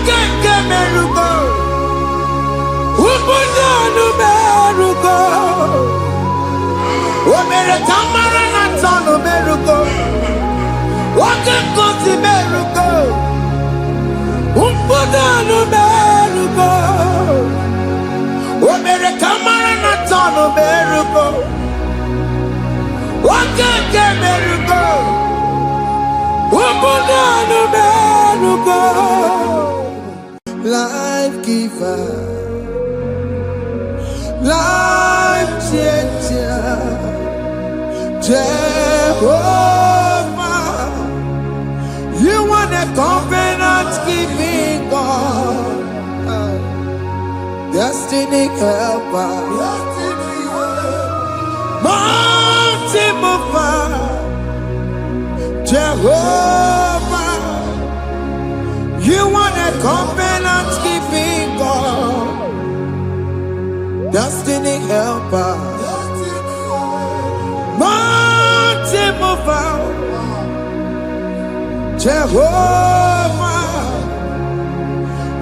Wakeke meruko. Ubudanu meruko. Omere tamara na tonu meruko. Wakekoti meruko. Ubudanu meruko. Omere tamara na tonu meruko. Wakeke meruko. Ubudanu meruko. Life giver, life changer, Jehovah, you want a covenant keeping God, destiny helper, mountain mover, Jehovah, you want a covenant keeping God, destiny helper, mountain mover, Jehovah,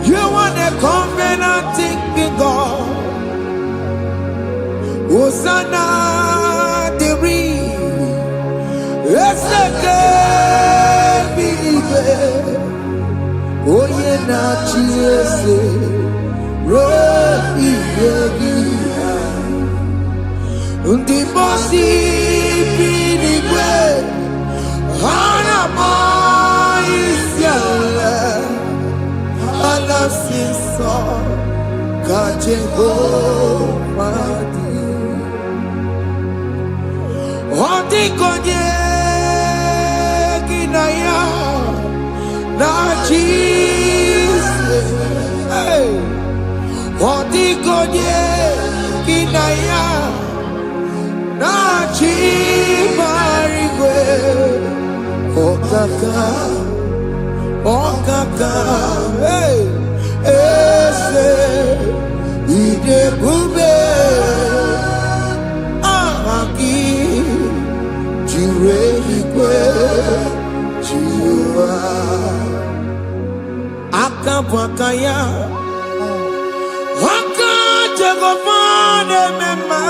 you want a covenant keeping God. Hosanna diri, eseke bibe. Oye na chiese rohi yegi undi bosi pinigwe hana maisiala ala sinso kaje madi odi konye kinaya na Jesus, hey, odi konye kinaya na chibarigwe, okaka, hey, ese ide bube, ahaki, jireligwe, jiwa. Akabwakaya Wakajegofane mema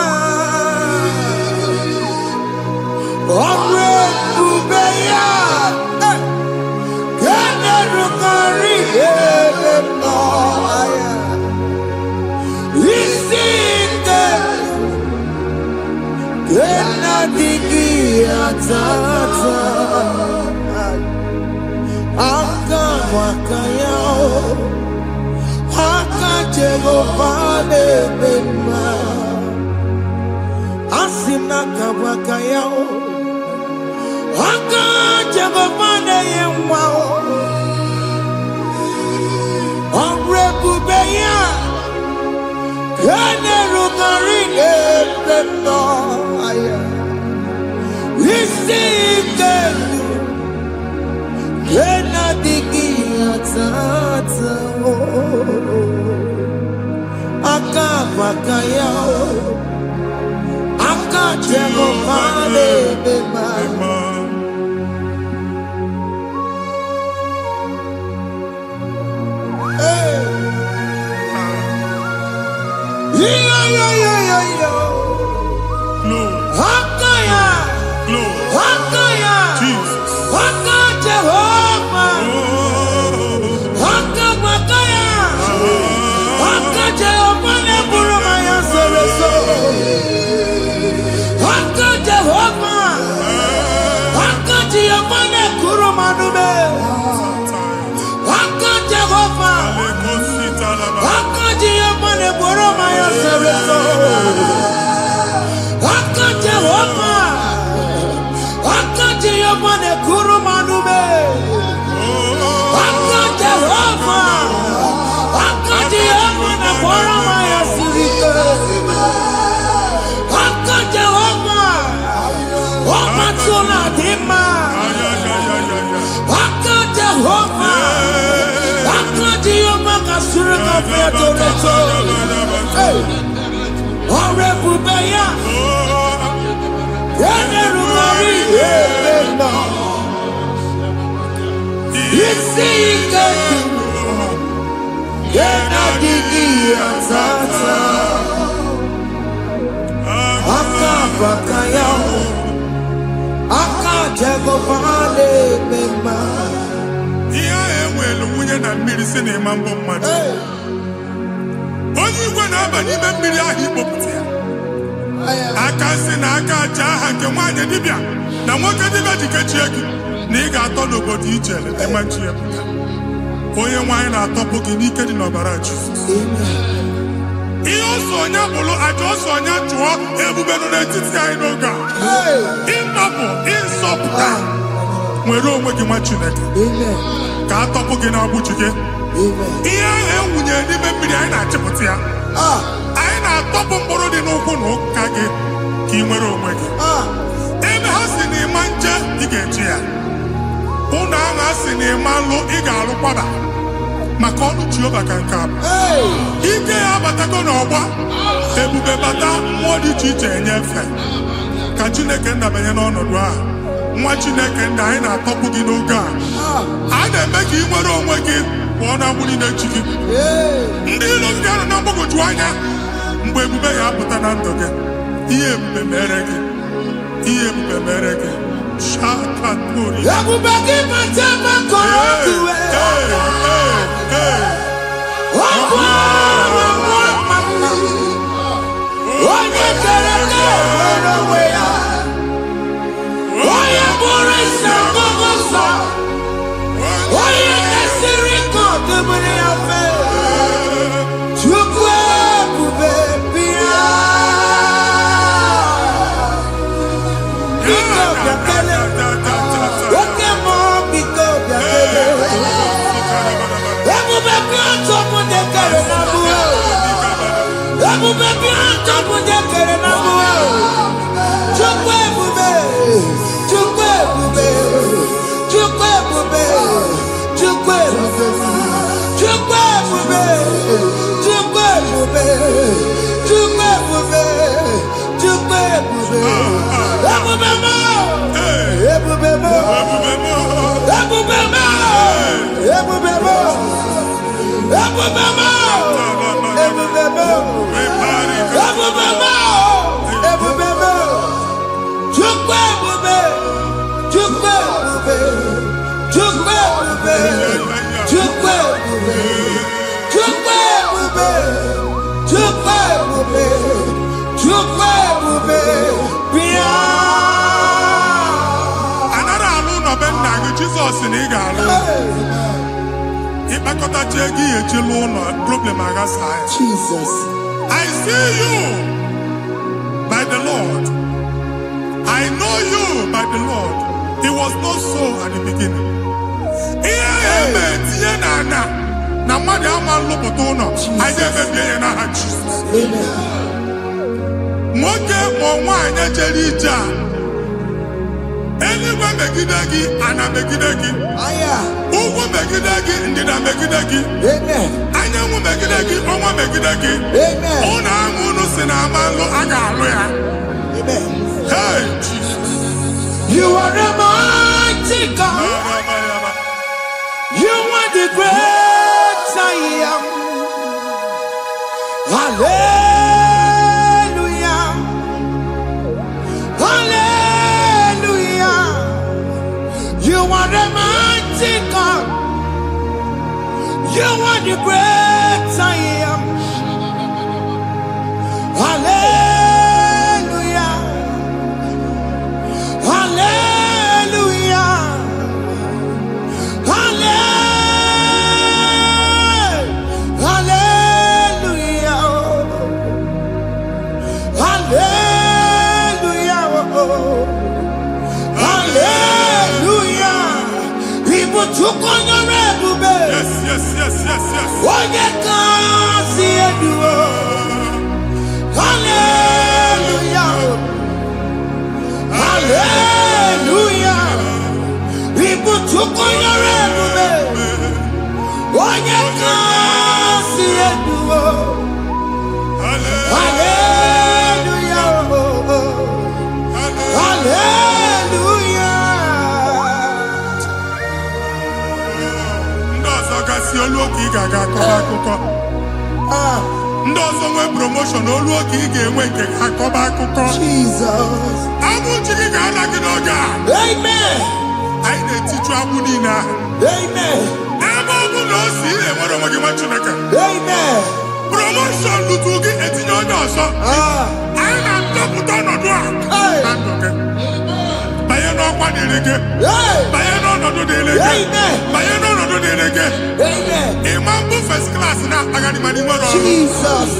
Omre kubeya Kene rukari no aya Isinde Kena digi atata Akabwakaya Akajegofane mema Asina kabwakaya Akajegofane yemwa Omrebubeya Kene rugarine pendo aya Isike Kena digi atata Akabakaya Akajegofane mema Hakaya Hakaya Jesus Jehovah Hakabakaya Jehovah Neburumaya Sereso Jehovah Jehovah Nekurumanume Jehovah Jehovah Neburumaya Sereso Jehovah Jehovah Nekurumanume Jehovah Jehovah Neburumaya Sirike Jehovah Omatuna Dima Jehovah Jehovah Kasurika Featoreto Orebubeya Yenerumari Yebena Isike didi atata aka bakaya aka jego vale mema iya enwelu nwunye na mmiri si na ịma mbọ mmadụ onye igwe na-aba n'ime mmiri ahụ ikpopụta ya aka si na aka aja aha nke nwaanyị dibịa na nwoke dibịa ji kechie gị na ị ga-atọ n'obodo ije leta machi ya pụta onye nwaanyị na-atọpụ gị n'ike dị n'ọbara Jizọs ihe ọsọ onye bụrụ aja ọsọ onye chụọ ebube nọ n'etiti anyị n'oge a ịnọpụ ịzọpụta nwere onwe gị nwa Chineke ka a tọpụ gị n'agbụji gị ihe ahụ ewunye n'ime mmiri anyị na-achịpụta ya anyị na-atọpụ mkpụrụ dị n'ụkwụ na ụka gị ka ị nwere onwe gị ebe ha si na ịma nje ị ga-eji ya ụlọ ahụ a sị na ịma nlụ ị ga-alụkwaba maka ọnụ Jehova ka nke a ike ya abatago n'ọgba ebube bata mmụọ dị iche iche enyefe ka Chineke ndabanye n'ọnọdụ a nwa Chineke ndị anyị na-atọpụ gị n'oge a na-eme ka ị nwere onwe gị pụọ na agbụrụ na-echi gị ndị ilo gị anọ na mgbagwoju anya mgbe ebube ya apụta na ndụ gị ihe ebube mere gị ihe ebube mere gị shakatori ebube gị mata maka ọdụwe onye kere nwere onwe ya onye bụrụ isi ọgụgụ nsọ onye kesịrị ka ọdụbụrụ ya fe Chukwu ebube bịa biko bịakele oke mmụọ biko bịakele ebube bịa tọpụ dekere na mụọ ebube bịa tọpụ dekere na mụọ Chukwu ebube Chukwu ebube Chukwu ebube Chukwu ebube Chukwu ebube Chukwu ebube Chukwu ebube Chukwu ebube ebube mo ebube mo ebube mo ebube mo ebube mo ebube mo ebube mo ebube mo Chukwu ebube Chukwu ebube Chukwu ebube Chukwu ebube Chukwu ebube Chukwu ebube Chukwu ebube bịa anara alụ nọ be nna gị Jizọs na ị ga-alụ ịkpakọtacha ego ihe eji lụọ ụlọ problem aghasa ya Jesus I see you by the Lord. I know you by the Lord. It was not so at the beginning. Ihe eme tinye na ana na mmadụ ama nlụpụta ụlọ anyị ga-emebie ya n'aha Jizọs. Nwoke ma nwaanyị jere ije a eluigwe megide gị ana megide gị ugwu megide gị ndịda megide gị anyanwụ megide gị ọnwa megide gị ụlọ ahụ unu si na ama nlụ a ga-alụ ya. Hey, Jesus. You are the mighty God. You are the great I am. Hallelujah. Hallelujah. You are the mighty God. You are the great I am. Hallelujah. Hallelujah. Hallelujah. Hallelujah. Hallelujah. People took on your ebube. Yes, yes, yes, yes, yes. Onye kasi eduo. Hallelujah. Hallelujah. People took on your ebube. Onye kasi eduo. Hallelujah. Hallelujah. Ndị ọzọ gasị olu oge ị ga-aga akọrọ akụkọ Ndị ọzọ nwee promotion olu oge ị ga-enwe nke akọba akụkọ. Jesus. Abụ chi gị ga-ala gị n'oge a. Amen. Anyị na-etichu abụ niile ahụ. Amen. Ebe ọ bụ na o si ị na-enwere onwe gị nwa Chineke. Amen. Promotion lutu gị etinye onye ọzọ. Anyị na-atọpụta ọnọdụ a. Na ndụ gị. Banye n'ọkwa dịrị gị. Banye n'ọnọdụ dịrị gị. Banye n'ọnọdụ dịrị gị. Ịma mbụ first class na-akpagharị ma n'ime ọrụ. Jesus.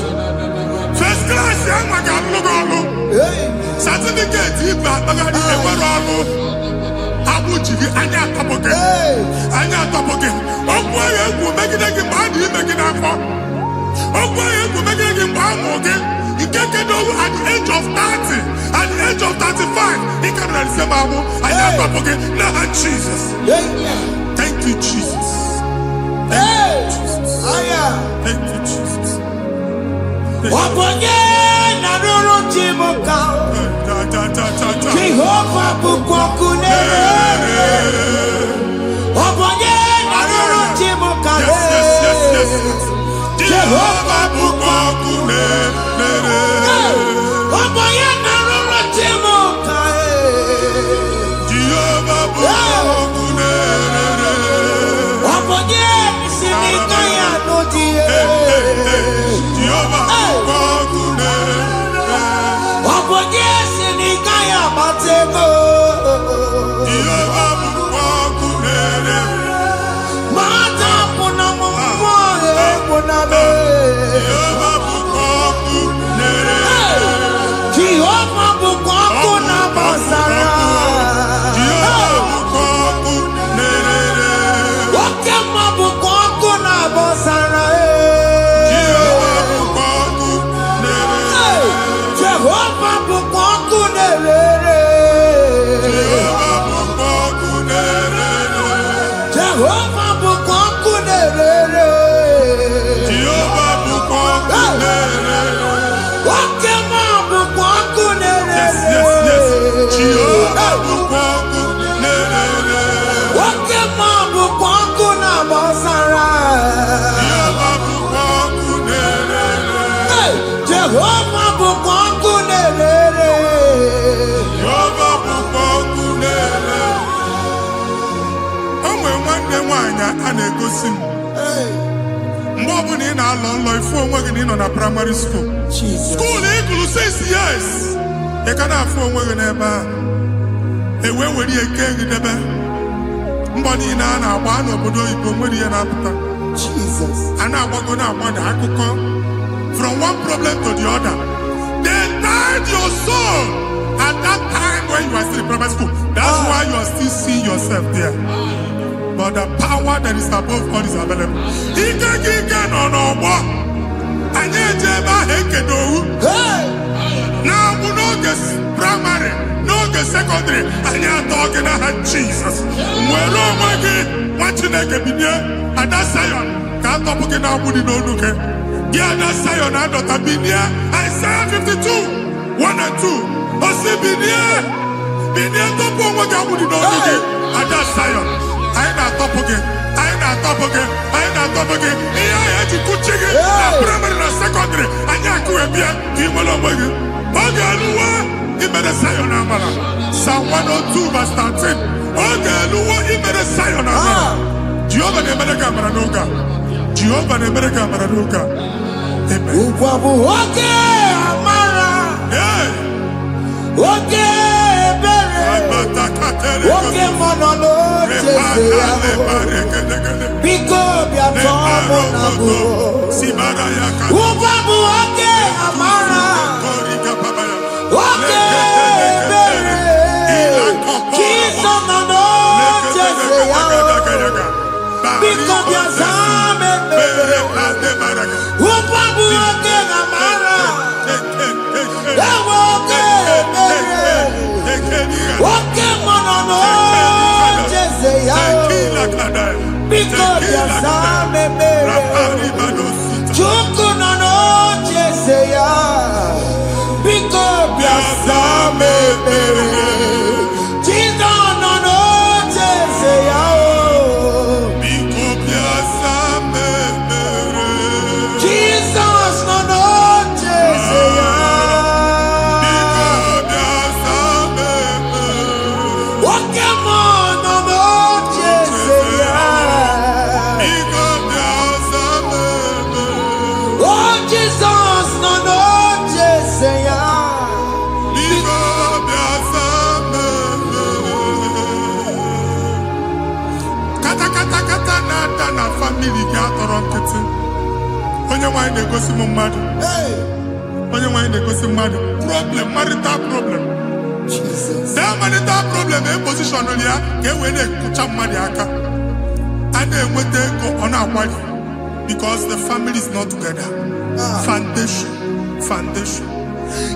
First class ya nwa ga-alụ gị ọrụ. Certificate ibu akpagharị enwere ọrụ. Abụ ji gị anya atọpụ gị. Anya atọpụ gị. Okwu ahụ egwu megide gị mgbe a dị ime gị n'afọ. Okwu ahụ egwu megide gị mgbe a mụrụ gị. Nke kedu at the age of 30, at the age of 35, ị ka nọ n'ise ma abụ anya atọpụ gị n'aha Jesus. Thank you, Jesus. Thank you, Jesus. Thank you, Jesus. Wabonye na ruru chimuka. Jehovah bukokune. Wabonye na ruru chimuka. Jehovah bukokune. Wabonye na ruru chimuka. Jehovah bukokune. Wabonye sinika ya nodie. Jehovah bukokune. Wabonye sinika ya matego. Jehovah bukokune. Mata puna mumwa puna me. Jehovah bukokune. Jehovah bukokuna basara. Jehovah bukokune. Wakema bukokuna basara. Jehovah bukokune. Jehovah bukokune. Jehovah bukokune. Jehovah bukokune. Jehovah bukokune. Wakema bukokune. Yes, yes, yes. Jehovah bukokune. Wakema bukokuna basara. Jehovah bukokune. Jehovah bukokune. Jehovah bukokune. O nwere nwanne nwaanyị a na-egosi m mgbe ọbụla ị na-alọ nlọ ifu onwe gị na ị nọ na praịmarị skuul Jesus. skuul ị gụrụ 6 years ị ka na-afụ onwe gị n'ebe a ewee were ihe kee gị debe mbọ niile a na-agba n'obodo oyibo nwere ihe na-apụta Jesus. a na-agbago na-agbada akụkọ from one problem to the other. They tied your soul at that time when you are still in primary school. That's why you are still seeing yourself there. But the power that is above all is available. Ike nọ n'ọgbọ anyị eji ebe ahụ ekedo owu na-abụ n'oge praịmarị n'oge sekọndịrị anyị atọ gị n'aha Jizọs nwere onwe gị nwa Chineke binie Ada Zion ka atọpụ gị na-agbụ dị n'onu gị gị Ada Zion adọta binie Isaiah 52 1 and 2 osi binie tọpụ onwe gị agbụ dị n'onu gị Ada Zion anyị na-atọpụ gị anyị na-atọpụ gị anyị na-atọpụ gị ihe ahụ eji kụchi gị na praịmarị na sekọndịrị anyị akụwe bịa ka ị nwere onwe gị oge eluwa imere Zion amara Psalm 102 verse 13 oge eluwa imere Zion amara Jehova na-emere gị amara n'oge a Jehova na-emere gị amara n'oge a amen. Ugwu bụ oge amara. Oge ebere. Oge mmanụ n'oche ya. Biko bịa tọọ mụ na bụ. Ugwu bụ oge amara. Oge ebere. Jizọs nọ n'oche ya. Biko bịa zaa m ekpere. Ugwu bụ oge amara. Ewe oge ebere. Oge mmanụ n'oche ya. Biko bịa zaa m ekpere. Chukwu nọ n'oche ya. Biko bịa zaa m ekpere. Jizọs nọ n'oche ya. Biko bịa zaa m ekpere. Jesus family gị atọrọ nkịtị. Onye nwanyị na-egosi m mmadụ. Onye nwanyị na-egosi mmadụ. Problem, marital problem. That marital problem position ya ka e wee na-ekụcha mmadụ aka. A na-enweta ego ọ na-akwali because the family is not together. Foundation.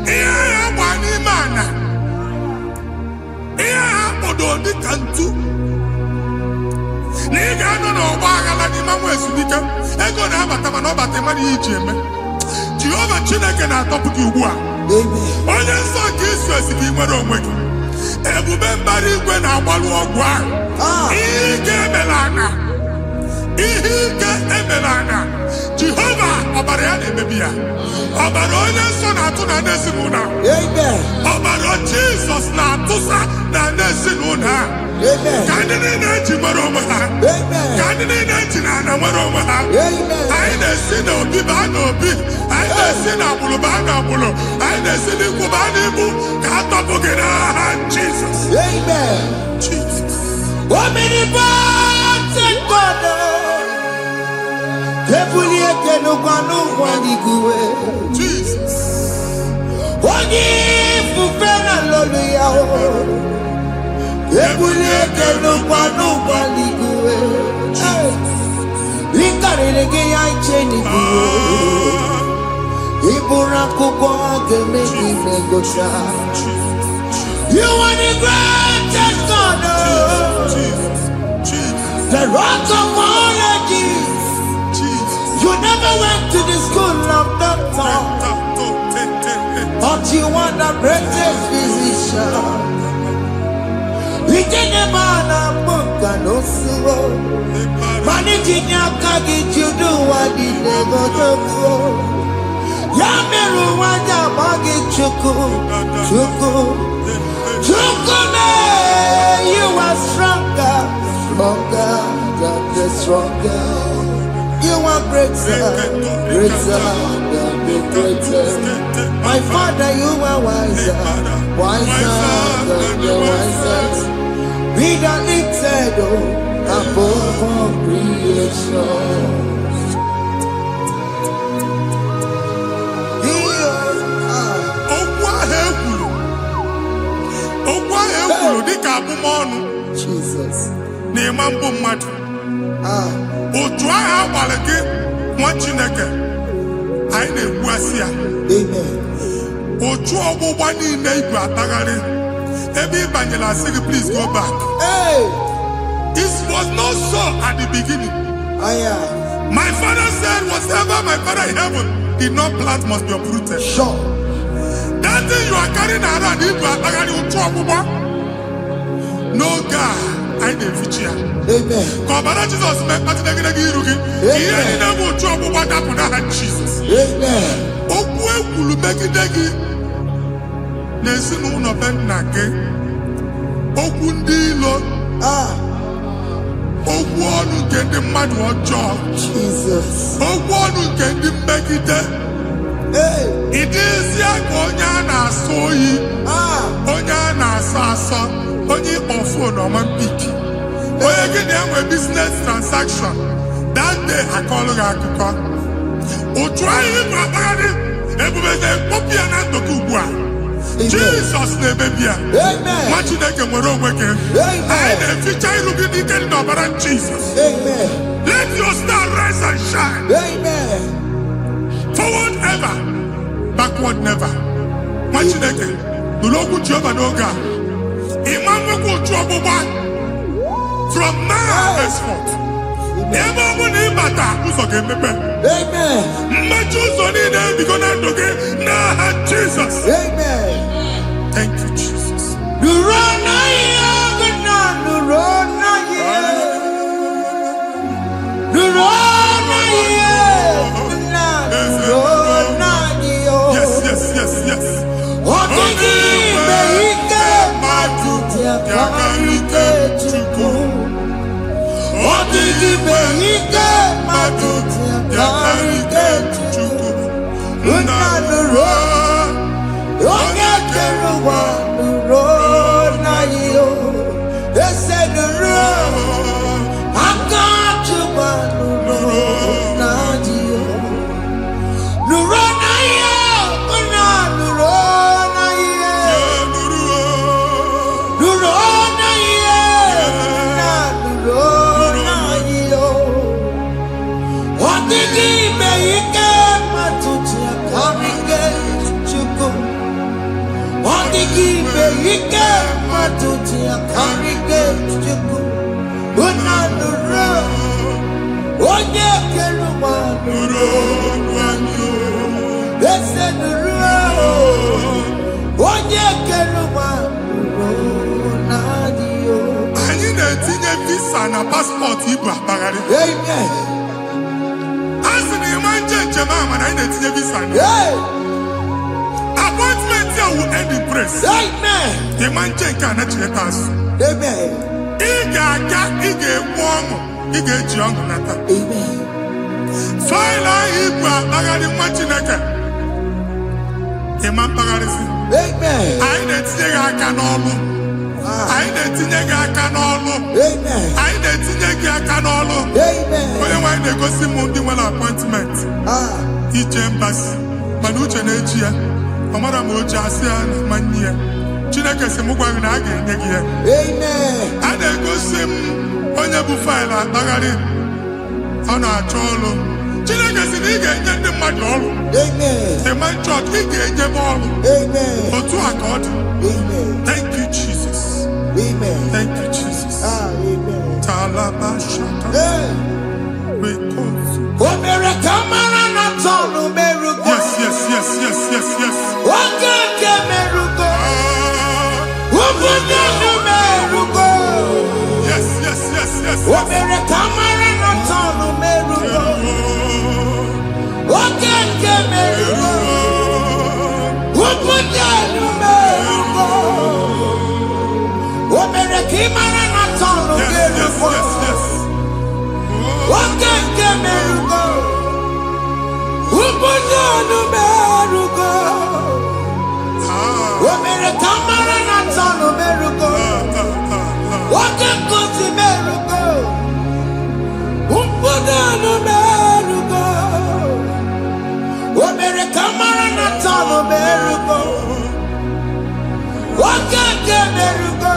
Ihe ya gba n'ime ana. Ihe ha kpọdo dị ka ntu. Na ị ga-anọ n'ọgba aghara n'ime nwa ezumike. Ego na-abata mana ọ bata mmadụ ihe iji eme. Jehova Chineke na-atọpụ gị ugbu a. Onye nsọ nke Izrel gị nwere onwe gị. Ebube mbara igwe na-agbalụ ọgwụ ahụ. Ihe ike emela anya. Jehova ọbara ya na-emebi ya. Ọbara onye nsọ na-atụ na n'ezinụlọ. Ọbara Jizọs na-atụsa na n'ezinụlọ. Ka ndị niile eji nwere onwe ha. Ka ndị niile eji na ana nwere onwe ha. Anyị na-esi n'obi baa n'obi. Anyị na-esi n'agbụrụ baa n'agbụrụ. Anyị na-esi n'ikwu baa n'ikwu. Ka a tọpụ gị n'aha Jizọs. Omnipotent God, Kebulie Kenukanu Waniguwe, Jesus. Wani Fufena Loluya, Kebulie Kenukanu Waniguwe, Inkarege Yancheni Buwe, Ibura Kukwa Gemeki Megosha. You are the greatest God, the rock of all ages. You never went to the school of doctor, but you are the greatest physician. We didn't man a book and also managing your carriage. You do what you never do. Yameru wanja magi chuku. Chukume, you are stronger, stronger. You are greater than the greatest. My Father, you are wiser than the wisest. Be the lifted above all creation. Jesus. Otu agha agbara gị nwa Chineke anyị na-egbu asị ya. Otu ọgbụgba niile igwe atagharị ebe ị banyere asị gị please go back. It was not so at the beginning. My father said whatever my father in heaven did not plant must be uprooted. Sure. That thing you are carrying around igwe atagharị otu ọgbụgba. No God. I didn't feature. Amen. Kọbara Jesus mee kpatị negidegi iru gị. Ihe niile bụ otu ọgbụgba dapụ n'aha Jesus. Amen. Okwu ekwuru megide gị n'ezinụlọ be nna gị. Okwu ndị ilo. Okwu ọnụ nke ndị mmadụ ọjọọ. Jesus. Okwu ọnụ nke ndị mmegide. Ị dịzie ka onye a na-asọ oyi. Onye a na-asọ asọ. Onye ịkpọ phone ọma mpiki. Onye gị na-enwe business transaction. That day akọlụ gị akụkọ. Otu anyị bụ akpagharị ebube na-ekpọpụ ya na ndụ gị ugbu a. Jesus na-emebi ya. Nwa Chineke nwere onwe gị. Anyị na-eficha iru gị n'ike dị n'ọbara Jesus. Let your star rise and shine. Forward ever, backward never. Nwa Chineke nụrụ okwu Jehova n'oge a. From now henceforth, ebe ọ bụ na ịbata ụzọ ga-emepe. Mmechi ụzọ niile ebigo na ndụ gị n'aha Jizọs. Thank you, Jesus. Yes. Yakarike Chukwu, Odigbe ike mmadụ yakarike Chukwu, Nnanụrụ onye kere ụwa nụrụ n'anyị ese nụrụ aka Chukwu nụrụ Ike matuti akarike chuku. Unanuro. Onye keluwa nuro. Ese nuro. Onye keluwa nuro nadio. Anyị na-etinye visa na passport ibu akpagharị. Amen. Asị na ịma njem ama na anyị na-etinye visa na. Appointment here will end in praise. Amen. Ịma njem nke a na-echeta azụ. Amen. Ị ga-aga, ị ga-ekwu ọṅụ, ị ga-eji ọṅụ nata. Amen. Faịlụ ahụ ibu akpagharị nwa Chineke. Ịma mkpagharịsị. Amen. Anyị na-etinye gị aka n'ọlụ. Anyị na-etinye gị aka n'ọlụ. Amen. Anyị na-etinye gị aka n'ọlụ. Amen. Onye nwaanyị na-egosi m ndị nwere appointment ije mbasi mana uche na-eji ya ọ mara ma o ji asị ya na mmanyi ya. Chineke sị m gwa gị na a ga-enye gị ya. Amen. A na-egosi m onye bụ faịlụ akpagharị ọ na-achọ ọrụ. Chineke sị na ị ga-enye ndị mmadụ ọrụ. Amen. Ema chọọ ị ga-enye m ọrụ. Amen. Otu a ka ọ dị. Amen. Thank you Jesus. Amen. Thank you Jesus. Amen. Talaba shaka. Rekozu. Omere kamara na tonu merugo. Yes, yes, yes, yes, yes, yes. Okeke merugo. Obunya nu merugo. Yes, yes, yes, yes. Omere kamara na tonu merugo. Okeke merugo. Obunya nu merugo. Omere kamara na tonu merugo. Yes, yes. Okeke merugo. Obunya nu merugo. Omere kamara na tonu merugo. Okeke merugo. Obunya nu merugo. Omere kamara na tonu merugo. Okeke merugo.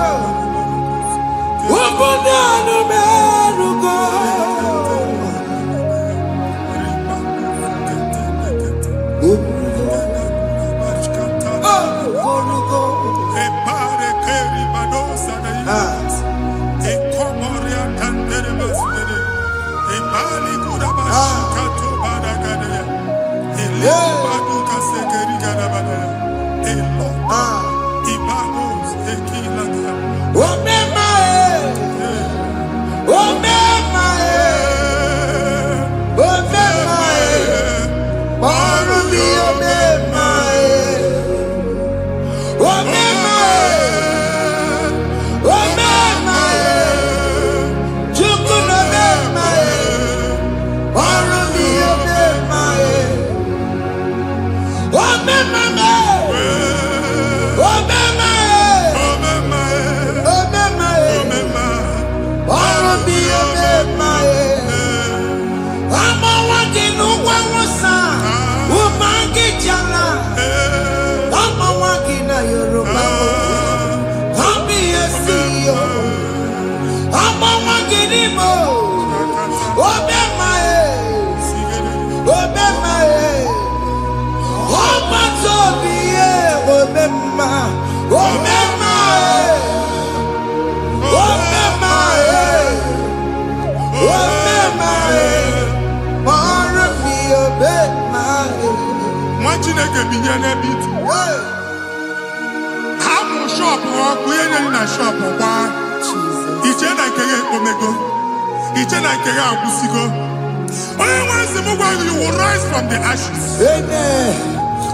Obunya nu merugo. Chineke binye n'ebe itu. Hapụ shọpụ ọkụ ihe nyere na shọpụ gbaa. Iche na nke ya ekpomego. Iche na nke ya agwụsigo. Onye nwe nsị m gwa gị, you will rise from the ashes. Amen.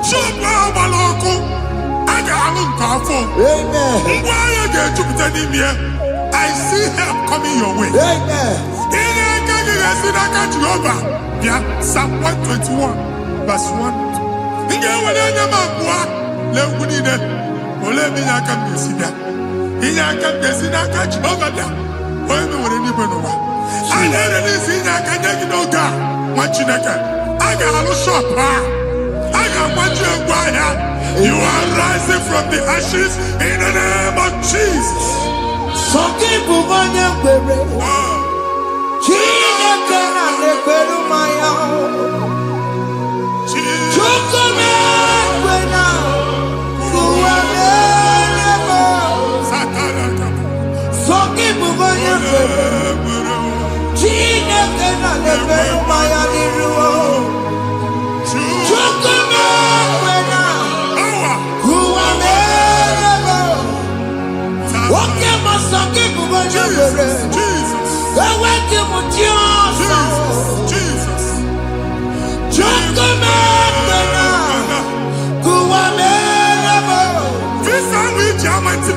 Shọpụ ahụ gbara ọkụ. A ga-alụ nke afọ. Amen. Ngwa ahịa ga-ejupụta n'ime ya. I see help coming your way. Amen. Ihe aka gị ga-esi n'aka Jehova bịa. Psalm 121 verse 1. Nga enwere anya m abụọ na-egwu niile. Olee ebe inye aka m ga-esi bịa? Inye aka m ga-esi n'aka Jehova bịa. Onye mewere n'igwe n'ụwa. A na-ere n'isi inye aka nye gị n'oge a, nwa Chineke. A ga-alụ shọpụ a. A ga-agbaji egwu ahịa. You are rising from the ashes in the name of Jesus. Sọkị bụ onye kwere. Chineke na-ekwere mmanya. Chukwu na-ekwe na ụwa na-ere m.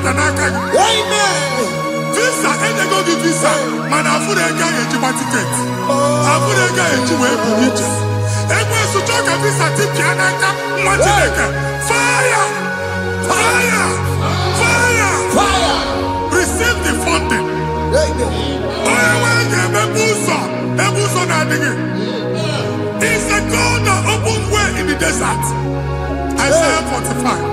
visa n'aka gị. Visa enyego gị visa mana afụrụ ego ahụ ejikwa tiketi. Afụrụ ego ahụ eji wee buru ije. Ekwensu chọọ ka visa tipịa n'aka nwa Chineke. Fire! Fire! Fire! Fire! Receive the funding. Onye nwere ga-emepe ụzọ ebe ụzọ na-adịghị. It's a God that opens way in the desert. Isaiah 45.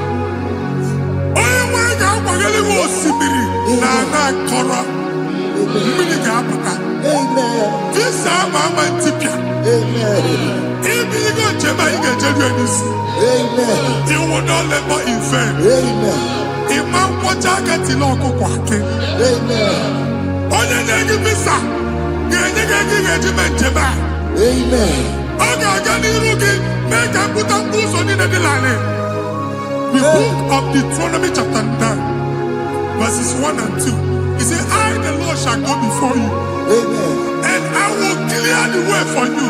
Onye nwere ga-akwaghere gị osimiri na ana akọrọ. Mmiri ga-apụta. Visa ama ntipịa. Ibigo njem anyị ga-ejeru ya n'isi. You will not labor in vain. Ịma nkwọcha aka tili ọkụkọ akị. Onye na-enye visa ga-enye gị ego ị ga-eji mee njem a. Ọ ga-aga n'iru gị mee ka mpụta mkpụ ụzọ niile dị larịị. The book of Deuteronomy chapter 9 verses 1 and 2. He said, I the Lord shall go before you. And I will clear the way for you.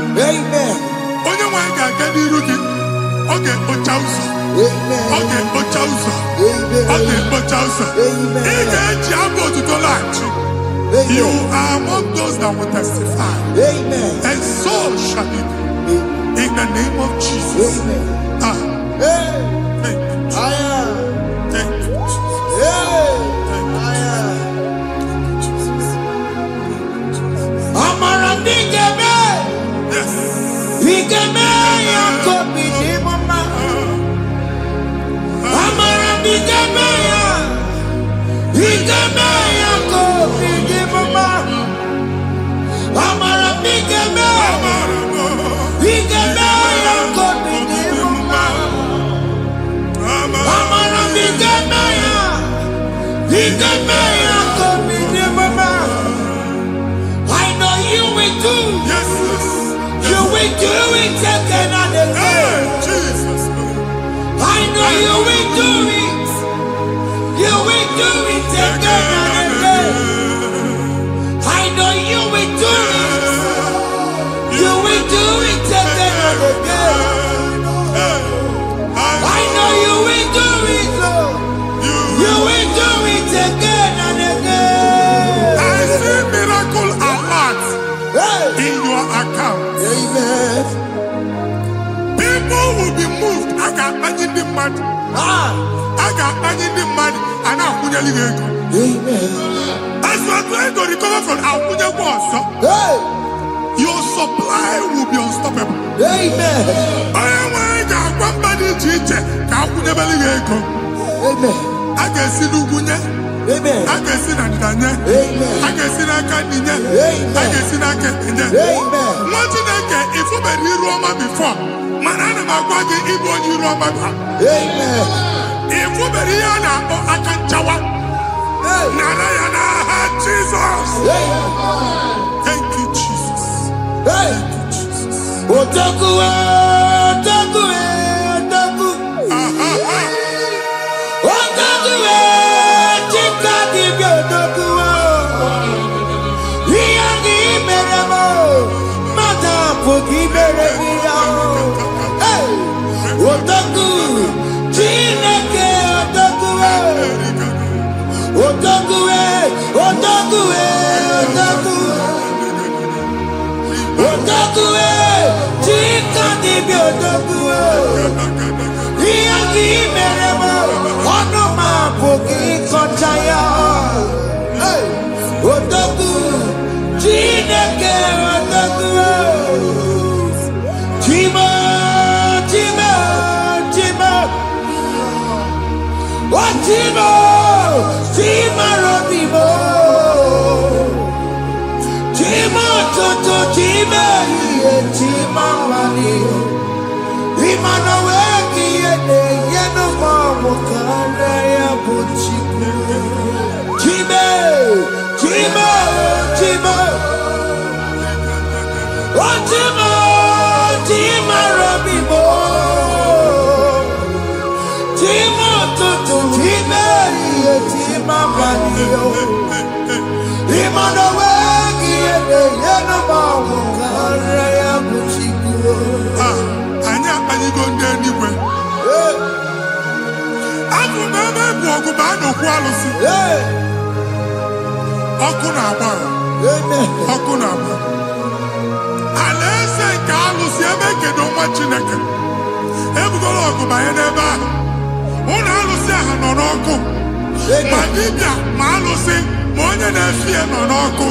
Onye nwanyị ga-aga n'iru gị. Ọ ga-ekpocha ụzọ. Ọ ga-ekpocha ụzọ. Ọ ga-ekpocha ụzọ. Ị ga-eji abụ otuto laghachi. You are among those that will testify. And so shall it be. In the name of Jesus. Thank you. Thank you, Jesus. Amara bigeme. Yes. Bigeme yako bidimama. Amara bigeme ya. Bigeme yako bidimama. Amara bigeme. Bigeme yako bidimama. Amara bigeme ya. Bigeme yako bidimama. I know you will do. Yes. You will do it again and again. Jesus. I know you will do it. You will do it again and again. I know you will do it. You will do it again and again. I know you will do it, Lord. You will do it again and again. I see miracle alert in your account. Amen. People will be moved. I can imagine the man. I can imagine the man. And I'm going to leave. Amen. As you are trying to recover from Abuja Boss, your supply will be unstoppable. Amen. I am going to accompany Chiche. Amen. I can see Lugunya. Amen. I can see Nandanya. Amen. I can see Nakaninya. Amen. I can see Nakaninya. Amen. If you were in Roma before, Manana Magwagi, Ibo, you Roma. Amen. If you were here, I can Chawa. Narayana, Jesus. Thank you, Jesus. Hey. Otaku, otaku, otaku. Otaku, chika di otaku. Iyagi meremo, mata pogi meremia. Hey. Otaku, chineke otaku. Otaku, otaku, otaku. Otaku, chika di otaku. Iyagi meremo, onoma pogi kochaya. Hey, otaku, chineke otaku. Chima, chima, chima. Oh, chima, chima robimo. Chima toto, chima iye, chima mani. Imano weki yene, yeno mamu kanda ya buchiku. Chime, chima, chima. Oh, chima, chima robimo. Chima toto, chima iye, chima mani. Imano weki yene, yeno mamu kanda ya buchiku. Anya, are you going there anywhere? Afọ meme bụ ọgụ ma a na-okwu alụsị. Ọkụ na-agba. Ọkụ na-agba. Alaeze nke alụsị ebe kedu nwa Chineke. Ebugoro ọgụ banye n'ebe ahụ. Ụlọ alụsị ahụ nọ n'ọkụ. Ma dibịa ma alụsị ma onye na-efi ya nọ n'ọkụ.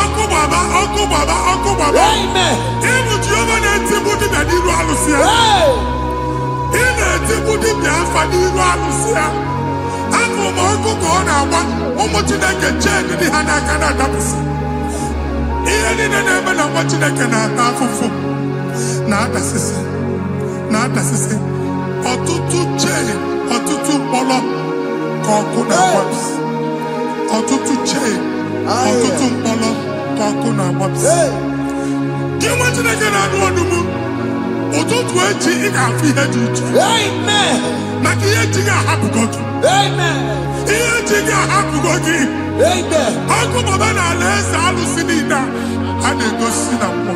Ọkụ gbaba, ọkụ gbaba, ọkụ gbaba. Ịbụ Jehova na-etigbu dibịa n'iru alụsị ya. Ị na-etigbu dibịa afa n'iru alụsị ya. Afọ ma ọkụ ka ọ na-agba ụmụ Chineke chee ndị ha n'aka na-adapụsị. Ihe niile na-eme na nwa Chineke na-ata afụfụ na-adasịsị ọtụtụ chee ọtụtụ mkpọrọ ka ọkụ na-agbapụsị. Ọtụtụ chee ọtụtụ mkpọrọ ka ọkụ na-agbapụsị. Gị nwa Chineke na-anụ ọdụmụ ụtụtụ echi ị ga-afụ ihe dị iche maka ihe eji ga-ahapụgo gị. Ihe eji ga-ahapụgo gị. Ọkụ baba na alaeze alụsị niile a na-egosi na mmụọ.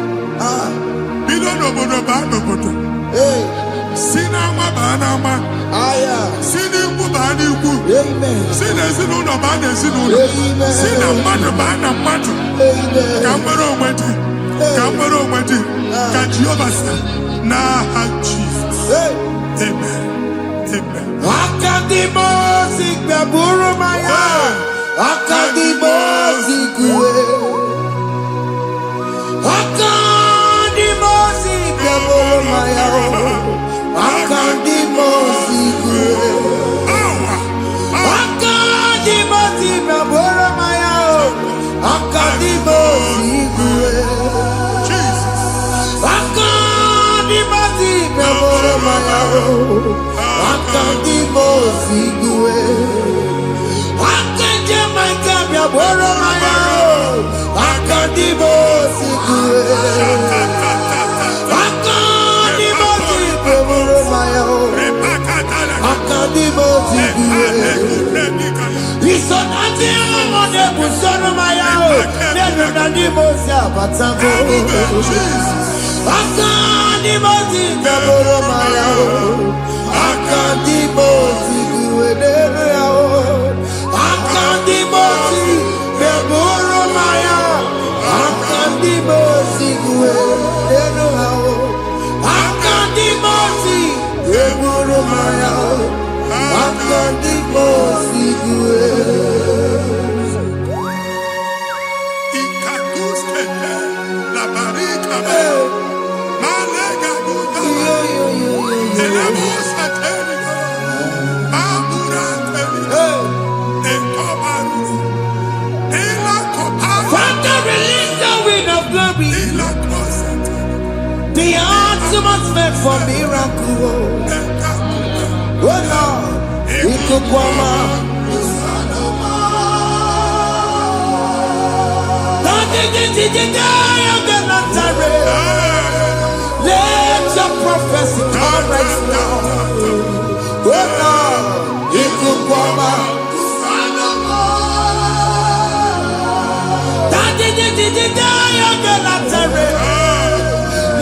Bido n'obodo baa n'obodo. Si n'ama baa n'ama. Si n'ikwu baa n'ikwu. Si n'ezinụlọ baa n'ezinụlọ. Si na mmadụ baa na mmadụ. Ka nwere onwe dị. Ka nwere onwe dị. Ka Jehova sị n'aha Jizọs. Amen. Amen. Akadimosi gbẹ̀bùrú maya. Akadimosi kúwe. Akadimosi gbẹ̀bùrú maya. Akadimosi kúwe. Akadimosi gbẹ̀bùrú maya. Akadimosi kúwe. Akadimosi gbẹ̀bùrú maya. Akadimosi kúwe. Akadimosi kúwe. Akadimosi kúwe. Isonati amone busono maya o. Nenu nadimosi abatango. Akadimosi gbẹ̀bùrú maya o. Akadimosi kúwe nenu ya o. Akadimosi gbẹ̀bùrú maya. Akadimosi kúwe nenu ya o. Akadimosi gbẹ̀bùrú maya o. Akadimosi kúwe. The atmosphere for miracle. Oh Lord, it could come out. Let your prophecy come right now. Oh Lord, it could come out.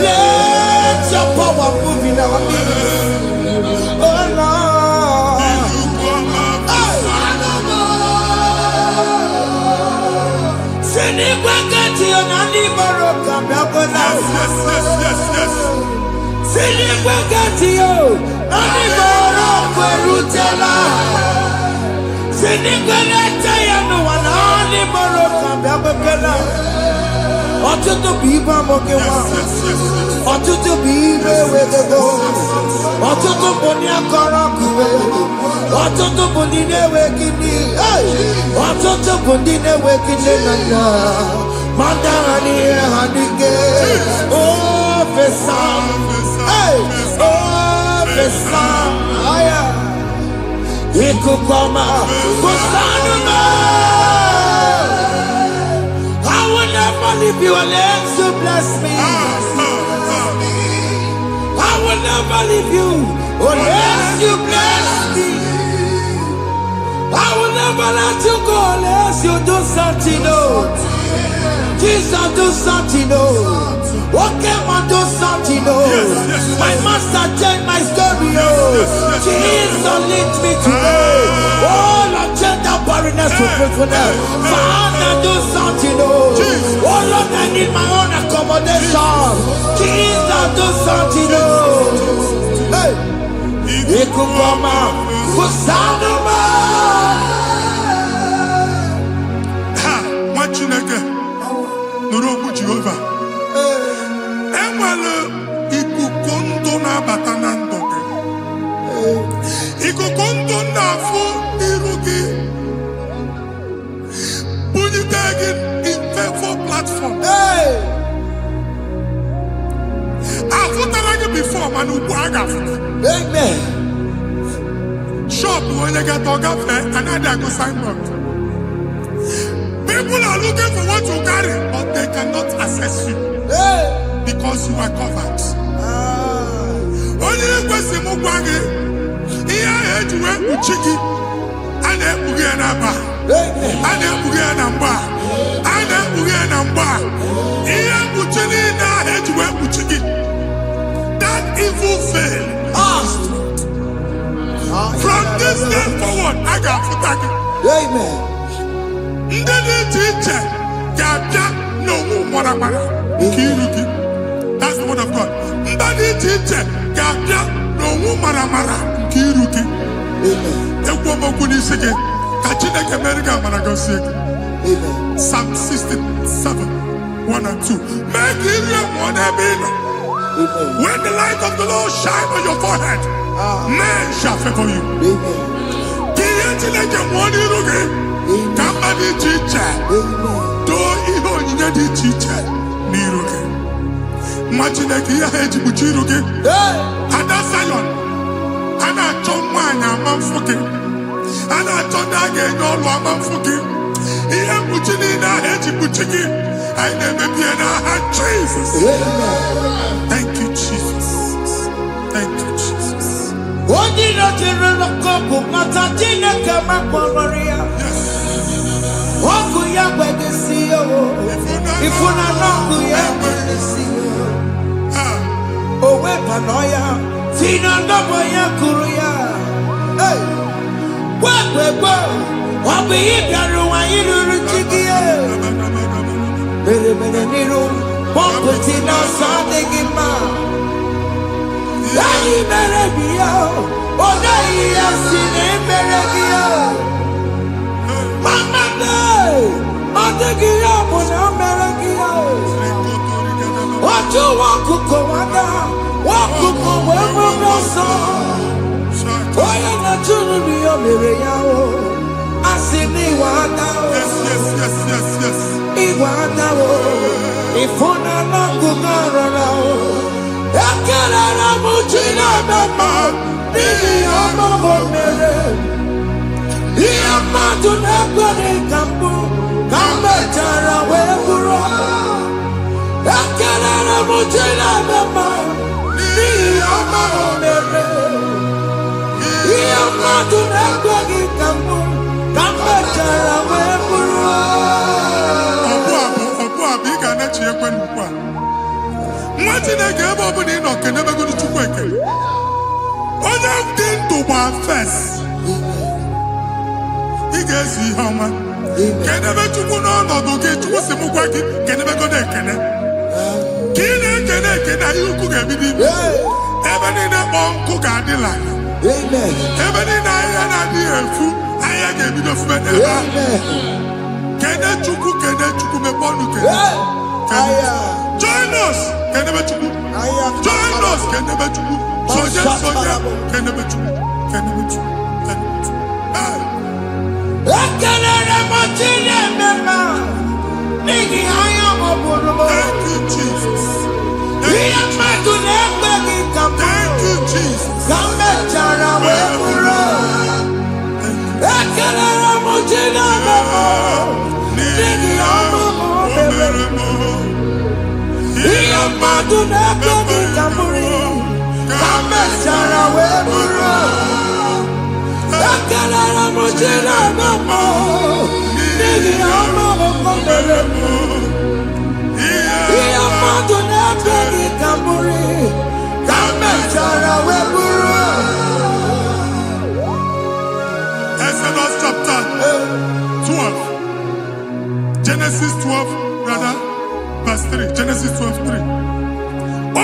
Let your power move in our midst. Oh Lord. Send it back at you, Nani Baroka, Yes. send it back at you, Nani Baroka, Rutella. Send it back at you, Nani Baroka, Babakala. Ọtụtụ bụ ibe amụghị nwa. Ọtụtụ bụ ibe ewegego. Ọtụtụ bụ ndị akọrọ akụwe. Ọtụtụ bụ ndị na-enweghị nne. Ọtụtụ bụ ndị na-enweghị nne na nna. Ma ndị agha n'ihe ha n'ike. O fesa. O fesa. Ikuku ọma. Kwụsanụ m. If you unless you bless me, I will never leave you unless you bless me. I will never let you go unless you do something. Oh, Jesus, do something. Oh, okay, man, do something. Oh, my master changed my story. Oh, Jesus. Lord, lead me today. Oh Lord, change that barrenness to fruitfulness. Father, do something. Oh Lord, I need my own accommodation. Jesus, do something. Hey, Ikukoma, Kusanuma. Ha, Machineke, Nurobu Jehovah. Enwale ikukondo na batanando. Ikukondo na fu irugi. Bunitagin in faithful platform. Hey, I've like before, man. amen. Shop when you get to cafe, another go sign up. People are looking for what you carry, but they cannot access you Hey, because you are covered. Only you go see Mugwagi. Here I had to work with Chiki. And then Bugianaba. amen. And then Bugianamba. And then Bugianamba. Here Buchini now had to work with Chiki. That evil fail. From this day forward, I got to thank you. Amen. Ndeli teacher, Gabia, no more. Kiruki. That's the word of God. Ndeli teacher, Gabia, no more. Kiruki. Amen. The woman could say, Kachina America, Managosi. Amen. Psalm 67, 1 and 2. Make it one Amen. when the light of the Lord shine on your forehead, men shall favor you. Amen. Somebody teacher, do even need teacher. Niruke. Imagine a kia hedge buchiruke. Ada Zion. Ana chomwana mamfuke. Ana chonda no lwa mamfuke. Iya buchini na hedge buchiki. I never be an Jesus. Thank you, Jesus. Thank you, Jesus. Yes. If you not know, oh, we panoya, Fina Noboya Kuria. Hey, what be it? You Chigia. Berebenero, Pompetina Sadegima. Lani Berebia, Odaya Sine Berebia. Mama Day, Odegia, Monameregia. What you want to come under? What to come over the sun? Why are not to be a Miriam? I see me water. Yes. Iwata, if one are not good, I can't muchina mama, the Amabo Mere. Yama to Nagari Kambu, Kambatara, where Guru. I can't muchina mama, the Amabo Mere. Yama to Nagari Kambu, Kambatara, where Guru. Imagine I gave up in Enoch and never go to work. All I've done to my face. He gets you, how man. Can never to go on or get to what's the Mugwaki, can never go there. Can you cook everything? Even in a bomb cook at the line. Even in a dear food, I gave you the food. Can I cook me bonuke? Join us! Can never to join us! Can never to Soja, can never to can never to. Thank you, Jesus. Thank you, Jesus.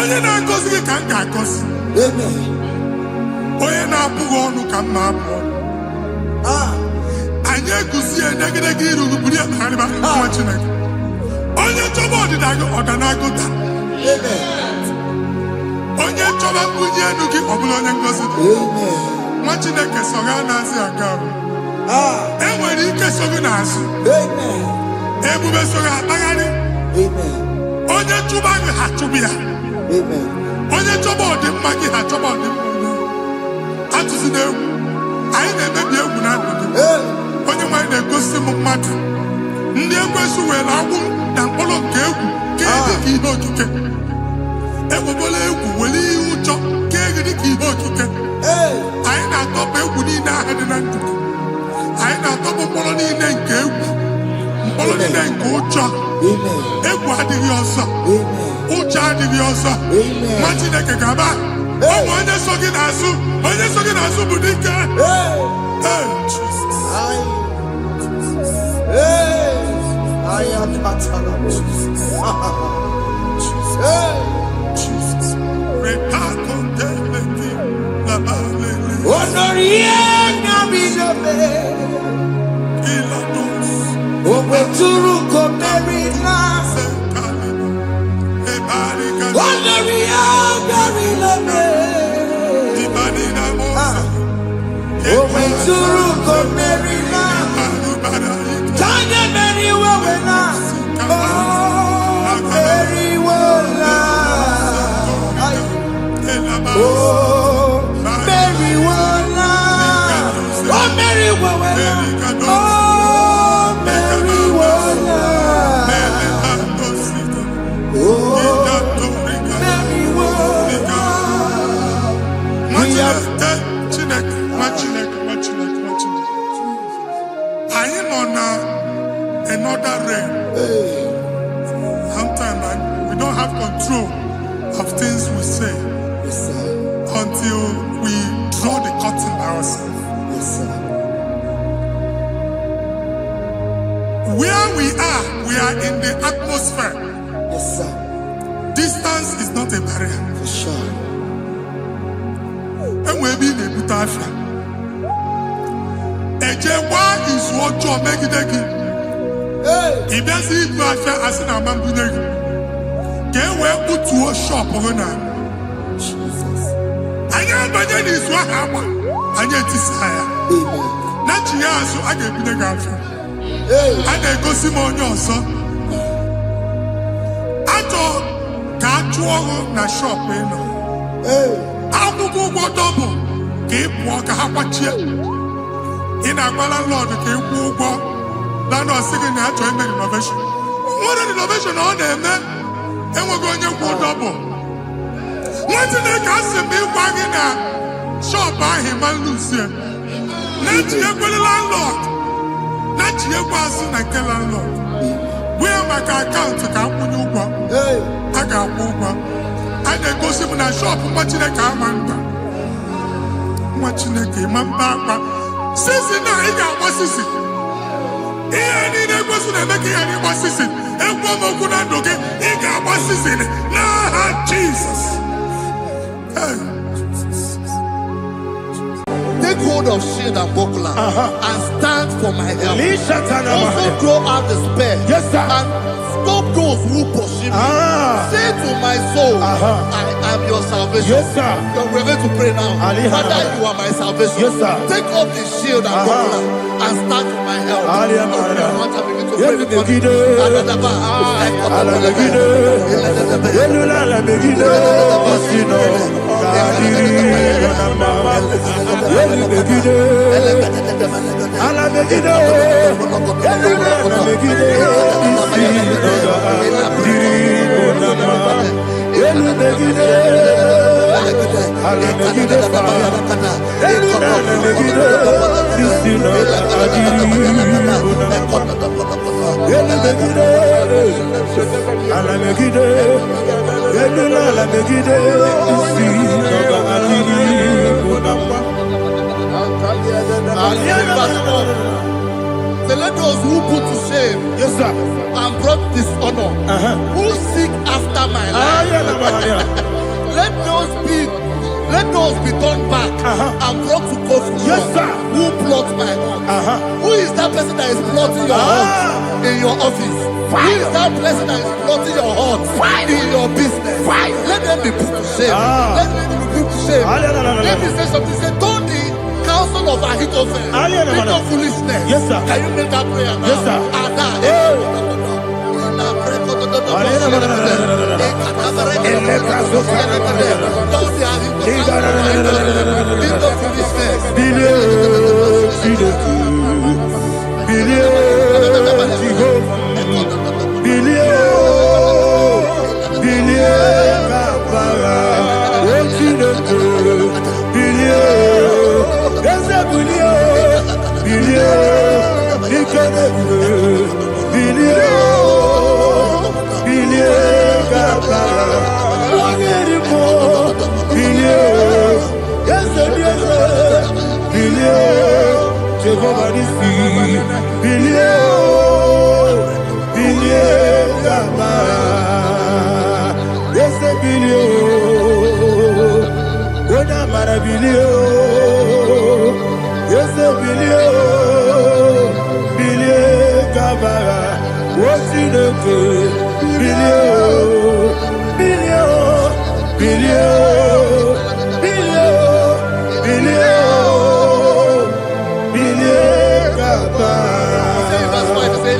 onye na-agọzi gị ka m ga-agọzi. Onye na-abụghị ọnụ ka m na-abụ ọnụ. Anyị eguzie negedege iru buru ya kparịba nwa Chineke. Onye chọba ọdịda gị ọ ga na-agụta. Onye chọba mbunye elu gị ọ bụla onye ngọzi dị. Nwa Chineke so gị na-azị aga arụ. Enwere ike so gị n'azụ. Ebube so gị akpagharị. Onye chụba gị ha chụba ya. Onye chọba ọdịmma gị ha chọba ọdịmma gị. Atụzina egwu. Anyị na-emebi egwu na ndụ gị. Onye nwanyị na-egosi m mmadụ. Ndị ekwensu were agwụ na mkpụrụ nke egwu ka dị ka ihe okike. Ekwebola egwu were ihe ụjọ ka dị ka ihe okike. Anyị na-atọpụ egwu niile ahụ dị na ndụ gị. Anyị na-atọpụ mkpụrụ niile nke egwu. Mkpụrụ niile nke ụjọ. Egwu adịghị ọzọ. Ụjọ adịghị ọzọ. Nwa Chineke gaba. Ụmụ onye so gị n'azụ. Onye so gị n'azụ bụ dike. I am not another realm. Sometimes we don't have control of things we say until we draw the curtain by ourselves. Where we are in the atmosphere. Distance is not a barrier. For sure. And we'll be in a butafia. Ejewa is what you make it again. If there's a butafia, as in a man, can we put to a shop or not? Jesus. I am by then is what happened. I get this higher. Not you, so I get the gafia. And I go Simon son. I thought, can't you na shop? I'll go double. Keep walk a half in a landlord, keep walk. Landlord singing that to make innovation. What an innovation on them, man. And we're going to go double. What did they cast me wagging at? Shop by him and Lucia. Let you go the landlord. Let you go and kill landlord. Where my account to come when you go? I got over. And they go see when I shop, watching the car man. Watching the game, I'm back. Since now, he got what's this? He ain't in a person and making any what's this? And one more good and okay, he got what's this in it. Nah, Jesus. Take hold of shield and buckler and stand for my help. Also throw out despair. Yes, sir. And stop those who pursue me. Say to my soul, I am your salvation. Yes, sir. We're going to pray now. Father, you are my salvation. Yes, sir. Take off the shield and buckler and stand for my help. Let those who put to shame, Yes, sir. and brought dishonor, who seek after my life, let those be turned back and brought to confusion. Yes, sir. Who plots my heart? Who is that person that is plotting your heart in your office? Who is that person that is plotting your heart in your business? Let them be put to shame. Let them be put to shame. Let me say something. Say, don't the counsel of Ahithophel think of foolishness. Yes, sir. Can you make that prayer now? Yes, sir.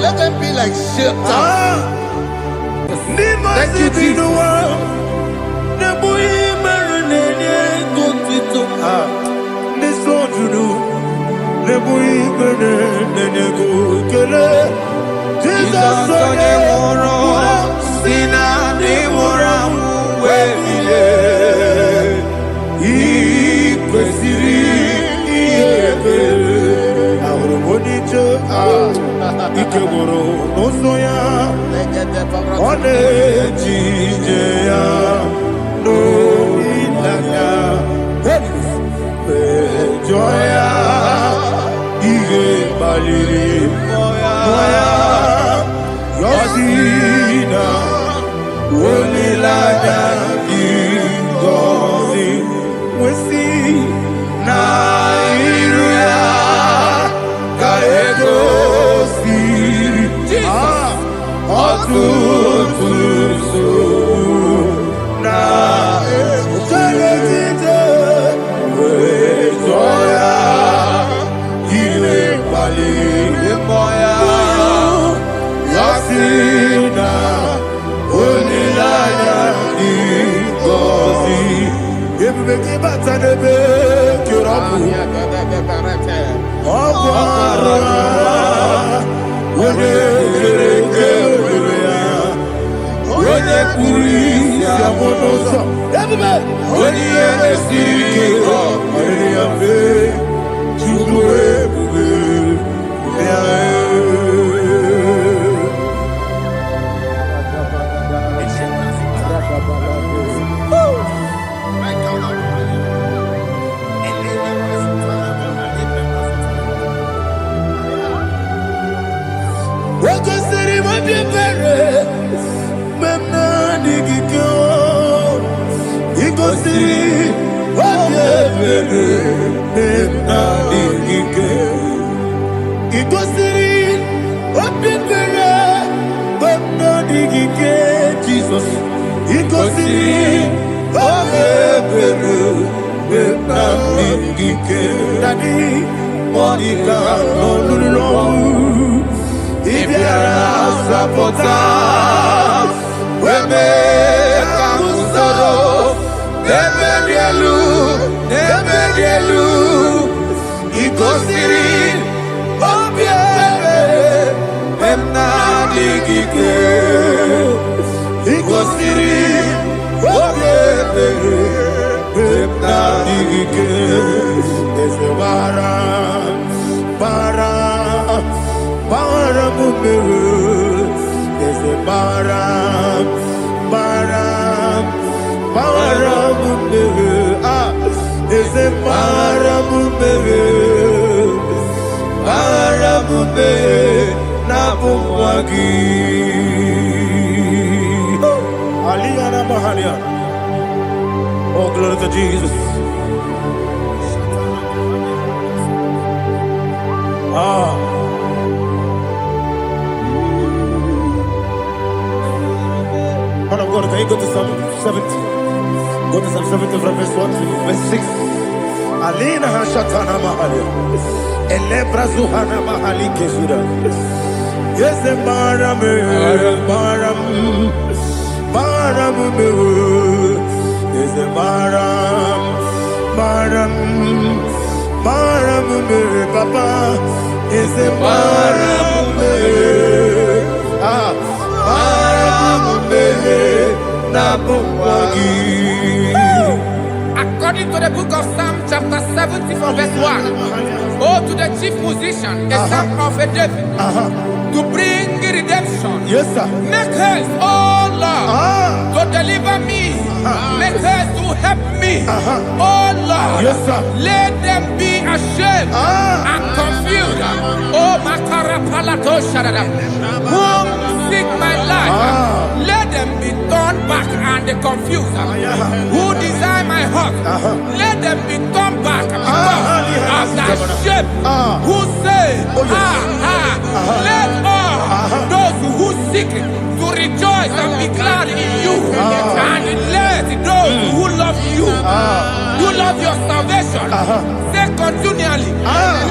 Let them be like shelter. Thank you, Jesus. glory to Jesus. Ah. Man of God, can you go to Psalm 70? Go to Psalm 70 from verse 1 to verse 6. Alina Hashatana Mahalia. Elebra Zuhana Mahali Kesuda. Yes, the Maram, Maram, Maram, yes, the Maram, Maram, Maram, Papa, yes, the Maram, According to the book of Psalm chapter 70 from verse 1, oh, to the chief musician, a psalm of a David, to bring redemption. yes, sir. Make haste, oh Lord, to deliver me. Make haste to help me. Oh Lord, Yes, sir. let them be ashamed and confused. Oh, Makarapalato Shadada, whom seek my life, let them be turned back and confused. Who desire my heart, let them be turned back because of that shape. Who say, let all those who seek to rejoice and be glad in you, and let those who love you, who love your salvation, say continually,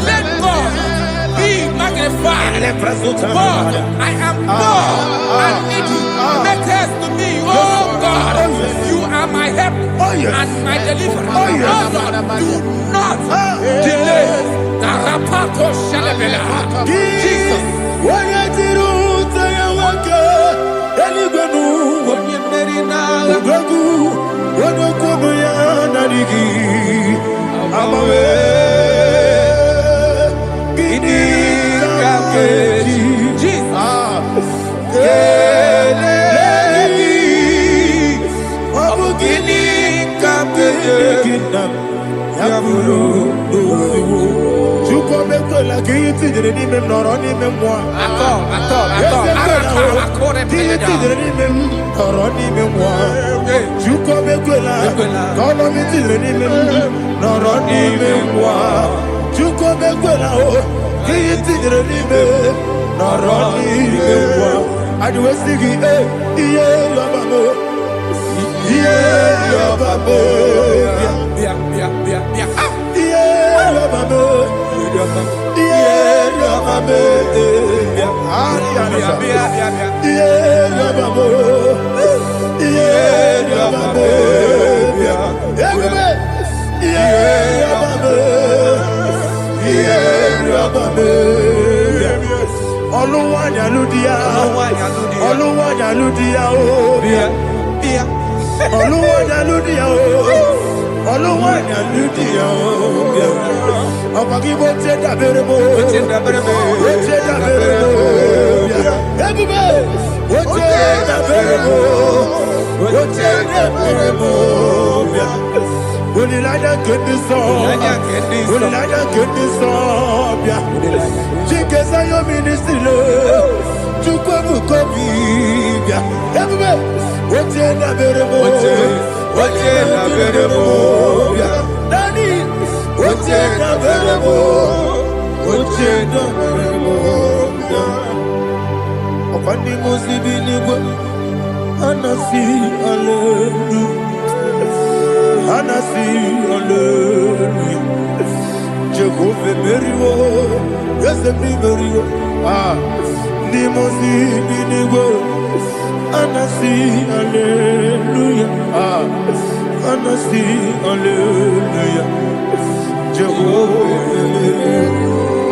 let God be magnified. God, I am poor and needy. Make haste to me, oh God. You are my help and my deliverer. Oh Lord, do not delay. Karapato Shalabela. Jesus.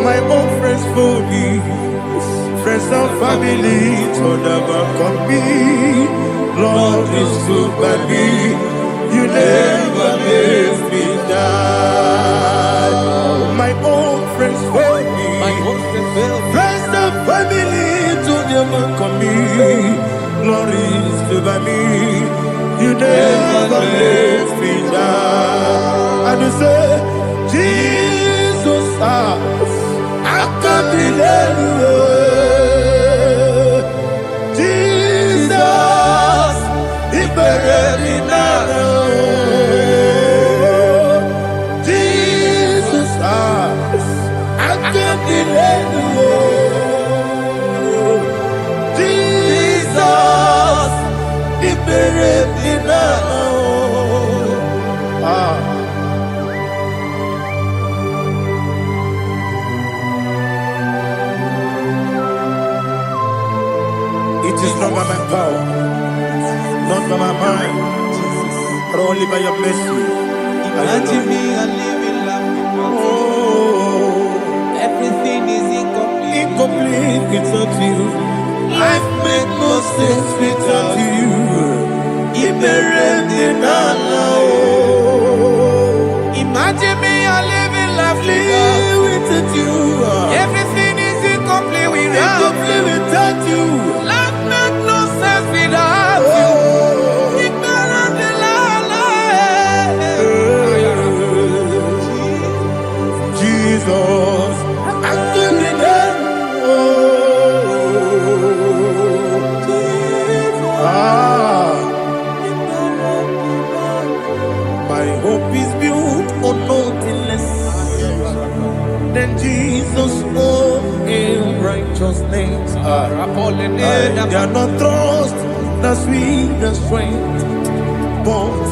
My own friends for me, friends and family told never come me. Lord is good by me, you never leave me down. My own friends for me, friends and family told never come me. Lord is good by me, you never leave me down. And you say, Jesus, I can't believe you. Jesus, He buried in by your mercy. Imagine me a living life. Oh, Everything is incomplete. incomplete without you. Life makes no sense without you. Imagine me a living life Without you. Everything is incomplete without Incomplete without you. Life makes no sense without you. Ignorant in Jesus, I'm doing it. My hope is built on nothing less than Jesus' own in righteousness. I cannot trust the sweetest strength, but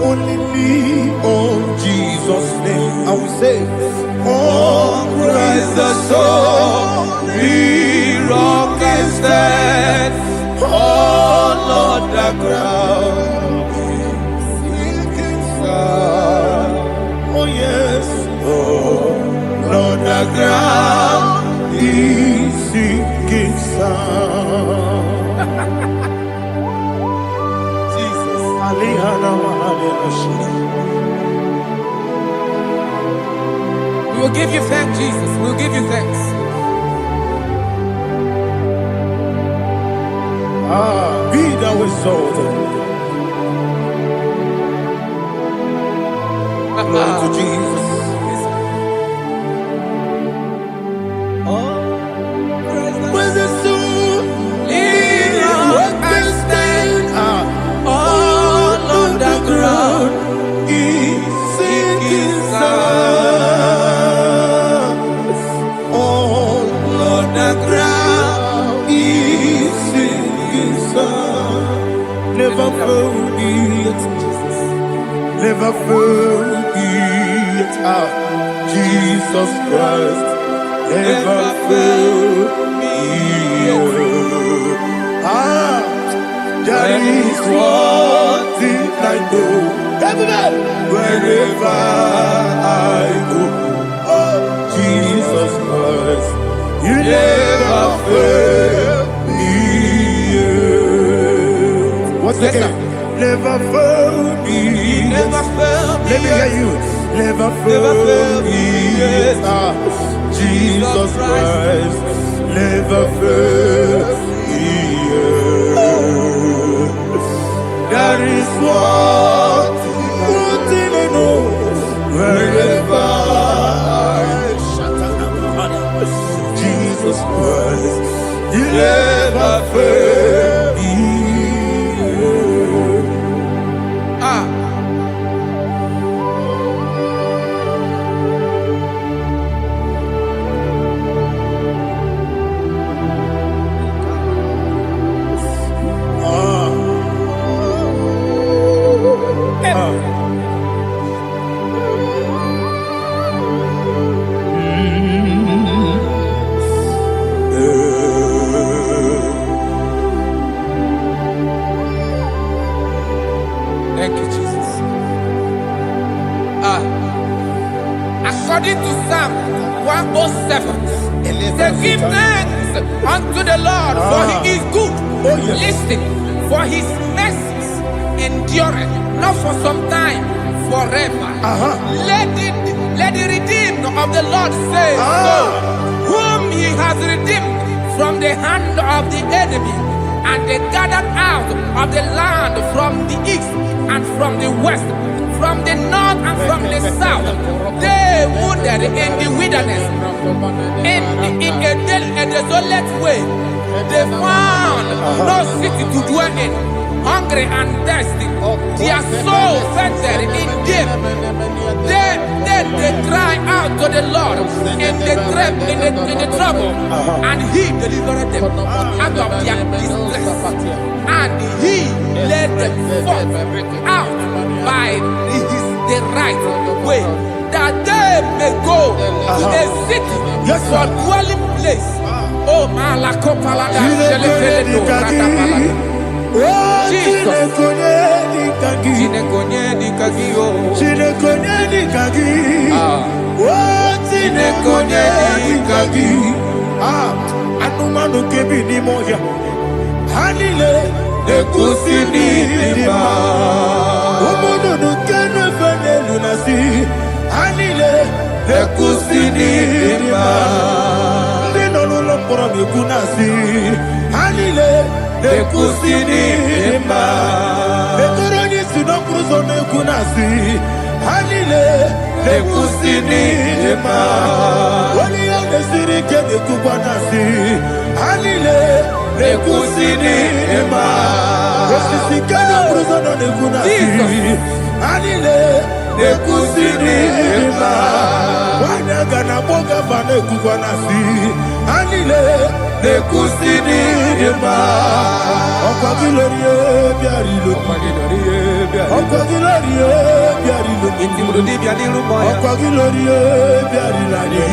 only lean on Jesus' name. I will say, oh, Christ the solid rock and stand. Oh, Lord, the ground is sinking sun. Oh, yes, oh, Lord, the ground is sinking sun. Jesus, We will give you thanks, Jesus. We will give you thanks. be thou exalted. Glory to Jesus. When the soul what can stand all on the ground is sinking sun. All on the ground is sinking sun. Never forget Jesus. Never forget Jesus Christ. Never forget. That is one thing I know. Everybody, wherever I go, oh, Jesus Christ, you never fail me. What's the name? Never fail me. Never fail me. Let me hear you. Never fail me. Jesus Christ, never fail me. That is one thing I know. Wherever Jesus Christ, you never fail me. Thank you, Jesus. According to Psalm 107, say, give thanks unto the Lord, for he is good. Oh, yes. Listen, for his mercies endureth, not for some time, forever. Let the redeemed of the Lord say so, whom he has redeemed from the hand of the enemy, and they gathered out of the land from the east and from the west, from the north and from the south. They wandered in the wilderness, in a desolate way. They found no city to dwell in, hungry and thirsty. Their soul fainted in them. Then they cry out to the Lord in the trouble, and he delivered them out of their distress. And he led them forth out by the right way, that they may go to a city for dwelling place. Oh, Malakopalada, Jesus. Chinekonye dikagi o. Chinekonye dikagi. Anumanu kebi ni moya. Hanile Ekusi ni lima. Umudu nukene fene lunasi. Hanile Ekusi ni lima. Ndino lulombora mikunasi. Hanile Ekusi ni lima. Ekoroni sinokruzo nekunasi. Hanile Ekusi ni lima. Wali yande sirike nekukwanasi. Hanile Ekusi ni lima. Esisikana bruzo nekunasi. Hanile Ekusi ni lima. Wanyaga na boga vane kukwanasi. Hanile Ekusi ni lima. Okwagilorie biarilo. Okwagilorie biarilo. Intimudi biadilu moya. Okwagilorie biarilani.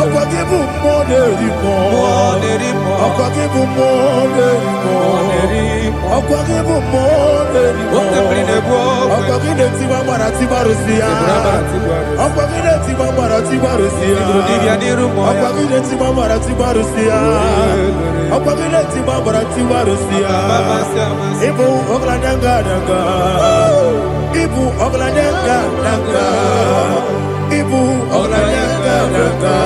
Okwagibu moderimo. Okwagibu moderimo. Okwagibu moderimo. Okwagide tiba marati barusia. Okwagide tiba marati barusia. Okwagide tiba marati barusia. Okwagide tiba marati barusia. Ibu oglanyanga danga. Ibu oglanyanga danga. Ibu oglanyanga danga.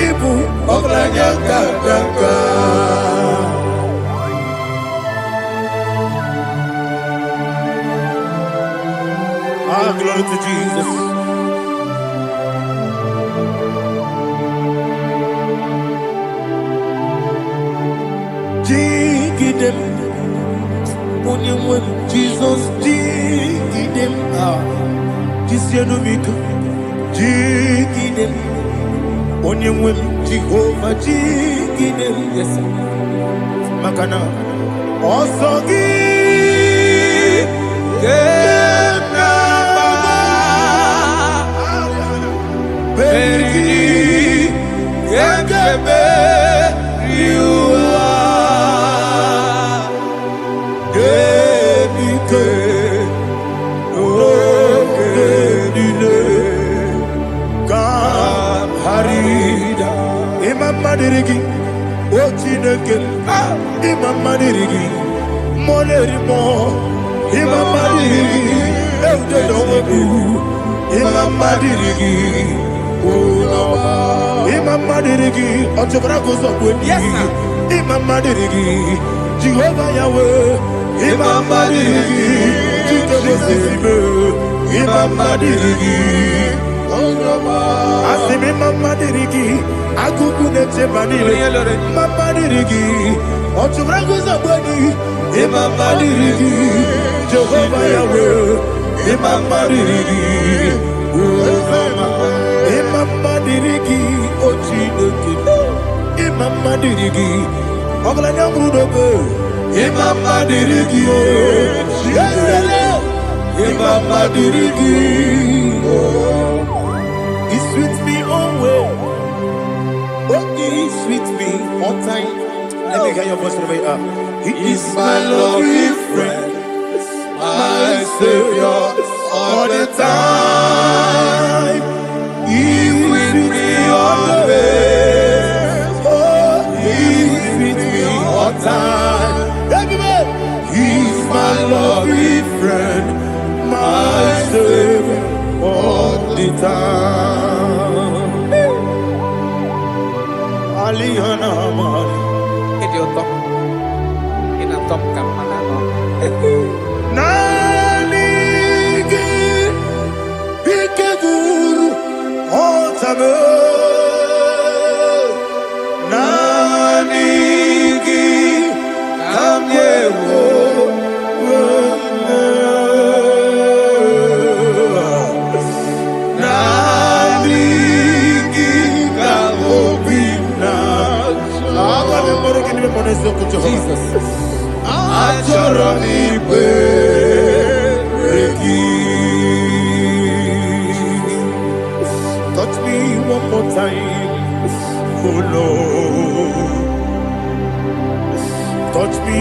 Ibu oglanyanga danga. Ah, glory to Jesus. Jigidem, Onyemwem, Jesus, Jigidem, Jisianomika, Jigidem, Onyemwem, Jehovah, Jigidem, Yes, sir. Makana, Osogi, Berigi, Yakebe, Riua, Genike, Genine, Kamharida, Imam Madirigi, Ochineke, Imam Madirigi, Molerimo, Imam Madirigi, Eudedowebu, Imam Madirigi, Imam Madirigi, Otobrako Zokweni, Yes, sir. Imam Madirigi, Jehovah Yahweh, Imam Madirigi, Jikebosime, Imam Madirigi, Asim Imam Madirigi, Akuku Nechebanile, Imam Madirigi, Otobrako Zokweni, Imam Madirigi, Jehovah Yahweh, Imam Madirigi, Imam Madirigi, Ochineke, Imam Madirigi, Oglanya Brudobe, Imam Madirigi, Yesele, Imam Madirigi, He sweet me always, He sweet me all time. Let me hear your voice from here. He is my lovely friend, my Savior, all the time. He's with me always. Oh, he's with me all time. Everybody, he's my lovely friend, my Savior, all the time. Aliyana Amari. Idioto. Inatom kamanano. Nanigi Ikeguru Otame Nanigi Kamyewo Nanigi Kamobina Jesus. Achoro Ibe Touch me one more time, oh Lord. Touch me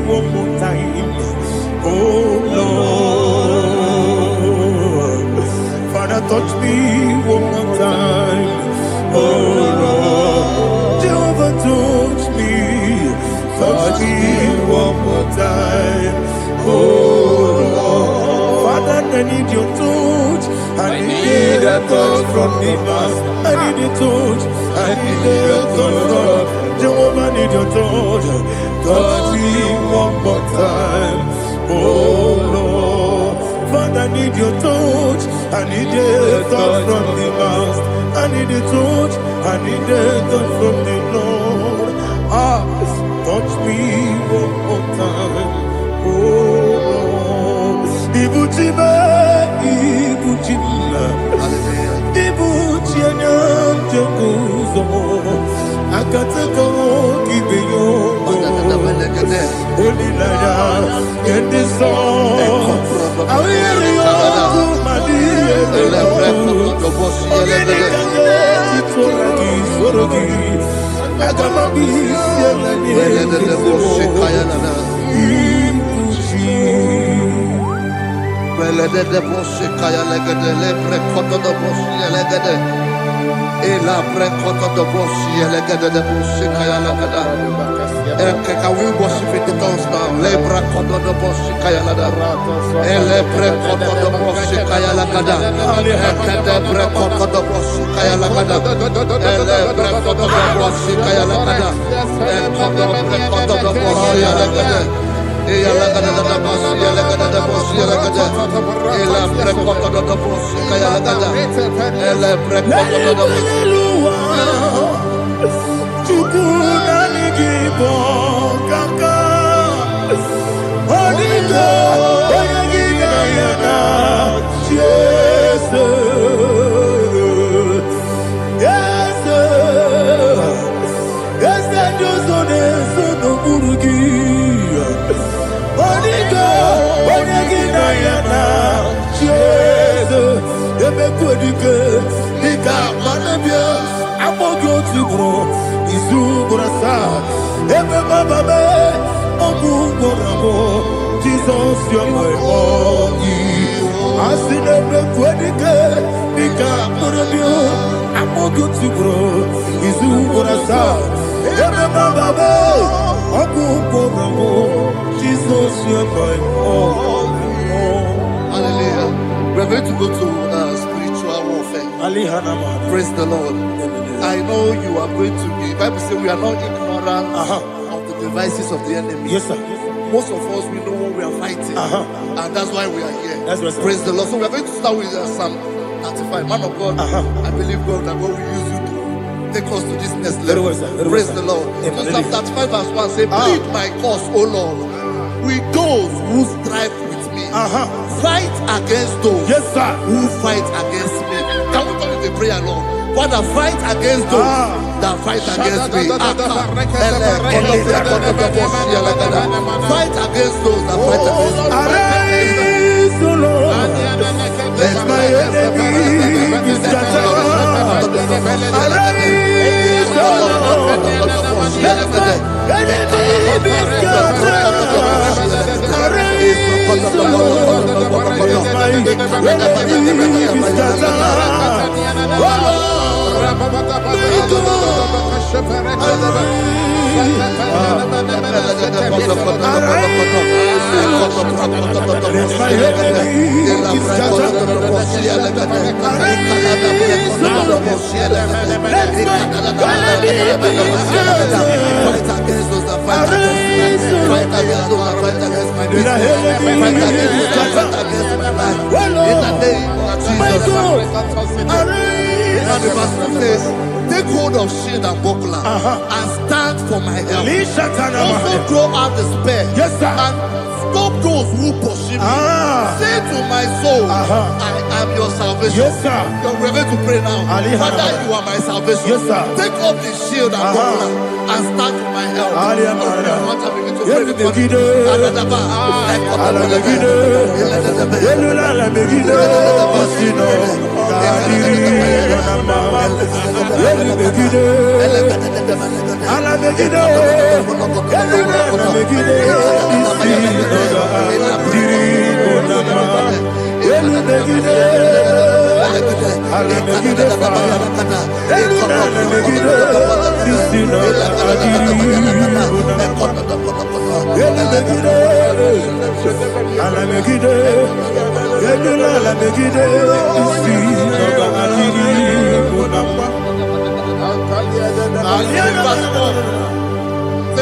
one more time. Oh Lord, Father, touch me one more time. Oh Lord, Jehovah, touch me one more time. Oh Lord, Father, I need your touch. I need a touch from the Master. I need a touch. I need a touch from Jehovah. I need your touch. Touch me one more time. Oh Lord, Father, I need your touch. I need a touch from the Master. I need a touch. I need a touch from the Lord. Touch me one more time. Oh Lord, Ibuchima, Ibuchima, Ibuchina, Jacuzo, Akatako, Kibiyo, Holy Lada, get this song. I hear you, Madia, Can we worship in the tongues now? Lebra kodo do boshi kaya lada. Elebre kodo do boshi kaya lada. Elebre kodo do boshi kaya lada. Elebre kodo do boshi kaya lada. Elebre kodo do boshi lada. Eya lada da boshi lada da boshi lada. Elebre kodo do boshi kaya lada. Elebre kodo do boshi. IGBO kaka Onigo Oyagina yana Yes Yes Yes Josone Sono Murugi Onigo Oyagina yana Yes Ebe Kodike Nika Manabia Amogo Tibro Izubrasa, Ebe Bababe, Ogugorabo, Jesus, you're my only. I see the Quedike, Nika Murabio, Amogutibro, Izubrasa, Ebe Bababe, Ogugorabo, Jesus, you're my only. Hallelujah. We're going to go to spiritual warfare. Praise the Lord. I know you are going to be. Bible says we are not ignorant of the devices of the enemy. Yes, sir. Most of us, we know what we are fighting, and that's why we are here. That's right, sir. Praise the Lord. So we are going to start with Psalm 35. Man of God, I believe God that God will use you to take us to this next level. Very well, sir. Very Praise well, the sir. Lord. Amen. So Psalm 35 verse 1 say, plead my cause, O Lord, with those who strive with me. Fight against those who fight against me. Can we call it a prayer, Lord? Father, fight against those that fight against me. Fight against those that fight against me. Arise, O Lord, let my enemy be scattered. Arise, O Lord, let my enemy be scattered. Arise, O Lord, let my enemy be scattered. Oh Lord, take hold of shield and buckler and stand for my help. Also throw out the spear and stop those who pursue me. Say to my soul, I am your salvation. We're going to pray now. Father, you are my salvation. Take up the shield and buckler and stand for my help.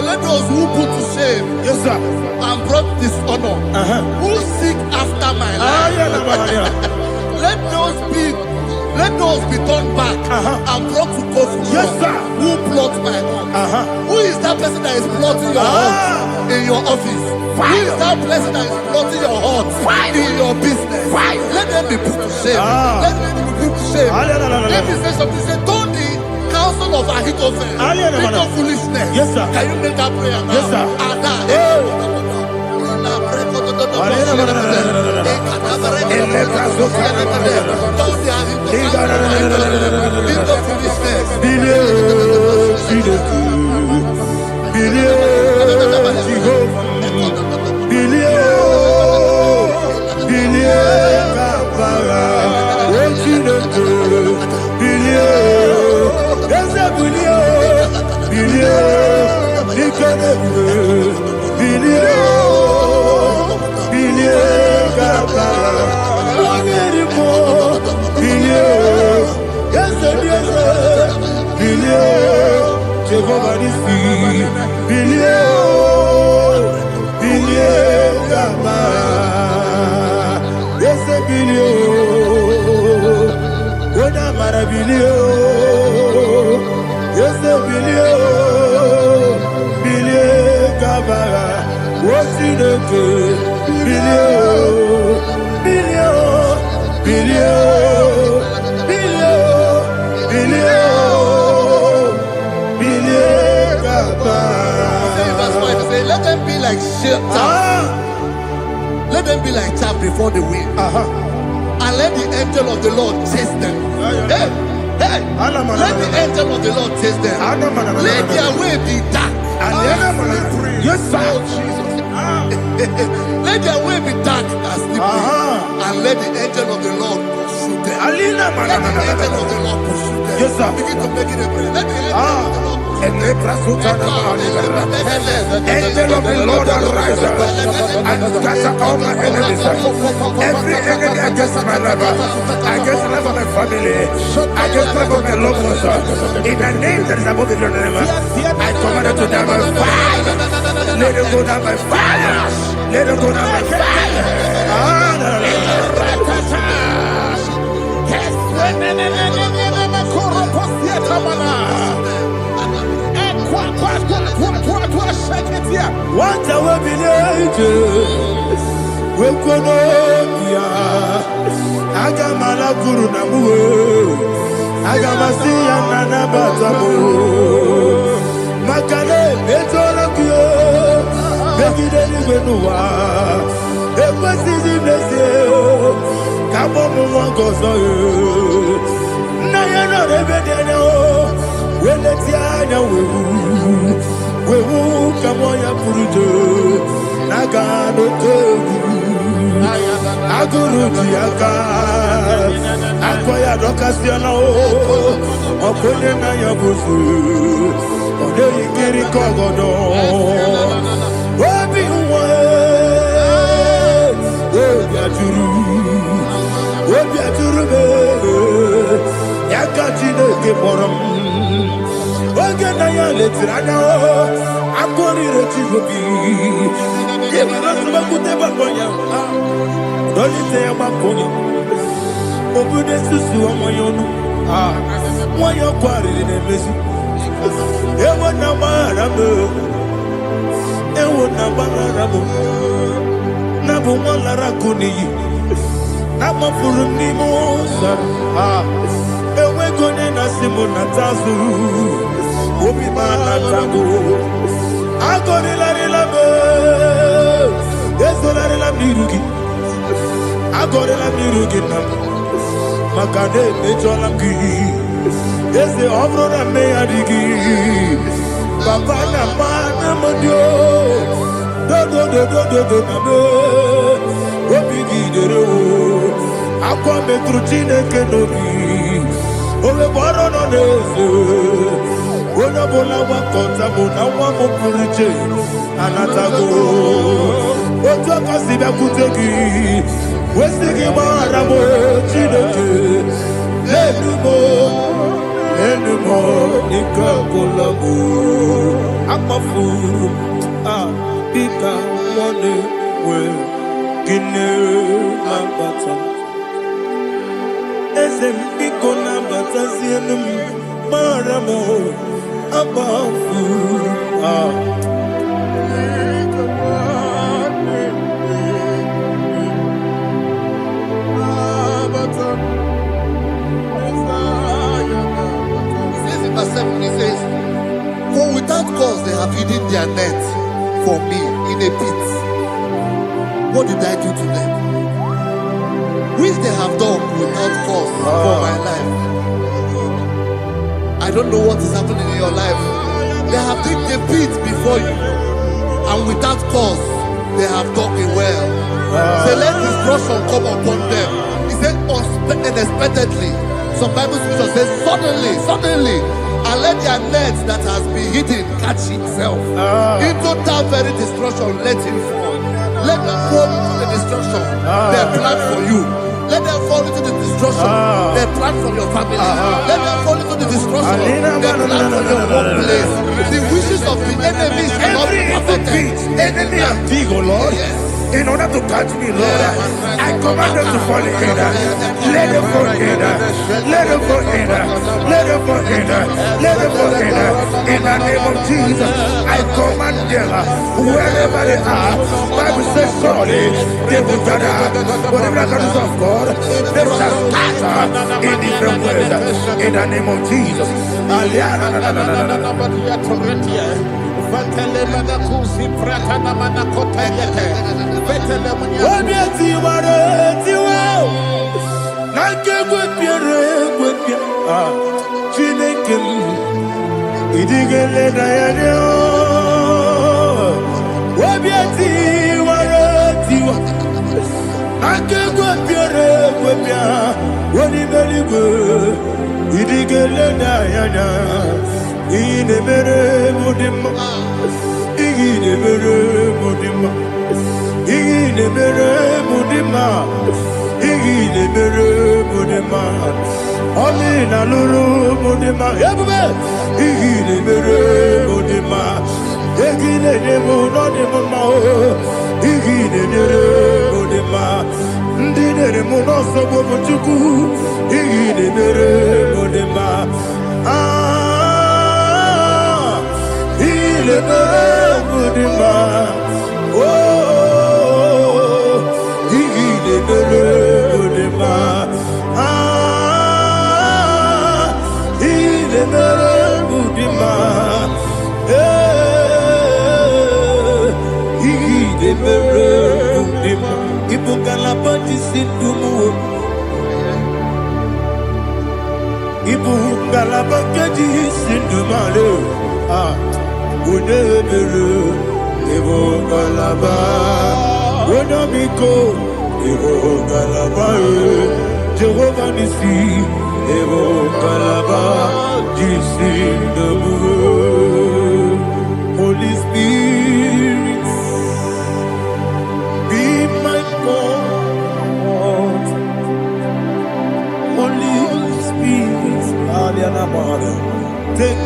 Let those who put to shame, Yes, sir. and brought dishonor, who seek after my life. Let those be turned back and brought to court. Yes, sir. Who plot my home? Who is that person that is plotting your heart in your office? Who is that person that is plotting your heart in your business? Let them be put to shame. Let them be put to shame. Let me say something. Say, don't the counsel of Ahithophel think of foolishness. Yes, sir. Can you make that prayer now? Yes, sir. Let them be like chaff. Let them be like chaff before the wind. And let the angel of the Lord chase them. Hey, let the angel of the Lord chase them. Let their way be dark. Yes, sir. Let their way be dark and slippery. And let the angel of the Lord pursue them. Let the angel of the Lord pursue them. Yes, sir. Begin to make it a prayer. Let the angel of the Lord Angel of the Lord arise and scatter all my enemies. Every enemy against my life, against the life of my family, against the life of my loved ones. In the name that is above the name, I command it to them by fire. Let it go down by fire. Let it go down by fire. What a village, we could Agamala Guru Namu, Agamasia Nana Batamu, Makale, Betolakio, Begideni Benua, Epasizi Blessio, Kabomu Wankoso, Nayana Rebedeno, Weletiana we will come on your Purujo, Nagano Togu, Aguru Tiaka, Akoya Docasiano, Okonena Yabusu, Ode Kiri Kogodo, Wabi Wabiaturu, Yakatino Giborum. Oganaya letrana akori retivobi yeba nasuma kuteba bonya dolite amakonya obude susu omoyono moyo kwari nemesu ewo na marabe na bu molara kuniyi na mafuru ni mosa ewe gone na simu na tazu obi mana tago agore la relabe ezola la mirugi agore la mirugi na makade mejola ki eze obro na me adigi Papa na mana modio. Do do. Obigidero. Akwa metru Chineke nobi. Owe boro no neze. Ona bola wakota bona wa mopuriche. Anatago. Ojo kasiba kutegi. Wesigi maramo Chineke. Enumo nikakolabu. Amafu. Ika one we gine ambata. Ezem iko nambata zienum maramo abafu. He says, for without cause they have hidden their net for me in a pit. What did I do to them? Which they have done without cause for my life. I don't know what is happening in your life. They have digged a pit before you, and without cause they have dug a well. Say, let destruction come upon them. He said, unexpectedly. Some Bible scripture says, suddenly, and let their net that has been hidden catch itself. Into that very destruction, let it fall. Let them fall into the destruction they plan for you. Let them fall into the destruction they plan for your family. Let them fall into the destruction they plan for your workplace. The wishes of the enemy shall not be perfected. Enemy and dig, oh Lord. Yes. In order to catch me, Lord, I command them to fall in. Let them fall in. Let them fall in. Let them fall in. Let them fall in. In the name of Jesus, I command them wherever they are. Bible says, surely they will gather. Whatever the God of God, they shall scatter in different ways. In the name of Jesus. Jehovah Nissi, Evo Kalaba, Holy Spirit, be my God. Holy Spirit, take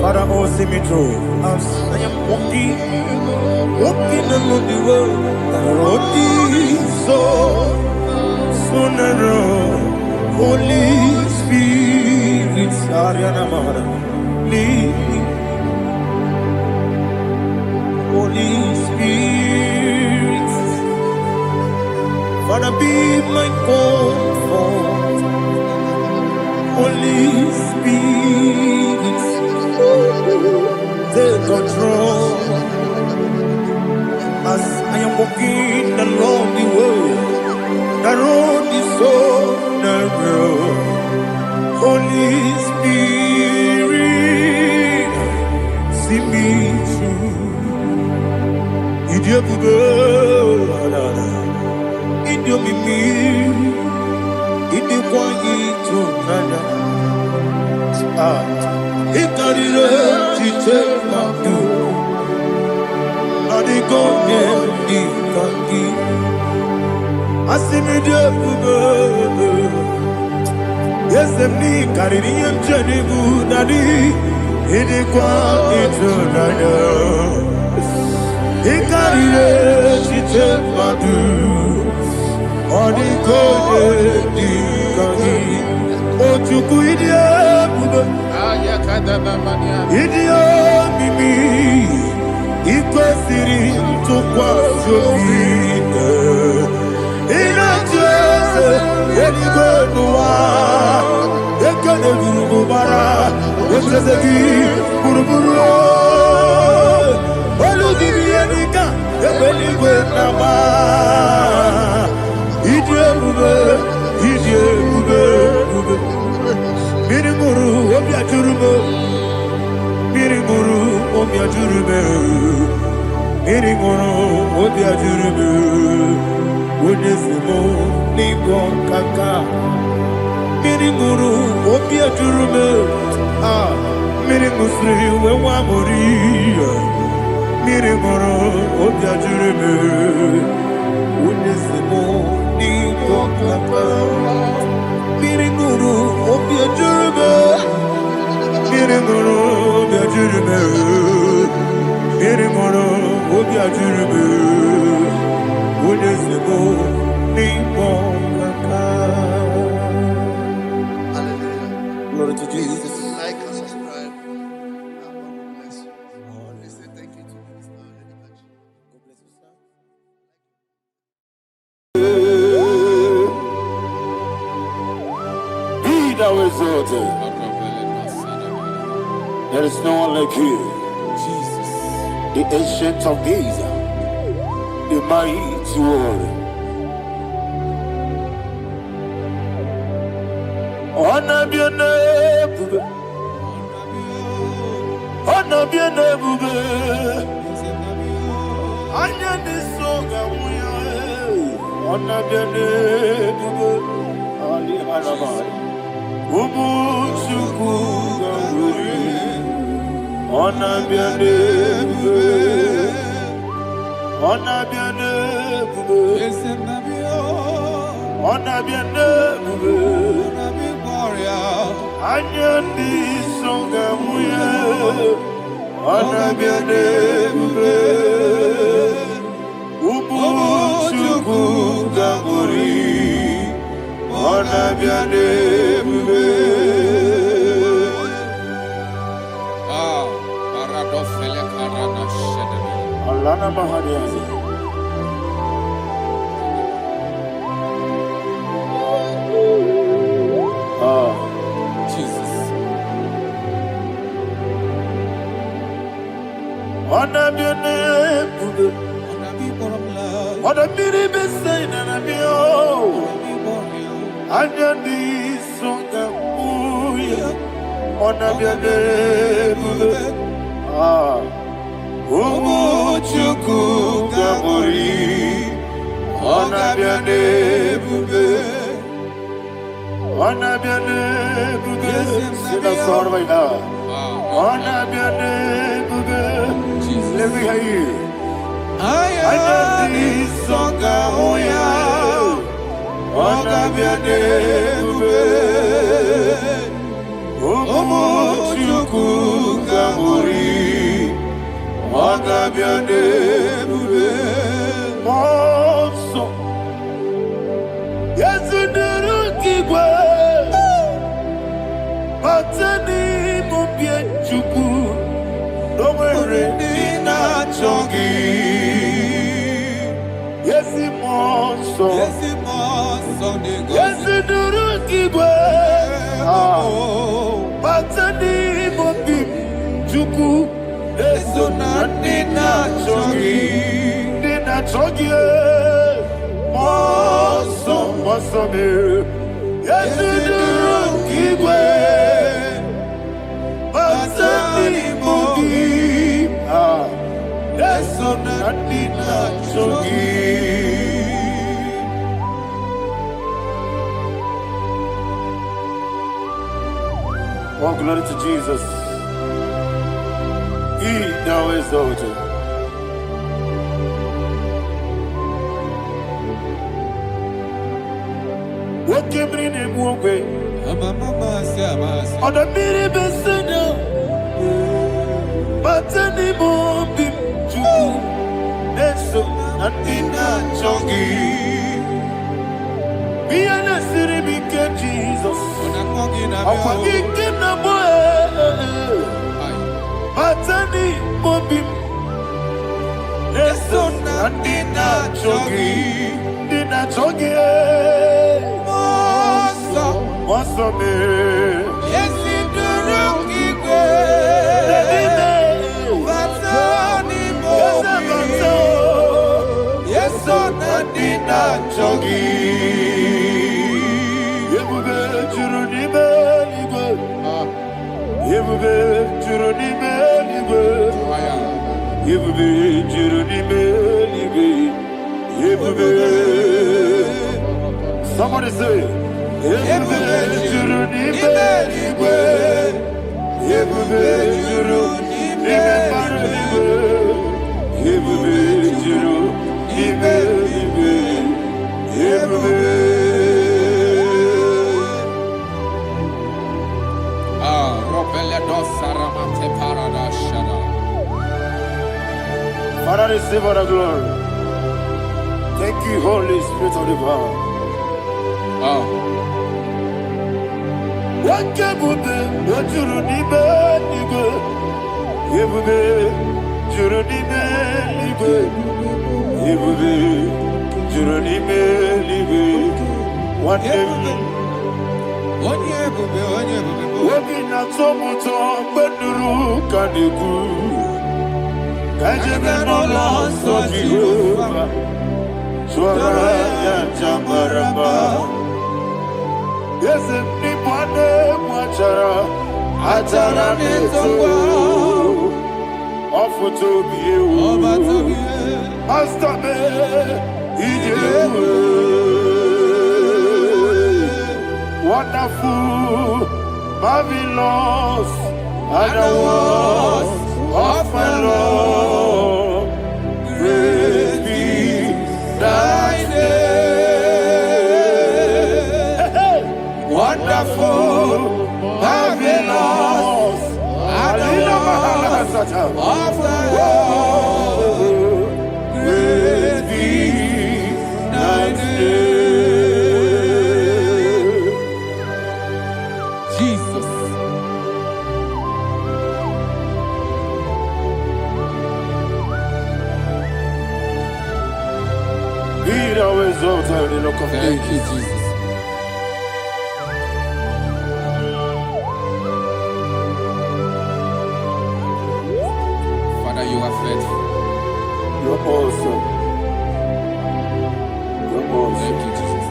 Father, oh, see me through. As I am walking along the road, the road is so narrow. Holy Spirit, lead me. Holy Spirit, Father, be my comfort. Holy Spirit, take control. As I am walking along the road is so narrow. Holy Spirit, Idio Bugo, Idio Mimi, Idio Kwani to Nana. Ikarire Tite Madu, Adigo Nikaki, Asimidio Bugo. Yes, me, Caribbean Janibu, Nadi, Idikwa, Itunaya. He carried it, she took my do. On the code, oh, to Idia, Idia, Mimi, Equasiri, to Quasio, in a chance, any good one, the Kanaguru Bara, the Chazaki, Buruburu. Oludibianika, ebeliwe nama. Idiebube. Mirimuru, obiajurume. Mirimuru, obiajurume. Mirimuru, obiajurume. Onesimo, nigo kaka. Mirimuru, obiajurume. Mirimusri, wewa moria. Mirimoro, obiajureme, unesimo, nigo kaka. Mirimoro, obiajureme, Mirimoro, obiajureme, Mirimoro, obiajureme, unesimo, nigo kaka. Hallelujah. Glory to Jesus. Like and subscribe. God bless you. Please say thank you to Minister Lady Kachi. God bless you, sir. Be thou exalted. There is no one like you. Jesus. The ancient of days, the mighty warrior. Honor be your name, honor be your name. Anya ni soga muya, honor be your name, Ali Alabari. Ubu chuku gamburi, honor be your name, honor be your name, honor be your name. Anya ni soga muya, honor be your name, Ubu chuku gamburi, honor be your name. Paradofele karana shedemi. Alana Mahariazi. Jesus. Honor be your name, honor be the best sign and I be oh. Anya ni songa muya, honor be your name. Umu chuku gamburi, honor be your name. Honor be your name. Sing a song right now. Honor be your name. Let me hear you. Anya ni songa muya, honor be your name. Umu chuku gamburi, honor be your name. Monso, yes, the Kigwe, Patani Mubie Chuku, no Merina Chongi. Yes, Monso, yes, the Kigwe, Patani Mubie Chuku, Nina Chongi, Nina Chongi. Masame, yes, the Kigwe, Masani Mogi, yes, Oh, glory to Jesus. He thou exalted. What came in him one way? On the mini besina, but any more big to Neso and in that jogi. Be an city became Jesus. I'm forgetting the boy. But any more big Neso and in that jogi. In that jogi. What's up, man? Yes, in the rookie yes, so not in that jogi. You somebody say, Father, receive all the glory. Thank you, Holy Spirit of the power. What can we do? What you need, yes, anybody Atara neto Offer to be you Master me Wonderful Marvelous And the was of my Lord Praise be thy name Wonderful Marvelous and the was of thy Lord Praise be thy name Jesus. Be thou exalted in the rock of Thank you, ages. Jesus. Father, you are faithful. You're awesome. You're awesome. Thank you, Jesus.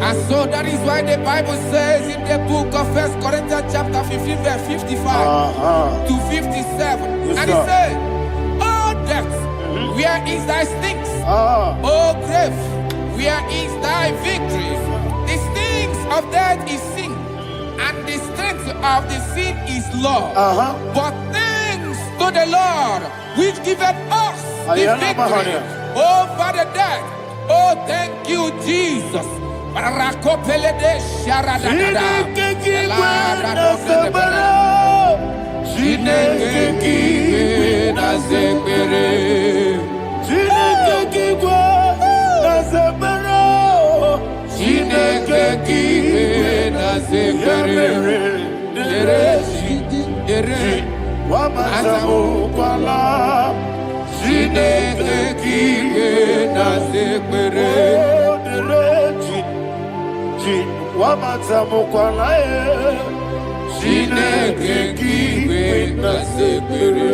And so that is why the Bible says in the book of 1 Corinthians chapter 15, verse 55 to 57. Yes, And it sir. says, "Oh death, where is thy stings? Oh grave, where is thy victory? The stings of death is sin, and the strength of the sin is law. But thanks to the Lord, which giveth us the victory over the death. Oh, thank you, Jesus." Rakopele de sharadada. Chineke na zekere. Chineke na zekere. Dere Wamazamu kwala Chineke na zekere. Wamazamu kwala Chineke na zekere.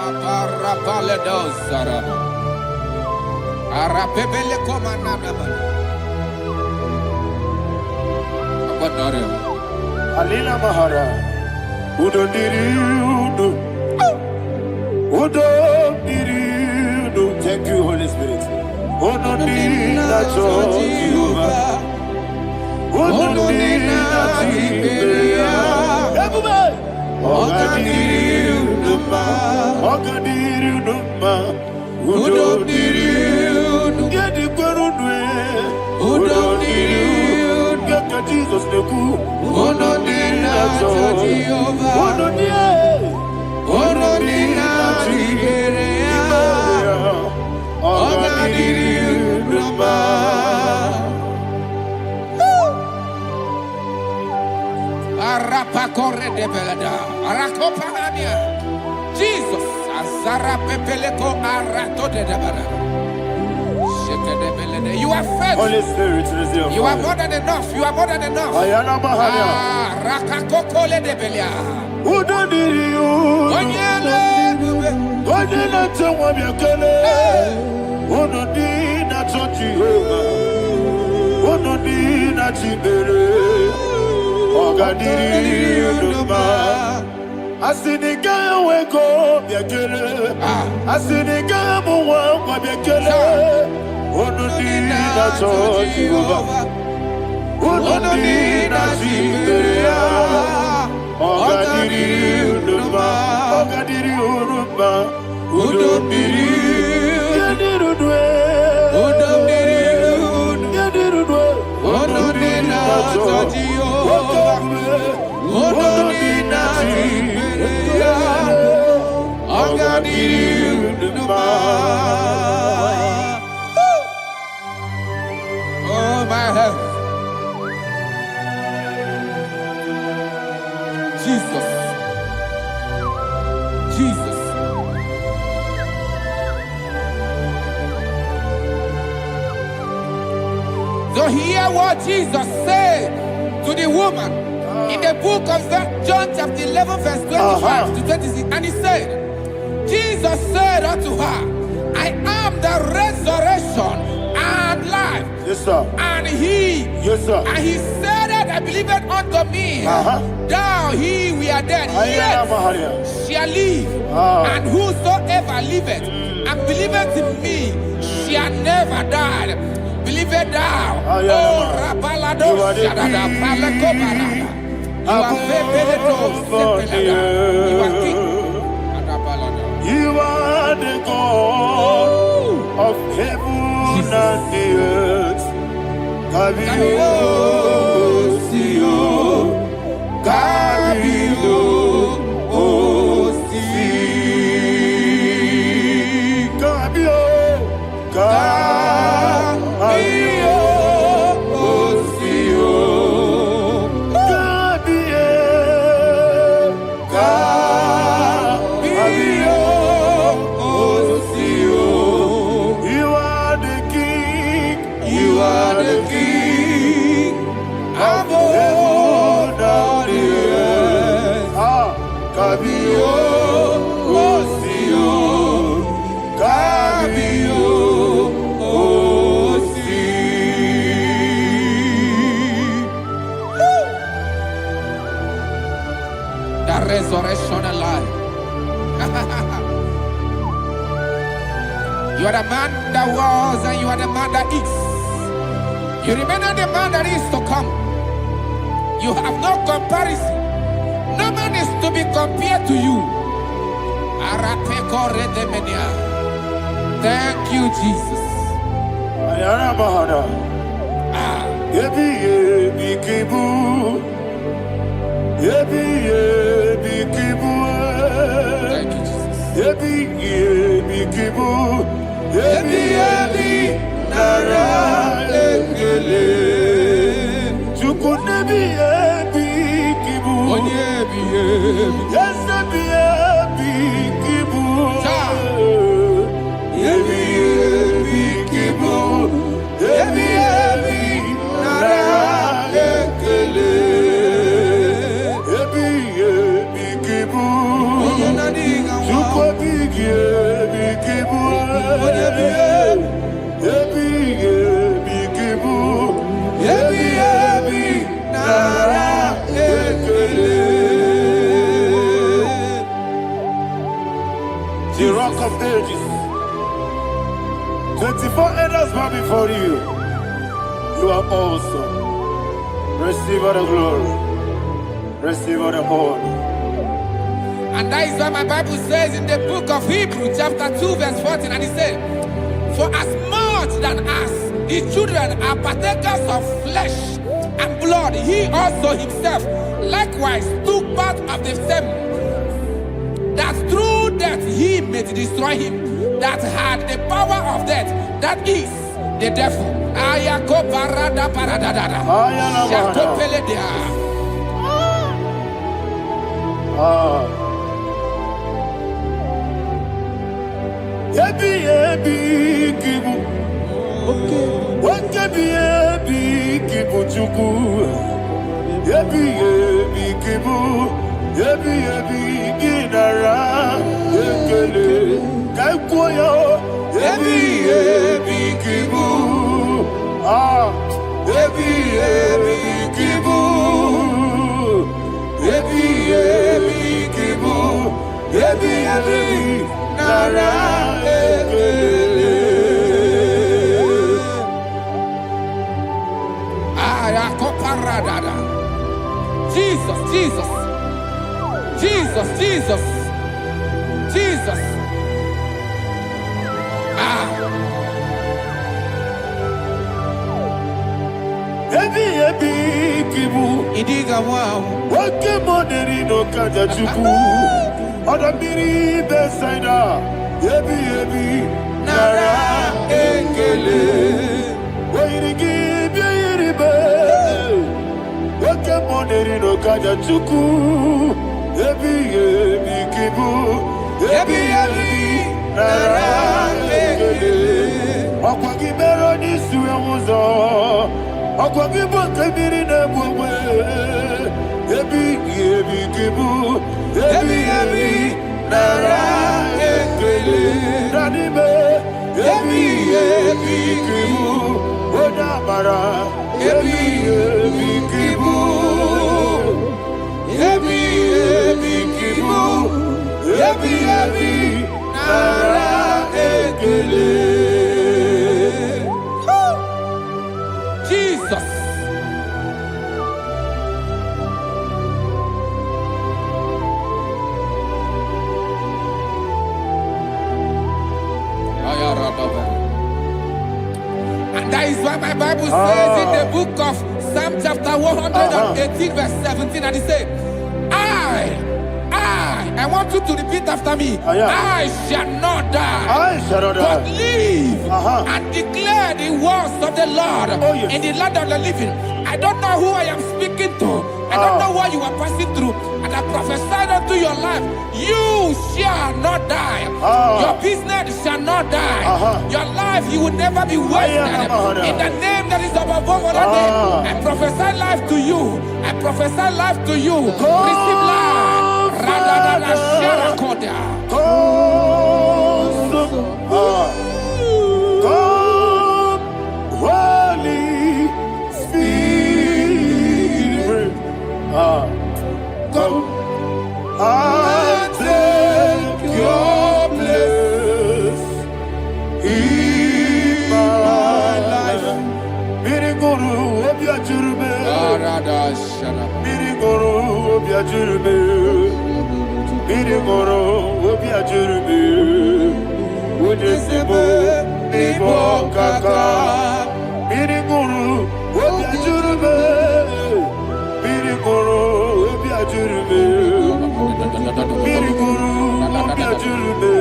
Aparapale dos sarama. Arapebele komanana mana. Apanare. Alina Mahara. Udo diriudo. Udo diriudo. Thank you, Holy Spirit. Udo diriudo. Udo diriudo. Ogadiriudo. Udo diriudo. Yedi kwerudwe. Udo diriudo. Yaka Jesus neku. Udo diriudo. Udo diriudo. Udo diriudo. Ogadiriudo. Arapa corre de belada. Arakopania. Jesus. Azara pepeleko arato de debara. Sheke de belede. You are faithful. Holy Spirit, resume. You are more than enough. You are more than enough. Ayana Mahania. Rakakokole de belia. Udo diriudo. Onyele. Onyele tewa miakele. Udo dina Jehovah. Udo dina Chibere. Ogadiriudo. Asiniga weko biakele. Asiniga muwa biakele. Udo dina Jehovah. Udo dina Chibere. Ogadiriudo. Ogadiriudo. Udo diriudo. Udo diriudo. Udo Oh my heaven. Jesus. Jesus. So hear what Jesus said to the woman in the book of John chapter 11 verse 25 to 26. And he said, Jesus said unto her, I am the resurrection and life. Yes, sir. And he, Yes, sir. and he said that believeth unto me, thou he we are dead, Ayana yet Mahania. shall live. And whosoever liveth and believeth in me shall never die. Believeth thou. Ayana. Oh, Rabalado, You are the Shadada, king. Palako Barada. You are Febeledo, Sepelada. You are king. Adabalada. You are the God of heaven and the earth. Kabio, Sio, Kabio, Osi, Kabio, Kabio, Osio, Kabio, Kabio, Osio. You are the king. You are the king of heaven and the earth. Kabio, Osio, Kabio, Osi. The resurrection and life. You are the man that was and you are the man that is. You remember the man that is to come. You have no comparison. No man is to be compared to you. Thank you, Jesus. Ayana Mahana. Yebi yebi kibu. Yebi yebi kibu. Thank you, Jesus. Yebi yebi kibu. Yebi yebi nara ekele. Chuku nebi yebi kibu. Onyebi, yebi. Yes, nebi yebi kibu. Yebi yebi kibu. Yebi yebi nara ekele. Yebi yebi kibu. Chuku yebi kibu. elders bow before you. You are awesome. Receive all the glory. Receive all the honor. And that is why my Bible says in the book of Hebrews, chapter 2, verse 14, and it said, for as much than us, his children are partakers of flesh and blood, he also himself likewise took part of the same, that through death he may destroy him that had the power of death, that is the devil. Ayako barada paradadada. Shako peledea. Yebi yebi kibu. Wakebi yebi kibu chuku. Yebi yebi kibu. Yebi yebi ginara. Yekele kaikoyo. Yebi yebi kibu. Yebi yebi kibu. Yebi yebi kibu. Yebi yebi nara. Jesus, Jesus, Jesus, Jesus, Jesus. Yebi yebi kibu. Idiga wow. Wake moneri no kaja chuku. Odamiri besaida. Yebi yebi nara ekele. Wairigi biiribe. Wake moneri no kaja chuku. Yebi yebi kibu. Yebi yebi nara ekele. Akwagi mero ni suwe muzo. Akwagi bote miri ne bwewe. Yebi yebi kibu. Yebi yebi nara ekele. Nanime. Yebi yebi kibu. Odamara. Yebi yebi kibu. Yebi yebi kibu. Yebi yebi nara ekele. Jesus. And that is why my Bible says in the book of Psalm chapter 118 verse 17, and it says, I want you to repeat after me. I shall not die, I shall not but die. live and declare the words of the Lord in the land of the living. I don't know who I am speaking to. I don't know what you are passing through. And I prophesied unto your life, you shall not die. Your business shall not die. Your life, you will never be wasted. In the name that is above all other name, I prophesy life to you. I prophesy life to you. Receive life. Radadada Sharakoda. Come, Holy Spirit. Come and take your place in my life. Miriguru obiajurube. Miriguru obiajurube. Miriguru obiajurube. Udesibo ibo kaka. Miriguru obiajurube. Miriguru obiajurube. Miriguru obiajurube.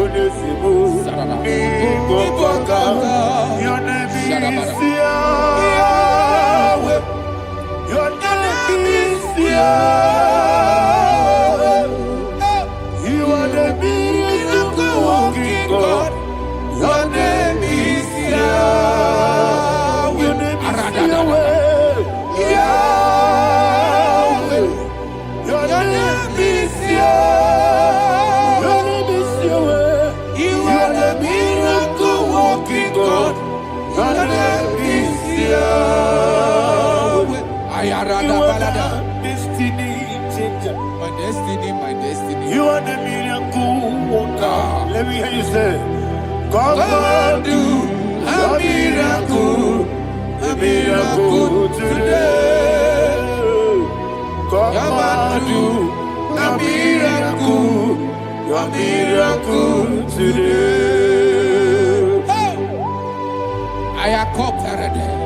Udesibo ibo kaka. Your name is Yahweh. Your name is Yahweh. You are the miracle working God. Your name is Yahweh. Your name is Yahweh. Yahweh. Your name is Yahweh. Your name is Yahweh. You are the miracle working God. Your name is Yahweh. You are the destiny changer. My destiny, my destiny. You are the miracle worker. Let me hear you say, Come and do a miracle today. Come and do a miracle today. I am cooperative.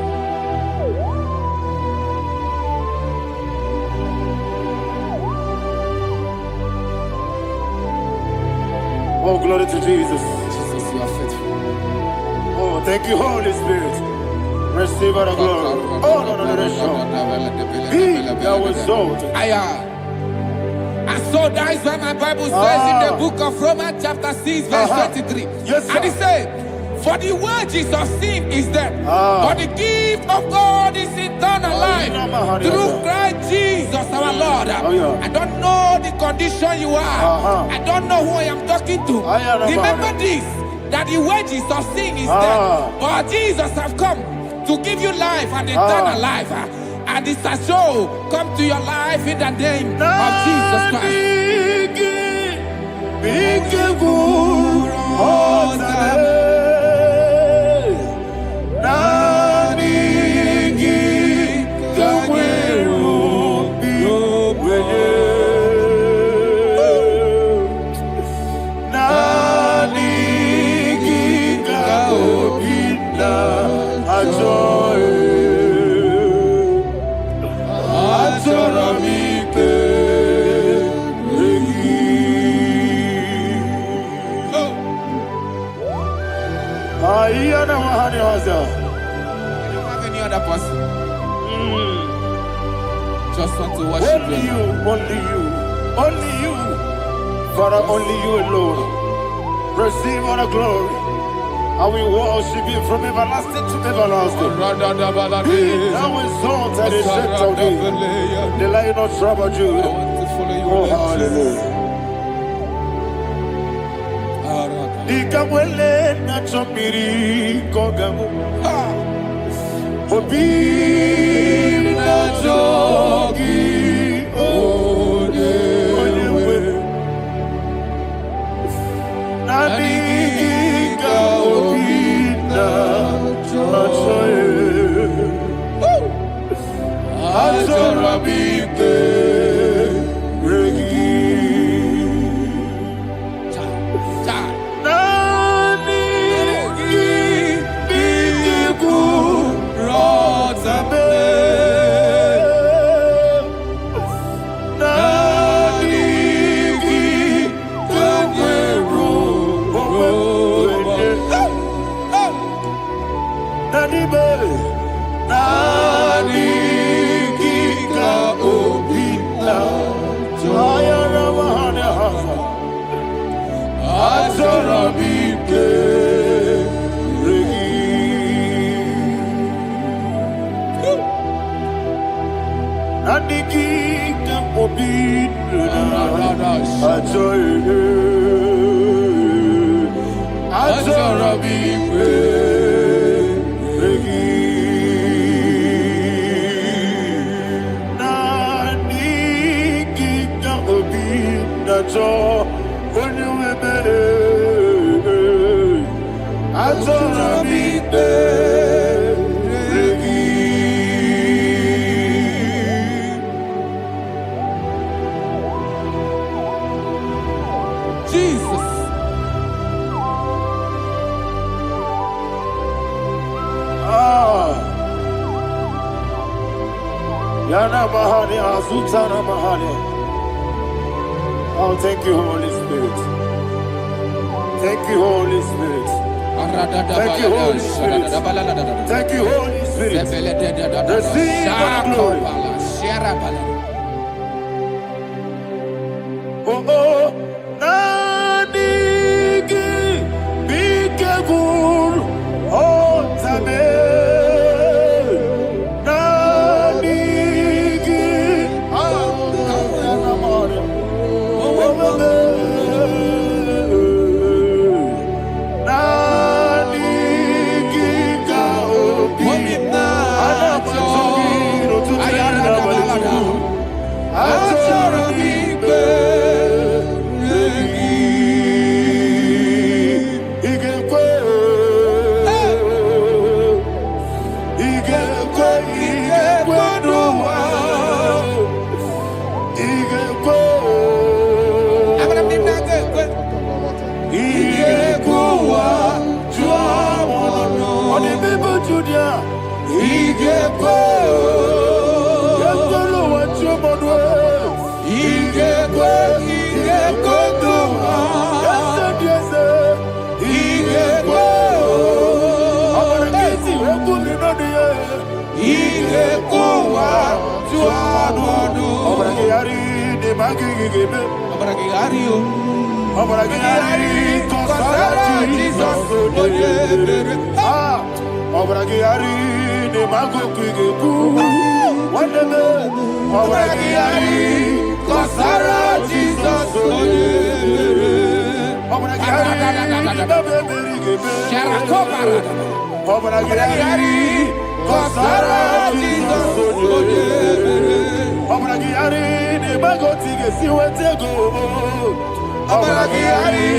Oh, glory to Jesus. Jesus, you are faithful. Oh, thank you, Holy Spirit. Receive our glory. Oh, no, Be thou exalted. And so that is why my Bible says in the book of Romans chapter 6 verse 23. Yes, sir. And it says, for the wages of sin is death, but the gift of God is eternal life through Christ Jesus our Lord. I don't know the condition you are. I don't know who I am talking to. Remember this, that the wages of sin is death, but Jesus have come to give you life and eternal life. And this has so come to your life in the name of Jesus Christ. I don't have any other person. Just want to worship only you, only you, Father, only you alone. Receive all the glory. I will worship you from everlasting to everlasting. Be thou exalted and set of thee, the Lion of Tribe of Judah. Oh, hallelujah. Ikamwele na chomiri kogamu. Obi na jogi onewe. Nadiga obi na choye. Azorabike regi. Oh, thank you, Holy Spirit. Thank you, Holy Spirit. Thank you, Holy Spirit. Thank you, Holy Spirit. Receive the glory. Oh, oh, Nanigi, be careful, oh, Tame. Judia. Igebo. Yekolo wachomodwe. Igebo. Igebo duma. Yese. Igebo. Abarakisi wekuli nodiye. Igebo wa tuanodo. Abarakiyari de magigigebe. Abarakiyari o. Abarakiyari kosara Jesus. Abarakiyari de magigigebe. Wandeme. Abarakiyari kosara Jesus. Abarakiyari babebirigebe. Sharakobara. Abarakiyari kosara Jesus. Abarakiyari de magotige siwetego. Abarakiyari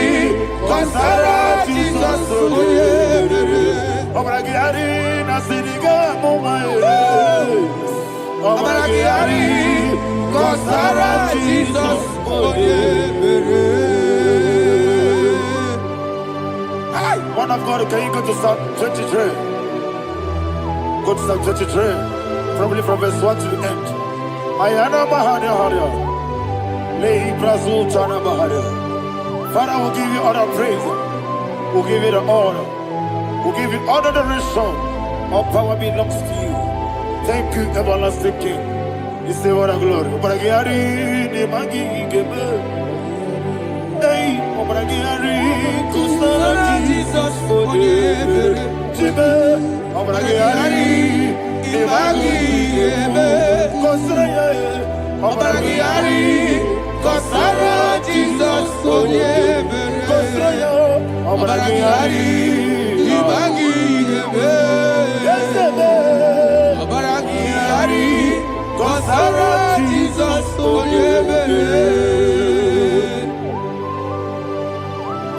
kosara Jesus. Abarakiyari nasiriga mumaye. Abarakiyari kosara Jesus. One of God, can you go to Psalm 23? Go to Psalm 23, probably from verse 1 to the end. Ayana Mahania Haria. Lei Brazil Chana Mahania. Father, we'll give you all the praise. We'll give you the honor. We'll give you all the adoration. All power belongs to you. Thank you, everlasting King. You say what a glory. Obragiari de Magi Gebe. Hey, Obragiari, Kusara Jesus for the Jibe. Obragiari de Magi Gebe. Kusara, Obragiari, Kusara Jesus for the Kusara, Obragiari de Magi Gebe. Obragiari. Kosara Jesus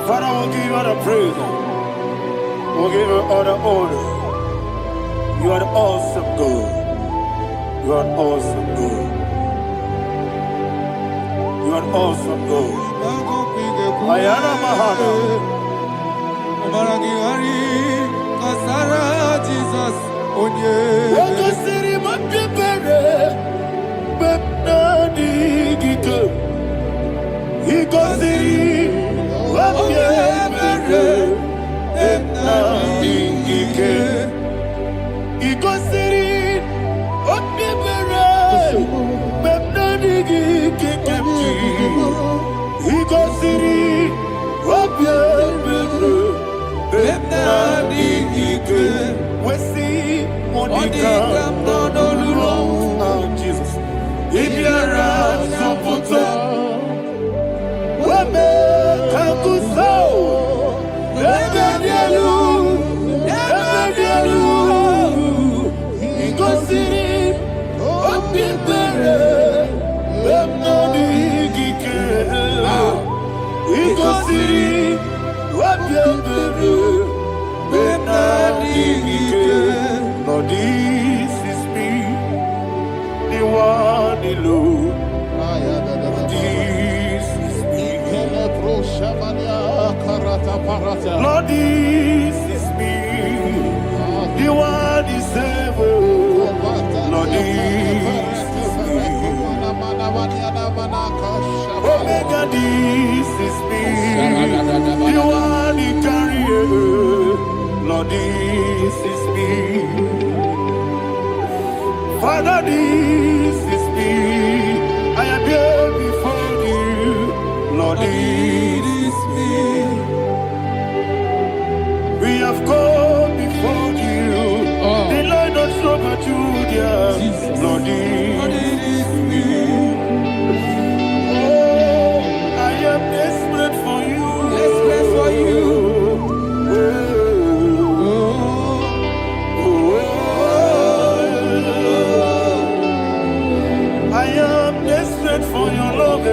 Father, we'll give you all the praise. We'll give you all the honor. You are the awesome God. You are an awesome God. You are an awesome God. Ayana Mahana. Kosara Jesus. Wako siri mapipere, bepnani gito. Iko siri mapipere, bepnani gike. Iko siri mapipere, bepnani gike kemki. Iko siri mapipere, bepnani gike. Wesi Monica Nodolulo. Oh Jesus. Ibiara Soputo. Wame Kakuso. Ebedielu. Igosiri. Opipere. Bemnodi Gike. Igosiri. Opipere. Lord, this is me, the one alone. Lord, this is me. Lord, this is me, the one is ever. Lord, this is me. Omega, this is me, the one in carrier. Lord, this is me. Father, this is me. I am here before you. Lord, this is me. We have come before you. The Lord of Super Judah. Lord, this is me. Oh, I am desperate for you. Desperate for you. I am desperate for your love.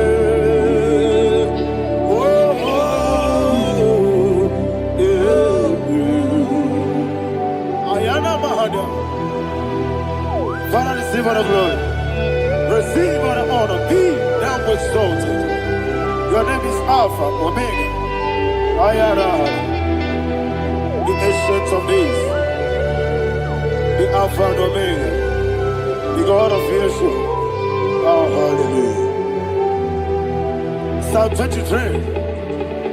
Ayana Mahada. Father, receive all the glory. Receive all the honor. Be thou exalted. Your name is Alpha, Omega. Ayana. The ancient of days. Alpha and Omega, the God of creation. Oh, hallelujah. Psalm 23.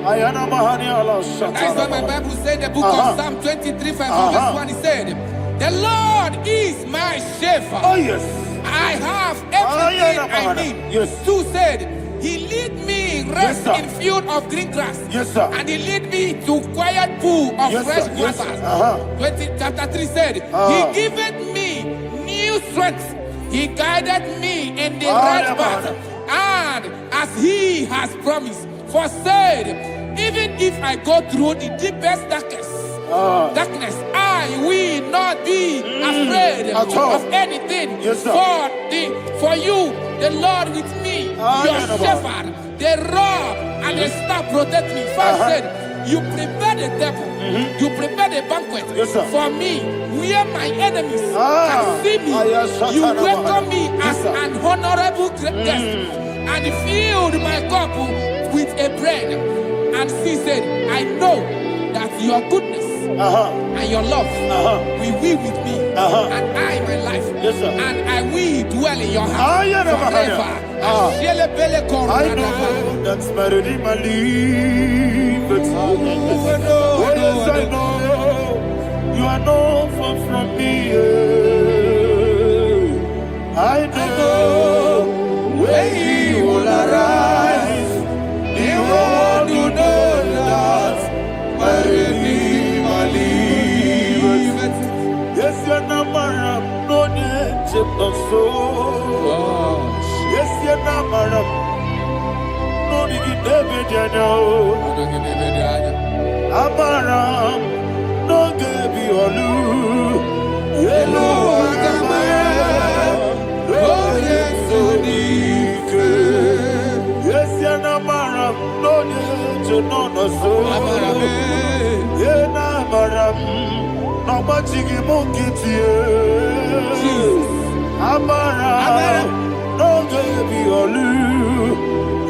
Ayana Mahani Allah Shatana. That's what my Bible said, the book of Psalm 23, verse 1, it said, the Lord is my shepherd. Oh, yes. I have everything I need. Yes. 2 said, he lead me rest Yes, in field of green grass. Yes, sir. And he lead me to quiet pool of Yes, fresh sir. Yes, waters. sir. Chapter 3 said, he giveth me new strength. He guided me in the right path. And as he has promised, for said, even if I go through the deepest darkness, I will not be afraid of anything. Yes, sir. For you, the Lord with me, your shepherd, the rod and the staff protect me. First said, you prepare the table, you prepare the banquet for me, where my enemies can see me. You welcome me as an honorable guest, and filled my cup with a bread. And she said, I know that your goodness and your love will be with me, and I, my life, and I will dwell in your house forever. I know that's better than my life. Oh, yes, I know you are not far from me. I know when he will arise, he will do that. Yes, you're not married, no need to so. Yes, you're not married, no need to David, you know. Amaram, no gaby or loo. Yellow, oh, yes, so deep. Yes, you're not married, no need to know so. Yena maram, no machigi mukiti. Amaram, no gaby or loo.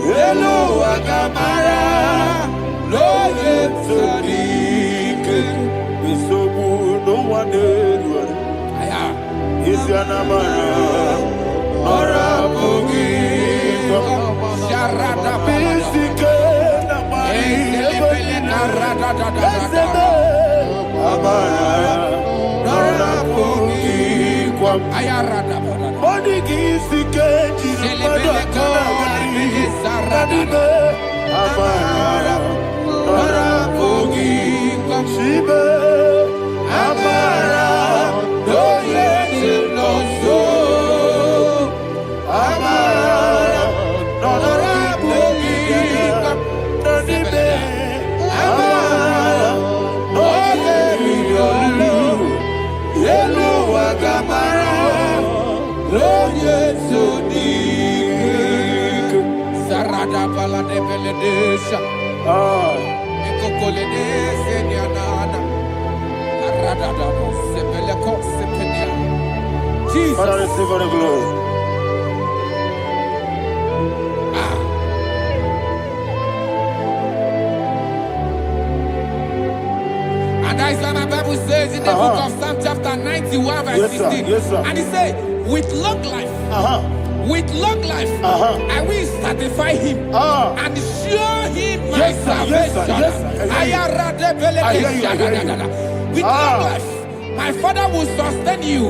Yellow, agamara. No yet so deep. It's so good, no one did. Is your namara or a boogie? Sharada Bisike namari. Amara or a boogie. Monigi sike jilmada kanagari. Amara or a boogie. Shibe Amara. No yet no so. Amara or a boogie. Nanibe Amara. No yet no. Yellow Agamara. No yet so deep. Sarada bala de beledesha. Ekokoledese nianana. Arada da sepele ko sepenia. Jesus. Father, receive all the glory. And that is what my Bible says in the book of Psalm chapter 91 verse 16. Yes, sir. And it says, with long life, I will satisfy him and show him my salvation. With long life, my Father will sustain you.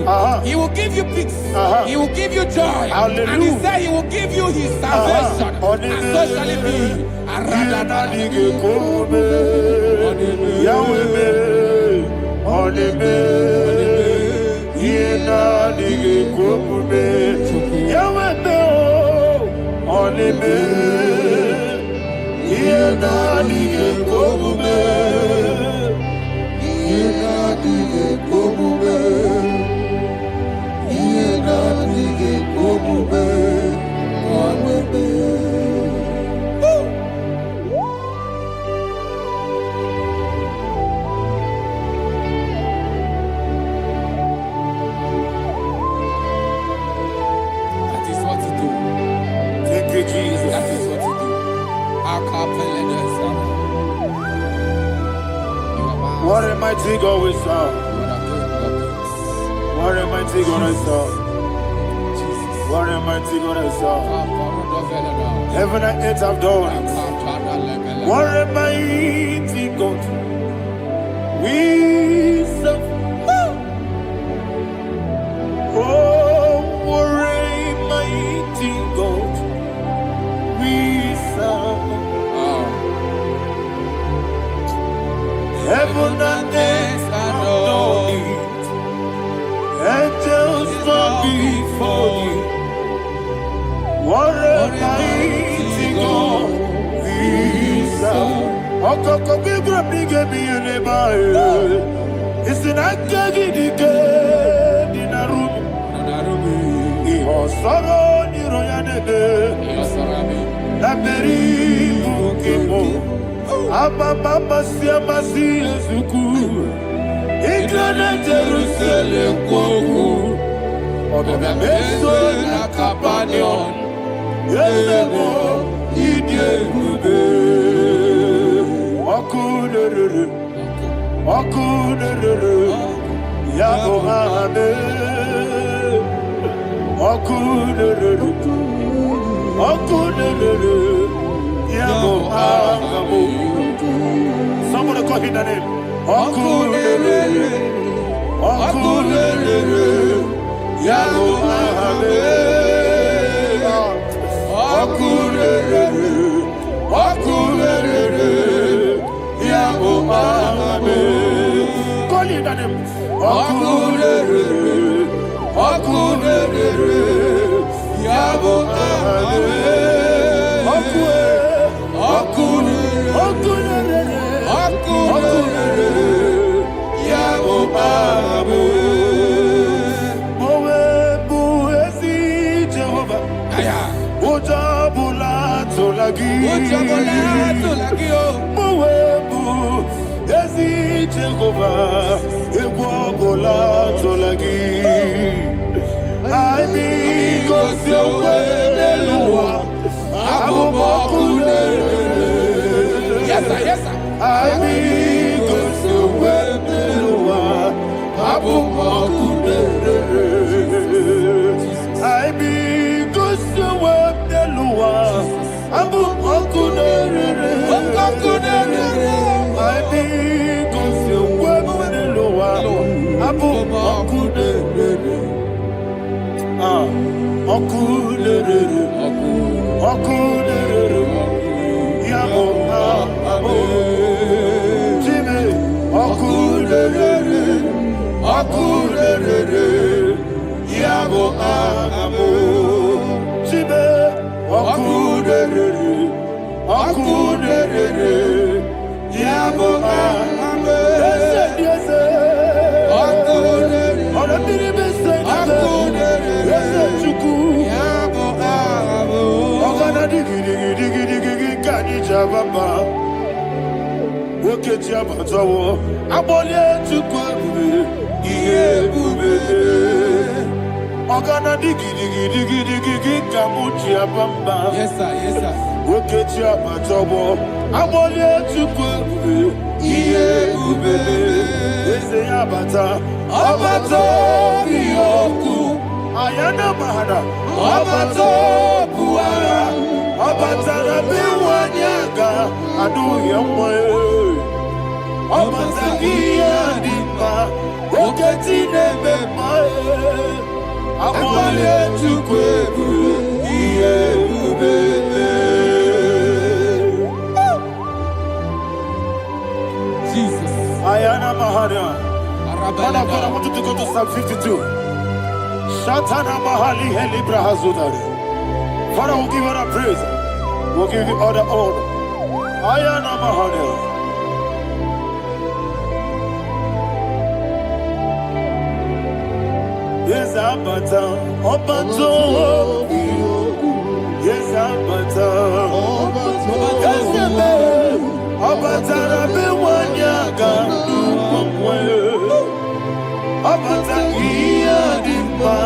He will give you peace. He will give you joy. Hallelujah. And he said he will give you his salvation. And so shall it be. What a mighty God we serve. What a mighty God I serve. What a mighty God I serve. Heaven and earth have done it. What a mighty God we serve. Oh, what a mighty God we serve. Heaven and earth have done it. Angels bow before you. What a mighty God we serve. Okoko bibra bige bi eneba. It's an akagidike dinarum. Iho soro ni royanebe. Laberi bukimo. Ababa siama si ezuku. Igrana Jerusalem koku. Obe meso na kapanion. Yesebo idie gube. Okunere. Okunere. Yabo hame. Okunere. Okunere. Yabo hame. Somebody call him the name. Okunere. Okunere. Yabo hame. Okunere. Okunere. Yabo hame. Call him the name. Okunere. Okunere. Yabo hame. Okunere. Yabo hame. Mowe bu ezi Jehovah. Ojabula tolagi. Mowe bu ezi Jehovah. Ewabula tolagi. I be goes your way, Lord. Yes, sir, yes, sir. I be goes your way, Lord. I be goes your way, Lord. I be goes your way, Lord. Okunere, Yabo Abo, Jimmy, Okunere, Yabo Abo, Jimmy, Okunere, Yabo Abo, yes, Yes, sir, yes, sir. Ayana mahana, Abato buara, Abatara biwanyaga, adu yamwe. Abata iya dimba, oketi nebe mae. Abale tukwebu, iye ubebe. Jesus. Ayana mahana. Father, I want you to go to Psalm 52. Shatana Mahali Heli Brahazudari. Father, we'll give you the praise. We'll give you all the honor. Ayana Mahali. Yes, Abata. Obato. Yes, Abata. Yes, Abata. Rabi Wanyaga. Abata iya dimba,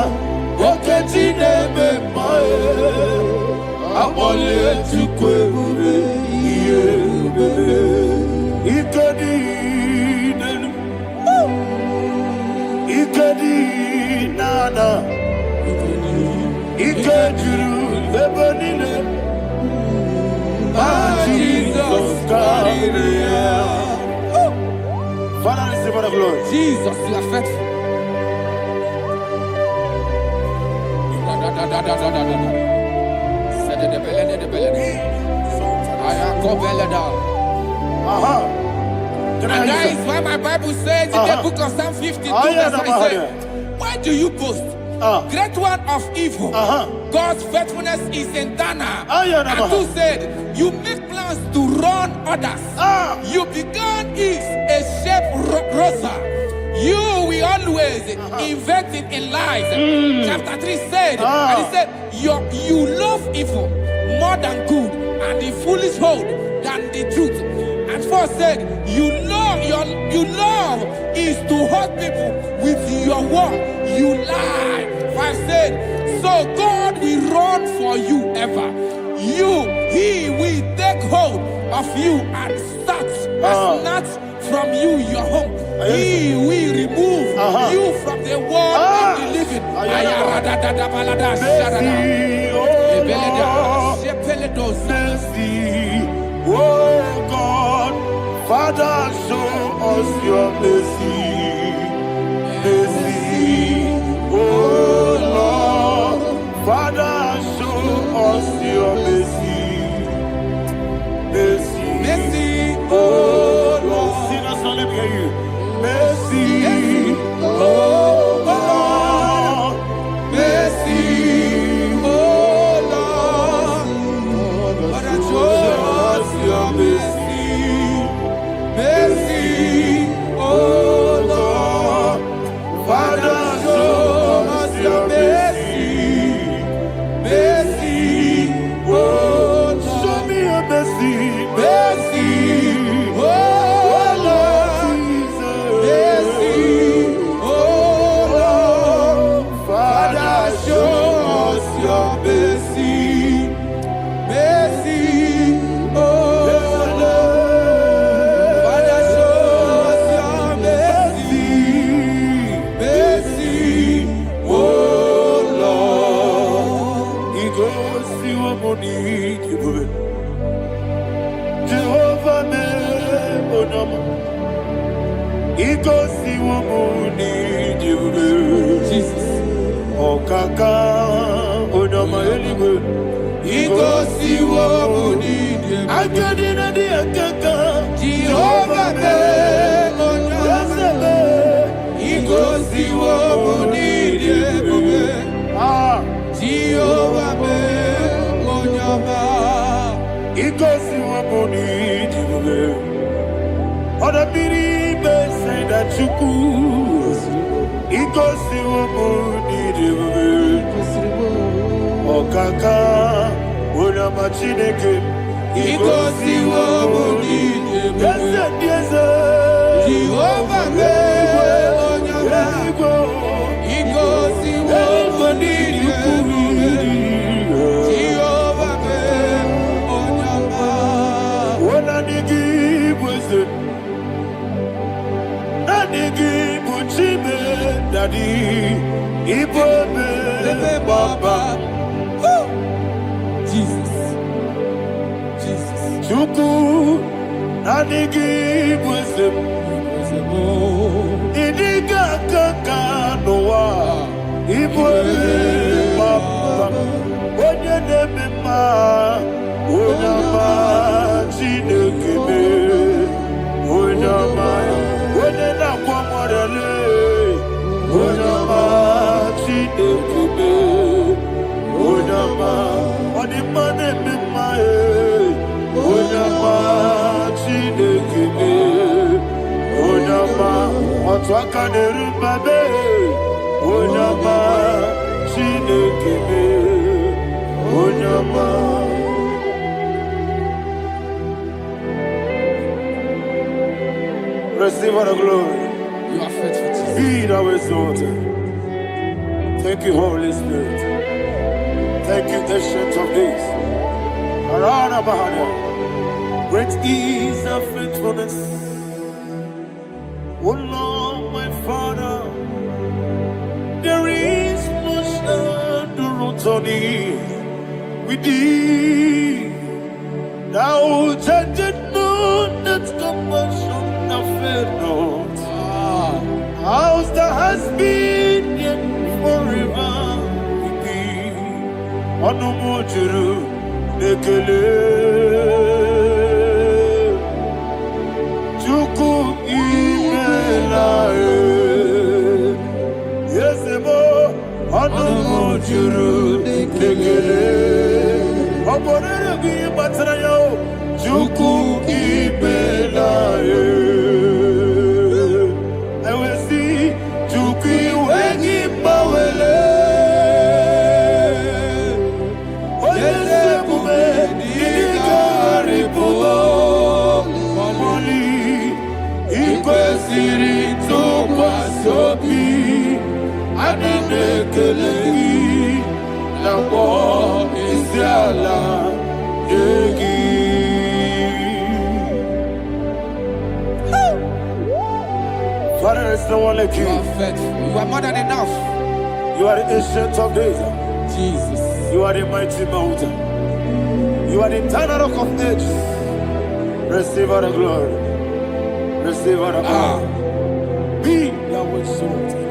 oketi nebe mae. Abole tukwebu iye ubebe. Ikadi na Jesus, Father, receive all the glory. Jesus, you are faithful. And that is why my Bible says in the book of Psalm 52, verse 9, why do you boast? Great one of evil. God's faithfulness is eternal. And who said, you make plans to run others. You began is a shape rosa. You will always invent it in lies. Chapter 3 said, and he said, you love evil more than good, and the foolish hold than the truth. And 4 said, you love is to hurt people with your word. You lie. 5 said, so God will run for you ever. He will take hold of you and snatch from you your home. He will remove you from the world of the living. Oh God, Father, show us your mercy. Mercy, oh Lord, Father, show us your mercy. Mercy, Mercy, oh Lord. Sing us, let me hear you. Mercy, oh Lord. mercy, oh Lord. Father, show us your mercy. Mercy, oh Lord. Father, show us your mercy. Mercy, oh Lord. Show me your mercy. Mercy, oh Lord. Mercy, oh Lord. Father, show us your mercy. Mercy, oh Lord. Father, show us your mercy. Mercy, oh Lord. He goes to your money. Jehovah me onama. He goes to your money. Jesus. Okaka onama eligwe. He goes to your money. Akadina di akaka. Jehovah me onama. He goes to your money. Jehovah me onama. He goes to your money. Other people say that you could. He goes to your money. Okaka onama chineke. He goes to your money. Yes, Jehovah me onama. He goes to your money. Jehovah me onama. Daddy, Ibobe, Baba, Jesus, Jesus, Chuku, Nanigi, Wisdom, Idiga, Kaka, Noa, Ibobe, Baba, Onya Nebima, Onyama, Chinekebe, Onyama, Onena Kwamorele, Onyama, Chinekebe, Onyama, Onimane Mimae, Onyama, Chinekebe, Onyama, Otwakane Rubabe, Onyama, Chinekebe, Onyama. Receive all the glory. you are faithful, Jesus. Be thou exalted. Thank you, Holy Spirit. Thank you, Ancient of Days. Arana Bahania. Great is thy faithfulness. O Lord, my Father, there is much endurance Tony, we did. Now, judged moon that's compassion of fair not. House that has been yet forever with thee. Anumujuru nekele. Chuku imelae. Yesemo anumujuru nekele. Oborere gi batrayo. Chuku imelae. Father, there's no one like you. You are faithful. You are more than enough. You are the ancient of days. Jesus. You are the mighty mountain. You are the eternal rock of ages. Receive all the glory. Receive all the power. Be thou exalted.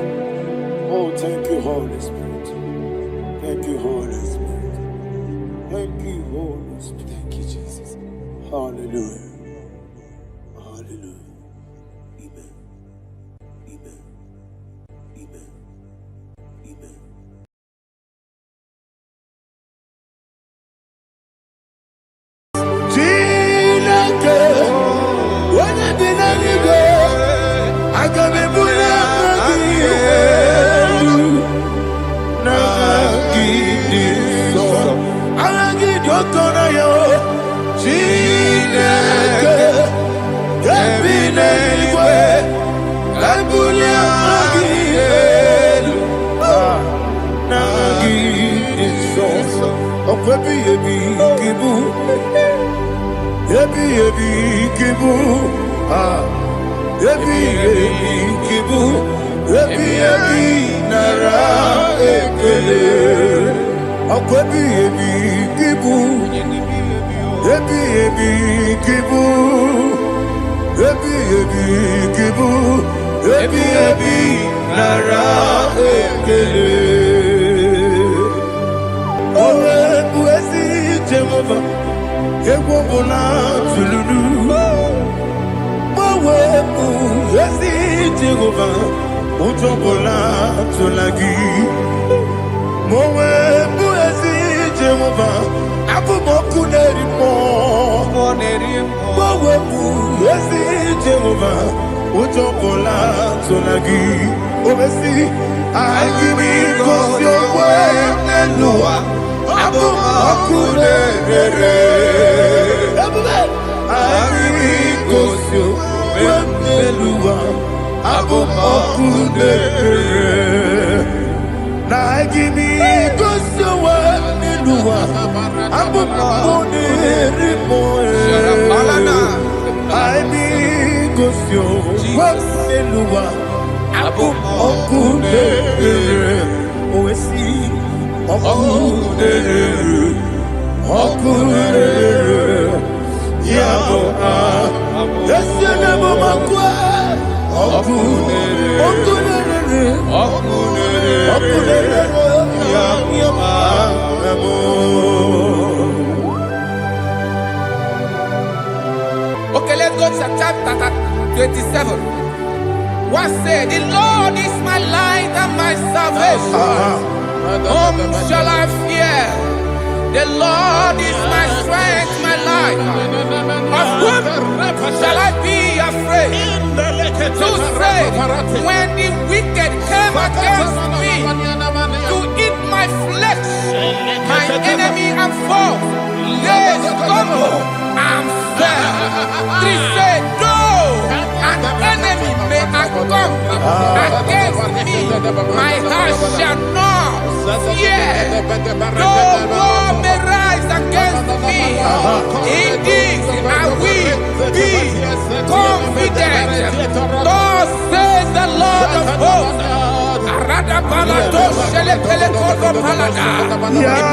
Oh, thank you, Holy Spirit. Thank you, Holy Spirit. Thank you, Holy Spirit. Thank you, Jesus. Hallelujah. Hallelujah. Amen. Amen. Amen. Amen. Okay, let's go to chapter 27. What said? The Lord is my light and my salvation. Whom shall I fear? The Lord is my strength, my life. Of whom shall I be afraid? To say, when the wicked came against me to eat my flesh, my enemy and foe, they stumble and fell. Three said, no, an enemy may come against me, my heart shall not fear. No war may rise against me. Indeed, I will be confident. Thus says the Lord of hosts. Parada balado shele pele kodo palada.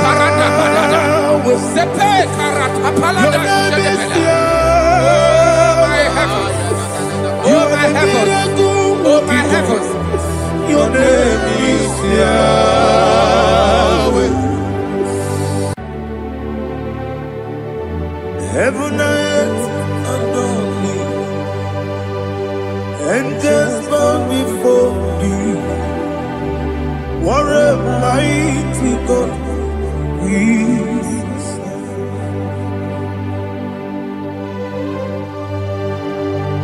Parada balada. Sepe karata palada shele pele. Oh my heavens. Oh my heavens. Your name is Yahweh. Heaven and earth adore thee, angels bow before thee. What a mighty God we serve.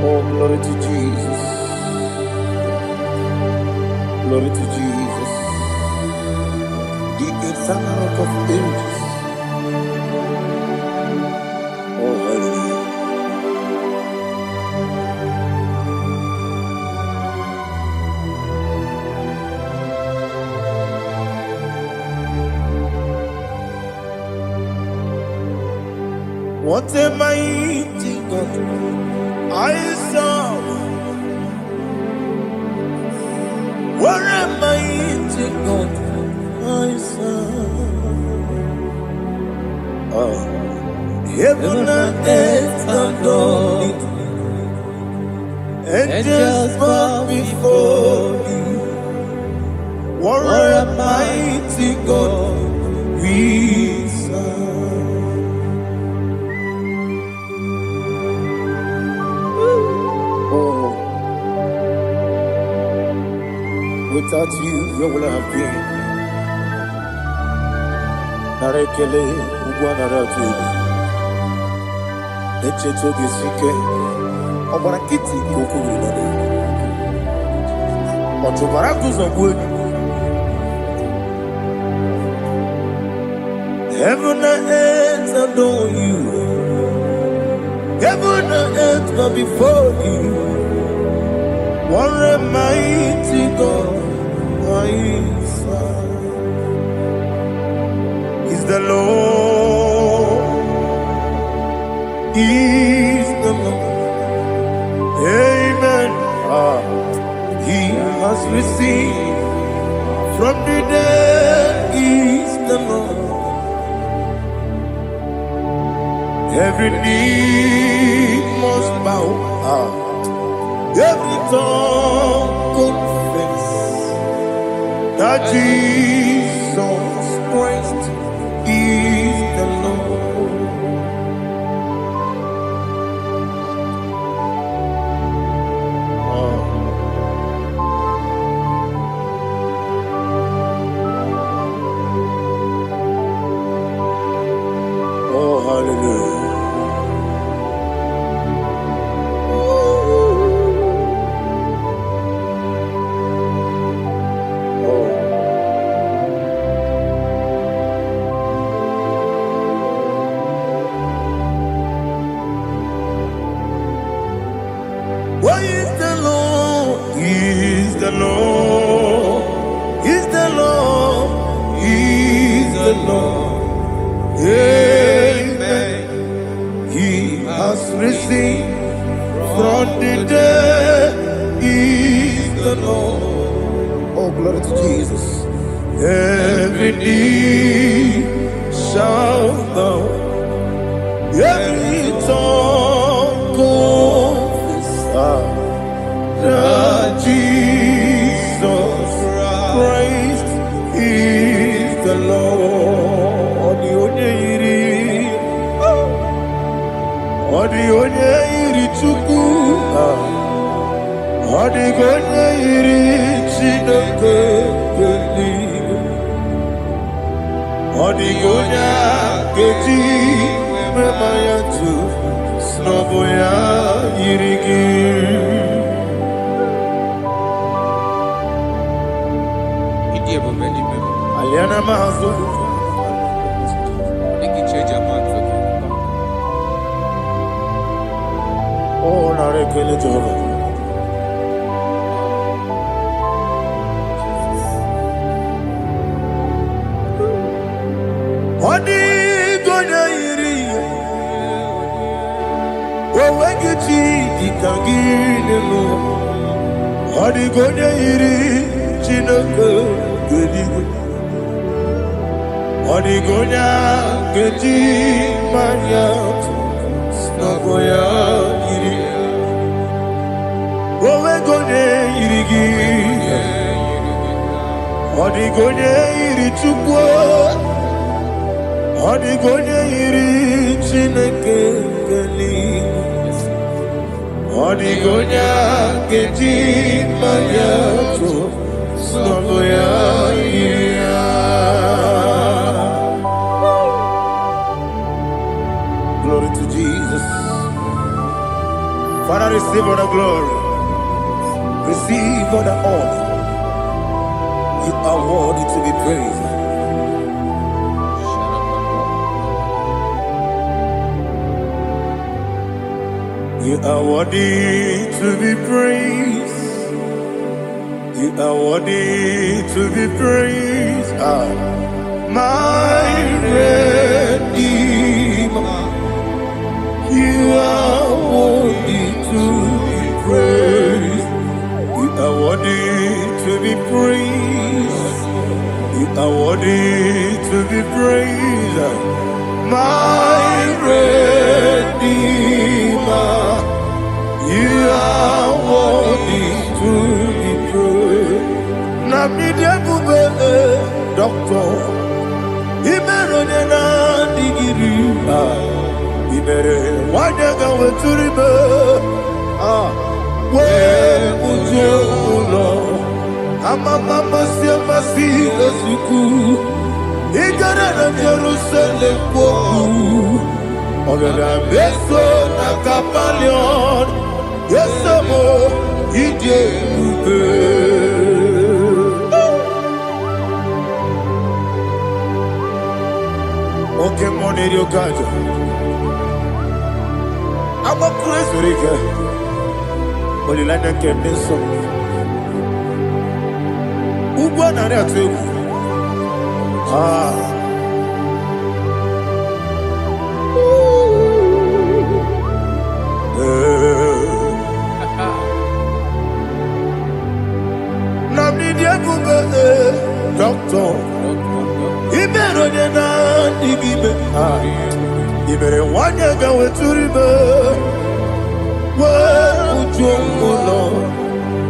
Oh, glory to Jesus. Glory to Jesus. The eternal rock of ages. Oh, hallelujah. What a mighty God I serve. What a mighty God I serve. Oh. Heaven and earth adore thee, angels bow before thee. What a mighty God we serve. Oh, without you, where would I have been? Narekele, Ugwanaratu. Echeto gesike obara kiti kokuru nade otobara kuzogwe. Heaven and earth adore you, heaven and earth bow before you. What a mighty God I serve. Is the Lord, is the Lord. Amen. He has received from the dead, is the Lord. Every knee must bow, every tongue confess that Jesus Christ is the Lord. Oh, hallelujah. What is the Lord? He is the Lord. He is the Lord. He is the Lord. Amen. He has risen from the dead. He is the Lord. Oh, glory to Jesus. Every knee shall bow, every tongue confess that Jesus Christ is the Lord. The onye iri Chukwu, ọ dịghị onye iri Chineke eluigwe, ọ dịghị onye ga-eji mmemme ya tụ n'ọbụ ya yiri gị. Aliana Mahazo. Oh, narekele Jehovah. Odi gonya iri, owe gichi dikagi nelu. Odi gonya iri Chineke. Odigonya keji maya snagoya iri Owegonye irigi Odigonye iri chukwu Odigonye iri chineke gani Odigonya keji maya snagoya iri Glory to Jesus. Father, receive all the glory. Receive all the honor. You are worthy to be praised. You are worthy to be praised. You are worthy to be praised. My Redeemer. You are worthy to be praised. You are worthy to be praised. You are worthy to be praised. My Redeemer. You are worthy to be praised. Namidebube, Doctor. Imeronena digiri. Ibere wanyaga weturibe we ujulo amama masi esuku igara na Jerusalem kwoku ogara beso na kapalion yesamo ije ube oke moneri okajo I'm a crazy Rika. But you like that getting so. Who won that too? Doctor. He better than I. You better want to go to river. Well, Lord,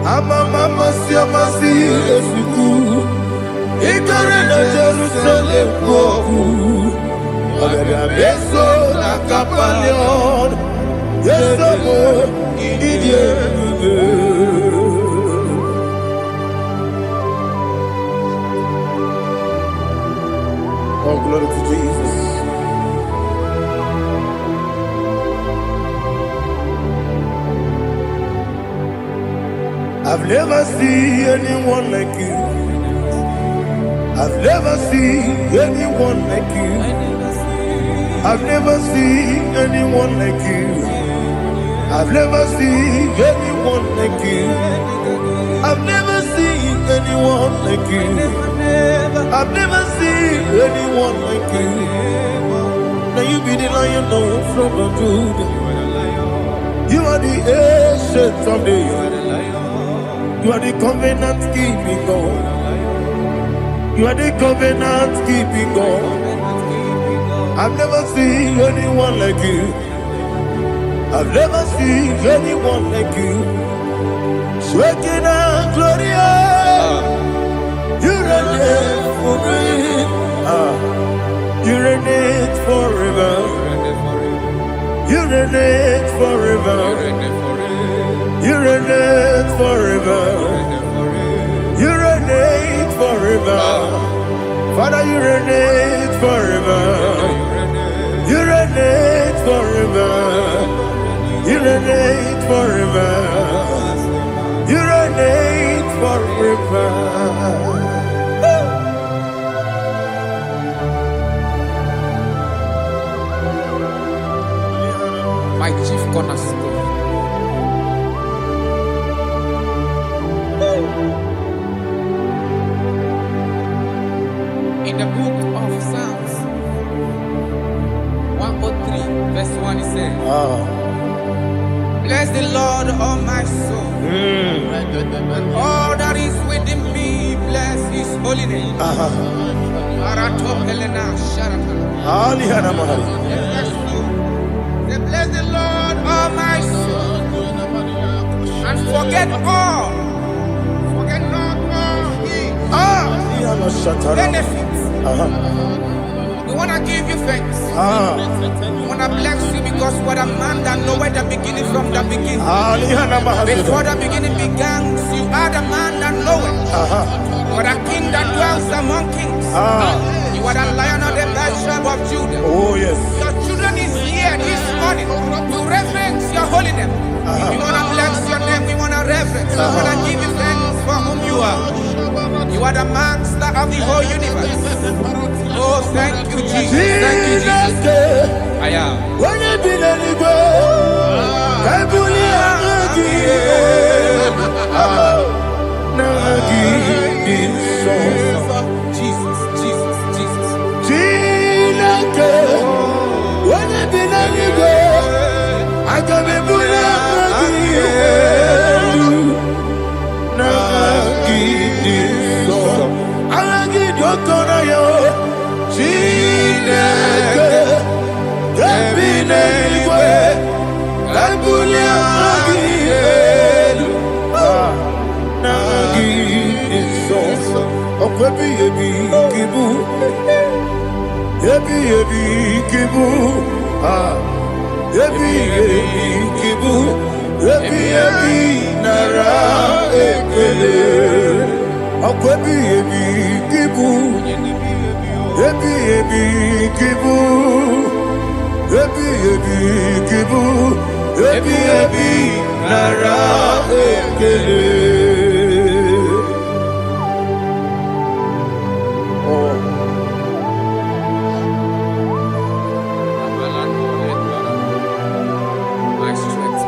I'm a mama, see, as you do. He got in Jerusalem, I'm a beso, like a palion. Yes, I'm oh, glory to Jesus. I've never seen anyone like you. I've never seen anyone like you. I've never seen anyone like you. I've never seen anyone like you. I've never seen anyone like you. I've never seen anyone like you. Now you be the Lion from the Judah. You are the ancient of days. You are the covenant keeping God. You are the covenant keeping God. I've never seen anyone like you. I've never seen anyone like you. Shaking and glorious. You reign for me. You reign forever. You reign forever. You reign forever. You reign forever. Father, you reign forever. You reign forever. You reign forever. You reign forever. My chief cornerstone. In the book of Psalms 103, verse 1, it says, bless the Lord, all my soul, and all that is within me, bless his holy name. Marato Helena Sharata. Alihana Mahali. Say, bless the Lord, all my soul, and forget all. Forget not all his benefits. We want to give you thanks. We want to bless you because what a man that knoweth the beginning from the beginning. Before the beginning began, you are the man that knoweth. You are the king that dwells among kings. You are the lion of the tribe of Judah. Oh yes. Your children is here this morning to reverence your holiness. We want to bless your name. We want to reverence. We want to give you thanks for whom you are. You are the master of the whole universe. Oh, thank you, Jesus. Thank you, Jesus. I am. When you been anywhere, I Jesus, Jesus, Jesus. when you been anywhere, I can be My strength,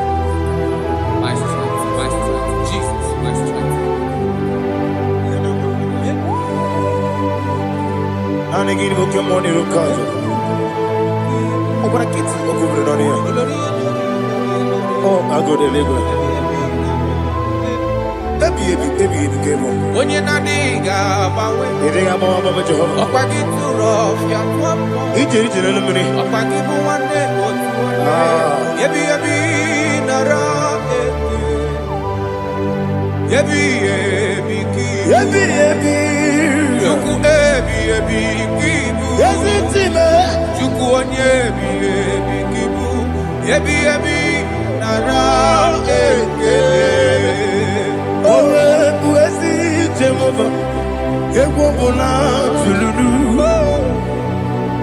my strength, my strength. Jesus, my strength. And again, we come on your cause. Oh, what a kid, oh, I go to Lagos. Baby, came on. When you're not diga, You think I'm on Baba Jehovah? Opa get too rough, ya twampo. He did it in a minute. Opa give one day, yebi nara yebi Chuku kibu. Yes, it's him. Chuku onyebi kibu. Yebi nara Oh, Pussy Jehovah. Equabona Tululu.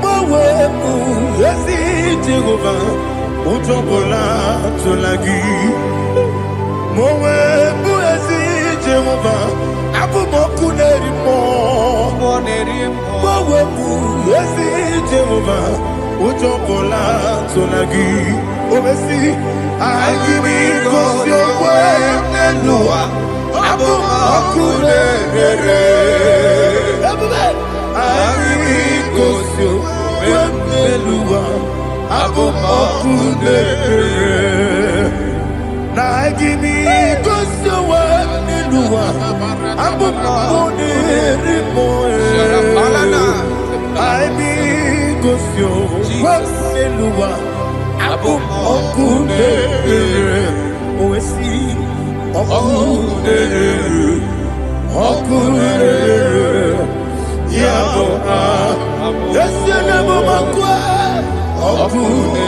Oh, Pussy Jehovah. Utobola Tulagi. Mowe Pussy Jehovah. Abu Mokuneri Mo. Mowe Pussy Jehovah. Utobola Tulagi. Obesi, I give me cause your way and Noah. Abu Makune, I give me cause your way and Noah. Abu Makune, now I give me cause your way and Noah. Abu Makune, I be cause your way and Noah. Abu Okune, Oesi, Okune, Yabo, yes, Yabo Makwa, Okune,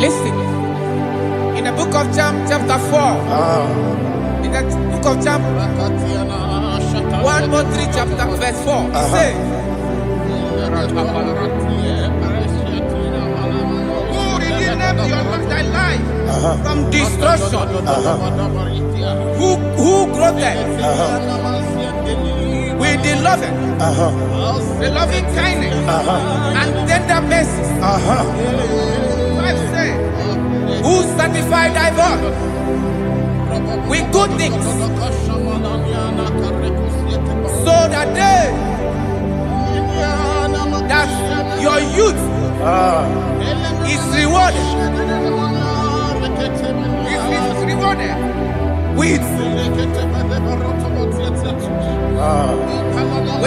Listen, in the book of John, chapter 4, in the book of John, 1:3, chapter verse 4, it says, who redeemed thy life from destruction? Who groweth with the loving kindness and tender mercies. 5 says, sanctify thy voice with good things, so that your youth is rewarded. Is rewarded with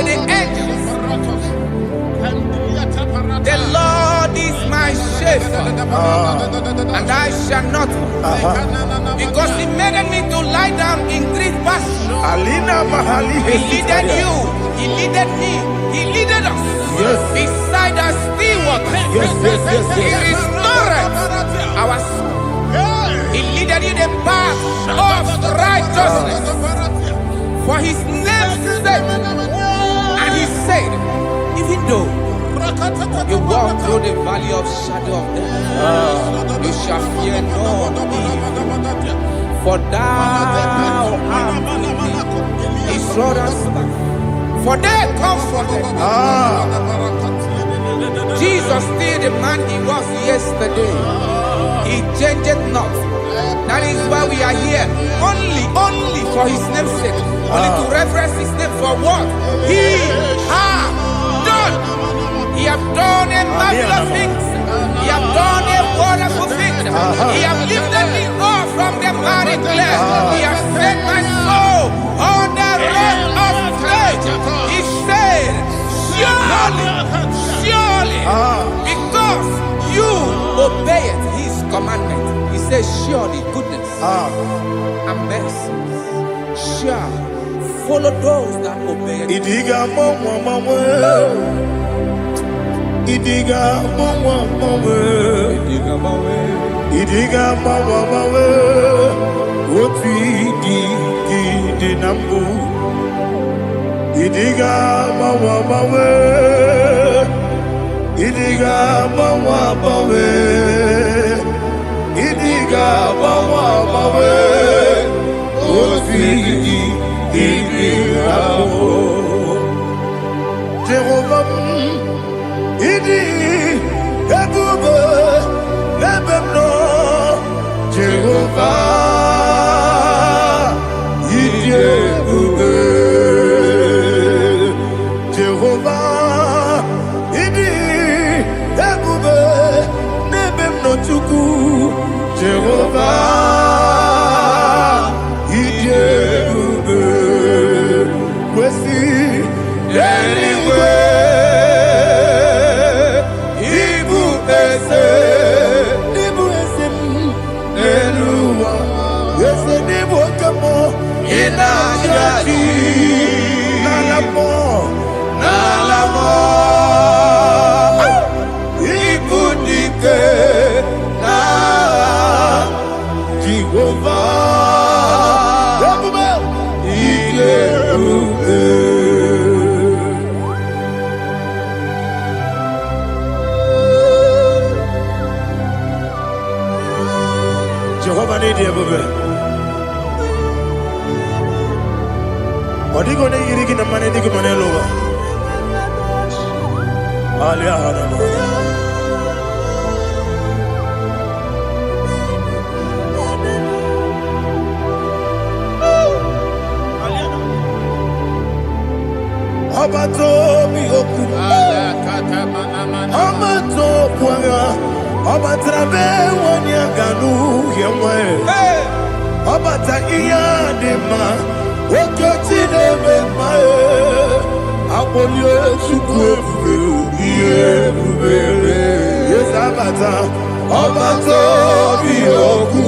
the angels. The Lord is my shepherd, and I shall not want. Because he made me to lie down in green pastures. He leaded you, he leaded me, he leaded us beside our still waters. He restored our soul. He leaded you the path of righteousness for his name's sake. And he said, even though you walk through the valley of shadow of death, you shall fear no evil, for thou art with me. His rod and staff, for they comforted. Jesus still the man he was yesterday. He changed not. That is why we are here. Only for his name's sake. Only to reference his name for what he has done. He has done a marvelous things. He has done a wonderful thing. He has lifted me up from the miry clay. He has set my soul on the rock of faith. He said, surely, because you obeyed his commandment. He says, surely goodness and mercy shall follow those that obey. Idiga mama, Idiga mama, what we did nambu. Idiga mama, Idiga mama, Idiga mama, what we did nambu. Jehovah, Idi, Yakuba, Lebemno, Jehovah, Idi, Jehovah, Idi, Yakuba, Lebemno Chuku, Jehovah, Idi, Wesi, anyway. Jehovah need you, baby. What are you going to get in the money? Dig money lower. Abato bihoku, Amato puanga, Abatrabe wanyaganu yemwe, Abata iya dema, Okotine memae, Abolio chukwe yes Abata, Abato bihoku,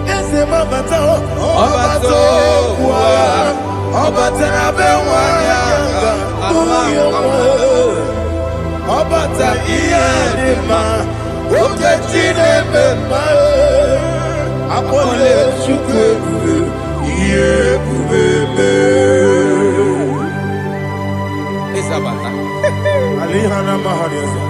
yes Abata, Abato puanga, Abatrabe wanyaganu Abata iyadema oketine memae apole chukwe yebubebe Abata alihana mahariza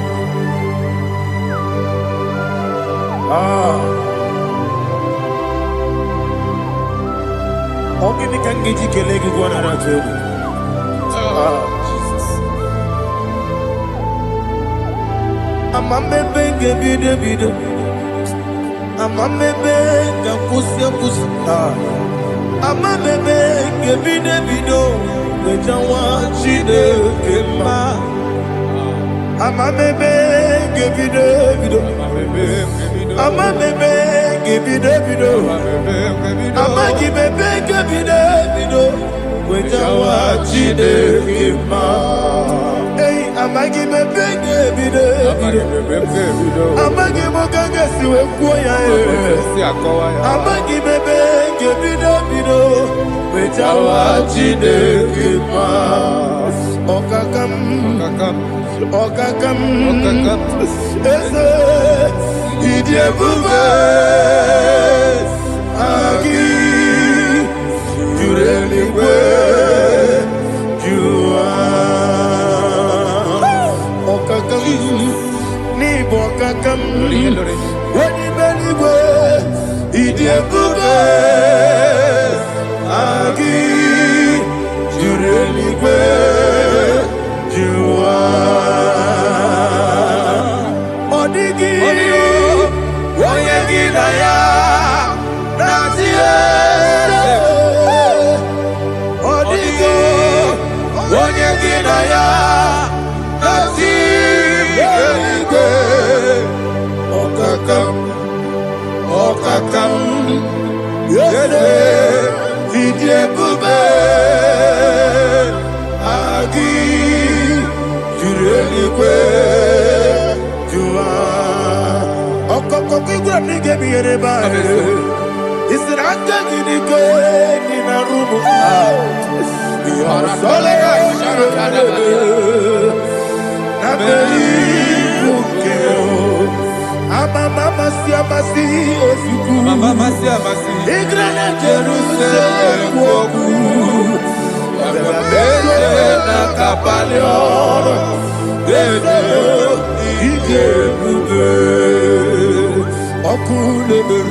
ogini kangeji kelegi gwana ratebu Amambe benge bide Amamebe kakusia kusia. Amamebe kebide bido. Wejawa chide kema. Amamebe kebide bido. Amamebe kebide bido. Amagibebe kebide bido. Wejawa chide kema. Hey, amagibebe kebide bido. Amagimogaga siwe kuya. Amagibebe kebide bido. Wejawa chide kema. Okakam. Eze idiebube agi jureligwe jua okakam ni bokakam wani beligwe idiebube agi jureligwe jua Okakam yede idiebube agi jureligwe jua okokokigwe nige biyereba isiranga gidike nina rumu yarasolega sharakadaba nabeli bukeo Mama siamasi osuku Mama siamasi Igrana Jerusalem woku Bebe na kapalion Bebe ije bube Okulere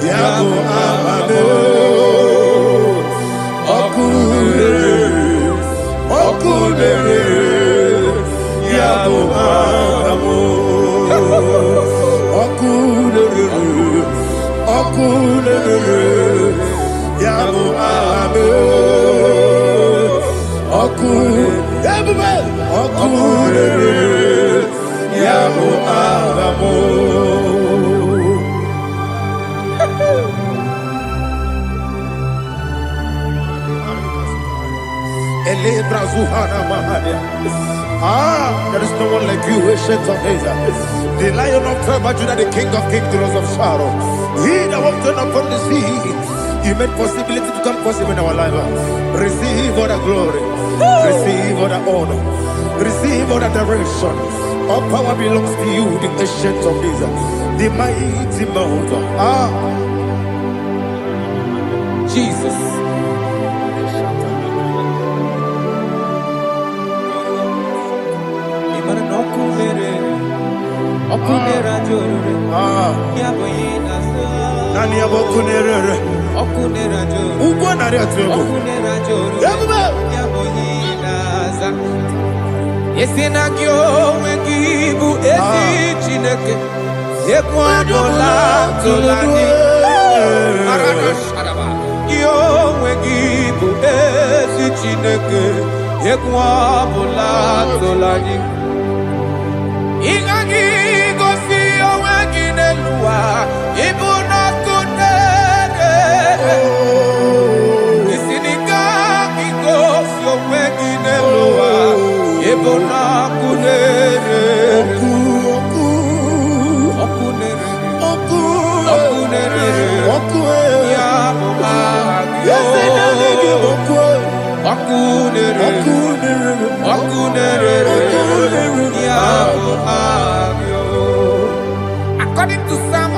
Yabo amame Okulere Yabo amo, okulere, yabo amo, okulere, yabo amo. Ele brazuhana mahania. There is no one like you, ancient of days. The Lion of tribe of Judah, the King of kings, the Rose of Sharon. He that walked upon the sea. You made possibility to come possible in our life. Receive all the glory. Receive all the honor. Receive all the direction. All power belongs to you, the ancient of days. The mighty mountain. Jesus. Okunera jorore, yaboyina so. Nani abokunere? Okunera jorore. Ugwa nari atugo. Okunera jorore. Yaboyina za. Yesina kyo wengibu esi chineke. Yekwadola tolani. Arana sharaba. Yo wengibu esi chineke. Yekwadola tolani. Igagi gosi oweginelua ibuna kunere isinika gosi oweginelua ibuna kunere okunere ya according to Psalm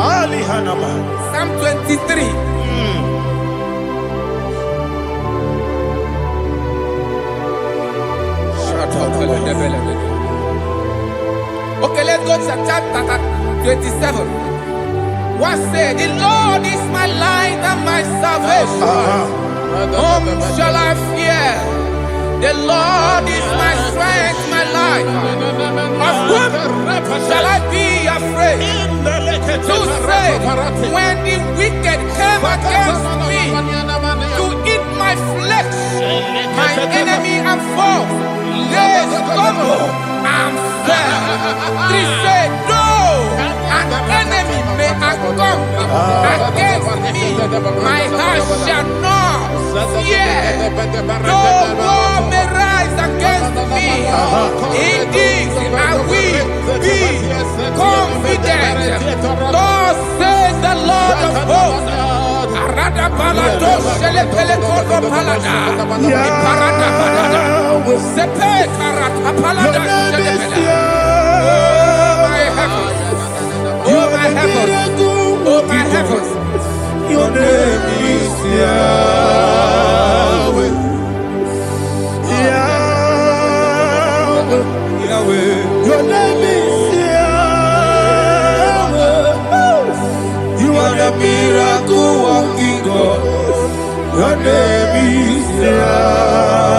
23. Okay, let's go to chapter 27. What said? The Lord is my light and my salvation. Whom shall I fear? The Lord is my strength, my life. Of whom shall I be to say, when the wicked came against me to eat my flesh, my enemy and foe, they stumble and fell. 3 said, no, an enemy may come against me, my heart shall not fear. No war may rise against me. Indeed, I will be confident. Thus says the Lord of hosts. Arada balado shele pele kodo palada. Iparada balada. Sepe karata palada shele pele. Oh my heavens! Oh my heavens! Your name is Yahweh. Yahweh. Yahweh. Your name is Yahweh. You are the miracle working God. Your name is Yahweh.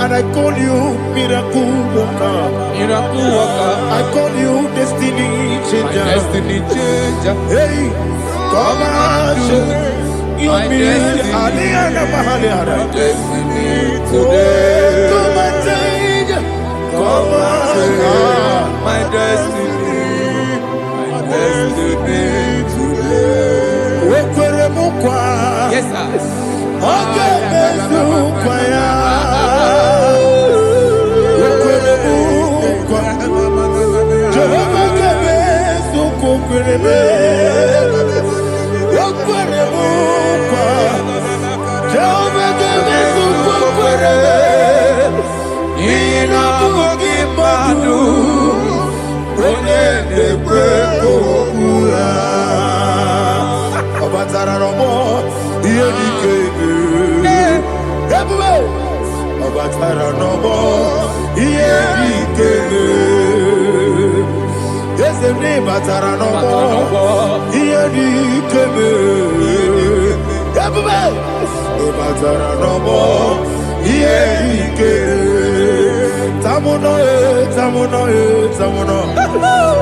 And I call you miracle worker. Miracle worker. I call you destiny changer. Destiny changer. Hey, come on, you mean Aliana Mahaliana. Destiny today. Come on, change. Come on, my destiny. My destiny today. Yes, sir. Okay,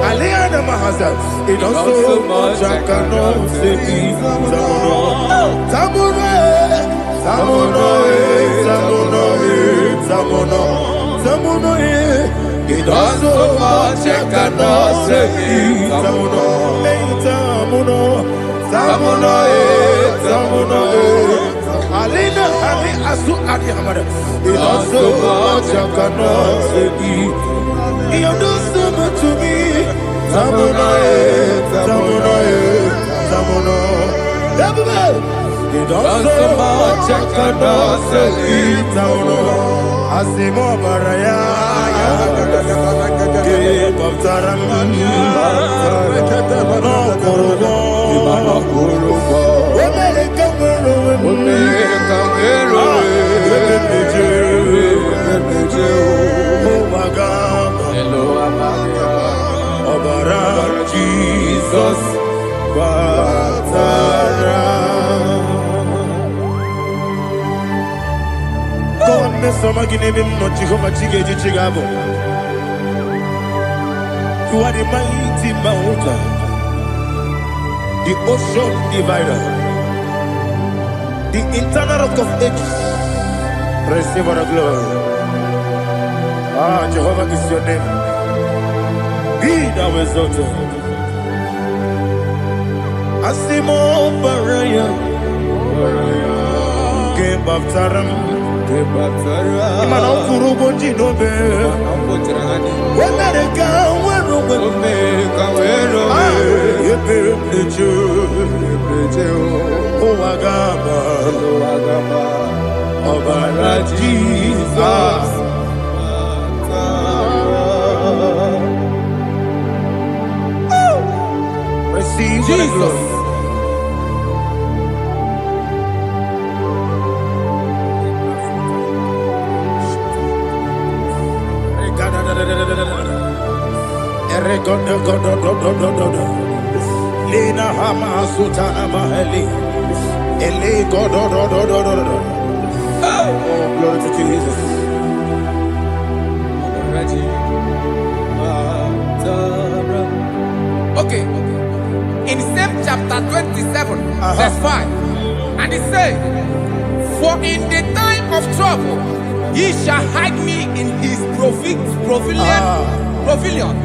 Aliana Mahasa, it does so much I cannot say. Samono, it does so much I cannot say. Samono, Alina, Ali Asu Adi Hamada, it does so much I cannot say. You do so much to me. Samono. You do so much I cannot say. Samono. Asimo Baraya. Give up Taram. No Kurubo. Jesus, God, Mr. Maginevim, not Jehovah Chigabo. You are the mighty mountain, the ocean divider, the internal rock of ages. Receive our glory. Ah, Jehovah is your name. Be thou exalted. Asimo Baraya, Game of Taram, Imano Kurubo Jinobe, when they go, when oh, Agaba, Obara Jesus. Receive Jesus. Lina Hama Sutana Maheli. Ele Godo. Oh, glory to Jesus. Okay. chapter 27, verse 5. And it says, for in the time of trouble, he shall hide me in his pavilion.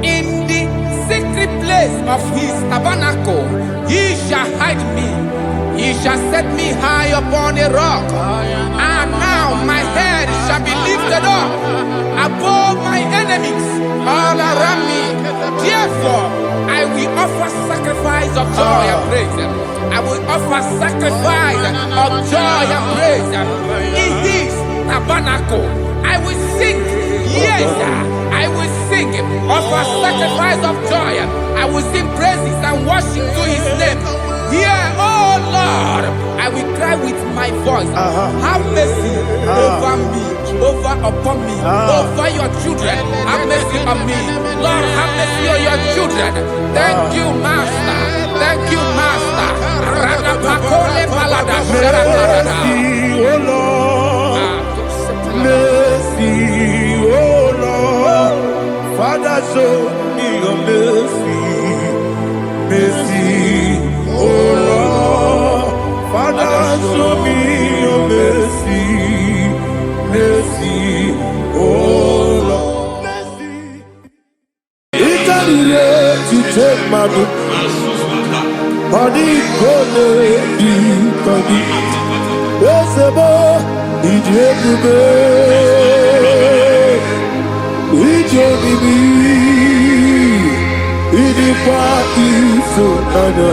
In the secret place of his tabernacle, he shall hide me. He shall set me high upon a rock. And now my head shall be lifted up above my enemies all around me. Therefore, I will offer sacrifice of joy and praise. I will offer sacrifice of joy and praise in his tabernacle. I will sing, yes, I will sing, offer sacrifice of joy. I will sing praises and worship to his name. Here, oh Lord, I will cry with my voice. Have mercy over me, upon me, over your children. Have mercy on me. Lord, have mercy on your children. Thank you, Master. Thank you, Master. Mercy, oh Lord. Mercy, oh Lord. Father, show me your mercy. Mercy, oh Lord. Father, show me your mercy. Mercy, oh Lord. Mercy. It's a delay to take my book. Body gonna be coming. Yes, boy. IGBO. IGBO. Party so nana.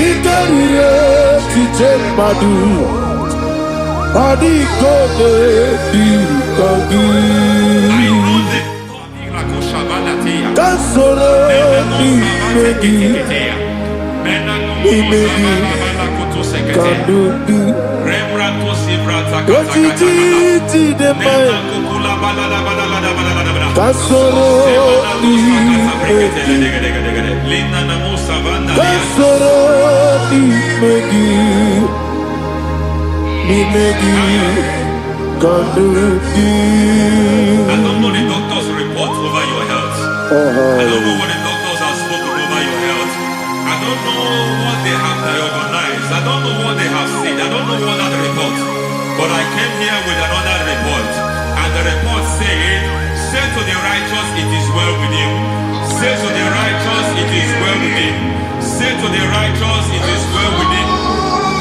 Itarire tije madu. Adi kode di kagi. Kasoro ni megi. Imegi. Kandudu. Ojiji de mai. Kasoro ni megi. Kasoro ni megi. Ni megi. Kandudu. I don't know the doctor's report over your health. I don't know what the doctors have spoken over your health. I don't know what they have diagnosed. I don't know what they have said. I don't know what that report. But I came here with another report. And the report said, say to the righteous, it is well with him. Say to the righteous, it is well with him. Say to the righteous, it is well with him.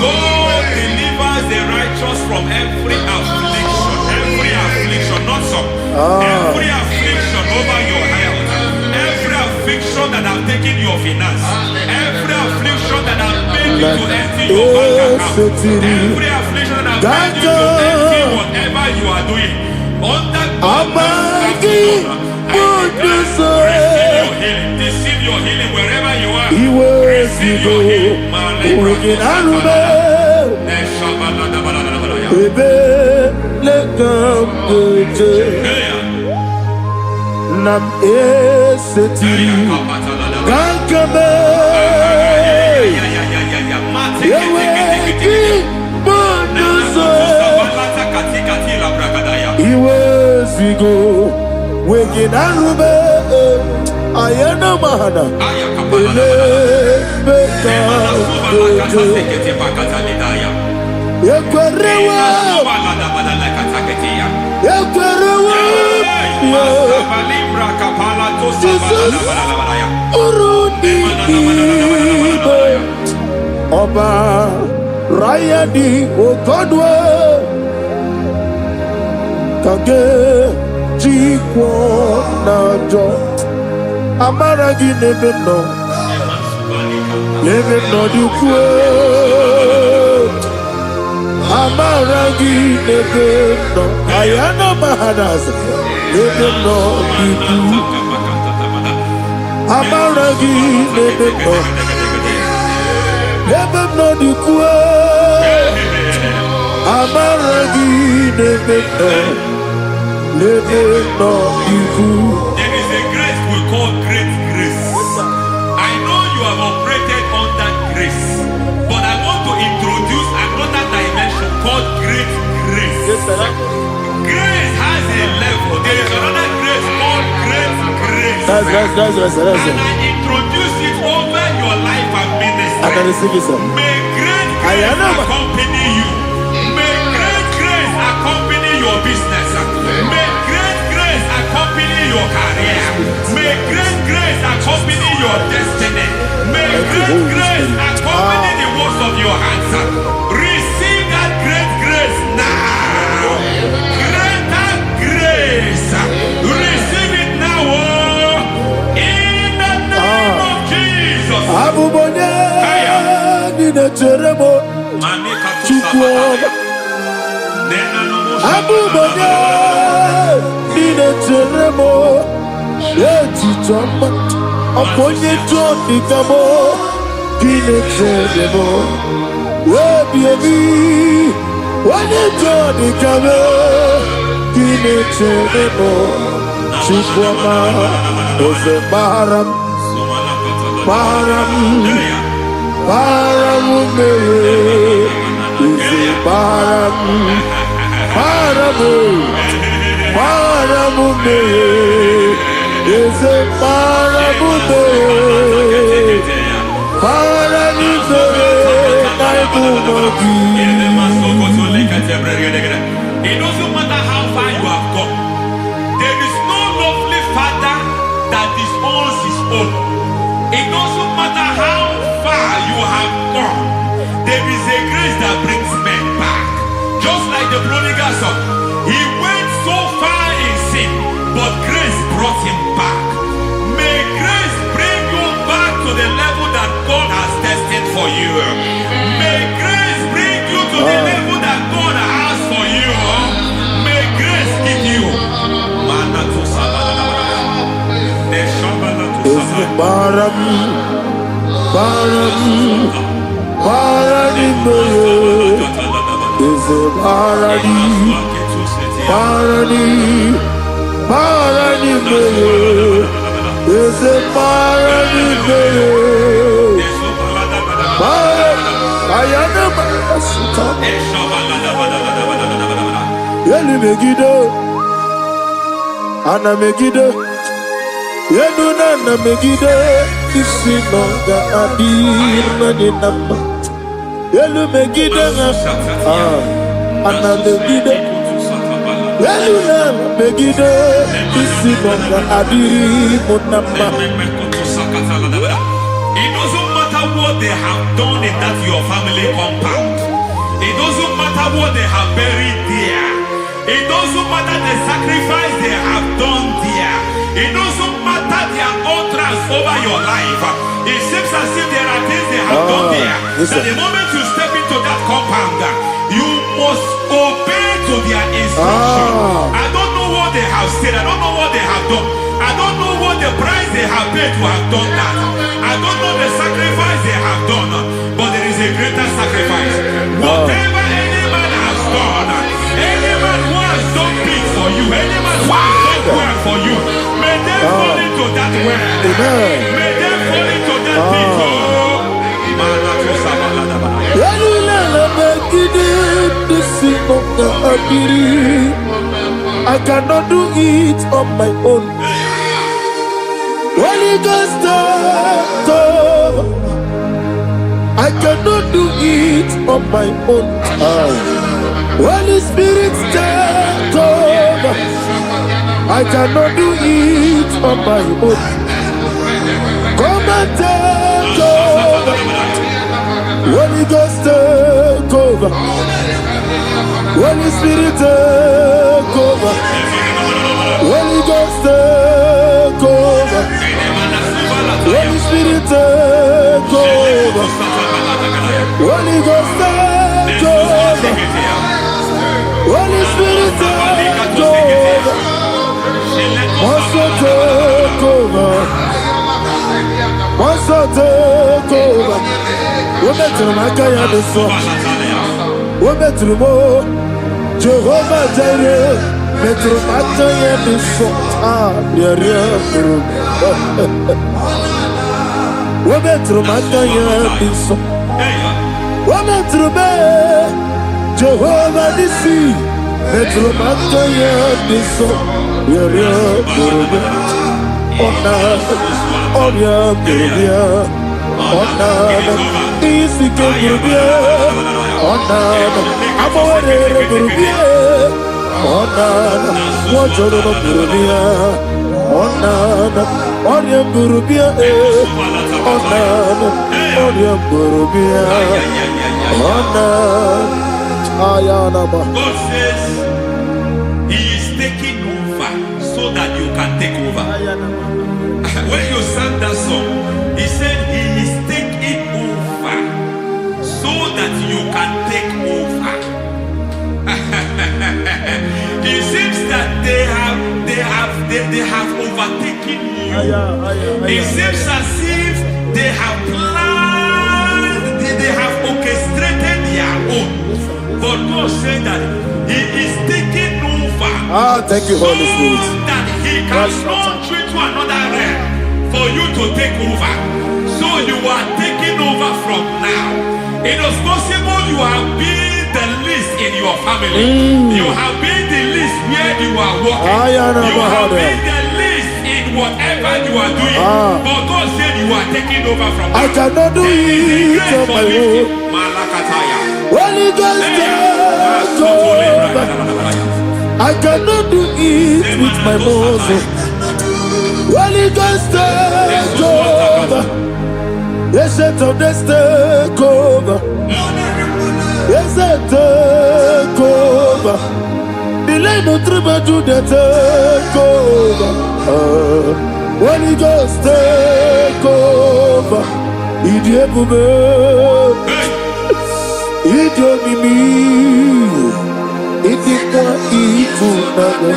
God delivers the righteous from every affliction. Every affliction, not some. Every affliction over your health. Every affliction that have taken your finance. Every affliction that have made you to empty your bank account. Every affliction that have made you to empty whatever you are doing. Under God's receive your healing. Receive your healing wherever you are. Receive your healing. Nam esetiri gankame yewe ki bonuso iwe sigo weginarube ayana mahana ele beka yekwerewa Jesus urudi ibe Ọba Rayadi Ogodwe Kage Jikwo Najo Amaragi Nebeno Nebeno Dukwe Amaragi Nebeno Ayana Mahanas Nebeno Dukwe Amaragi Nebeno Nebeno Dukwe Amaragi Nebeno Nebeno Dukwe. There is a grace we call great grace. I know you have operated under grace, but I want to introduce another dimension called great grace. Grace has a level. There is another grace called great grace. That's And I introduce it over can receive it, sir. May great grace accompany you. May great grace accompany your business. May great grace accompany your career. May great grace accompany your destiny. May great grace accompany the works of your hands. Receive that great grace now. Greater grace. Receive it now. In the name of Jesus. Abubonye nina teremo chukwu. Abubonye nina teremo etichoma. Aponye Johnny Kamo nina teremo. Baby, when Johnny Kamo nina teremo chukwu ma oze maram. Paramu me, paramu me, is a paramu me, It doesn't matter how far you have gone. There is no lovely father that disowns his own. It doesn't matter how far you have gone. There is a grace that brings men back. Just like the prodigal son. He went so far in sin, but grace brought him back. May grace bring you back to the level that God has destined for you. May grace bring you to the level that God has for you. May grace give you. Paramu is a paradi, is a paradi. Yeli Megiddo, Anna Megiddo. Yeduna na Megiddo, isi nonga adir mani nama. Yelu Megiddo na, Anna Megiddo. Yeduna na Megiddo, isi nonga adir munama. It doesn't matter what they have done in that your family compound. It doesn't matter what they have buried there. It doesn't matter the sacrifice they have done there. It doesn't matter their utterance over your life. It seems as if there are things they have done there. That the moment you step into that compound, you must obey to their instruction. I don't know what they have said. I don't know what they have done. I don't know what the price they have paid to have done that. I don't know the sacrifice they have done. But there is a greater sacrifice. Whatever any man has done, any man who has done big for you, any man who has done well for you, may they fall into that well. May they fall into that people. I cannot do it on my own. Holy Ghost, I cannot do it on my own. Holy Spirit, take over. I cannot do it on my own. Come and take over. Holy Ghost, take over. Holy Spirit, take over. Holy Ghost, take over. Holy Spirit, take over. Holy Ghost, take over. Holy Spirit, take over. Also take over. Also take over. We're better than I can do so. We're better than more. Jehovah Jireh. Better than I can do so. Yeah. We're better than I can do so. We're better than Jehovah Nissi. Better than I can do so. Yeah. Onana, Isike Burubia, Onana, Amore Burubia, Onana, Wajoro Burubia, Onana, Oriam Burubia, Onana, Oriam Burubia, Onana, Ayanaba. God says He is taking over so that you can take over. When you sang that song, He said He is taking over so that you can take over. It seems that they have overtaken you. It seems as if they have planned, they have orchestrated their own. But God said that He is taking over. Thank you, Holy Spirit. So that He can launch you to another realm for you to take over. So you are taking over from now. It is possible you have been the least in your family. You have been the least where you are working. You have been the least in whatever you are doing. But God said you are taking over from now. I cannot do it on my own. Holy Ghost, take over. I cannot do it with my muscle. Holy Ghost, take over. Yes, of this take over. Yes, take over. Delay no trouble to the take over. Holy Ghost, take over. Idiebube, Idiomimi, Idikwa Ifunana,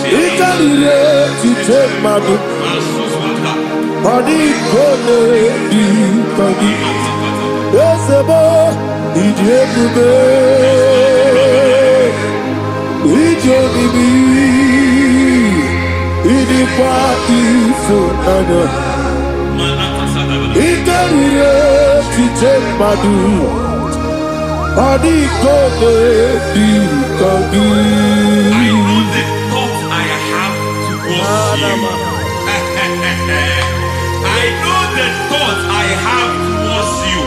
Ikarire Titemadu. Adi kone di kagi, esebo idiebube, idionibi, idikwa ifunana, ikarire titemadu. Adi kone di kagi. I know the thoughts I have towards you. I know the thoughts I have towards you.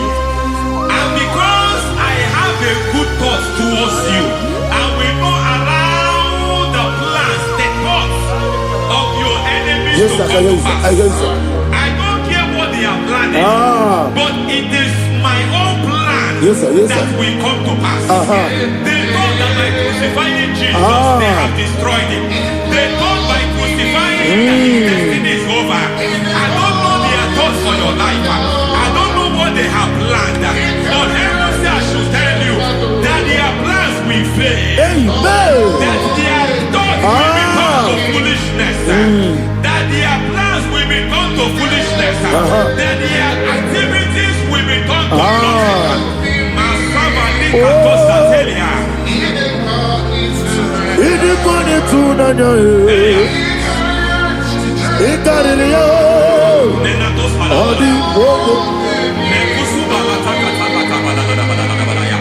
And because I have a good thought towards you, I will not allow the plans, the thoughts of your enemies to come to pass. I don't care what they are planning, but it is my own plan that will come to pass. They thought that by crucifying Jesus, they have destroyed him. They thought by crucifying him that his destiny is over. I don't know their thoughts for your life. I don't know what they have planned. But heaven says I should tell you that their plans will fail. That their thoughts will become to foolishness. That their plans will become to foolishness. That their activities will become to nothing.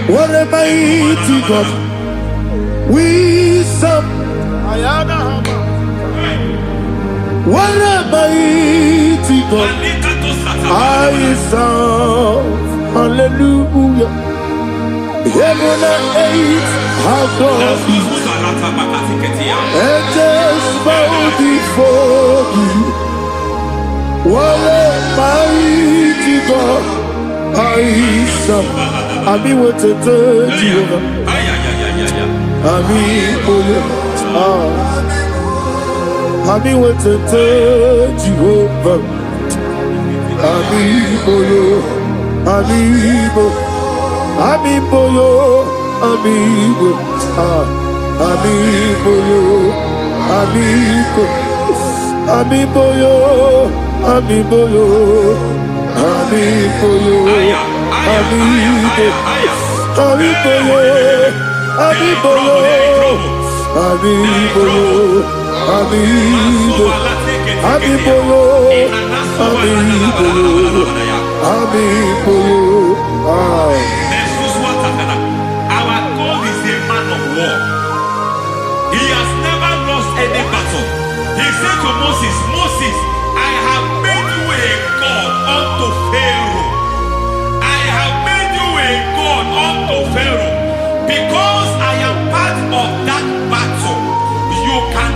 What a mighty God we serve. What a mighty God I serve. Hallelujah. Heaven and earth have done it. Angels bow before you. What a mighty God I serve. Ami wote Jehovah. Ami boyo. Ami wote Jehovah. Ami boyo. Ami boyo. Amiboyo, amigo, amiboyo, amigo, amiboyo, amiboyo, amiboyo, amigo, amiboyo, amiboyo, amiboyo, amigo, amiboyo, amiboyo, amiboyo, Our God is a man of war. He has never lost any battle. He said to Moses, Moses, I have made you a God unto Pharaoh. I have made you a God unto Pharaoh. Because I am part of that battle, you can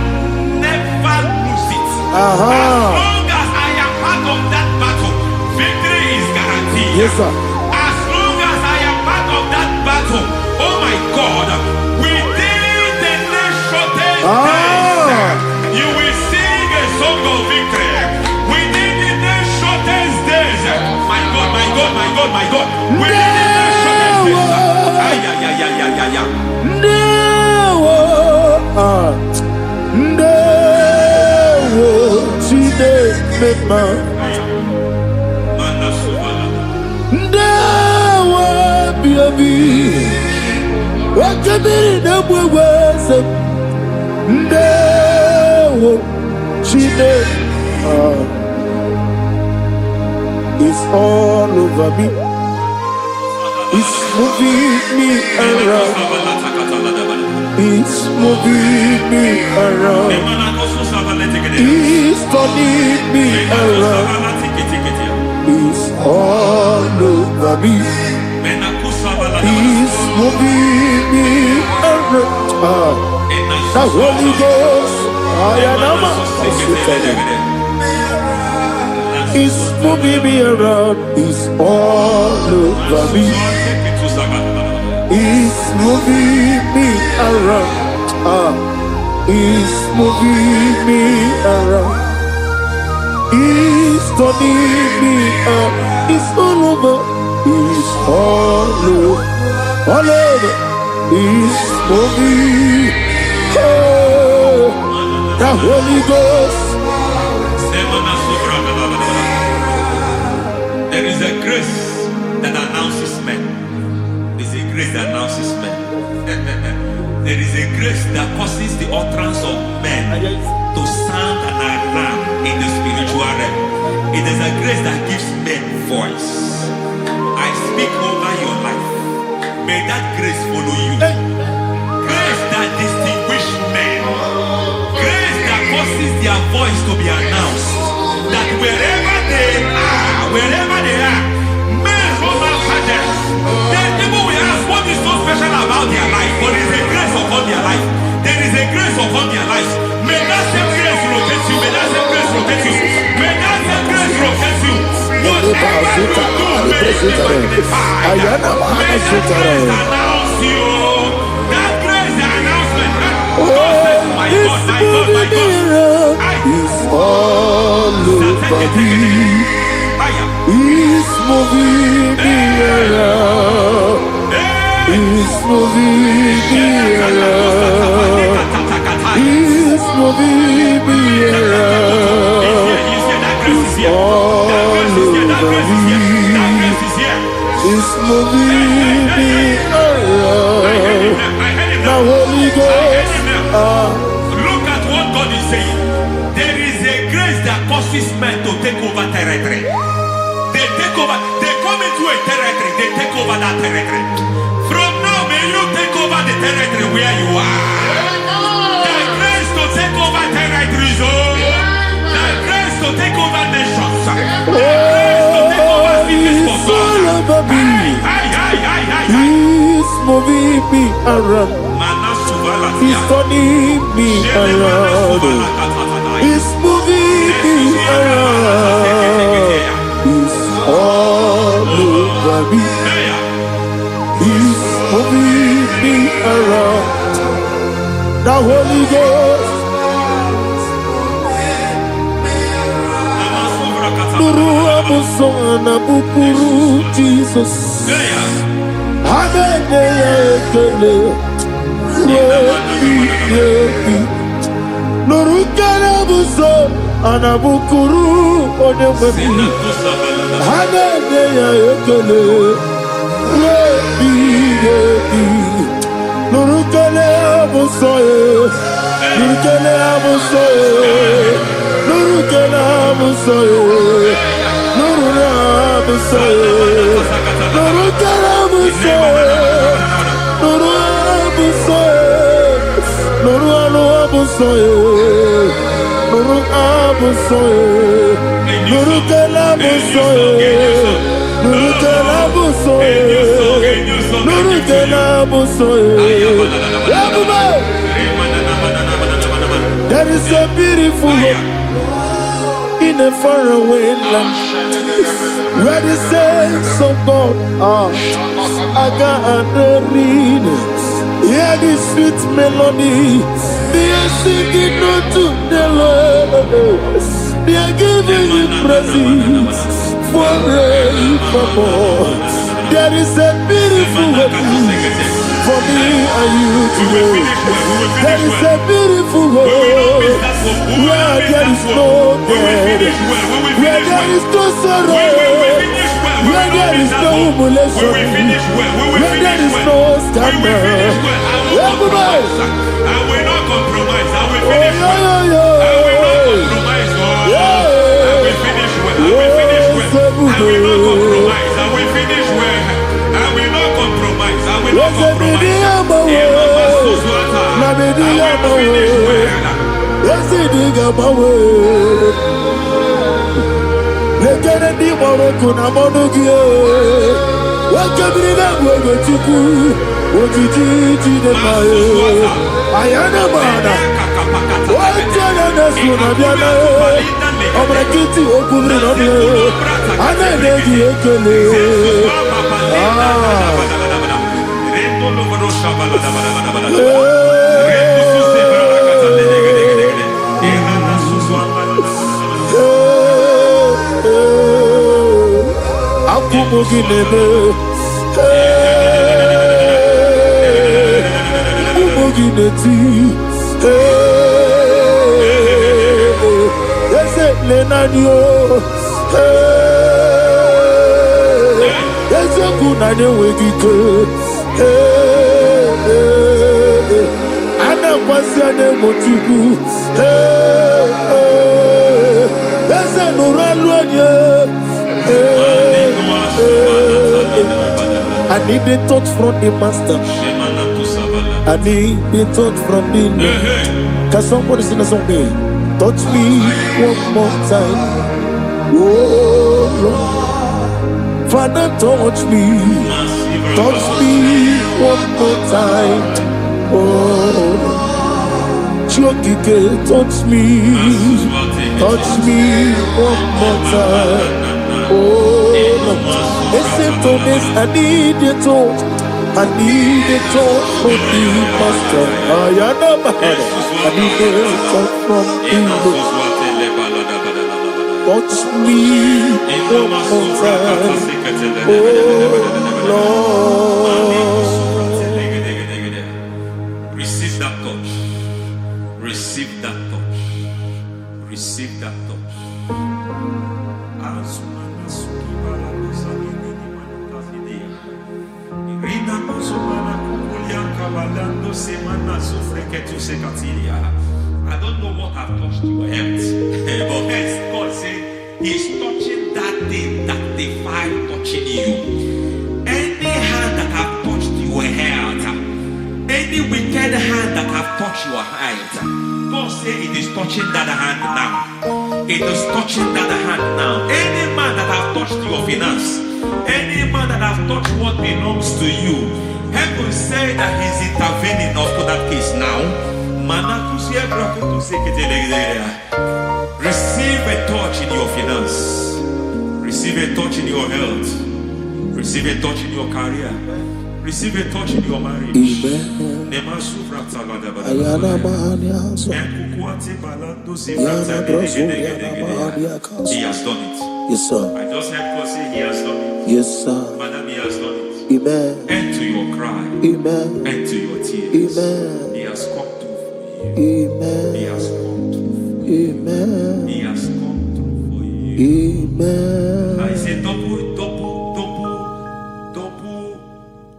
never lose it. As long as I am part of that battle, victory is guaranteed. Yes, sir. As long as I am part of that battle, oh my God, within the next shortest days, you will sing a song of victory. Within the next shortest days, my God, my God, my God, my God, within the next shortest days, ay, ay, ay, ay, ay, ay, ay. It's all over me. It's moving me around. It's moving me around. It's turning me around. It's all over me. It's moving me around. The Holy Ghost, it's moving me around. It's all over me. It's moving me around. It's moving me around. It's turning me up. It's all over. It's all over. All over. It's moving. Oh, the Holy Ghost. There is a grace that announces men. There's a grace that announces men. There is a grace that causes the utterance of men to sound an alarm in the spiritual realm. It is a grace that gives men voice. I speak over your life. May that grace follow you. Grace that distinguishes men. Grace that causes their voice to be announced. That wherever they are, men hold out fathers. Then people will ask what is so special about their life. But there is a grace upon their life. There is a grace upon their life. May that same grace rotate you. May that same grace rotate you. May that same grace rotate you. Whatever you do, may it be magnified. May that grace announce you. That grace announcement. God says, my God, my God, my God. It's all over me. It's moving me around. It's moving me around. It's moving me around. It's all over me. It's moving me around. The Holy Ghost. Look at what God is saying. There is a grace that causes men to take over territory. They take over. They come into a territory. They take over that territory. From now, may you take over the territory where you are. The grace to take over territories. The grace to take over nations. The grace to take over cities for God. He's moving me around. He's turning me around. He's moving me around. He's all over me. He's moving me around. The Holy Ghost. Nuru amusona bukuru Jesus. Amene ekele. Nuru kanabuso anabukuru onememi. Amene ekele. Nuru kanabuso Nuru kanabuso Nuru kanabuso Nuru kanabuso Nuru kanabuso Nuru kanabuso Nuru kanabuso Nuru kanabuso Nurukela Musoe, Nurukela Musoe, Nurukela Musoe. There is a beautiful hope in a faraway land where the saints of God are gathering. Hear the sweet melody. They are singing unto the Lord. They are giving you praise forevermore. There is a beautiful hope for me and you today. There is a beautiful hope where there is no death, where there is no sorrow, where there is no humiliation, where there is no scandal. Everybody, I will not compromise. I will finish well. I will not compromise. I will finish well. I will finish well. I will not compromise. I will finish well. I will not compromise. I will not compromise. I need a touch from the master. I need a touch from the Lord. Can somebody sing a song there? Touch me one more time. Oh Lord, Father, touch me. Touch me one more time. Oh, Chokike, touch me. Touch me one more time. Oh Lord. Except on this, I need a touch. I need a touch from the master. I need a touch from the Lord. Touch me one more time. Oh Lord. Receive that touch. Receive that touch. Receive that touch. I don't know what I've touched your health, but hence God said He's touching that thing that defied touching you. Any hand that have touched your health, any wicked hand that have touched your health, God said it is touching that hand now. It is touching that hand now. Any man that have touched your finance, any man that have touched what belongs to you, heaven said that He's intervening after that case now. Receive a touch in your finance. Receive a touch in your health. Receive a touch in your career. Receive a touch in your marriage. He has done it. Yes, sir. I just heard God say He has done it. Yes, sir. Madam, He has done it. Amen. End to your cry. Amen. End to your tears. Amen. He has come through for you. Amen. He has come through for you. Amen. He has come through for you. Amen. I say double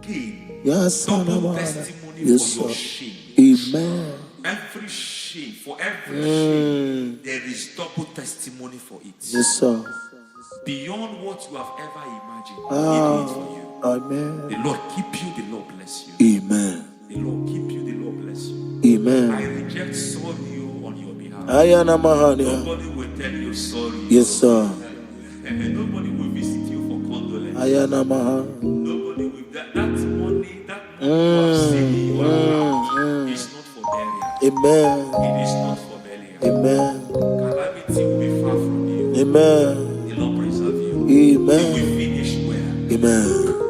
gain. Yes, Double testimony yes, for your sir. shame. Amen. Every shame, for every shame, there is double testimony for it. Yes, sir. Beyond what you have ever imagined, He did it for you. Amen. The Lord keep you, the Lord bless you. Amen. The Lord keep you, the Lord bless you. Amen. I reject sorrow on your behalf. Ayana Mahania. Nobody will tell you're sorry. Yes, sir. And nobody will visit you for condolence. Ayana Maha. Nobody will. That money, you have seen in your account is not for burial. Amen. It is not for burial. Amen. Calamity will be far from you. Amen. The Lord preserve you. Amen. You will finish well. Amen.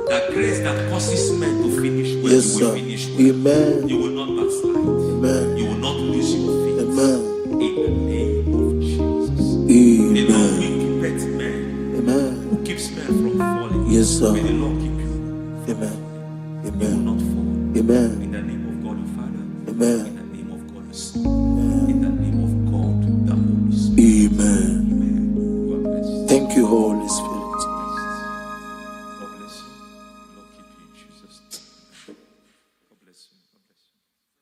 That grace that causes men to finish well, Yes, you will sir. finish well. Amen. You will not backslide. Amen. You will not lose your faith. Amen. In the name of Jesus. The Lord Amen. will keep men. Amen. Who keeps men from falling. Yes, sir. May the Lord keep you. Amen. You will Amen. not fall. Amen. In the name of God the Father. Amen. In the name of God the Son. In the name of God the Holy Spirit. Amen. Amen. You are blessed. Thank you, Holy Spirit. God bless you. The Lord keep you in Jesus' name. God bless you. God bless you.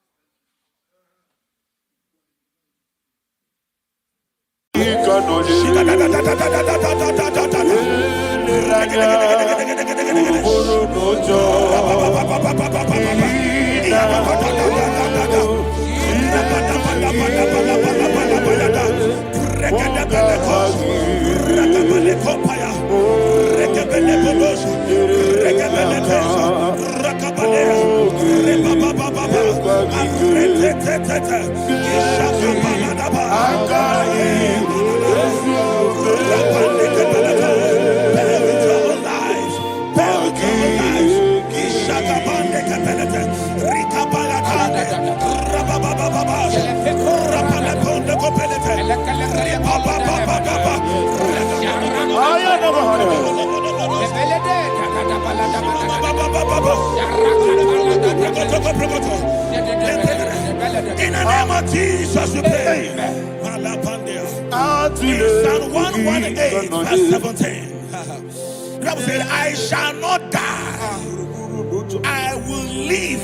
In the name of Jesus, we pray. In Psalm 118, verse 17, the Bible said, I shall not die, I will live.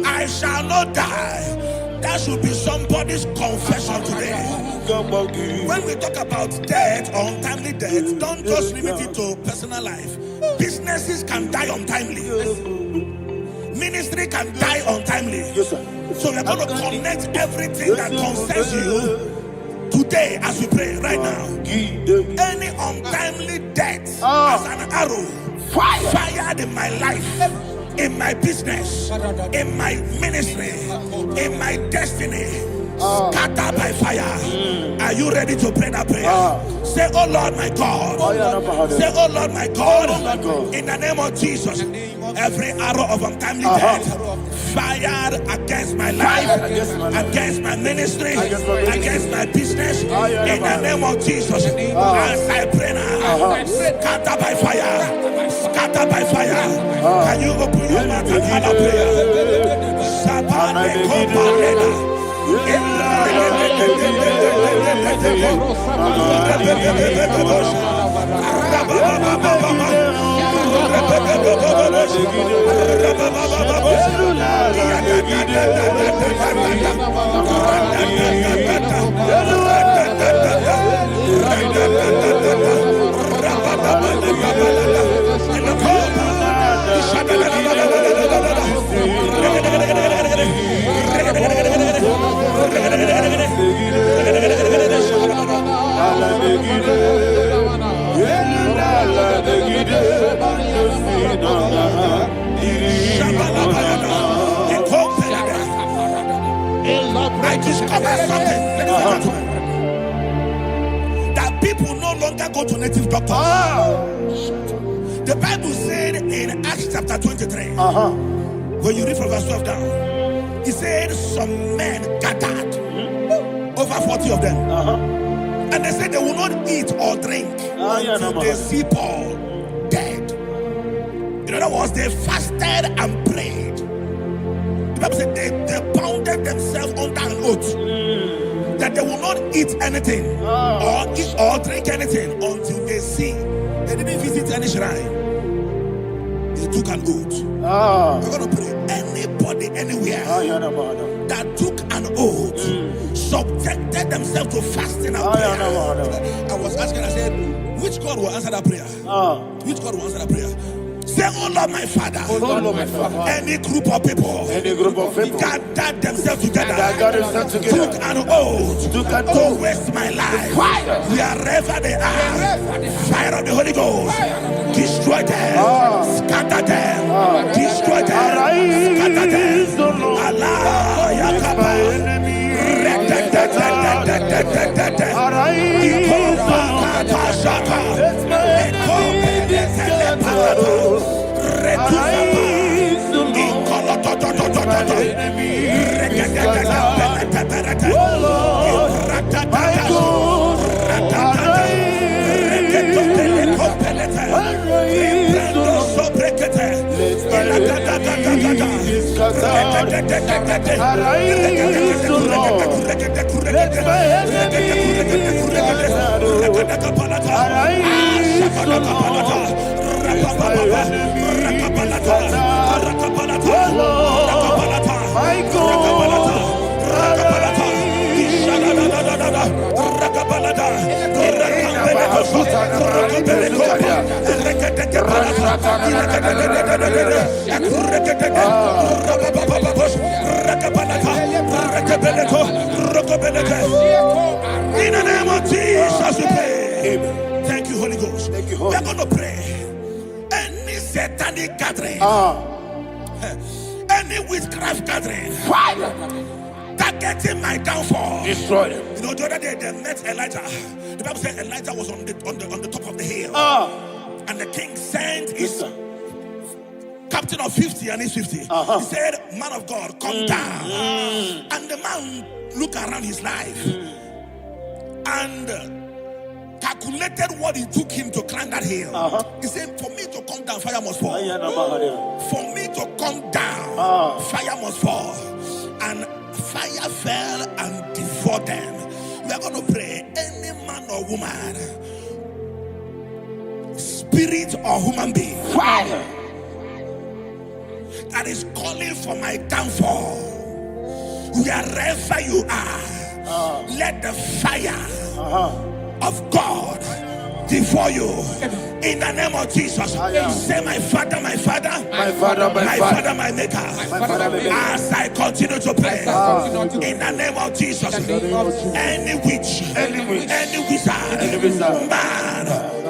I shall not die. That should be somebody's confession today. When we talk about death or untimely death, don't just limit it to personal life. Businesses can die untimely. Ministry can die untimely. Yes, sir. So we're going to connect everything that concerns you today as we pray right now. Any untimely death as an arrow fired in my life, in my business, in my ministry, in my destiny, scattered by fire. Are you ready to pray that prayer? Say, oh Lord my God. Say, oh Lord my God. In the name of Jesus, every arrow of untimely death fired against my life, against my ministry, against my business, in the name of Jesus, as I pray now, scattered by fire, scattered by fire. Can you open your mouth and have a prayer? I discovered something, ladies and gentlemen, that people no longer go to native doctors. The Bible said in Acts chapter 23, when you read from verse 12 down, it said some men gathered, over 40 of them, and they said they will not eat or drink until they see Paul dead. In other words, they fasted and prayed. The Bible said they bounded themselves under an oath that they will not eat anything or eat or drink anything until they see. They didn't visit any shrine. They took an oath. We're going to pray. Anybody, anywhere that took an oath, subjected themselves to fasting and prayer. I was asking, I said, which God will answer that prayer? Which God will answer that prayer? Say, oh Lord, my Father. Oh Lord, my Father. Any group of people. Any group of people. Gathered themselves together. That got themselves together. Took an oath. To waste my life. Wherever they are. Fire of the Holy Ghost. Destroy them. Scatter them. Destroy them. Scatter them. Allah. Yakaba. In the name of Jesus, we pray. Thank you, Holy Ghost. Thank you, We Holy are going to pray. Any satanic gathering, any witchcraft gathering, targeting my downfall, Destroy them. You know, the other day they met Elijah. The Bible said Elijah was on the top of the hill, and the king sent his captain of 50 and his 50. He said, "Man of God, come down." And the man looked around his life and calculated what it took him to climb that hill. He said, "For me to come down, fire must fall. For me to come down, fire must fall." And fire fell and devoured them. We are going to pray. Any man or woman, spirit or human being, that is calling for my downfall, wherever you are, let the fire of God devour you. In the name of Jesus, say, "My Father, my Father, My Father, my Father, my Maker." As I continue to pray, in the name of Jesus, any witch, any wizard, man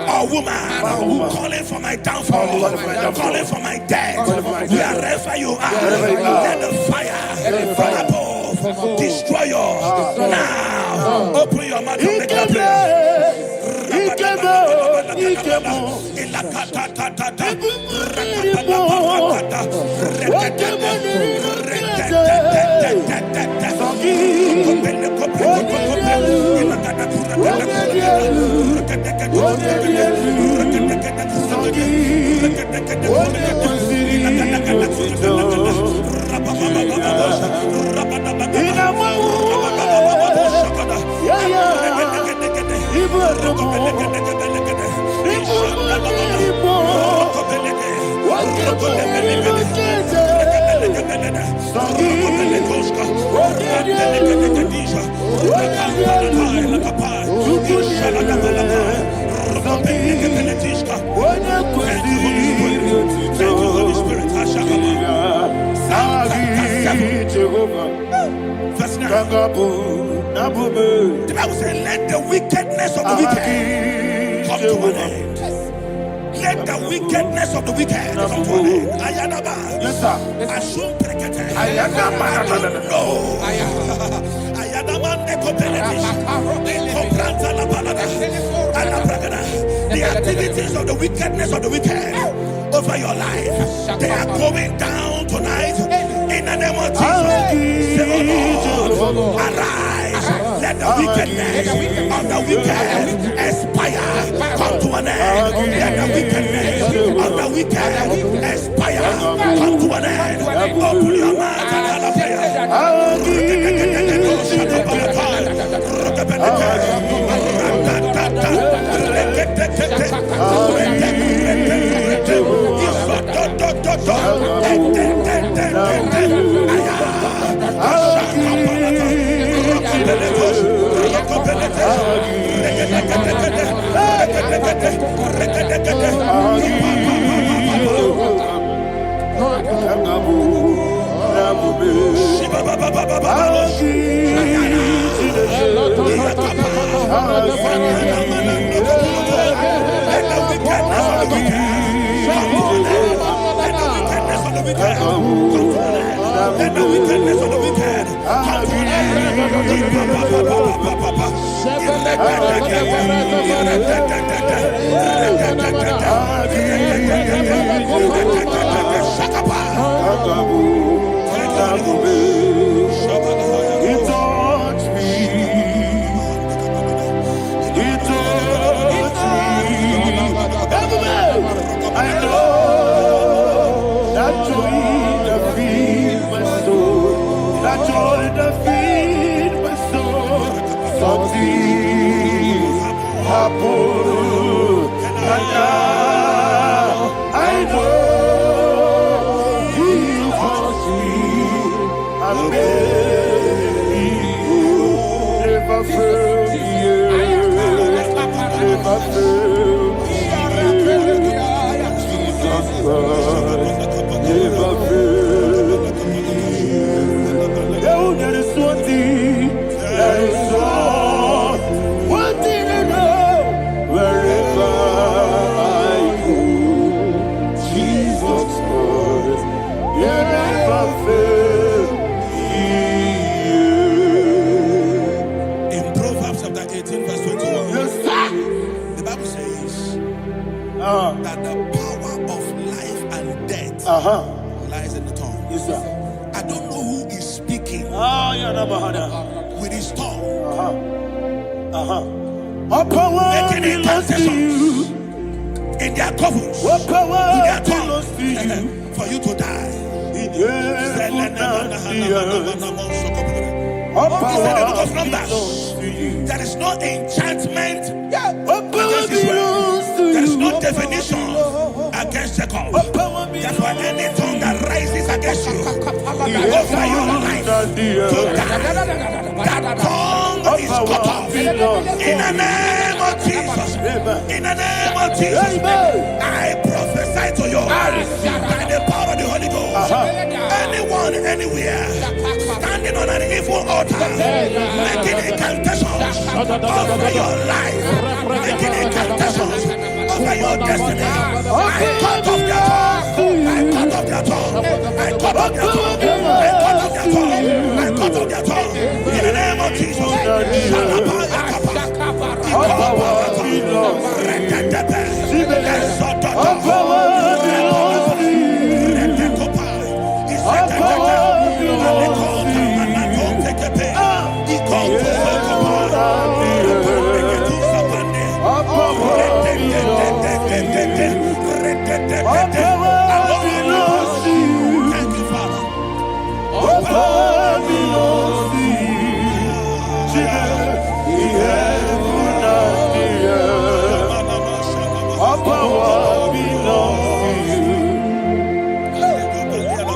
or woman calling for my downfall, calling for my death, wherever you are, let the fire above destroy you now. Open your mouth and make a prayer. Verse 9. The Bible says, "Let the wickedness of the wicked come to an end." Let the wickedness of the wicked come to an end. Ayadaba. Yes, sir. Assume prekete. Ayadaba. No. Ayadaba nekopeletish. Nekopranta la balada. Alabragada. The activities of the wickedness of the wicked over your life, they are going down tonight. In the name of Jesus, say, "Oh Lord, arise. Let the wickedness of the wicked expire. Come to an end. Let the wickedness of the wicked expire. Come to an end." Open your mouth and have a prayer. wicked. Control the wickedness of the wicked. He touched me. He touched me. I know that joy that feeds my soul. That joy that feeds my soul. Something happened, and now I know He touched me. I made you never fail me. Never fail me. Jesus Christ never fail me. There is one thing, there is one thing I know. Wherever I go, Jesus Christ, you never fail me. In Proverbs chapter 18, verse 21, Yes, sir. the Bible says that the power of life and death lies in the tongue. Yes, sir. I don't know who is speaking with his tongue, All power making belongs to you. incantations in their covers All with power their belongs to you. tongue for you to die. In heaven and the earth. All He said in the book power of Numbers, belongs to you. there is no enchantment All power against Israel. belongs to you. There is no definition against Jacob. All power That's why belongs any tongue that rises against you in over your life heaven and the to earth. die, that tongue All is cut power off. belongs In the name of Jesus. In the name of Jesus. Amen. I prophesy to you by the power of the Holy Ghost. Anyone, anywhere, standing on an evil altar, making incantations over your life, making incantations over your destiny. I cut off their tongue. I cut off their tongue. I cut off their tongue. I cut off their tongue. I cut off their tongue. In the name of Jesus. All power belongs to you. All power belongs to you. All power belongs to you. All power belongs to you. All power belongs to you. Thank you, Father. All power belongs to you. Jesus, the heaven and the earth. All power belongs to you.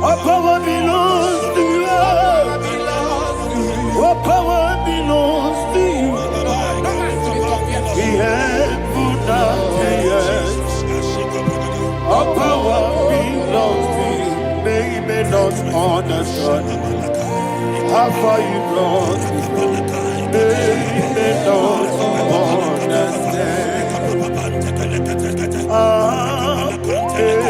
All power belongs to you. All power belongs to you. The heaven and the earth. All power belongs to you. They may not understand how far you brought me from. They may not understand. They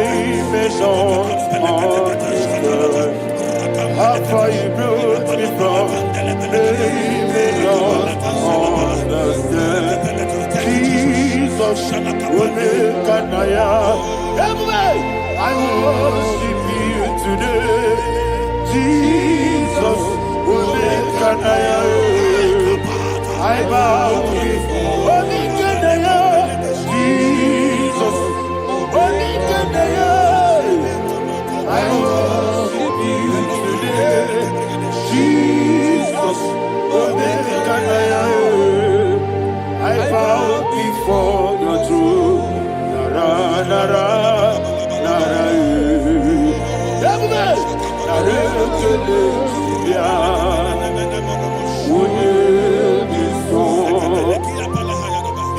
may not understand how far you brought me from. They may not understand. Jesus, will make an I worship you today. Jesus, will make an I bow before Jesus, I worship you today. Jesus, will make an I bow before your throne. Nara, nara, nara,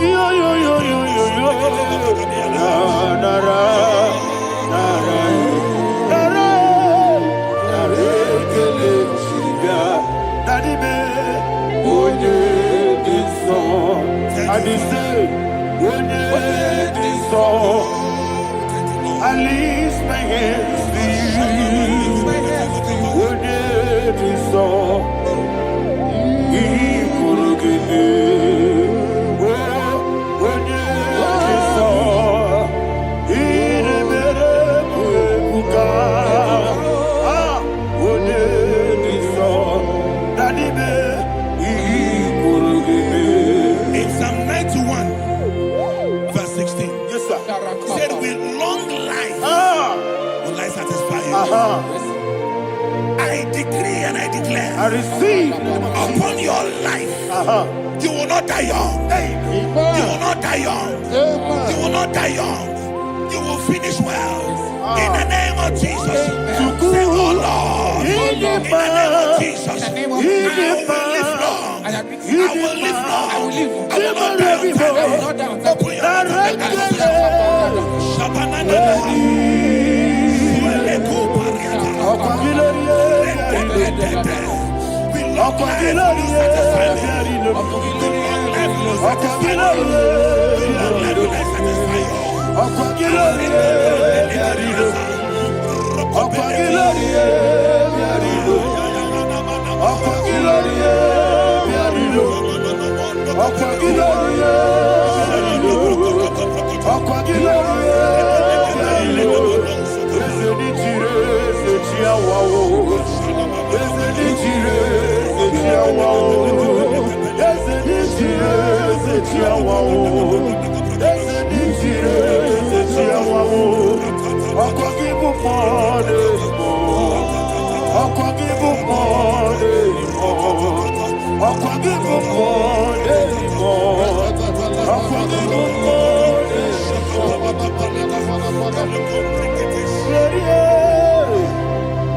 yo, yo, yo, yo, yo, yo. Nara, nara, nara, nara, Daddy, me, oh, yeah, this song. And he said, when this song, I lift my hands to you. In Psalm 91, verse 16, Yes, sir. said, with long life will I satisfy you. I decree and I declare I receive. upon your life, you will not die young. You will not die young. You will not die young. You will finish well. In the name of Jesus. Say, oh Lord. In the name of Jesus. I will live long. I will live long. I will not die on time. Open your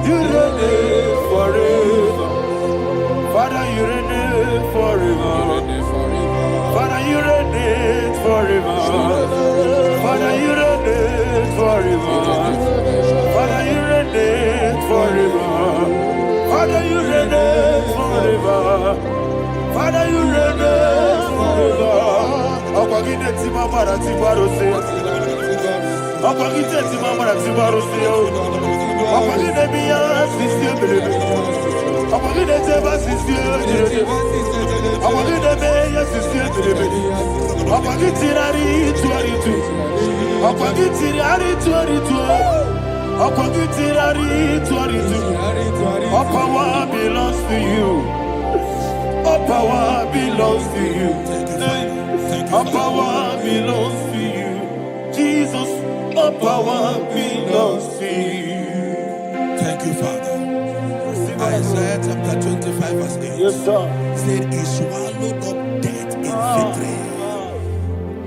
You reign forever. Father, you reign forever. Father, you reign forever. Father, you reign forever. Father, you reign forever. Father, you reign forever. Father, you reign forever. Akwagide tima mara tibaro se. Akwagide tima mara tibaro se. Akwagide biya sisi belebe. Akwagide teba sisi belebe. Akwagide biya sisi belebe. Akwagide rari tuari tu. Akwagide rari tuari tu. Akwagide rari tuari tu. All power belongs to you. All power belongs to you. All power belongs to you. Jesus, all power belongs to you. Thank you, Father. Isaiah chapter 25, verse 8. Yes, sir. Said, he swallowed up death in victory.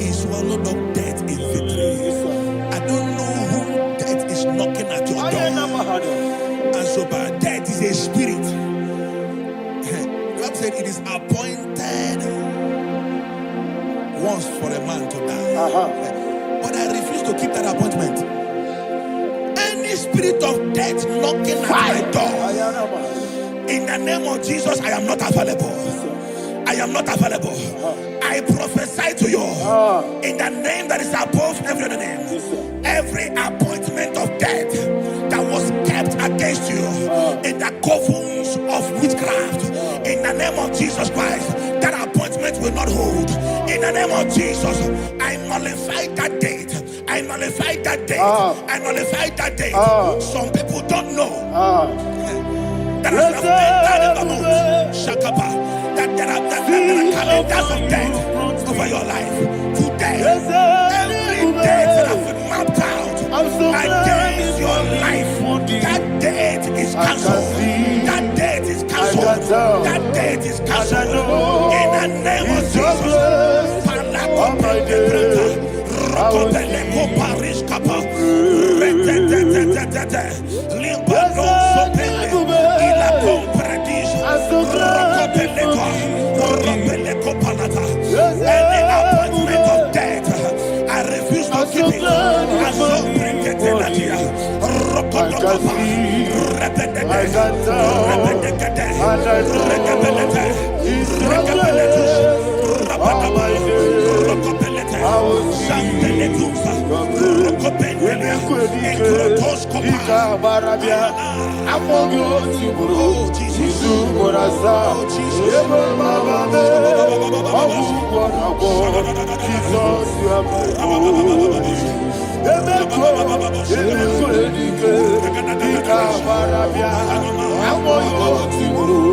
He swallowed up death in victory. I don't know who death is knocking at your door. And so, but death is a spirit. God said it is appointed once for a man to die. But I refuse to keep that appointment. Any spirit of death knocking at my door, in the name of Jesus, I am not available. I am not available. I prophesy to you in the name that is above every other name. Every appointment of death that was kept against you in the covens of witchcraft, in the name of Jesus Christ, that appointment will not hold. In the name of Jesus, I nullify that date. I nullify that date. I nullify that date. Some people don't know that as you have entered the month, Shakapa, that there are calendars of death over your life. Today, every date that has been mapped out against your life, that date is cancelled. That date is cancelled. That date is cancelled. In the name of Jesus. Any appointment of death, I refuse to keep it. I so bring it in here. barabia. Amogo tiburu. Isu borasa. Ebe baba me. Ogu borabo. Jesus you are my Lord. Emeko edike. Ika barabia. Amogo tiburu.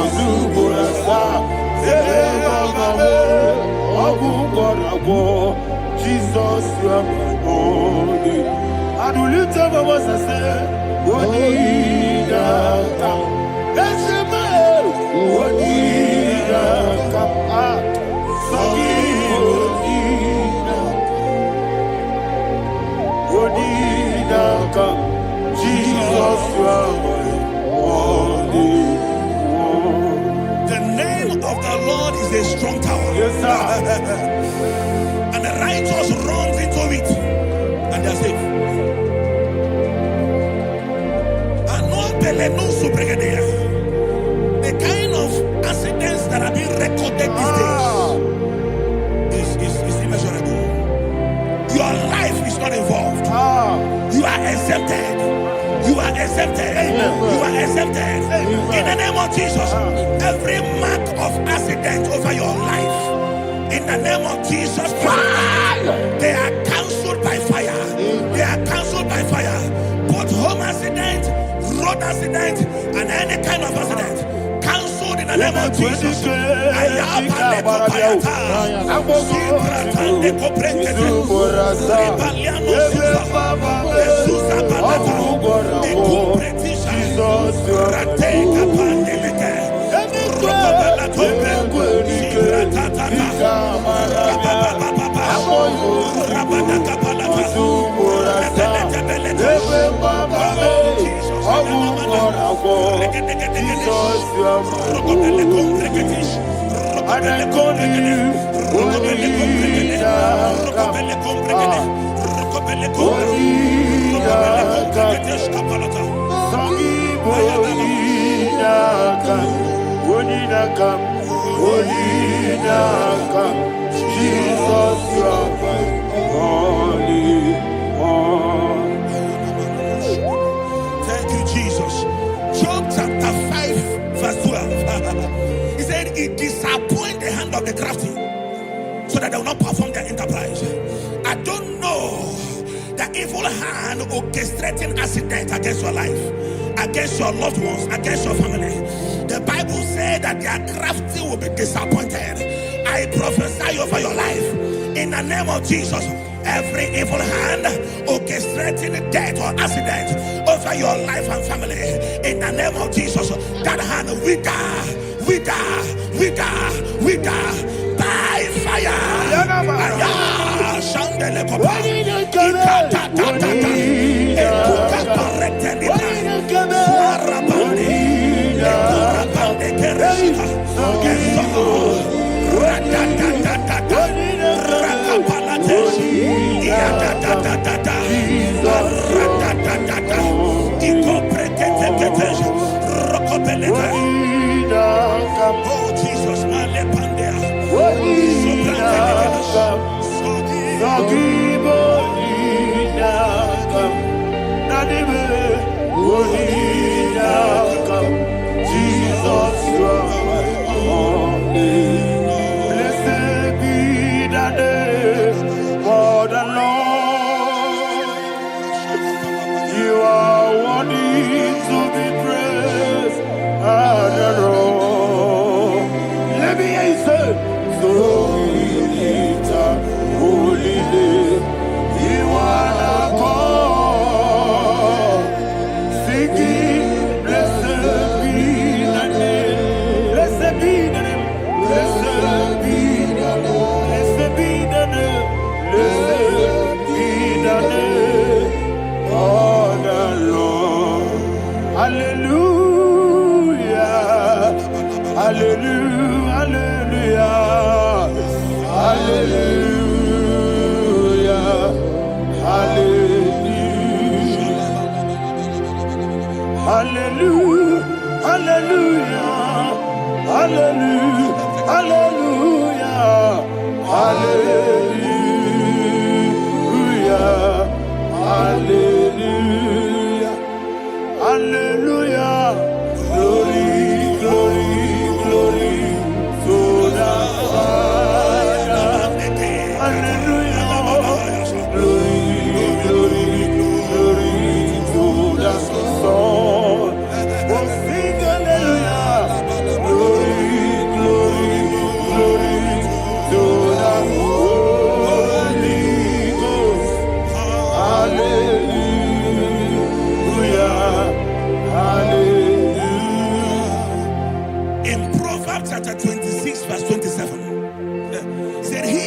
Isu borasa. Ebe baba me. Ogu borabo. Jesus you are my Lord. Adulita baba sase. Wodidaka, Esema, Wodidaka, Sagi, Wodidaka, Jesus, you are my only one. The name of the Lord is a strong tower. Yes, sir. And the righteous runs into it, and they're safe. The kind of accidents that are being recorded these days is immeasurable. Your life is not involved. You are exempted. You are exempted. You are exempted. In the name of Jesus, every mark of accident over your life, in the name of Jesus Christ, they are cancelled by fire. They are cancelled by fire. Both home accident, road accident, and any kind of accident, cancelled in the name of Jesus. Thank you, Jesus. Job chapter 5, verse 12. He said, it disappoints the hand of the crafty, so that they will not perform their enterprise. I don't know the evil hand orchestrating accident against your life, against your loved ones, against your family. The Bible said that their crafty will be disappointed. I prophesy over your life in the name of Jesus. Every evil hand orchestrating death or accident over your life and family, in the name of Jesus, that hand wither by fire. Oh Jesus, my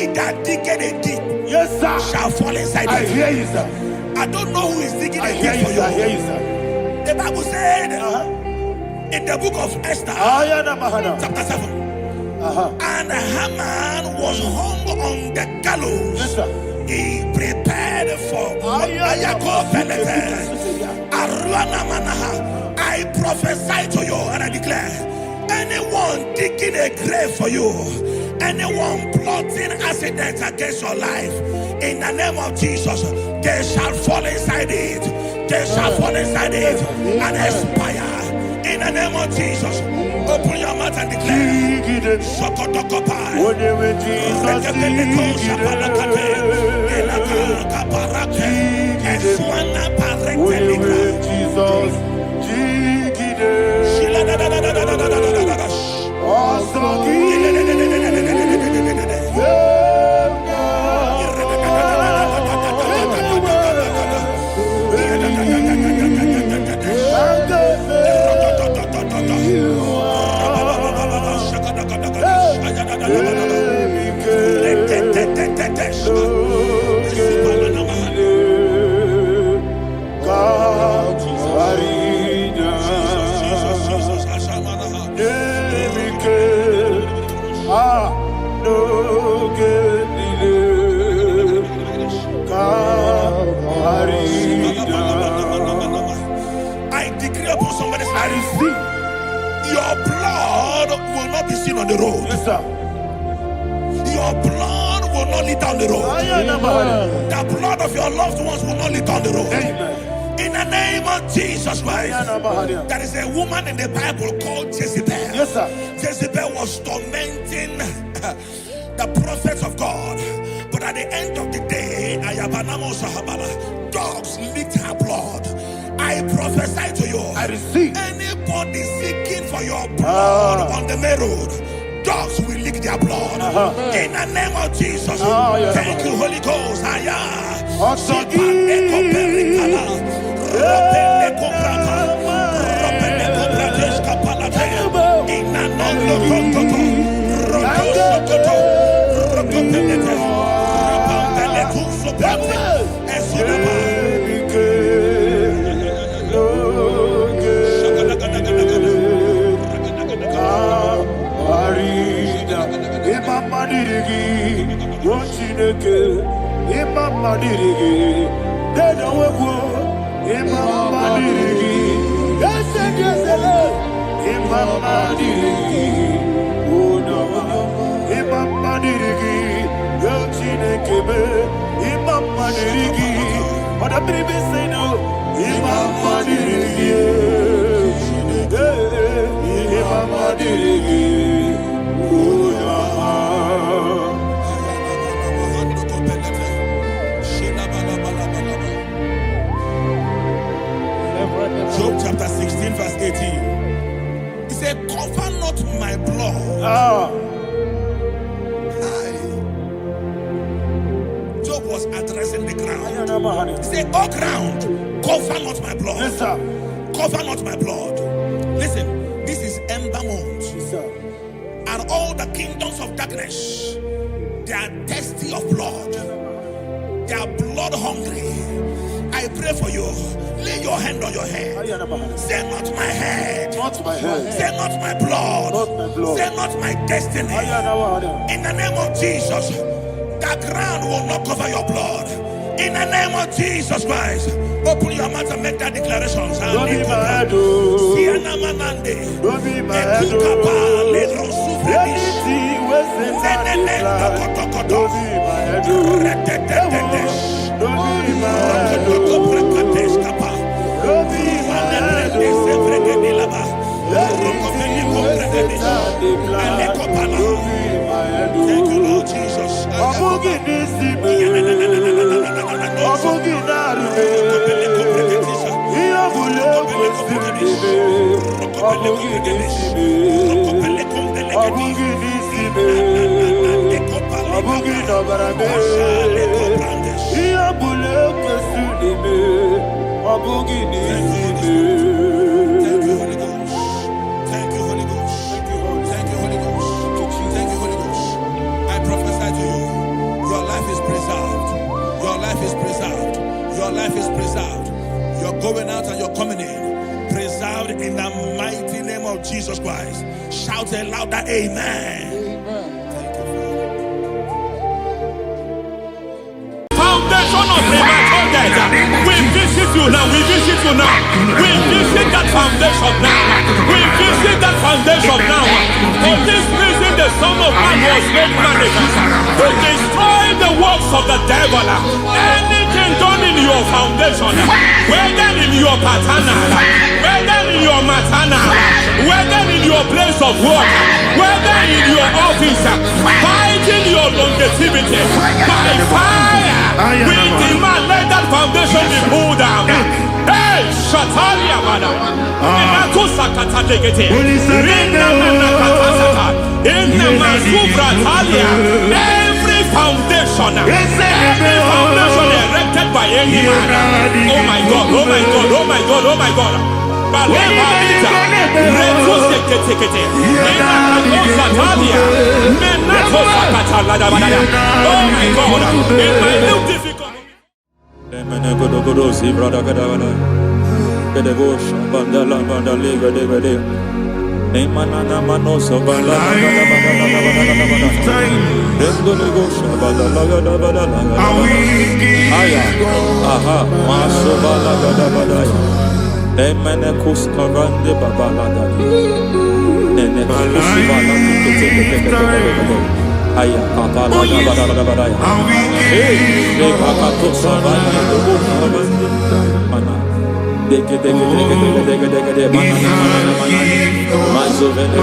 He that diggeth a deep Yes, sir. shall fall inside I it. hear you, sir. I don't know who is digging I a hear deep you, for sir. I hear you. you, sir. The Bible said in the book of Esther, Ayana Mahana. chapter 7, and Haman was hung on the gallows. Yes, sir. He prepared for Ayako Pelete. Arwana Manaha. I prophesy to you and I declare, anyone digging a grave for you, anyone plotting accidents against your life, in the name of Jesus, they shall fall inside it. They shall fall inside it and expire. In the name of Jesus, open your mouth and declare. Shokotokopai. Whatever Jesus I decree upon somebody's life, your blood will not be seen on the road. Yes, sir. Your blood will not lead down the road. The blood of your loved ones will not lead down the road. Amen. In the name of Jesus Christ, there is a woman in the Bible called Jezebel. Yes, sir. Jezebel was tormenting the prophets of God. But at the end of the day, dogs licked her blood. I prophesy to you, I receive. anybody seeking for your blood on the main road, dogs will lick their blood. In the name of Jesus. Thank you, Holy Ghost. Job chapter 16 verse 18. He said, cover not my blood. Job was addressing the ground. He said, oh ground, cover not my blood. Yes, sir. Cover not my blood. Listen, this is ember month. Yes, sir. And all the kingdoms of darkness, they are thirsty of blood. They are blood hungry. I pray for you. Lay your hand on your head. Say not my head. Not my head. Say not my blood. Not my blood. Say not my destiny. In the name of Jesus, the ground will not cover your blood. In the name of Jesus Christ, open your mouth and make that declaration. Don't be my head. Don't be my head. Anything was in my life. Don't be my head. Don't be my head. Don't be my head. Thank you, Lord Jesus. I prophesy to you. life is preserved. Your life is preserved. You're going out and you're coming in. Preserved in the mighty name of Jesus Christ. Shout a louder amen. Thank you, Father. Foundation of premature death. We visit you now. We visit you now. We visit that foundation now. We visit that foundation now. For this reason, the Son of Man was made manifest to destroy the works of the devil. Anything done in your foundation, whether in your paternal, whether in your maternal, whether in your place of work, whether in your office, fighting your longevity by fire. We demand let that foundation be pulled down. Hey, Shatalia Bada. Inato Sakata Legete. Rina Manakatasata. Inna Masubra Talia. Every foundation erected by any man. Oh my God, oh my God, oh my God, oh my God. Baleba Lita. Reto Sekete. Inna Satalia. Menato Sakata Ladabada. Oh my God. In my new difficult. Aya kapala badaya. Hey, pakato sabana dobo mana. Deke mana. Mazo vene.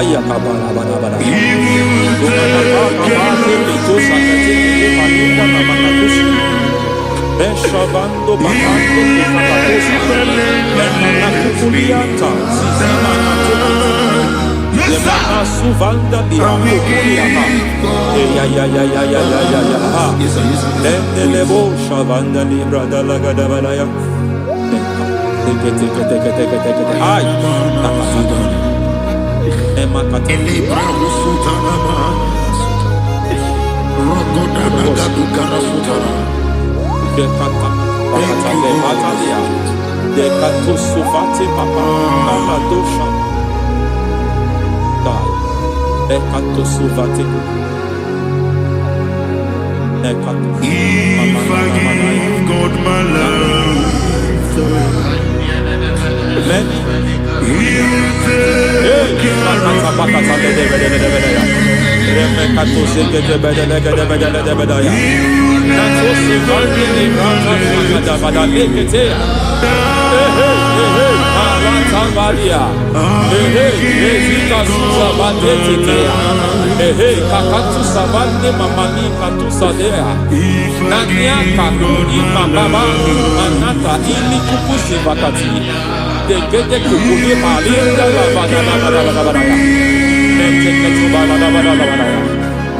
Aya kapala badaya. Dumana kapala to sakati palinda namanakusi. Beshavando bakando kakakosa. Benana kukulianta. Sizimana Lemana suvanda biakuliaka. Ya. Lebo shavanda libra dalagada balaya. Teke. Ay. Emakata. Libra usutana ma. Rogoda nagadu karasutana. Dekata. Bakata lebatalia. Dekato suvati papa. Amadosha. Ekato suvati. Ekato. If I give God my life, Amen. He will take care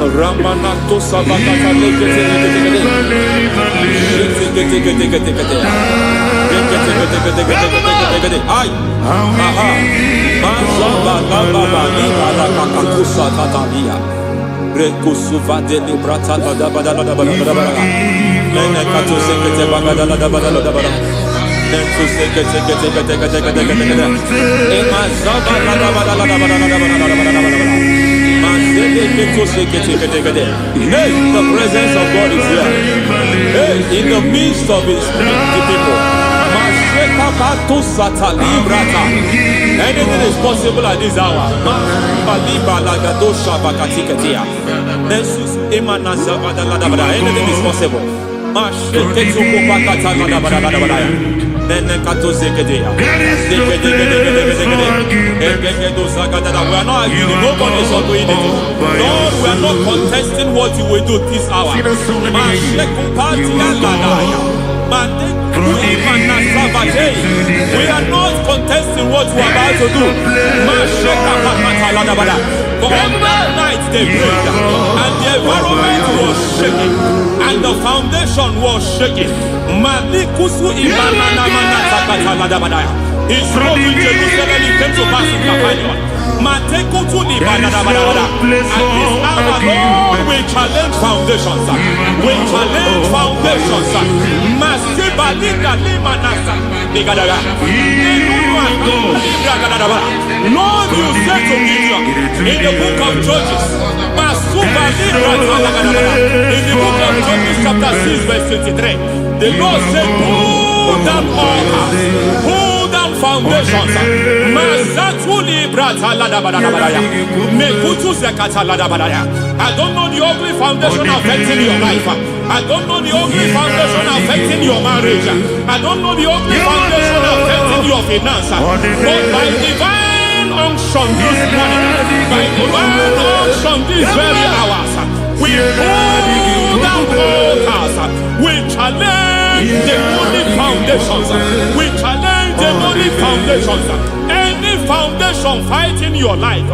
Ramanato Savakata Hey, the presence of God is here. Hey, in the midst of His people. Anything is possible at this hour. Anything is possible. We are not arguing, nobody is agreeing. Lord, we are not contesting what you will do this hour. We are not contesting what you are about to do. For on that night they prayed, and the environment was shaking, and the foundation was shaking. He spoke in Jerusalem, it came to pass in Capernaum. At this hour, Lord, we challenge foundations. We challenge foundations. Lord, you said to Gideon in the book of Judges, in the book of Judges chapter 6 verse 23, the Lord said, pull down altars, pull down foundations. I don't know the ugly foundation affecting your life. I don't know the ugly foundation affecting your marriage. I don't know the ugly foundation affecting your finance. But by divine unction this morning, by divine unction these very hours, we pull down altars. We challenge demonic foundations. We challenge demonic foundations. Any foundation fighting your life,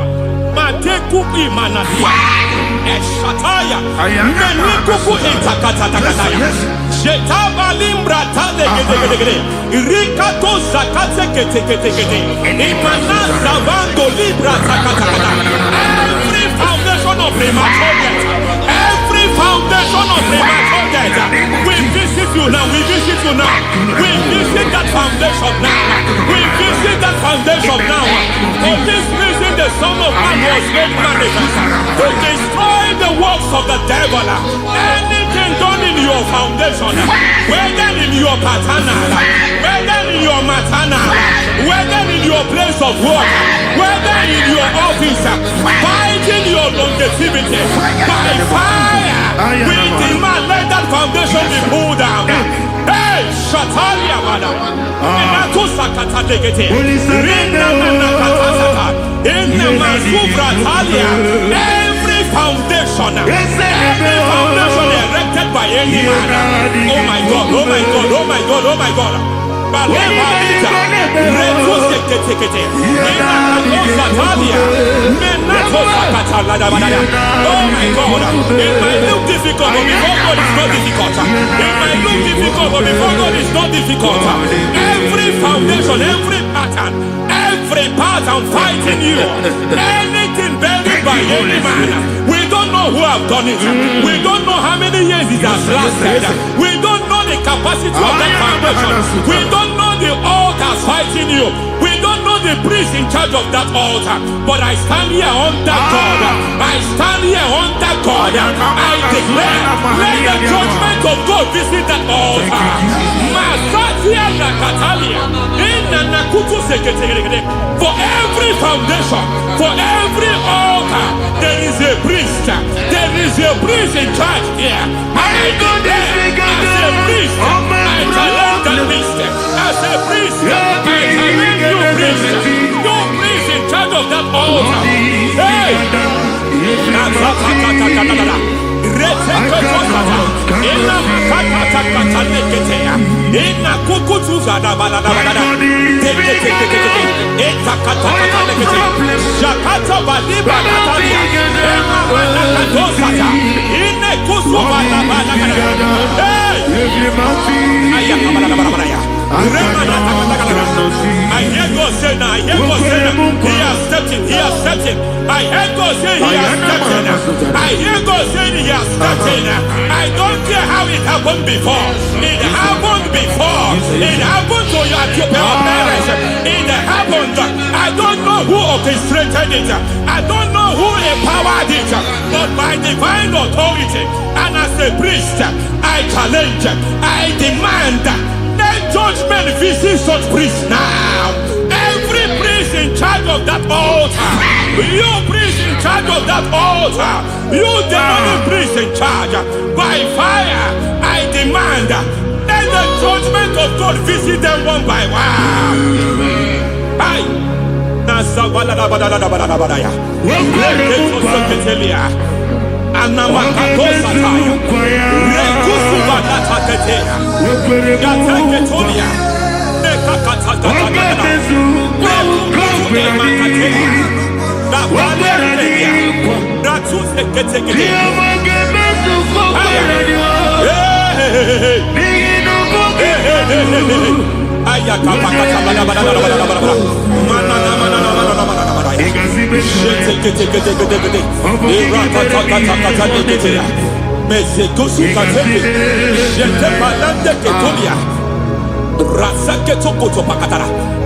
Matekuki Manasia, Eshataya, Menikuku Itakataya, Shetavalimbra Tadegede, Rikato Zakate, Imanaza Vando Libra Takata. Every foundation of premature death, every foundation of premature death, we visit you now, we visit you now, we visit that foundation now, we visit that foundation now. For this reason, the Son of Man was made manifest to destroy the works of the devil. Anything done in your foundation, whether in your paternal, whether in your maternal, whether in your place of work, whether in your office, fighting your longevity by fire, we demand let that foundation be pulled down. Hey, Shatalia Bada, Natusakata Legate, Rina Nakatasaka, in the Masufra Talia, every foundation erected by any man. Oh my God, oh my God, oh my God, oh my God. Balita, Retusekete, oh my God, it might look difficult, but before God is not difficult. It might look difficult, but before God is not difficult. Every foundation, every pattern fighting you, anything buried by any man, we don't know who have done it. We don't know how many years it has lasted. We don't know the capacity of that foundation. We don't know the altars fighting you. We don't know the priest in charge of that altar. But I stand here under God. I stand here under God. I declare, let the judgment of God visit that altar. Masatia Nakatalia. For every foundation, for every altar, there is a priest. There is a priest in charge here. I declare, as a priest, I challenge that priest. As a priest, I challenge you priest. You priest in charge of that altar. Hey! I hear God say now, I hear God say now, he has stepped in, he has stepped in. I hear God say he has stepped in. I hear God say he has stepped in. I don't care how it happened before. It happened before. It happened to your parents. It happened. I don't know who orchestrated it. I don't know who empowered it. But by divine authority and as a priest, I challenge, I demand, let judgment visit such priests now. Every priest in charge of that altar, you priest in charge of that altar, you demonic priest in charge, by fire, I demand, let the judgment of God visit them one by one. Aye.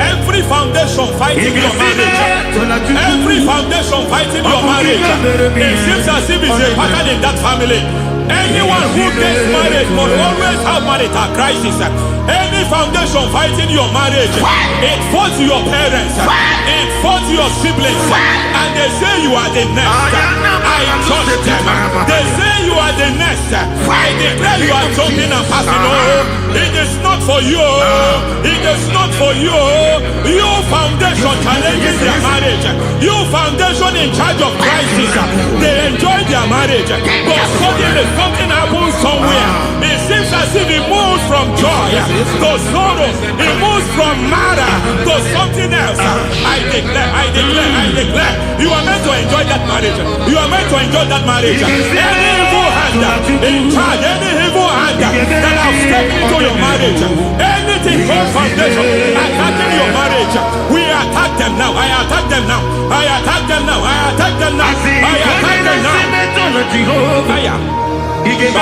Every foundation fighting your marriage, every foundation fighting your marriage, it seems as if it's a pattern in that family. Anyone who gets married must always have marital crisis. Any foundation fighting your marriage, it fought your parents, it fought your siblings, and they say you are the next. I judge them. They say you are the next. I declare you are jumping and passing. Oh, it is not for you. It is not for you. You foundation challenging their marriage. You foundation in charge of crisis. They enjoy their marriage, but suddenly something happens somewhere. It seems as if it moves from joy to sorrow. It moves from matter to something else. I declare, you are meant to enjoy that marriage. You are meant to enjoy that marriage. Any evil hand in charge, any evil hand that have stepped into your marriage, anything called foundation attacking your marriage, we attack them now. I attack them now. I attack them now. I attack them now. I attack them now. It is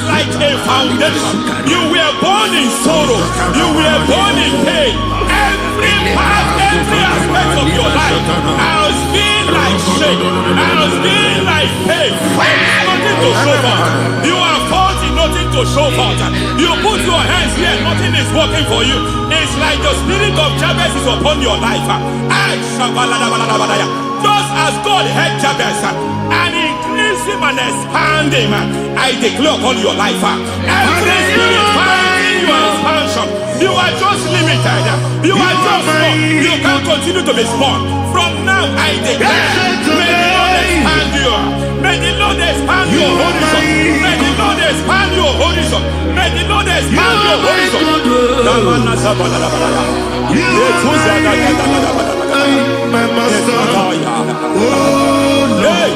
like a foundation. You were born in sorrow. You were born in pain. Every part, every aspect of your life has been like shame. Has been like pain. There's nothing to show for. You are faulty, nothing to show for. You put your hands here, nothing is working for you. It's like the spirit of Jabez is upon your life. Just as God had Jabez and increased him and expand him, I declare upon your life. Every spirit finding your expansion, you are just limited. You are just small. You can't continue to be small. From now, I declare, may the Lord expand you. May the Lord expand your horizon. May the Lord expand your horizon. May the Lord expand your horizon. My master, oh Lord,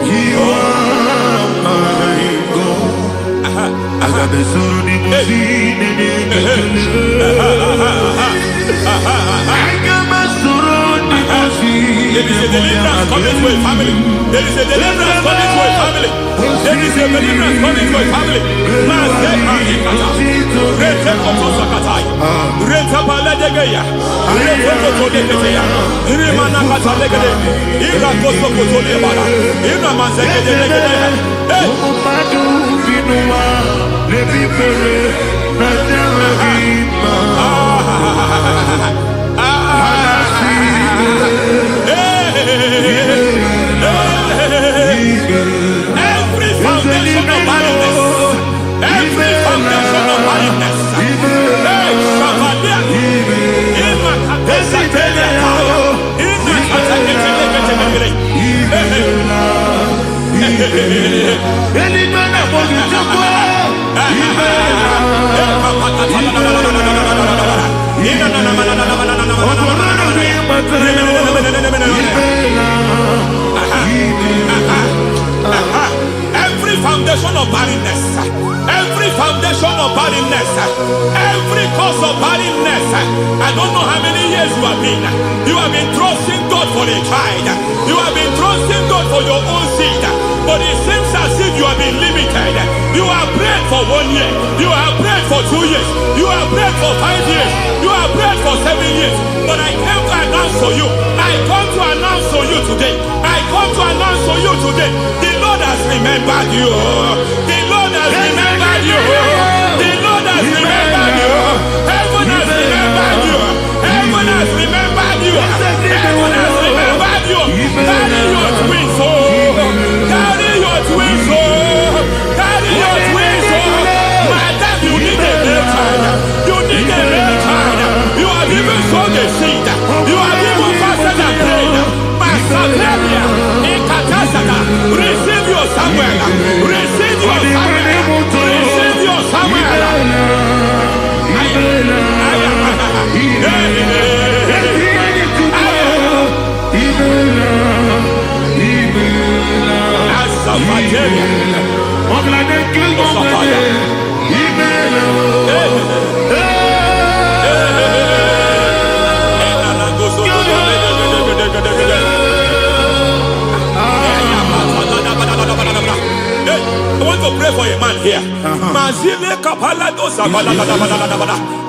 you are my God. I got the soul in my feet, I got my soul in my feet. There is a deliverance coming to a family. There is a deliverance coming to a family. There is a deliverance coming to a family. Every foundation of barrenness, every foundation of barrenness, every foundation of barrenness, every foundation of barrenness, every cause of barrenness. I don't know how many years you have been trusting God for a child. You have been trusting God for your own seed, but it seems as if you have been limited. You have prayed for 1 year, you have prayed for 2 years, you have prayed for 5 years, you have prayed for 7 years. But I came to announce for you, I come to announce for you today, I come to announce for you today, the Lord has remembered you. The Lord has remembered you. The Lord has remembered you. Heaven has remembered you. Heaven has remembered you. Heaven has remembered you. Carry your twins, oh. Carry your twins, oh. Carry your twins, oh. Madam, you need a male child. You need a male child. You have even sown the seed. You have even fasted and prayed. Masaperia, Ekatasaka, receive your Samuel. Receive your Samuel. Receive your Samuel.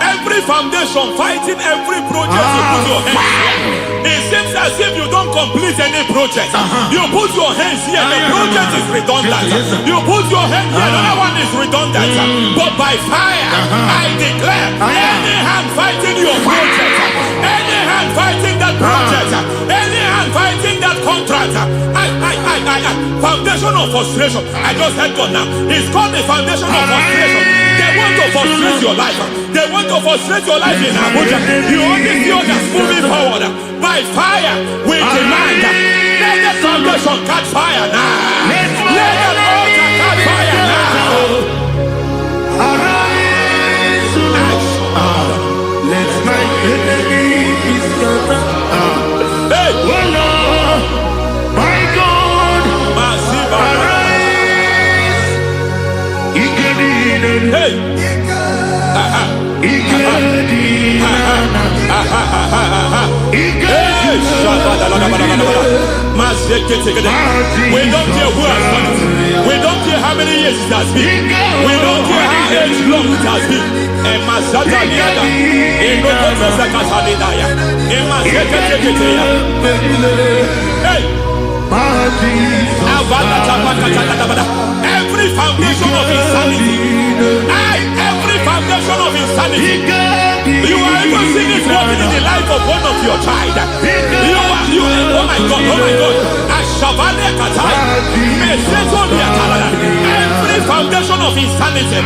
Every foundation fighting every project you put your hands here. It seems as if you don't complete any project. You put your hands here, the project is redundant. You put your hand here, another one is redundant. But by fire, I declare, any hand fighting your project, any hand fighting that project, any hand fighting that contract, foundation of frustration. I just heard God now. It's called the foundation of frustration. They want to frustrate your life. They want to frustrate your life in Abuja. You only see others moving forward. By fire, we demand. Let the foundation catch fire now. Let the altar catch fire now. Arise, let my enemy be scattered. Hey, Oh Lord, my God, arise. hey. We don't care who has done it. We don't care how many years it has been. We don't care how age long it has been. And Masata Liada, in Rokosa Catalidaya, in Masata Teketea. Hey! Every foundation of insanity, every foundation of insanity, you are even seeing it working in the life of one of your child. Oh my God, every foundation of insanity,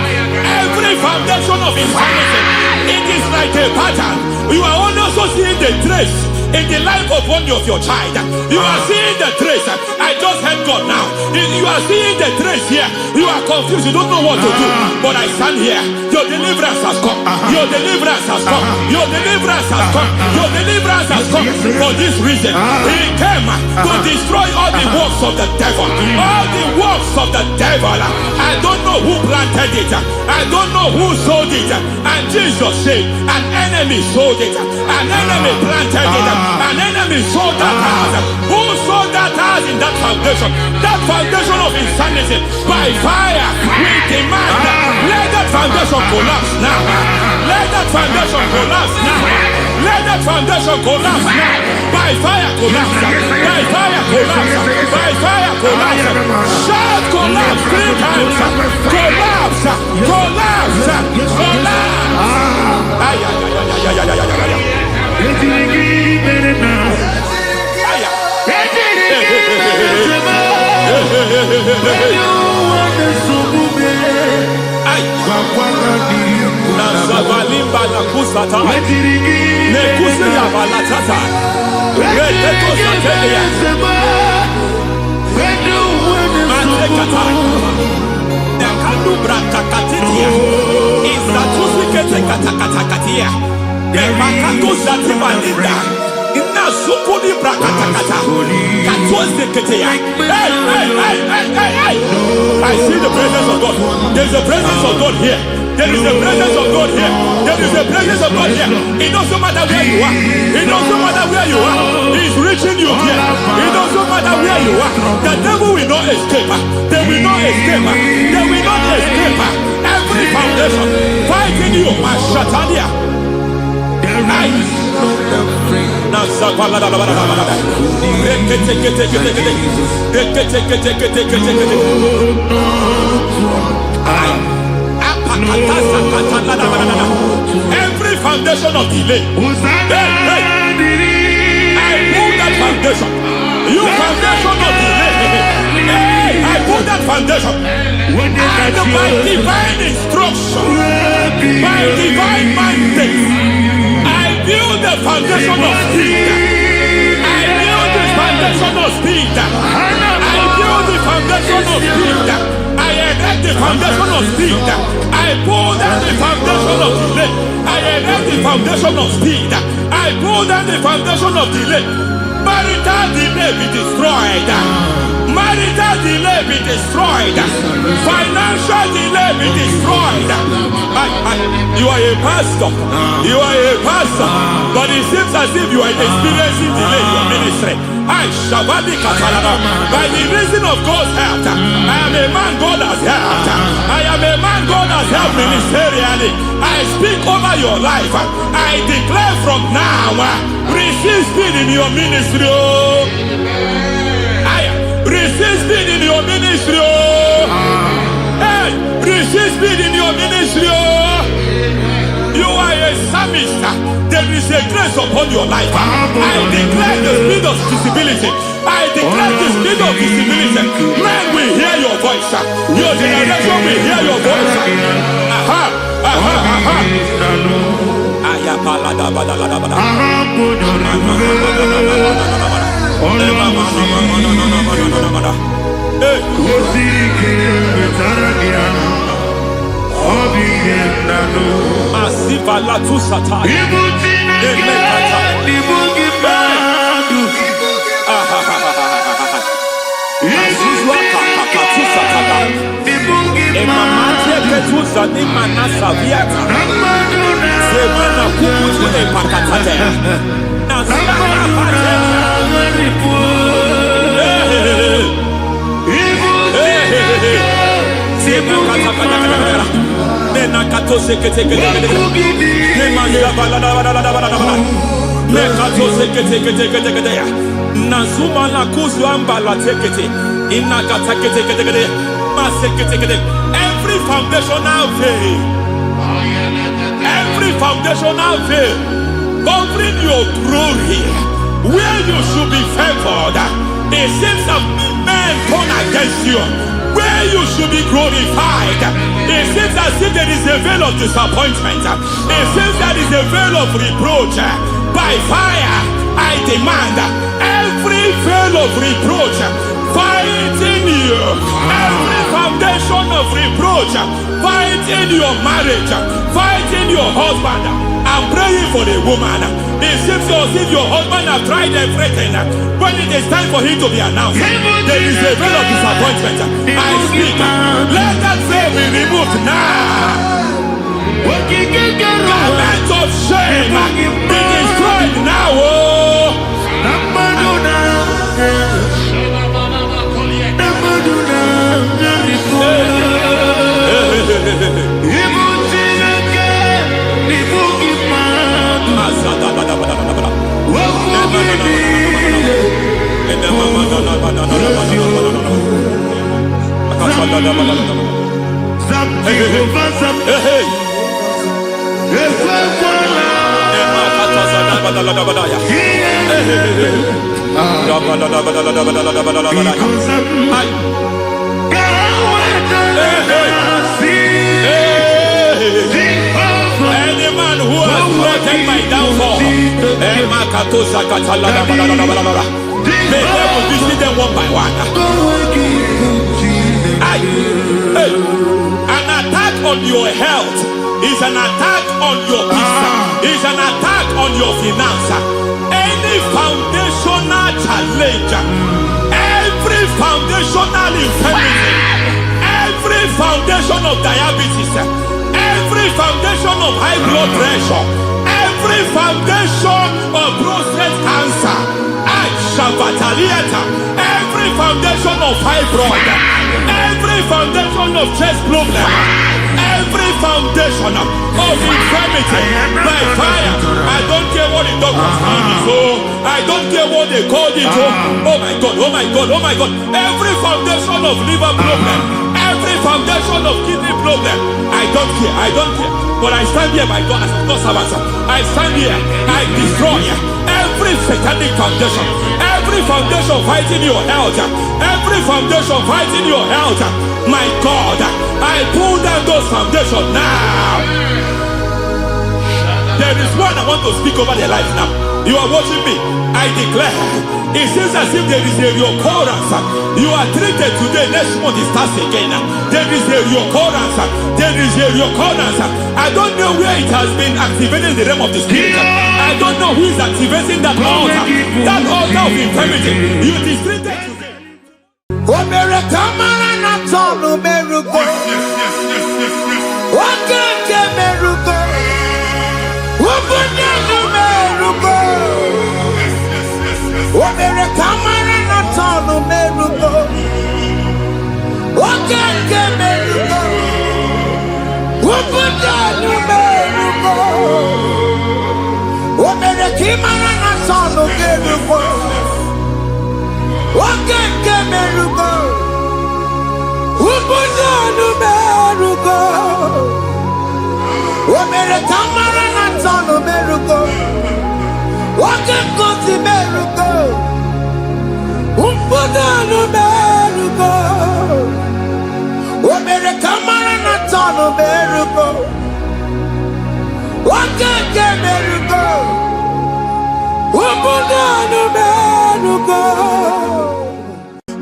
it is like a pattern. You are also seeing the trace in the life of one of your child. You are seeing the trace. I just heard God now. You are seeing the trace here. You are confused. You don't know what to do. But I stand here. Your deliverance has come. Your deliverance has come. Your deliverance has come. Your deliverance has come. For this reason, He came to destroy all the works of the devil. All the works of the devil. I don't know who planted it. I don't know who sold it. And Jesus said, an enemy sold it. An enemy planted it. An enemy sold that house. Who sold that house in that foundation? That foundation of insanity. By fire, we demand, let that foundation collapse now. Let that foundation collapse now. Let that foundation collapse now. By fire, collapse. By fire, collapse. By fire, collapse. Shout collapse 3 times. Collapse. Collapse. Collapse. I see the presence of God. There's a presence of God here. There is a presence of God here. There is a presence of God here. It doesn't matter where you are. It doesn't matter where you are. He's reaching you here. It doesn't matter where you are. The devil will not escape. They will not escape. They will not escape. Every foundation fighting you, Mashatalia. Every foundation of delay, I pull that foundation. You foundation of delay, I pull that foundation. And by divine instruction, by divine mandate, I build the foundation of speed. I build the foundation of speed. I build the foundation of speed. I erect the foundation of speed. I pull down the foundation of delay. I erect the foundation of speed. I pull down the foundation of delay. Marital delay be destroyed. Marital delay be destroyed. Financial delay be destroyed. You are a pastor. You are a pastor. But it seems as if you are experiencing delay in your ministry. I Shabadi Katalaba. By the reason of God's help, I am a man God has helped. I am a man God has helped ministerially. I speak over your life. I declare from now, receive speed in your ministry. Receive speed in your ministry. Hey, receive speed in your ministry. You are a psalmist. There is a grace upon your life. I declare the speed of visibility. I declare the speed of visibility. Men will hear your voice. Your generation will hear your voice. Aha, aha, aha. Masiva la tu sataya. Nazuma la kuzwamba la tekete inakata kete masekete. Every foundational veil, every foundational veil covering your glory, where you should be favored, it seems that men turn against you. Where you should be glorified, it seems as if there is a veil of disappointment. It seems there is a veil of reproach. By fire, I demand every veil of reproach fighting you, every foundation of reproach fighting your marriage, fighting your husband. I'm praying for the woman. It seems as if your husband has tried everything. When it is time for him to be announced, there is a veil of disappointment. I speak. Let that veil be removed now. Garment of shame be destroyed now. Any man who has threatened my downfall, may devil visit them one by one. An attack on your health is an attack on your peace, is an attack on your finance. Any foundational challenge, every foundational infirmity, every foundation of diabetes, every foundation of high blood pressure, every foundation of prostate cancer, every foundation of fibroid, every foundation of chest problem, every foundation of infirmity by fire. I don't care what the doctors call it, so I don't care what they call it. Oh my God, oh my God, oh my God. Every foundation of liver problem, every foundation of kidney problem, I don't care, I don't care. But I stand here, my God, as a God servant. I stand here, I destroy every satanic foundation, every foundation fighting your health, every foundation fighting your health. My God, I pull down those foundations now. There is one I want to speak over their life now. You are watching me. I declare, it seems as if there is a reoccurrence. You are treated today, next month it starts again. There is a reoccurrence. There is a reoccurrence. I don't know where it has been activated in the realm of the spirit. I don't know who is activating that altar of infirmity. You is treated today. Yes. Imana na tono kerugo. Oke kemerugo. Ubudo numerugo. Omere tamara na tono merugo. Oke kosi merugo. Ubudo numerugo. Omere tamara na tono merugo. Oke kemerugo.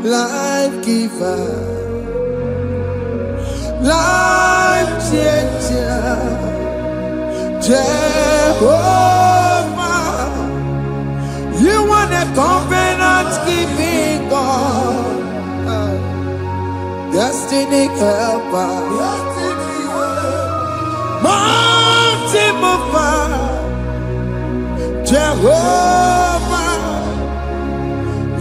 Life giver, life changer, Jehovah, you want a covenant keeping God, destiny helper, mountain mover, Jehovah,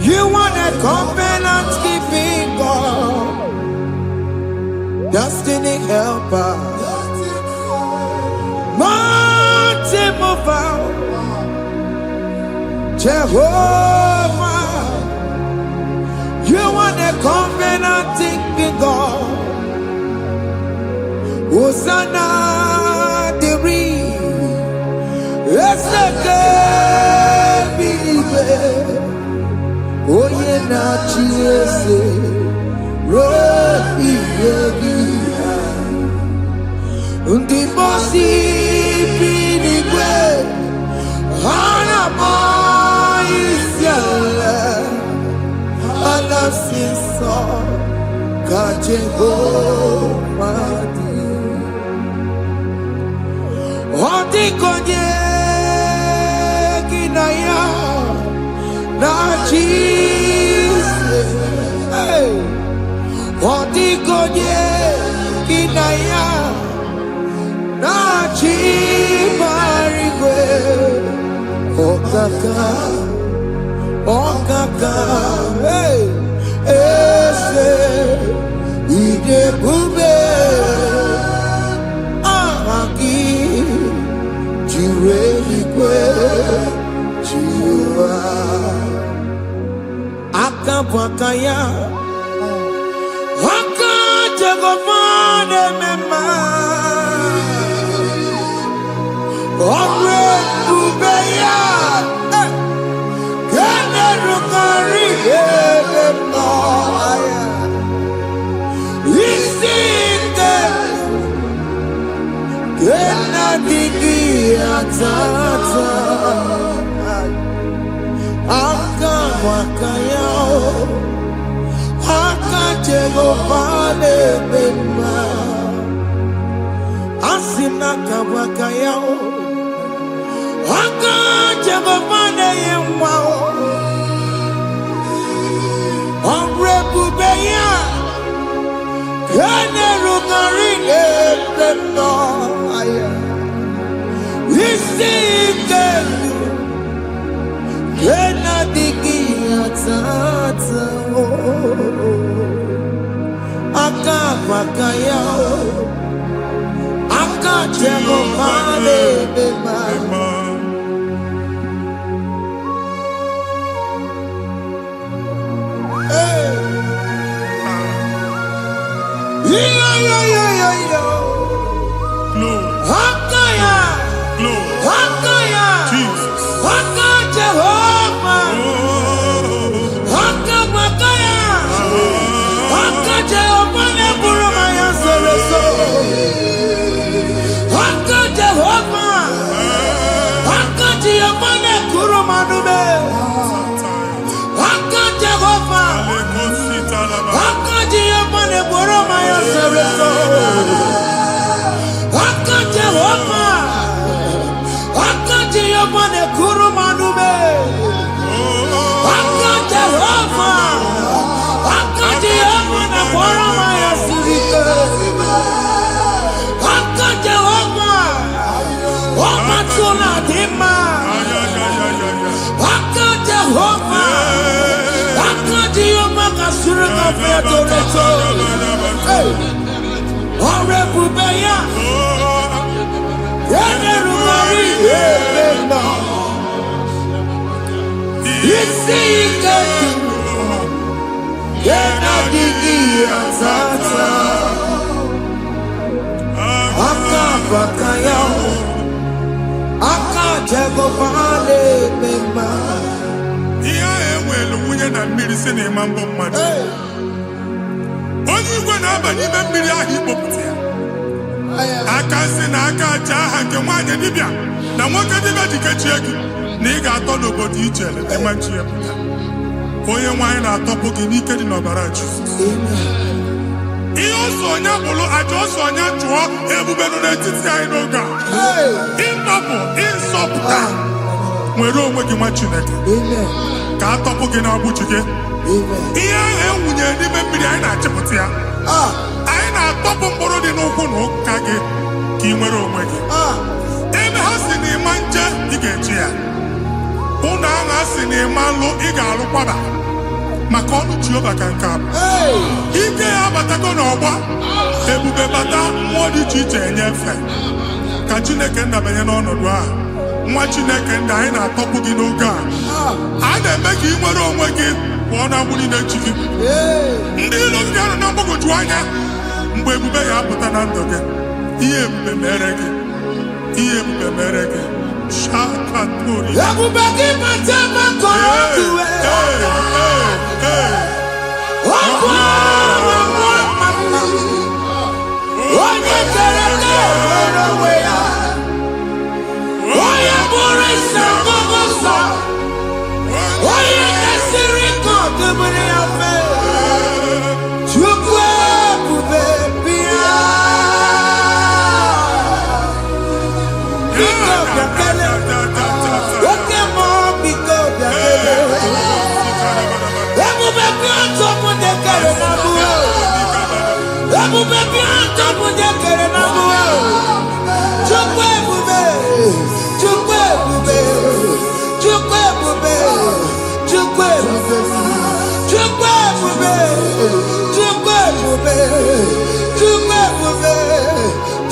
you want a covenant keeping God, destiny helper, mountain mover, Jehovah, you want a covenant keeping God, Hosanna, the Yes, I can believe. Oh, yeah, not Jesus. Rocky, Undi Bosi, Pinigwe, Hana Moisiala, Anasiso, Kajeho, Madi, Hoti Konye. Na Jesus, hey, Odigoye kinaya, na chibarigwe, okaka, hey, ese, ide bube, ahaki, jireligwe. Akabwakaya Akajagofane mema Omre Ubeya Kene Rukari Ebema Isite Kena Digi Atata Akawakaya, Akajegofane bema, Asina kawakaya, Akajegofane yemwa, Omrebubeya, Kene rugarine bema, Isike. Kena digi atata akapakaya akachego male bema yo hakaya hakaya Jesus hakaya na mmiri si na ịma mbọ mmadụ onye igwe na-aba n'ime mmiri ahụ ikpopụta ya aka si na aka aja aha nke nwaanyị dibịa na nwoke dibịa ji kechie gị na ị ga-atọ n'obodo ijele ịmachi ya pụta onye nwaanyị na-atọpụ gị n'ike dị n'ọbara Jizọs ihe ọsọ onye bụrụ aja ọsọ onye chụọ ebube nọ n'etiti anyị n'oge a ịtọpụ ịzọpụta nwere onwe gị nwa Chineke ka a tọpụ gị n'agbụchi gị ihe ahụ ewunye n'ime mmiri anyị na-achịpụta ya anyị na-atọpụ mkpụrụ dị n'ụkwụ na ụka gị ka ị nwere onwe gị ebe ha si na ịma nje ị ga-eji ya ụlọ ahụ ha si na ịma nlụ ị ga-alụkwaba maka ọnụ Jehova ka nke a ike ya abatago n'ọgba ebube bata mmụọ dị iche iche enyefe ka Chineke ndabanye n'ọnọdụ a nwa Chineke ndị anyị na-atọpụ gị n'oge a na-eme ka ị nwere onwe gị pụọ na agbụrụ na-echi gị ndị ilo gị anọ na mgbagwoju anya mgbe ebube ya apụta na ndụ gị ihe ebube mere gị ihe ebube mere gị shakatori ebube gị mata maka ọdụwe onye kere nwere onwe ya onye bụrụ isi ọgụgụ nsọ onye kesịrị ka ọdụbụrụ ya mfe Chukwu ebube bịa biko bịakele oke mmụọ biko bịakele ebube bịa tọpụ dekere na mbuo ebube bịa tọpụ dekere na mbuo Chukwu ebube Chukwu ebube Chukwu ebube Chukwu ebube Chukwu ebube Chukwu ebube Chukwu ebube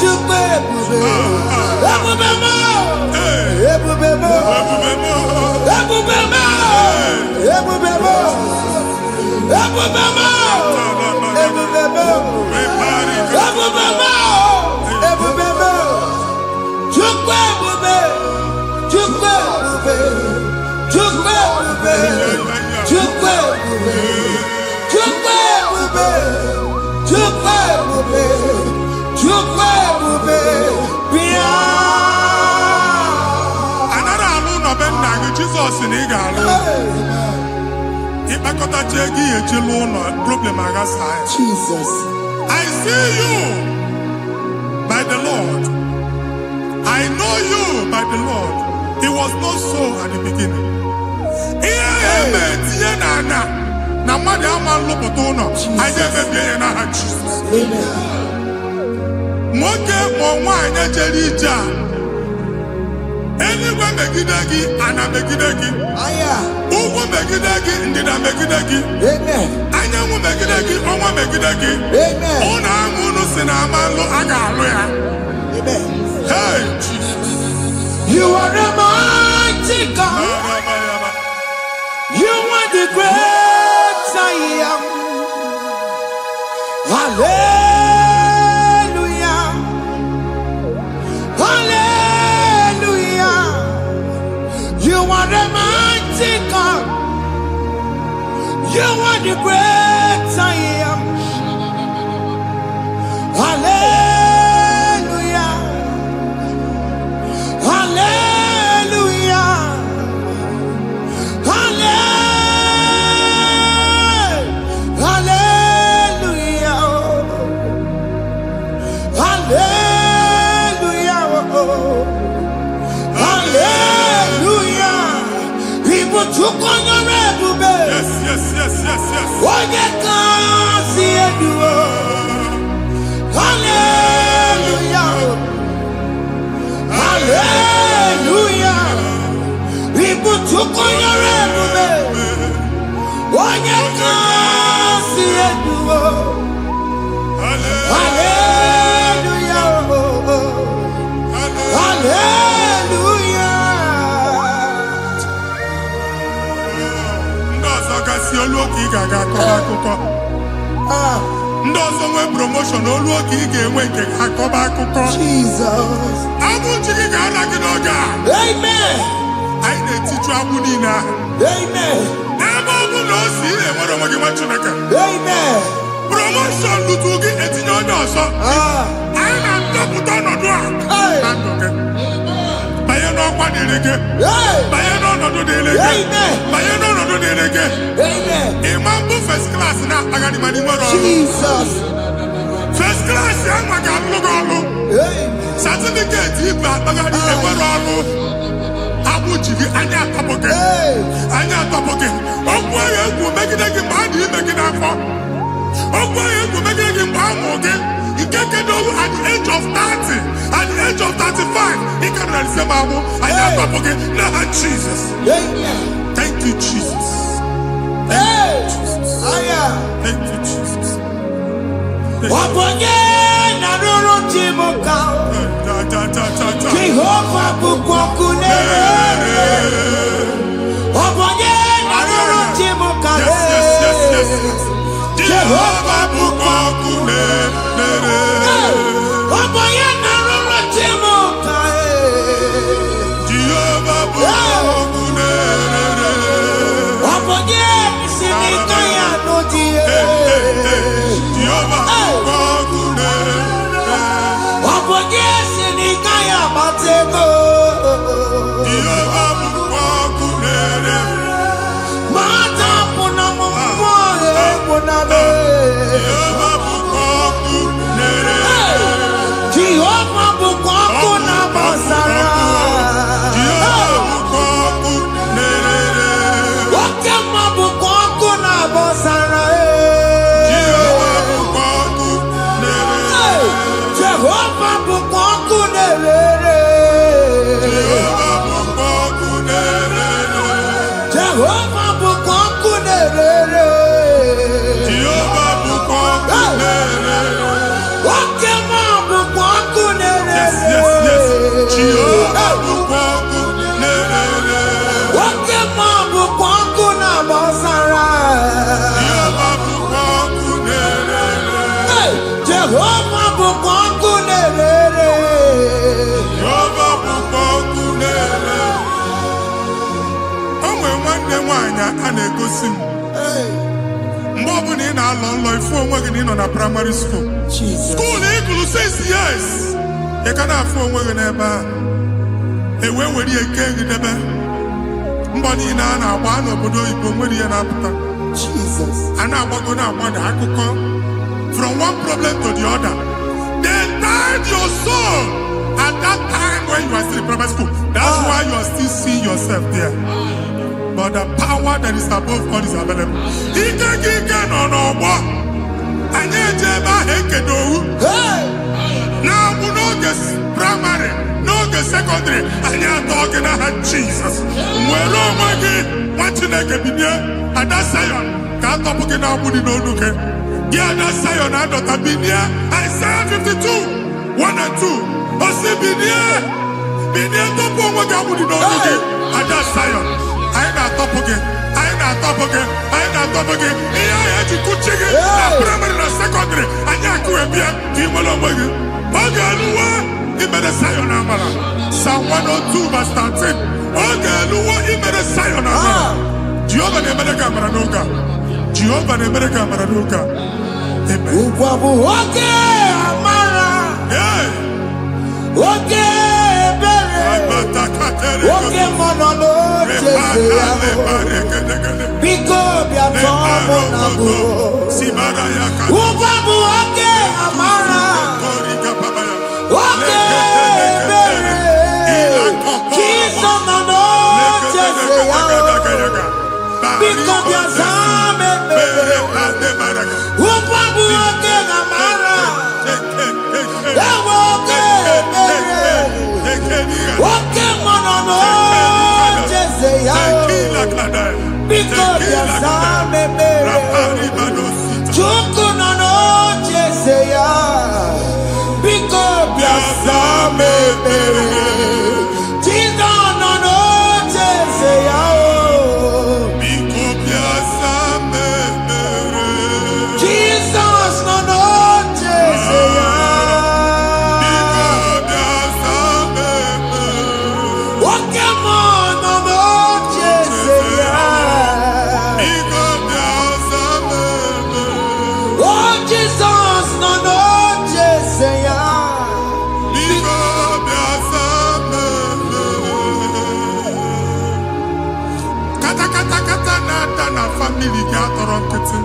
Chukwu ebube ebube mo ebube mo ebube mo ebube mo ebube mo ebube mo ebube mo ebube mo Chukwu ebube Chukwu ebube Chukwu ebube Chukwu ebube Chukwu ebube Chukwu ebube Chukwu ebube bịa anara alụ nọbe nna gị Jizọs na ị ga-alụ ịkpakọtacha ego ihe eji lụọ ụlọ problem aghasa ya Jesus I see you by the Lord I know you by the Lord it was not so at the beginning ihe eme tinye na ana na mmadụ ama nlụpụta ụlọ anyị ga-emebie ya n'aha Jizọs nwoke ma nwaanyị jere ije a eluigwe megide gị ana megide gị ugwu megide gị ndịda megide gị anyanwụ megide gị ọnwa megide gị ụlọ ahụ unu si na ama nlụ a ga-alụ ya hey Jesus you are a mighty God you are the great I am hallelujah hallelujah you are the mighty God you are the great I am hallelujah hallelujah yes yes yes yes yes onye ka si eduo hallelujah hallelujah ibu chukwu nyere ebube onye ka si eduo hallelujah hallelujah si olu oke ị ga-aga akọba akụkọ. Ndị ọzọ nwee promotion olu oke ị ga-enwe nke akọba akụkọ. Jesus. Abụ chi gị ga-ala gị n'oge a. Amen. Anyị na-etiju abụ niile ahụ. Amen. Ebe ọ bụ na o si ị na-enwere onwe gị nwa Chineke. Amen. Promotion lutu gị etinye onye ọzọ. Anyị na-adọpụta ọnọdụ a na ndụ gị. Banye n'ọkwa dịrị gị. Banye n'ọnọdụ dịrị gị. Banye n'ọnọdụ dịrị gị. Ịma mbụ first class na-akpagharị ma n'ime ọrụ. Jesus. First class ya nwa ga-alụ gị ọrụ. Certificate ibu akpagharị enwere ọrụ. Abụ ji gị anya atọpụ gị. Anya atọpụ gị. Okwu ahụ egwu megide gị mgbe a dị ime gị n'afọ. Okwu ahụ egwu megide gị mgbe a mụrụ gị. Nke kedu at the age of 30, at the age of 35, ị ka nọ n'ise ma abụ. Anya atọpụ gị n'aha Jesus. Thank you, Jesus. Thank you, Jesus. Thank you, Jesus. Wabonye na ruru chimuka. Jehovah bukwakunere. Wabonye na ruru chimuka. Jehovah bukwakunere. Wabonye na ruru chimuka. Jehovah bukwakunere. Wabonye sinika ya nodie. Jehovah bukwakunere. Wabonye sinika ya matego. Jehovah bukwakunere. Mata puna mumwa puname. Jehovah bukwakunere. Jehovah bukwakuna basara. Jehovah bukwakunere. Wakema bukwakuna basara. Jehovah bukwakunere. Jehovah bukwakunere. Jehovah bukwakunere. Jehovah bukwakunere. Jehovah bukwakunere. Wakema bukwakunere. Yes, yes, yes. Jehovah bukwakunere. Wakema bukwakuna basara. Jehovah bukwakunere. Jehovah bukwakunere. Jehovah bukwakunere. O nwere nwanne nwaanyị a na-egosi m. Mgbe ọbụla ị na-alọ nlọ ifu onwe gị na ị nọ na praịmarị skuul. Jesus. Skuul ị gụrụ 6 years. Ị ka na-afụ onwe gị n'ebe a. Ewe were ihe kee gị debe. Mbọ niile a na-agba n'obodo oyibo nwere ihe na-apụta. Jesus. A na-agbago na-agbada akụkọ from one problem to the other. They tied your soul at that time when you are still in primary school. That's why you are still seeing yourself there. But the power that is above all is available. Ike gị ike nọ n'ọgbọ. Anyị eje ebe ahụ ekedo owu. Na-agbụ n'oge praịmarị, n'oge sekọndịrị, anyị atọ gị n'aha Jizọs. Nwere onwe gị, nwa Chineke binie, Ada Sayọn, ka atọpụ gị na-agbụ dị n'olu gị. Gị Ada Sayọn adọta binie, Isaiah 52, 1 and 2. Osi binie, binie tọpụ onwe gị agbụ dị n'olu gị. Ada Sayọn, anyị na-atọpụ gị, anyị na-atọpụ gị, anyị na-atọpụ gị. Ihe ahụ eji kụchi gị na praịmarị na sekọndịrị, anyị akụwebie ka ị nwere onwe gị. Oge eluwa imere Sayọn amara. Psalm 102 verse 13. Oge eluwa imere Sayọn amara. Jehova na-emere gị amara n'oge a. Jehova na-emere gị amara n'oge a. Amen. Ugwu bụ oge amara. Hey! Oge ebere. Oge mmanụ n'oche eze ya. Biko bịa tọọ mụ na bụ. Ugwu bụ oge amara. Oge ebere. Jizọs nọ n'oche eze ya. Biko bịa zaa m ekpere. Ugwu bụ oge amara. Ewe oge ebere. Oge mmanụ n'oche eze ya. Biko bịa zaa m ekpere. Chukwu nọ n'oche eze ya. Biko bịa zaa m ekpere. Jizọs nọ n'oche eze ya. Biko bịa zaa m Pokemon no no Jeseya. Oh Jesus no no Jeseya. Kata na family ga atọrọ nkịtị.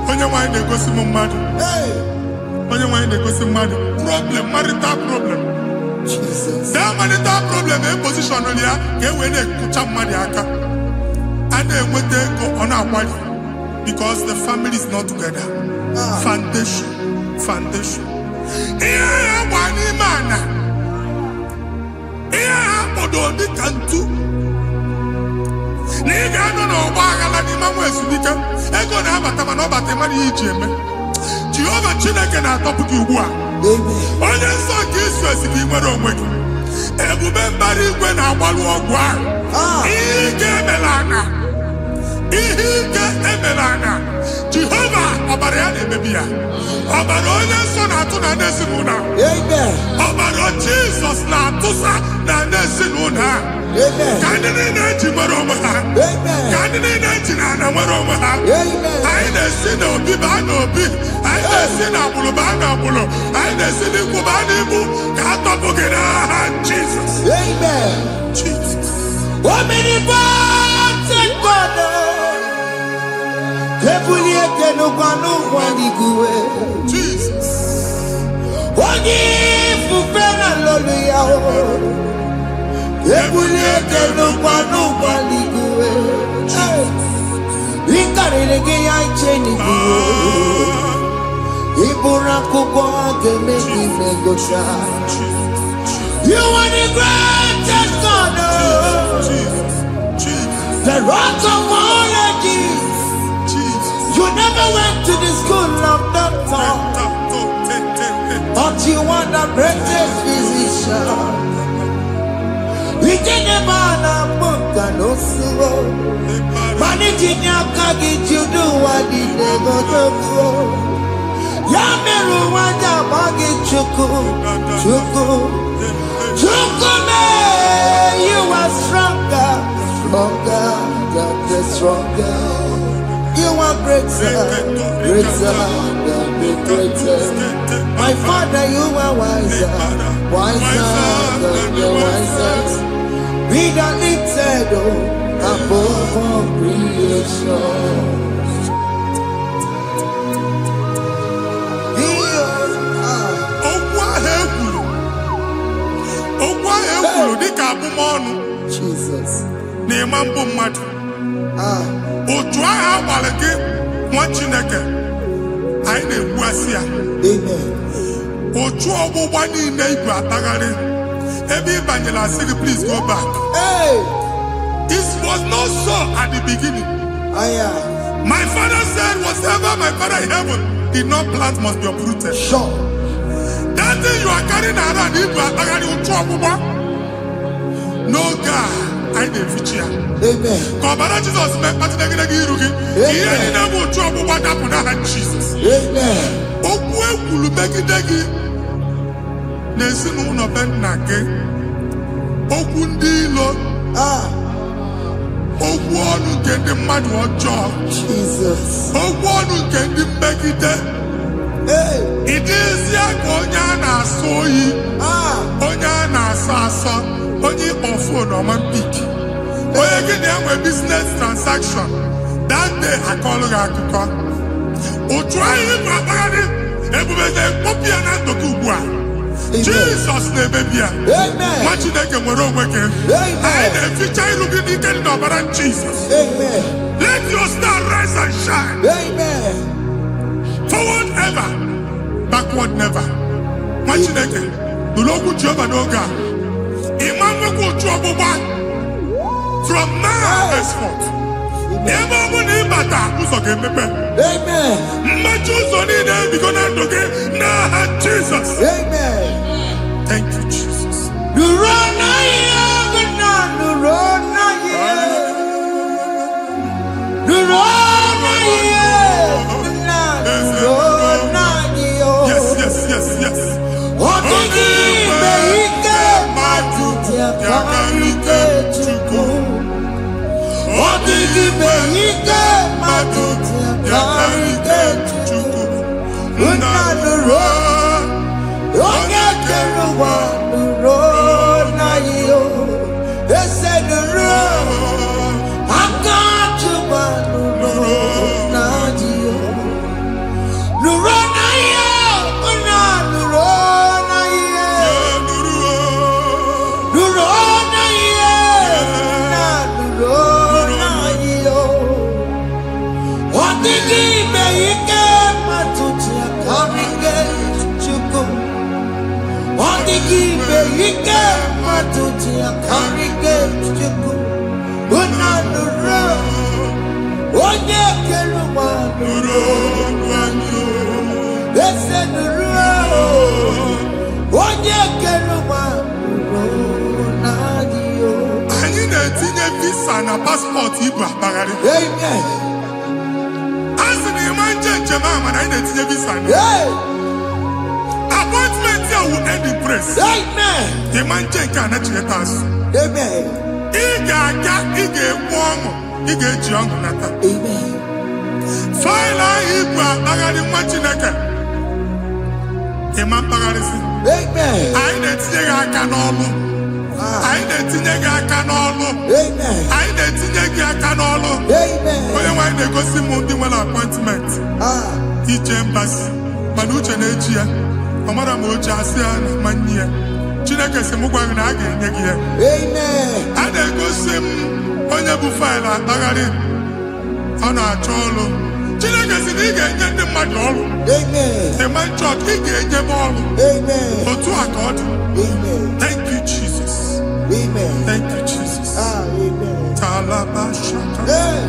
Onye nwanyị na-egosi m mmadụ. Onye nwanyị na-egosi mmadụ. Problem, marital problem. Jesus. That marital problem in position on ya ka e wee na-ekụcha mmadụ aka. A na-enweta ego ọ na-akwali because the family is not together. Foundation. Ihe ya gba n'ime ana. Ihe ya kpọdo dị ka ntu. Na ị ga-anọ n'ọgba aghara n'ime nwa ezumike. Ego na-abata mana ọ bata mmadụ ihe iji eme. Jehova Chineke na-atọpụ gị ugbu a. Onye nsọ nke Israel gị nwere onwe gị. Ebube mbara igwe na-agbalụ ọgwụ ahụ. Ihe ike emela anya. Jehova ọbara ya na-emebi ya. Ọbara onye nsọ na-atụ na ndị ezinụlọ. Ọbara Jizọs na-atụsa na ndị ezinụlọ. Ka ndị niile eji nwere onwe ha. Ka ndị niile eji na ana nwere onwe ha. Anyị na-esi n'obi baa n'obi. Anyị na-esi n'agbụrụ baa n'agbụrụ. Anyị na-esi n'ikwu baa n'ikwu. Ka a tọpụ gị n'aha Jizọs. Jesus. Omnipotent God. Ebulieke n'ụkwanụ nwaniguwe. Jesus. Onye ifufe na lolu ya o. Ebulieke n'ụkwanụ nwaniguwe. Ịkarịrị gị ya iche n'iguwe. Ịbụrụ akwụkwọ ga-eme gị megocha. You are the greatest God. The rock of all ages. You never went to the school of doctor, but you are the greatest physician. We didn't man a book and no slow. Managing your carriage, you do what did they go to go. Yameru wanja magi chuku. Me, you are stronger, stronger. You are greater than the greatest. My Father, you are wiser than the wisest. Be the lifted above all creation. Jesus. Otu agha gbara gị nwa Chineke anyị na-egbu asị ya. Otu ọgbụgba niile igwe atagharị ebe ị banyere asị gị please go back. It was not so at the beginning. My father said whatever my father in heaven did not plant must be uprooted. Sure. That thing you are carrying around igwe atagharị otu ọgbụgba. No God. I na-efichi ya. Ka ọbara Jizọs mee mkpatụ negidegi iru gị. Ihe niile bụ otu ọgbụgba dapụ n'aha Jizọs. Okwu ekwuru megide gị n'ezinụlọ be nna gị. Okwu ndị ilo. Okwu ọnụ nke ndị mmadụ ọjọọ. Okwu ọnụ nke ndị mmegide. Ị dịzie ka onye a na-asọ oyi. Onye a na-asọ asọ. Onye ịkpọ phone ọma mpik. Onye gị na-enwe business transaction. That day akọlụ gị akụkọ. Otu anyị bụ akpagharị ebube na-ekpọpụ ya na ndụ gị ugbu a. Jizọs na-emebi ya. Nwa Chineke nwere onwe gị. Anyị na-eficha iru gị n'ike dị n'ọbara Jizọs. Let your star rise and shine. Forward ever, backward never. Nwa Chineke nụrụ okwu Jehova n'oge a. From now henceforth, ebe ọ bụ na ịbata ụzọ ga-emepe. Mmechi ụzọ niile ebigo na ndụ gị n'aha Jizọs. Thank you, Jesus. Yes. karike chuku. Odigi beike matuti karike chuku. Unaduro, onye keruwa nuro na yo. Ese nuro, akachuba nuro na yo. Nuro na yo, una nuro na yo. Nuro na yo, una nuro na yo. Odigi beike matuti karike chuku. Odigi beike matuti karike chuku. Una nuro, onye keruwa nuro na yo. Ese nuro, onye keruwa nuro na yo. Anyị na-etinye visa na paspọtụ ibu akpagharị. Amen. A sị na ịma njem ahụ mana anyị na-etinye visa na. Hey. Appointment ya will end in praise. Amen. Ịma njem nke a na-echeta azụ. Amen. Ị ga-aga, ị ga-ekwu ọṅụ, ị ga-eji ọṅụ nata. Amen. Faịlụ ahụ ibu akpagharị nwa Chineke. Ịma mkpagharịsị. Amen. Anyị na-etinye gị aka n'ọlụ. Anyị na-etinye gị aka n'ọlụ. Amen. Anyị na-etinye gị aka n'ọlụ. Amen. Onye nwaanyị na-egosi m ndị nwere appointment ije mbasi mana uche na-eji ya ọ mara ma o ji asị ya na mmanyi ya. Chineke sị m gwa gị na a ga-enye gị ya. Amen. A na-egosi m onye bụ faịlụ akpagharị ọ na-achọ ọrụ. Chineke sị na ị ga-enye ndị mmadụ ọrụ. Amen. Ema chọt ị ga-enye m ọrụ. Amen. Otu a ka ọ dị. Amen. Thank you Jesus. Amen. Thank you Jesus. Amen. Talaba shaka. Hey.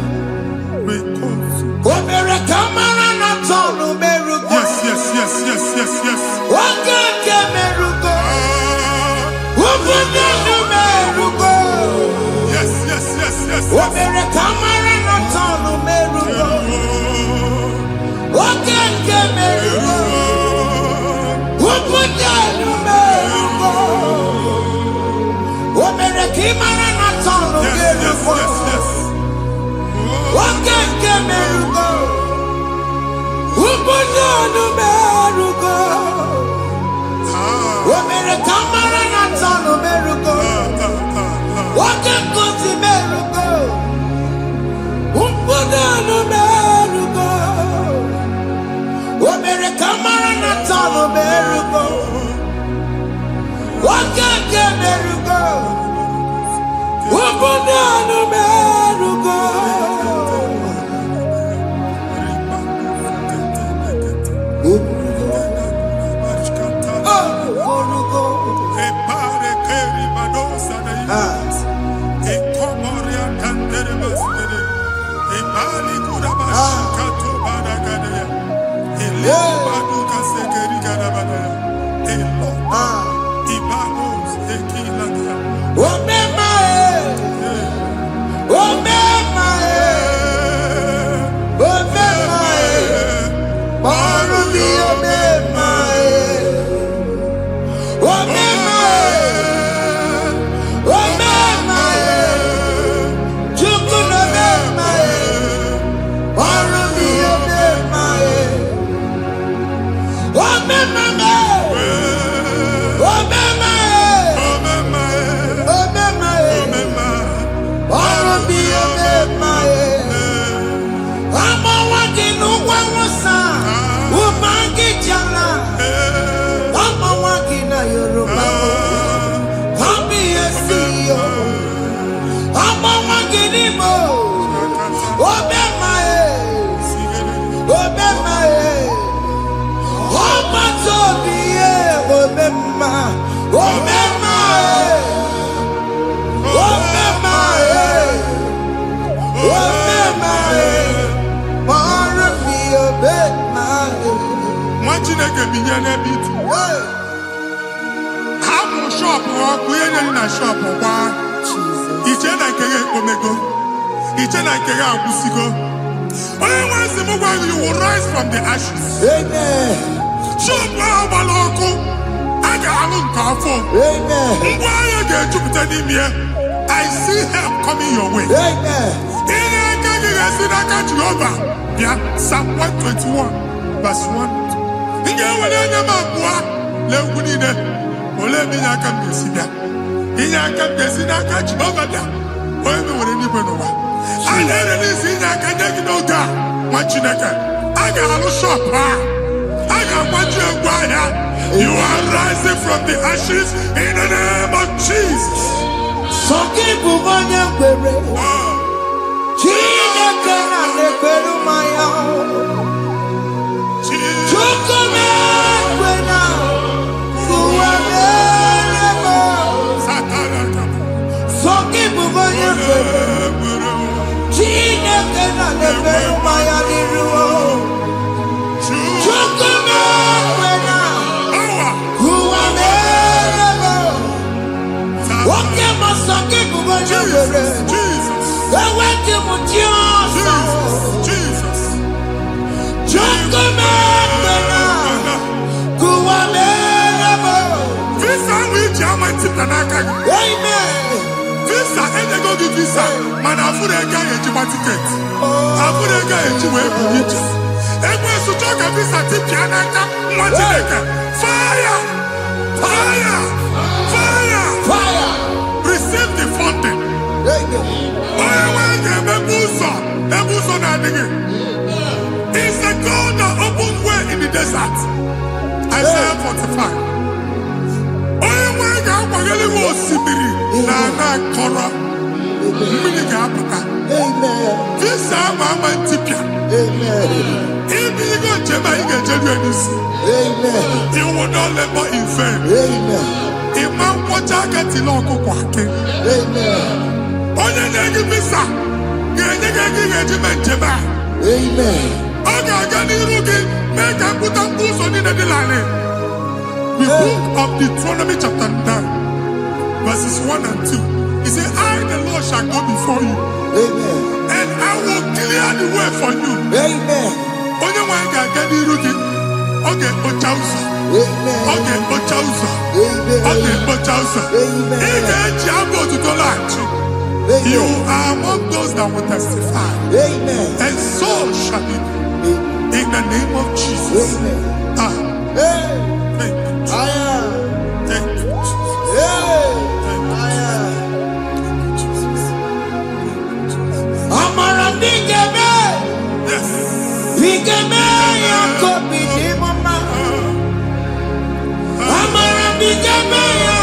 Rekosu. Omere kamara na tonu merugo. Yes, yes, yes, yes, yes, yes. Okeke merugo. Ah, Ubudu merugo. yes, yes, yes, yes, yes. Omere kamara na tonu merugo. Okeke merugo. Ubudu merugo. Omere kamara na tonu Yes, yes, merugo. yes, yes. Okeke merugo. Ubudu merugo. Ah, Omere kamara na tonu merugo. Okeke merugo. Ubudu merugo. Omere kamara na tonu merugo. Okeke merugo. Ubudu merugo. nwa Chineke binye n'ebe itu. Hapụ shọpụ ọkụ ihe nyere na shọpụ gbaa. Iche na nke ya ekpomego. Iche na nke ya agwụsigo. Onye nwe nsị m gwa gị, you will rise from the ashes. Amen. Shọpụ ahụ gbara ọkụ. ga-alụ nke afọ. Amen. Ngwa agha ga-ejupụta n'ime ya. I see help coming your way. Amen. Ihe aka gị ga-esi n'aka Jehova bịa. Psalm 121 verse 1. Ị ga-ewere anya m abụọ lee ugwu niile. Olee ebe inye aka m ga-esi bịa? Inye aka m ga-esi n'aka Jehova bịa. Onye mewere n'igwe n'ụwa. A na-ere n'isi inye aka nye gị n'oge a nwa Chineke. A ga-alụ shọpụ a. A ga-agbaji egwu ahịa. You are rising from the ashes in the name of Jesus. Sọkịbụ onye kwere Chineke na na-ekwere mmanya Chukwu na-ekwe na ụwa mere m Sọkịbụ onye kwere Chineke na na-ekwere mmanya n'iru Chukwu na-ekwe na ụwa mere m Oke masọkịbụ onye kwere Eweke m Jesus. Chukwu na-ekwe na ụwa mere m Visa which I'm Amen. Visa enyego gị visa mana afụrụ ego ahụ ejikwa tiketi. Afụrụ ego ahụ eji wee bụ ije. Ekwensu chọọ ka visa tipịa n'aka nwa Chineke. Fire! Fire! Fire! Fire. Receive the funding. Amen. Onye nwe ga-emepe ụzọ ebe ụzọ na-adịghị. It's the God that opens way in the desert. Isaiah 45. Onye nwe ga-akwanyere gị osimiri na ana akọrọ. Mmiri ga-apụta. Amen. Visa ama ntipịa. Amen. Ibi ị ga-ejebe ị ga-ejeru ya n'isi. Amen. You will not labor in vain. Amen. Ịma nkwọcha aka tili ọkụkọ akị. Amen. Onye nye gị visa ga-enye gị ego ị ga-eji mee njem a. Amen. Ọ ga-aga n'iru gị mee ka mpụta mkpu ụzọ niile dị larịị. The book of Deuteronomy chapter 9 verses 1 and 2. He said, I the Lord shall go before you Amen. and I will clear the way for you. Amen. Onye nwe anyị ga-aga n'iru gị. Ọ ga-ekpocha ụzọ. Amen. Ọ ga-ekpocha ụzọ. Amen. Ọ ga-ekpocha ụzọ. Amen. Ị ga-eji abụ otuto laghachi. You are among those that will testify. Amen. And so shall it be. In the name of Jesus. Amen. Ah, Hey. thank you. I am. Thank you, Jesus. Hey. Thank you, I am. Jesus. Amara n'ikeme, Yes. ikeme ya kobi dị mma. Amara n'ikeme ya,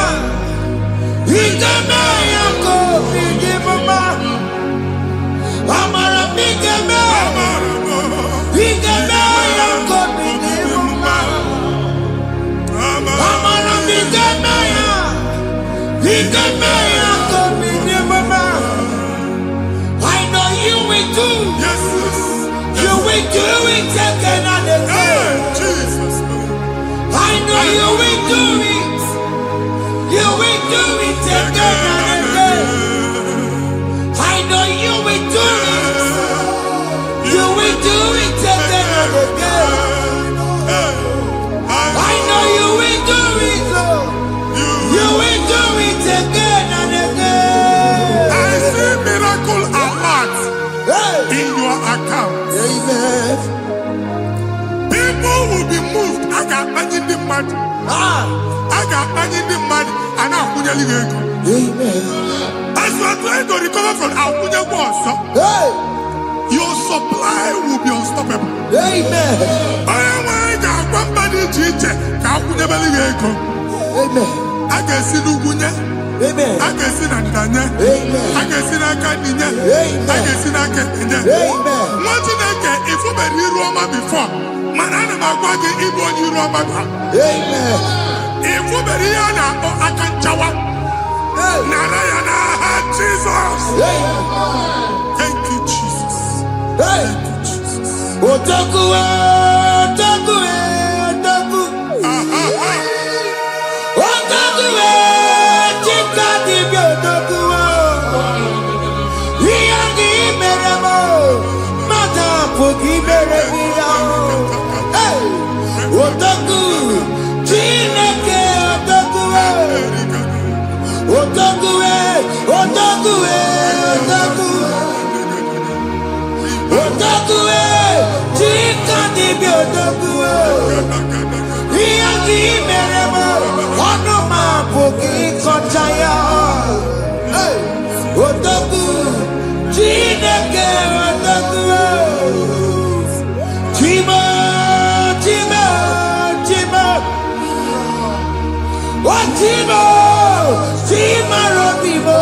ikeme ya kobi dị mma. Amara n'ikeme, ikeme ya kobi dị mma. Amara n'ikeme ya, ikeme ya kobi dị mma. I know you will do. Yes, yes. You will do it again and Hey, again. Jesus. I know you will do it. You will do it again and again. I know you will do it. You will do it again and again. I know you will do it, Lord. You will do it again and again. I see miracle alert Hey. in your account. Amen. People will be moved. I got money the money. Ah. I got money the money. And I'm going to go. Amen. As you are trying to recover from Abuja Boss, Hey. your supply will be unstoppable. Amen. I am going to somebody teacher. Abuja Belly. Amen. I can see Lugunya. Amen. I can see Nandanya. Amen. I can see Nakaninya. Amen. I can see Nakaninya. Amen. What did I get? If you were here Roma before, man, I'm going to give you Roma. Amen. If you were here now, I can Jawa. Narayana, Jesus. Thank you, Jesus. Hey. Thank you, Jesus. Otaku, otaku, otaku. Otaku, chika dibi otaku. Iya di meremo, mata pogi meremia. Hey, otaku, chineke otaku. dibia odogwu. Ihe gị mere m ọnụ m abụghị ịkọcha ya. Odogwu Chineke odogwu. Chimo Chimo Chimo. Oh Chimo Chimo Robimo.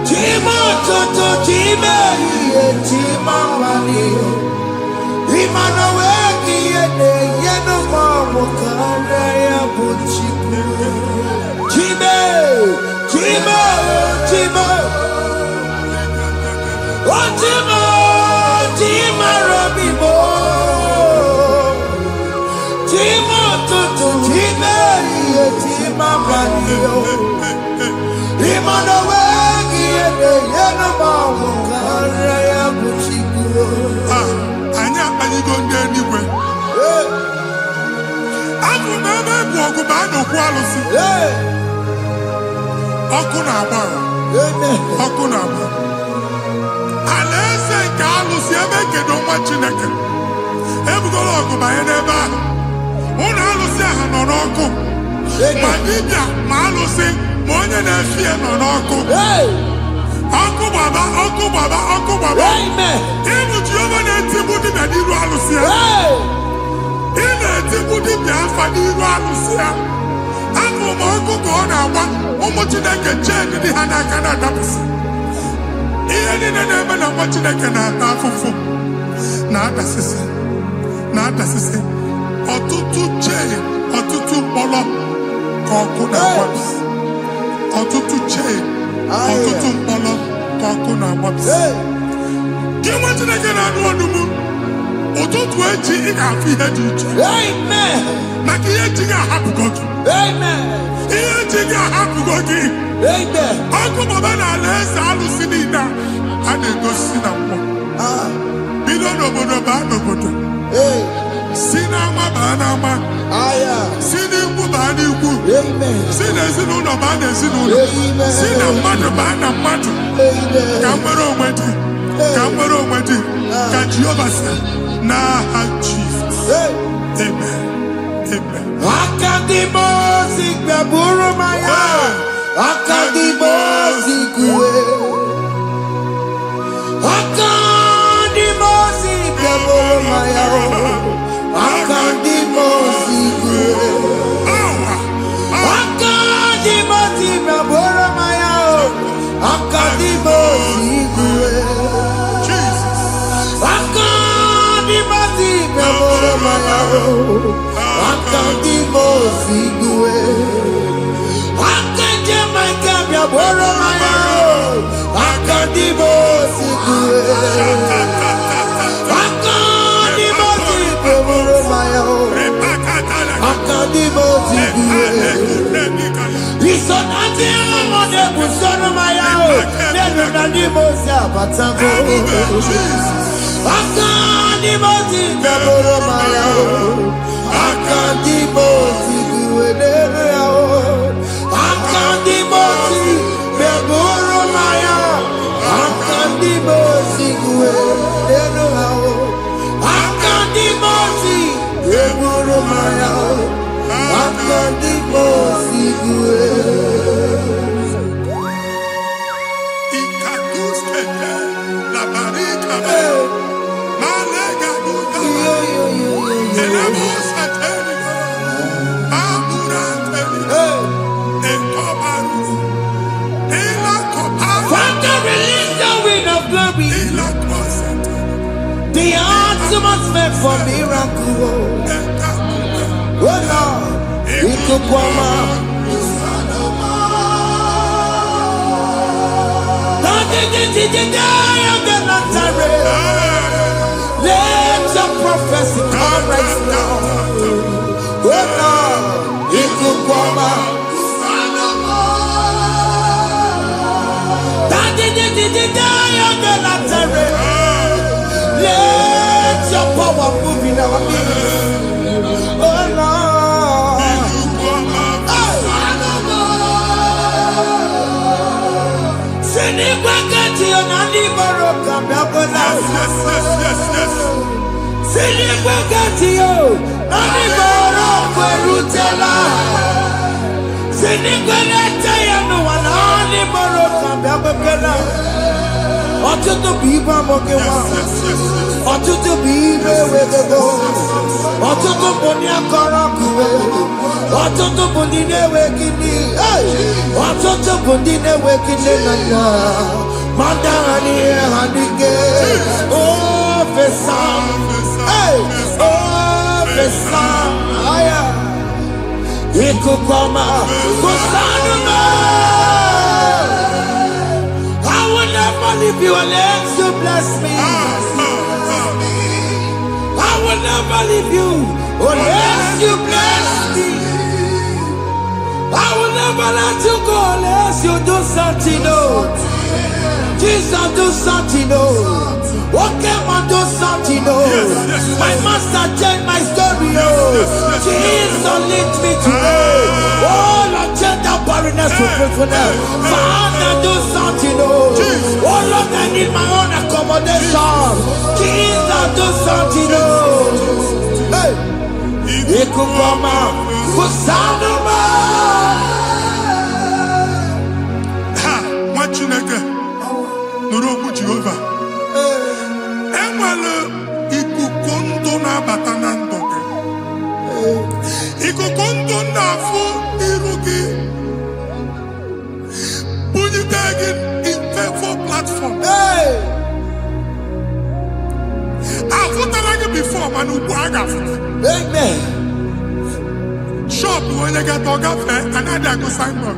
Chimo Toto Chimo Iye Chimo Mani. Imanowe Kiyene Yeno Mamo Kare Ya Buchiku. Chimo Chimo Chimo. Oh Chimo Chimo Robimo. Chimo Toto Chimo Iye Chimo Mani. Imanowe Kiyene Yeno Mamo Kare Ya Buchiku. Anyị akpaligo ndị eluigwe. Abụ m ebe bụ ọgụ ma a na-okwu alụsị. Ọkụ na-agba. Ọkụ na-agba. Alaeze nke alụsị ebe kedo nwa Chineke. Ebugoro ọgụ banye n'ebe ahụ. Ụlọ alụsị ahụ nọ n'ọkụ. Ma dibịa ma alụsị ma onye na-efi ya nọ n'ọkụ. Ọkụ gbaba, ọkụ gbaba, ọkụ gbaba. Ịbụ Jehova na-etigbu dibịa n'iru alụsị ya. Ị na-etigbu dibịa afa n'iru alụsị ya. Abụ m ọkụ ka ọ na-agba ụmụ Chineke chee ndị ha n'aka na-adapụsị. Ihe niile na-eme na nwa Chineke na-ata afụfụ na-adasịsị na-adasịsị. Ọtụtụ chee, ọtụtụ mkpọrọ ka ọkụ na-agbapụsị. Ọtụtụ chee, ọtụtụ mkpọrọ ka ọkụ na-agbapụsị. Gị nwa Chineke na-anụ ọdụm, ụtụtụ echi ị ga-afụ ihe dị iche. Maka ihe echi ga-ahapụgo gị. Ihe echi ga-ahapụgo gị. Ọkụ baba na alaeze alụsị niile a na-egosi na mmụọ. Bido n'obodo baa n'obodo. Si n'ama baa n'ama. Si n'ikwu baa n'ikwu. Si n'ezinụlọ baa n'ezinụlọ. Si na mmadụ baa na mmadụ. Ka nwere onwe dị. Ka nwere onwe dị. Ka Jehova sị n'aha Jizọs. Amen. Amen. Akadimosi gbẹ̀bùrú maya. Akadimosi kúwe. Akadimosi gbẹ̀bùrú maya. Akadimosi kúwe. Akadimosi gbẹ̀bùrú maya. Akadimosi kúwe. Akadimosi gbẹ̀bùrú maya. Akadimosi kúwe. Akadimosi kúwe. Akadimosi gbẹ̀bùrú maya. Akadimosi kúwe. Ìsọ̀nà tí ọmọdé kù sọ́nù maya o. Lẹ́nu Akadimosi àbátágó. Akadimosi gbẹ̀bùrú maya o. Akadimosi kúwe lẹ́nu ya o. Akadimosi gbẹ̀bùrú maya. Akadimosi kúwe lẹ́nu ya o. Akadimosi gbẹ̀bùrú maya o. Akadimosi kúwe. The atmosphere for miracle. Oh Lord, it could come out. Let your prophecy come right now. Oh Lord, it could come out. Let your power move in our midst. Oh Lord. Send it back at you. you nani baroka biakola. Yes. Sini kwekati yo nani baroka rutela. Sini kwekati ya no nani baroka biakola. Otutu biba mokewa. Otutu bibe wego. Otutu bonia karakuwe. Otutu bondine wekini. Otutu bondine wekini nana. Mandani hanike. Oh fesam. Oh fesam. Aya. Ikukoma. Kusanuma. I will never leave you unless you bless me. I will never leave you unless you bless me. I will never let you go unless you do something. No. Jesus, do something. No. What can I do something? No. My master changed my story. Jesus, lead me today. Oh, Lord, change that barrenness to fruitfulness. Father, do something. Oh, Lord, I need my own accommodation. Jesus, do something. Hey, Ikukoma, Kusanuma. What you nigga? Nuru Jehovah. Enwale ikukondo na batanando. Ikukondo na fu irugi. Bunyi tagging in for platform. Hey, I've like before, man. amen. Shop when you get to cafe, another go sign up.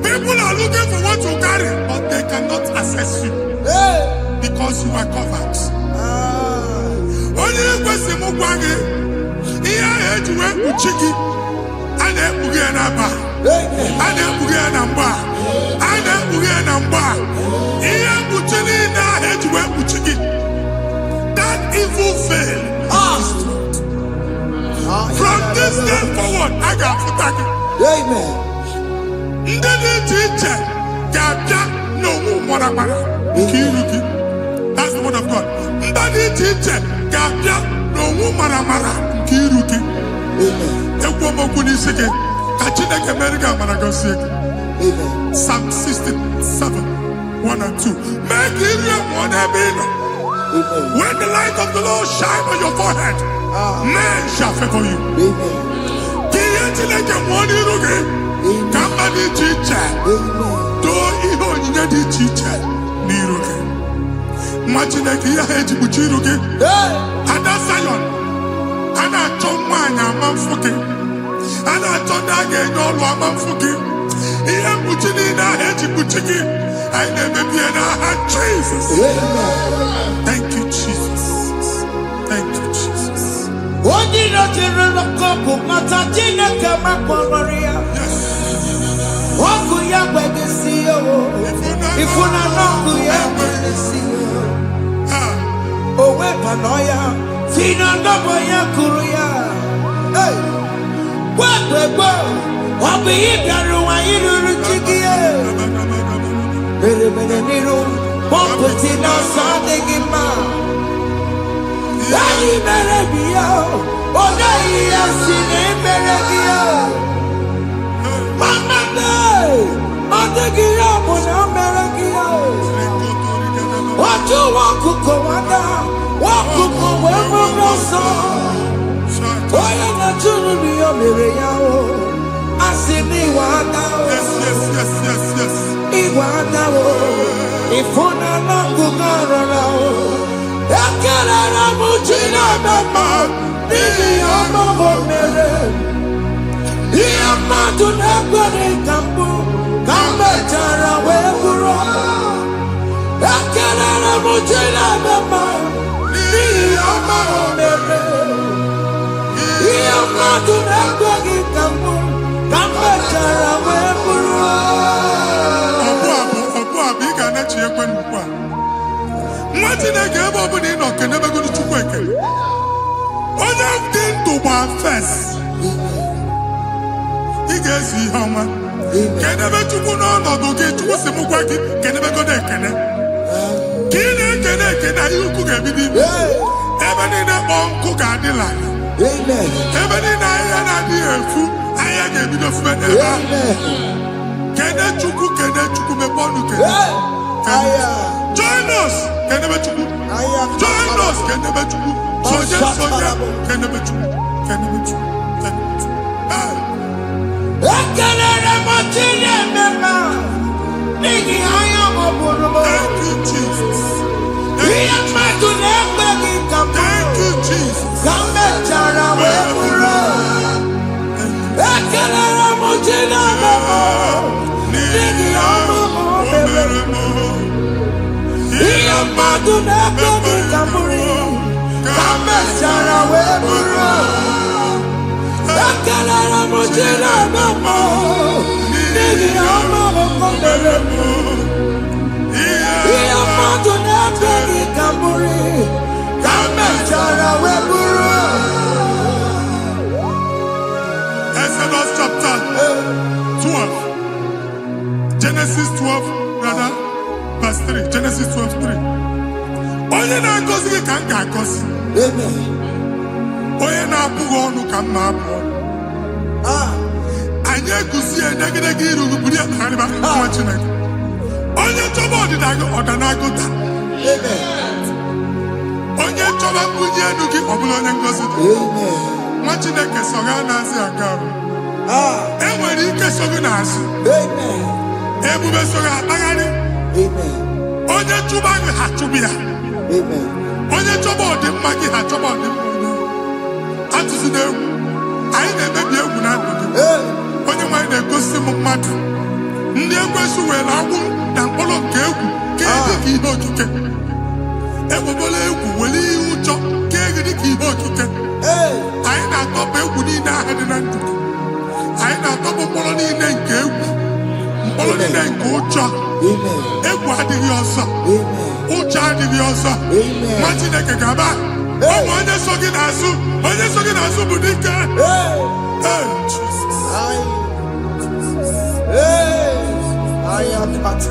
People are looking for what you carry, but they cannot access you Hey, because you are covered. Only question Mugwangi, here I had to work with Chiki, and then Bugianaba, amen. and then Bugianamba, and then Bugianamba. Here Buchini, I had to work with Chiki. That evil failed. From this day forward, I got to thank you. Amen. Ndeli teacher, Gabia, no more. That's the word of God. Ndeli teacher, Gabia, no more. Kiruki. Ekwomo kuni seke. Kachina kemerika managosi. Psalm 67, 1 and 2. Make it one ebino. When the light of the Lord shine on your forehead, men shall favor you. Kiyeti one iruge. Kamba di chicha. Do iho nyine di chicha. Niruge. Machine kiya heji buchiruge. Ada Zion. Ana chomanya manfuke. Ana chonage nyolo manfuke. Iya buchini na heji buchiki. I never be in Jesus. Thank you, Jesus. Thank you, Jesus. What did I tell the couple? Matatina kama Maria. What could you ever see? If you not know, you ever see. Oh, wait, Panoya. Fina Nova Yakuria. Hey, what? What be it? You Chiki. Bereniro, Pompetina, Sadegima. Dai Berebia, oh, Dai, seen Berebia. Mama, I'm taking up on America. What you want to go under? What to go where we're not so? Why are not to be a Miriam? I see me one now. Yes. Iwanao, ifuna nangu garao, yakala mujina mama, nini amabo mere, iyama tunakwane kambu, kamba chara weburo, yakala mujina mama, nini amabo mere, iyama tunakwane kambu, kamba chara weburo. Chineke ebe ọ bụla ị nọ kenebegoro Chukwu ekele. Onye dị ndụ gba fes. Ị ga-ezi ihe ọma. Kenebe chukwu n'ọnọdụ gị, chukwu si mụ gwa gị, kenebe godo ekene. Ka ị na-ekene ekene, ihe ukwu ga-ebido ime. Ebe niile kpọ nkụ ga-adị n'ala. Ebe niile ahịhịa na-adịghị efu, ahịhịa ga-ebido fube n'ebe ahụ. Kene chukwu mepe ọnụ kene. Join us, kenebe chukwu. Join us, kenebe chukwu. Sonye, kenebe chukwu. Kenebe chukwu. Ekelere m Chineke n'ihi anya m bụrụ m. Thank you, Jesus. Ihe mmadụ na-ekpe gị ka m Thank you, Jesus. ka m mechara wee bụrụ. Ekelere m Chineke n'ihi ọrụ m mere m. Ihe mmadụ na-ekpe gị ka m bụrụ ka m mechara wee bụrụ. Ekelere m Chineke n'ihi ọrụ m mere m. Ihe mmadụ na-ekpe gị ka m bụrụ ka m mechara wee bụrụ. Exodus chapter 12. Genesis 12, rather, verse 3. Genesis 12:3. Onye na-agọzi gị ka m ga-agọzi. Onye na-abụghị ọnụ ka m na-abụ ọnụ. Anyị eguzie edegedege iru buru ya kpagharịba nwa Chineke. Onye chọba ọdịda gị ọda na-agụta. Onye chọba mbunye elu gị ọ bụla onye ngọzi dị. Nwa Chineke so gị na-azị aga arụ. E nwere ike so gị n'azụ. Ebube so gị akpagharị. Onye chụba gị ha chụbụ ya. Onye chọba ọdịmma gị ha chọba ọdịmma onye. Atụzina egwu. Anyị na-emebi egwu na ndụ gị. Onye nwaanyị na-egosi m mmadụ. Ndị ekwesu were agwụ na mkpọrọ nke egwu kee gị ka ihe okike. Egbebola egwu were ihe ụjọ kee gị dị ka ihe okike. Anyị na-atọpụ egwu niile ahụ dị na ndụ gị. Anyị na-atọpụ mkpọrọ niile nke egwu. Mkpọrọ niile nke ụjọ. Egwu adịghị ọzọ. Ụjọ adịghị ọzọ. Nwa Chineke gaba. Ụmụ onye so gị n'azụ. Onye so gị n'azụ bụ dike. I am Jesus.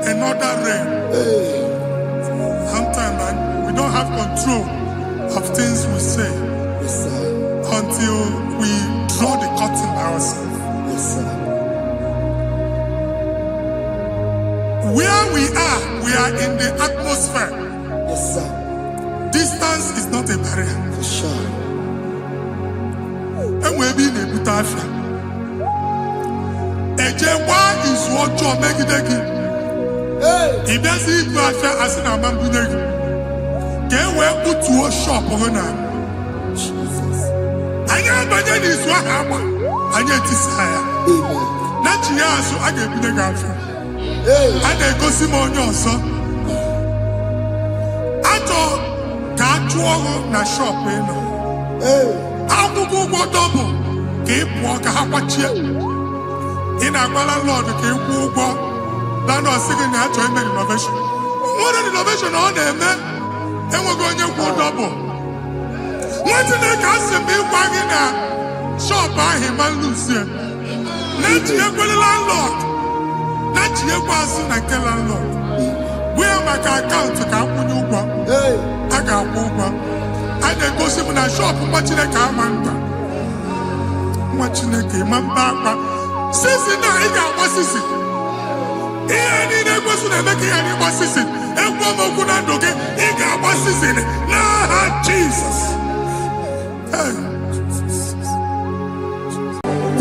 Another realm. Sometimes we don't have control of things we say until we draw the curtain by ourselves. Where we are in the atmosphere. Distance is not a barrier. And we'll be in a butafia. Ejewa is what you make it. If there's a good as in a man, can we put to a shop on her? I never did this one. I get desire. Not here, so I get the girlfriend. And I go Simon son. I thought that you are na shop. I'll go double. Keep walk a half in a Lord, keep walk. Land was singing that to make innovation. What an innovation on there, man. And we're going to go double. What did they cast me wagging at? Shop by him and Lucia. Not your landlord. Not your person and tell landlord. Where my account to come when you go? I got over. I then go see when I shop watching a car man. Watching a game, man, Papa. Since now, I got what's this? Ihe niile ekwesu na-eme ka ihe n'ịgba season. Ekwe m okwu na ndụ gị, ị ga-agba season n'aha Jizọs.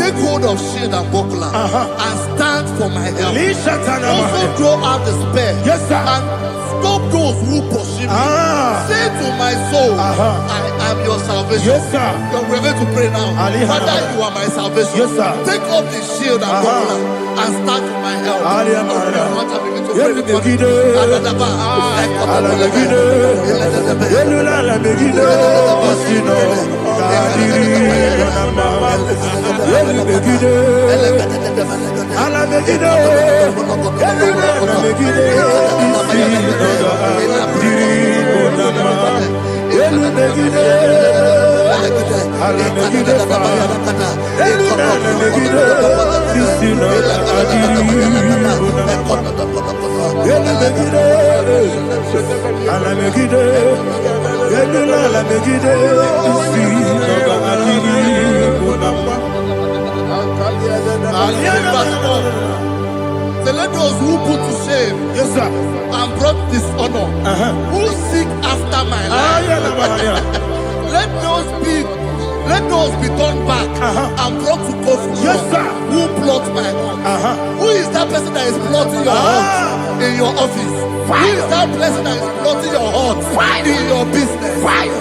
Take hold of shield and buckler and stand for my help. Also throw out despair. Yes, sir. And stop those who pursue me. Say to my soul, I am your salvation. Yes, sir. We're going to pray now. Father, you are my salvation. Yes, sir. Take up the shield and buckler and stand for my help. So let those who put to shame, Yes, sir. and brought dishonor, who seek after my life, let those be turned back and brought to confusion. Yes, sir. Who plot my hurt? Who is that person that is plotting your hurt in your office? Who is that person that is plotting your hurt in your business?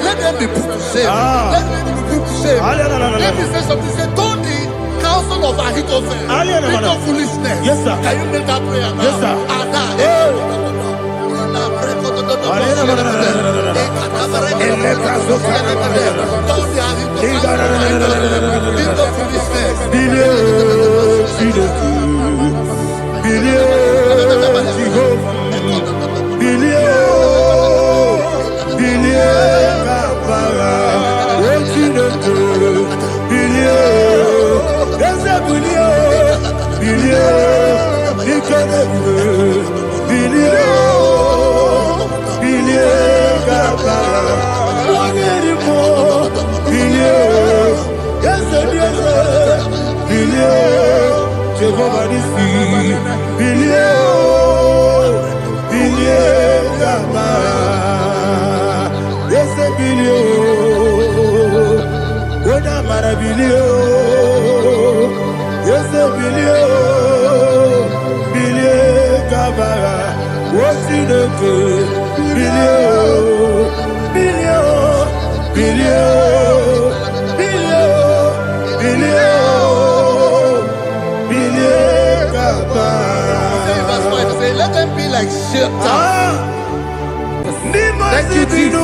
Let them be put to shame. Let them be put to shame. Let me say something. Say, don't the counsel of Ahithophel think of foolishness. Yes, sir. Can you make that prayer now? Yes, sir. Let them be like shelter. Thank you, Jesus.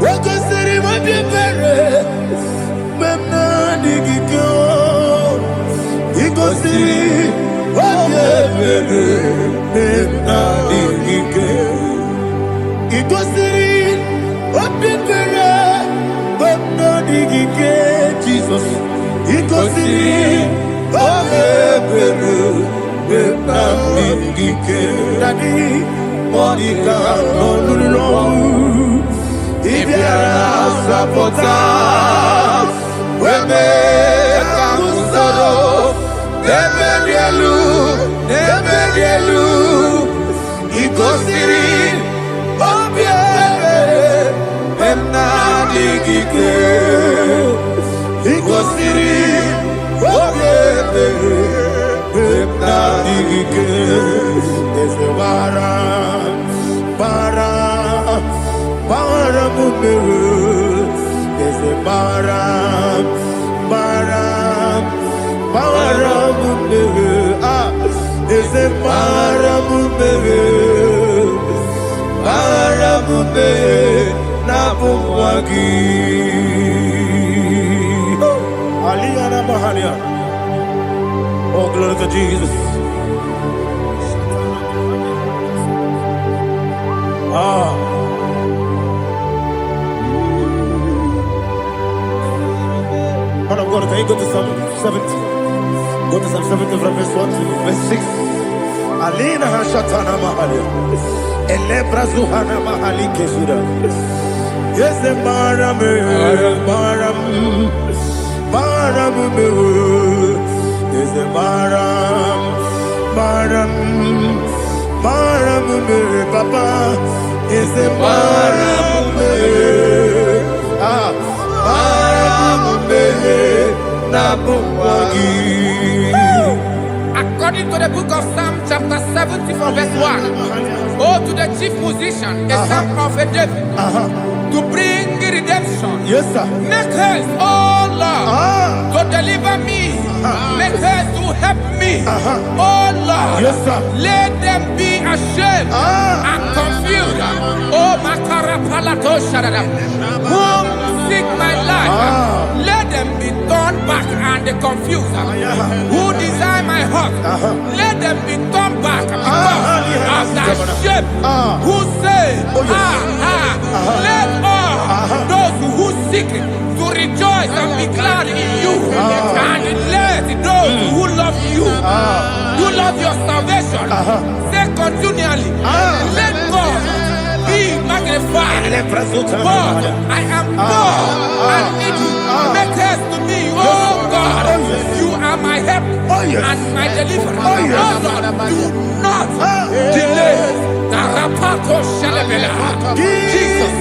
Wakosiri mabibere. Memna digikyo. Ikosiri mabibere. Memna digikyo. Ikosiri mabibere. Memna digikyo. Jesus. Ikosiri mabibere. Memna digikyo. Daddy. Monica, no, Ibiara sapota, weme kamusoro, nebelielu, ikosiri, obiere, emna digike, ikosiri, obiere, emna digike, esewara. Para mumere, ese para mumere, ese para mumere, na bumwagi. Aliyah na mahalia. Oh, glory to Jesus. Man of God, can you go to Psalm 70? Go to Psalm 70 from verse 1 to verse 6. Alina hashatana mahalia. Elebra zuhana mahali kesuda. Yes, the maram. Yes, the maram. Papa. Yes, the maram. According to the book of Psalm chapter 70 from verse 1, oh, to the chief musician, a psalm of a David, to bring redemption. Yes, sir. Make haste, oh Lord, to deliver me. Make haste to help me. Oh Lord, yes, sir. Let them be ashamed and confused. Oh, Makarapalato Shadada, whom seek my life. Let them be turned back and confused. Who desire my heart, let them be turned back because of that shape. Who say, let all those who seek to rejoice and be glad in you, and let those who love you, who love your salvation, say continually, let God be magnified. God, I am poor and needy. Make haste to me, oh God. You are my help and my deliverer. Oh Lord, do not delay. Jesus.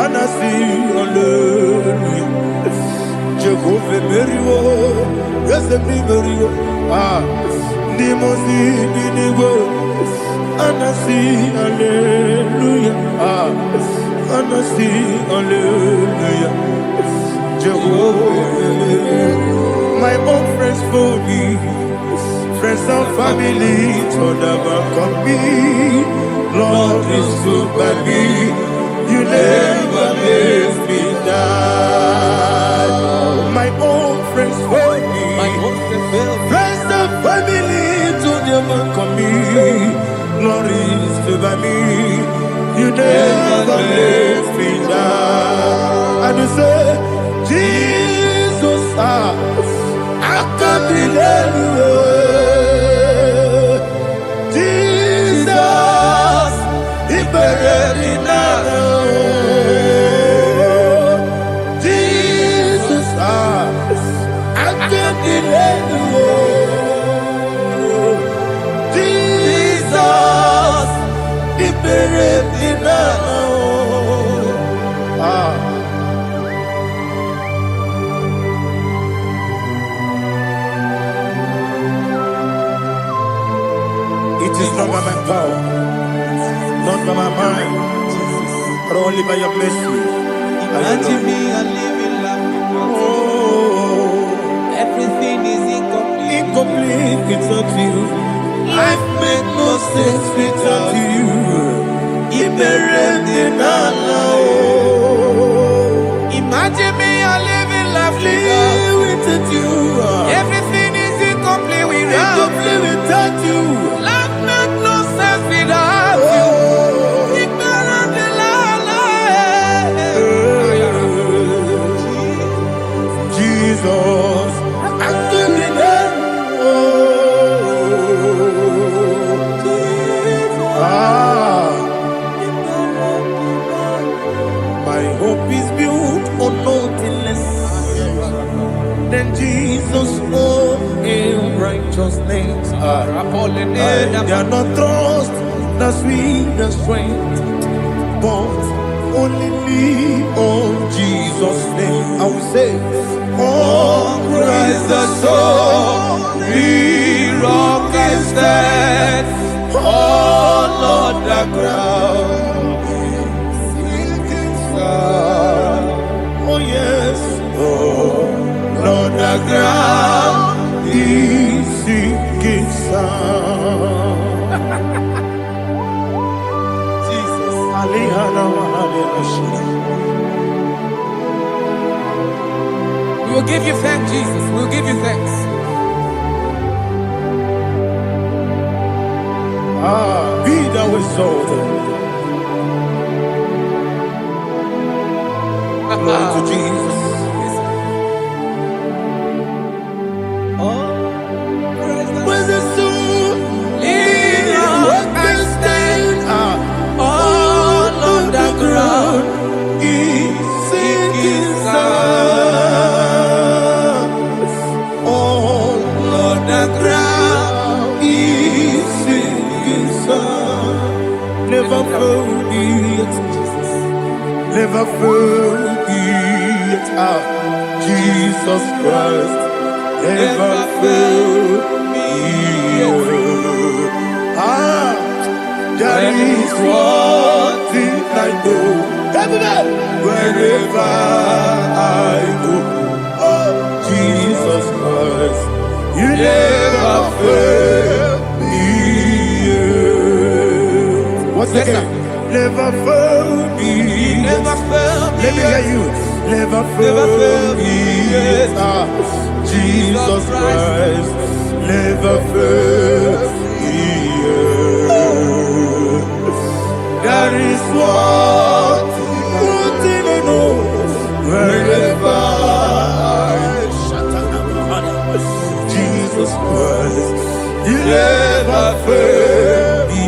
Anasi, hallelujah. Jehovah Merio, yes, the Merio. Nimosi, Binigo, Anasi, hallelujah. Anasi, hallelujah. Jehovah, my own friends for me, friends and family, told never come me. Lord is good by me. You never let me die. My own friends for me, friends and family, told never come me. Lord is good by me. You never let me die. And you say, Jesus, I can't be anywhere. Jesus, He buried in Jesus, I can't be anywhere. Jesus, He buried in It is not by my power, not by my mind, but only by your mercy. Imagine me a living life. Oh, Everything is incomplete. incomplete without you. Life makes no sense without you. Imagine me a living life Without you. Everything is incomplete Incomplete without you. Life makes no sense without you. Jesus, I give you my hope is built on nothing less than Jesus' own righteousness. They are not trust, the sweetest strength, but only on Jesus' name. I will say, oh, Christ the solid rock is dead. Oh, Lord, the ground is sinking sun. Oh, yes, oh, Lord, the ground is sinking sun. Jesus, We will give you thanks, Jesus. We will give you thanks. Be thou exalted. Glory to Jesus. When the soul what can stand all on the ground is sinking sun. All on the ground is sinking sun. Never forget, never forget Jesus Christ. Never fail me. There is one thing I know. Wherever I go, oh, Jesus Christ, you never fail me. What's the name? Never fail me. Never fail me. Let me hear you. Never fail me. Jesus Christ, never fail me. There is one thing I know. Wherever Jesus Christ, you never fail me.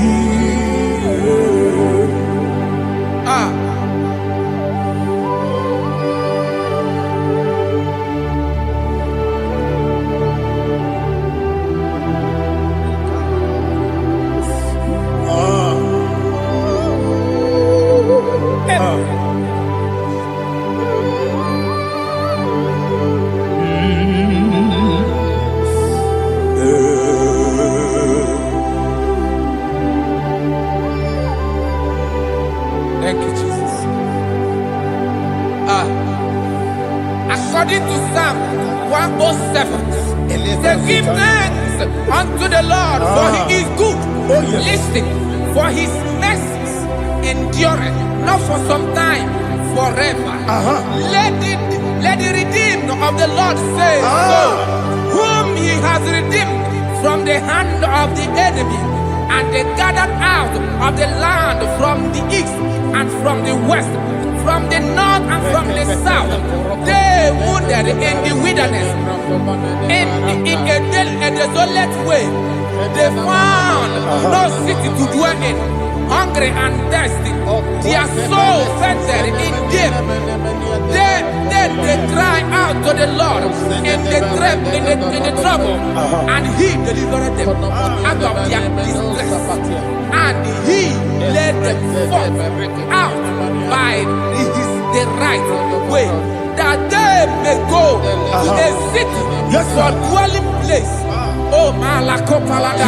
say, give thanks unto the Lord, for he is good. Oh, yes. Listen, for his mercies endureth, not for some time, forever. Let the redeemed of the Lord say so, whom he has redeemed from the hand of the enemy, and they gathered out of the land from the east and from the west, from the north and from the south. They wandered in the wilderness, in a desolate way. They found no city to dwell in, hungry and thirsty. Their soul fainted in deep. Then they cry out to the Lord in the trouble, and he delivered them out of their distress. And he led them forth out by the right way, that they may go to a city for dwelling place. Oh, Malakopalada,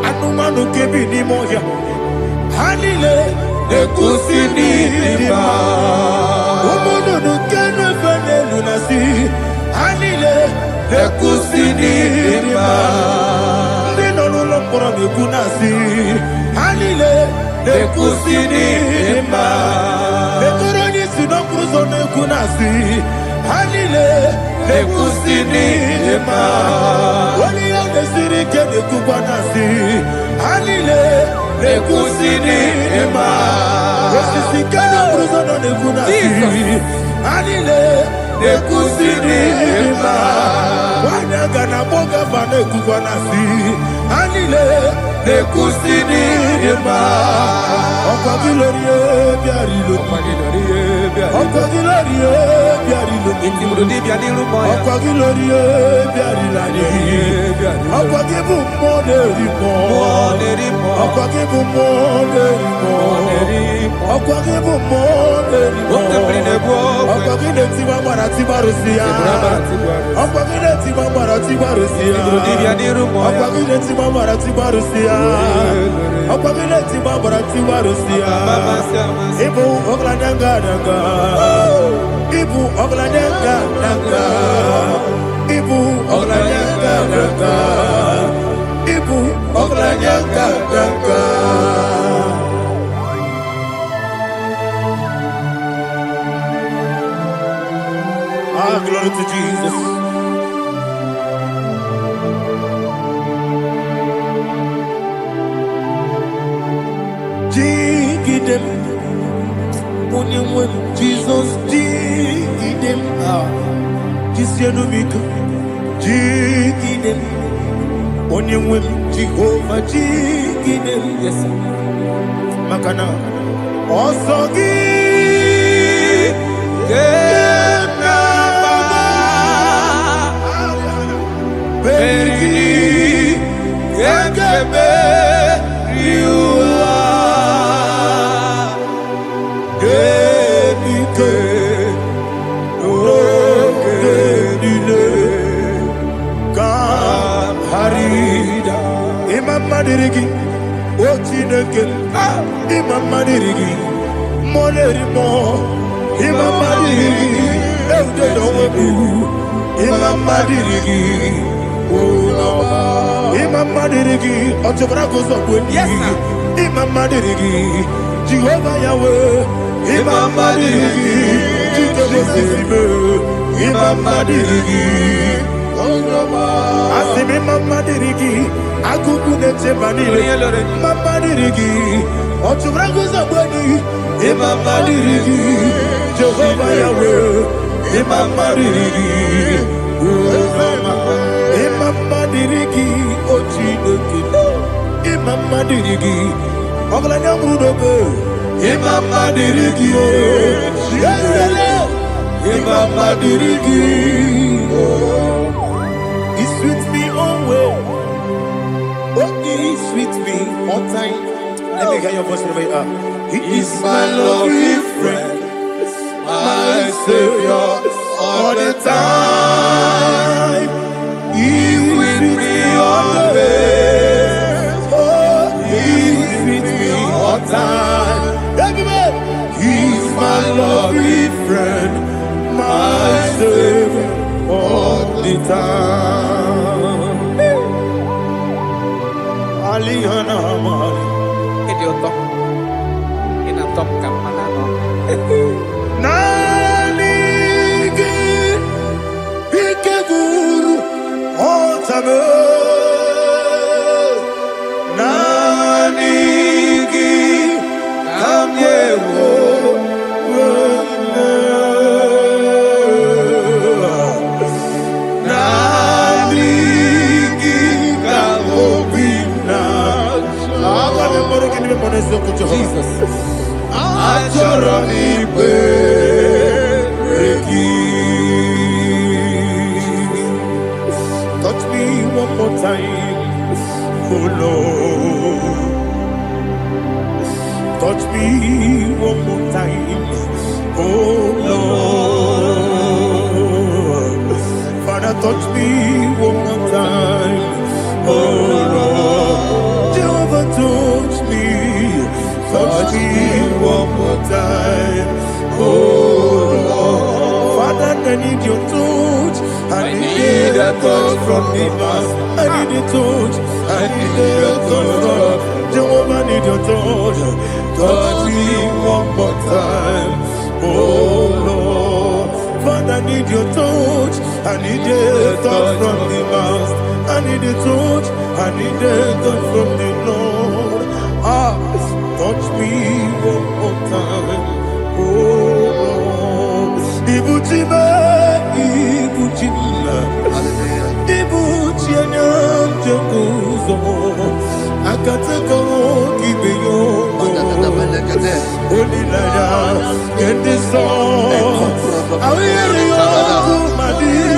Anumanu kebi ni moya Hanile Nekusini lima Umudu nukene fene lunasi Hanile Nekusini lima Nino nulokura mikunasi Hanile Nekusini lima Nekuroni sinokruzo nekunasi Hanile Nekusini lima Wali yande sirike nekubanasi Hanile Nekusini lima Wesisikana bruzo nekunasi Hanile Nekusini lima Wanyaga na boga vane kubanasi Hanile Nekusini lima Okwa gilorie biarilo Okwa gilorie biarilo Okwa gilorie biarilani Okwa gibu moderimo Okwa gibu moderimo Okwa gibu moderimo Okwa gileti mamara tibarusia Okwa gileti mamara tibarusia Okwa gileti mamara tibarusia Okwa gileti mamara tibarusia Ibu oglanyanga nanga Ibu oglanyanga nanga Ibu oglanyanga nanga Ibu oglanyanga nanga Ah, glory to Jesus. Jigidem, Onyemwem, Jesus, Jigidem, Jisianumika, Jigidem, Onyemwem, Jehovah, Jigidem, yes, Makana, Osogi, Bergi, Gekebe, Riua, Genike, Genile, Kamharida, Imam Madirigi, Ochineke, Imam Madirigi, Monerimo, Imam Madirigi, Eudedowebu, Imam Madirigi, Imam Madirigi, Otobrako Zobweni, Imam Madirigi, Jehovah Yahweh, Imam Madirigi, Jitobosime, Imam Madirigi, Asim Imam Madirigi, Akuku Nechebanile, Imam Madirigi, Otobrako Zobweni, Imam Madirigi, Jehovah Yahweh, Imam Madirigi, Imam Madirigi, Ochineke, Imam Madirigi, Oglanya Mudobe, Imam Madirigi, Yesele, Imam Madirigi, He's with me always. Oh, He's with me all time. Let me hear your voice from here. He is my loving friend, my Savior all the time. He's with me always. time. Everybody, He's my loving friend, my Savior all the time. Aliyana Mali. Idiota. Inatom kapanano. Nanigi Ikeguru Otame Nanigi Kamyewo Nanigi Kamobina Jesus. Touch me one more time, oh Lord. Touch me one more time, oh Lord. Father, touch me one more time, oh Lord. Jehovah, touch me one more time, oh Lord. Father, I need your touch. I need a touch from the past. I need a touch. I need a touch from Jehovah. I need your touch. Touch me one more time, oh Lord. Father, I need your touch. I need a touch from the past. I need a touch. I need a touch from the Lord. Touch me one more time, oh Lord. Ibuchima, Ibuchima, Ibuchina, Jacuzo, Akatako, Kibiyo, Olilaya, get this song. I hear you, my dear.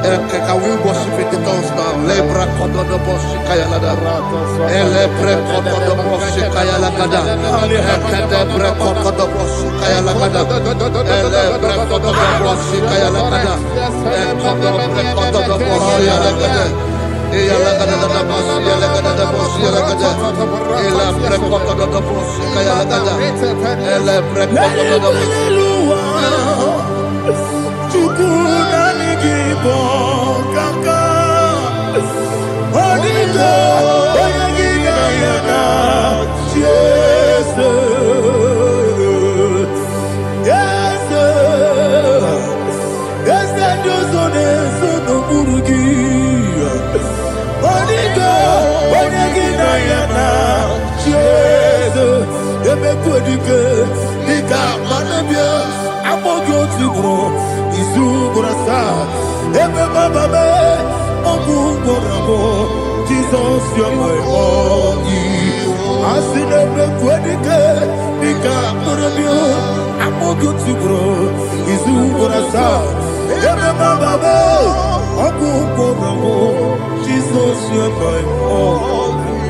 Can we worship in the tongues now? Lebra kodo do boshi kaya lada. Ele bre kodo do boshi kaya lada. Ekede bre kodo do boshi kaya lada. Ele bre kodo do boshi kaya lada. Ekodo bre kodo do boshi lada. Eya lada da boshi lada da boshi lada. Ele bre kodo do boshi kaya lada. Ele bre kodo do boshi. Chukunani gibo kaka Odigo Oyagina yana Jesus Yes Yes Josone Sono Burugi Odigo Oyagina yana Jesus Ebe Kodike Nika Manabia Amogo Tibro Izubrasa, Ebe Bababe, Oguborabo, Jesus, you're my only. I see the Quedike, Nika Murabio, Amogo Tibro, Izubrasa, Ebe Bababe, Oguborabo, Jesus, you're my only.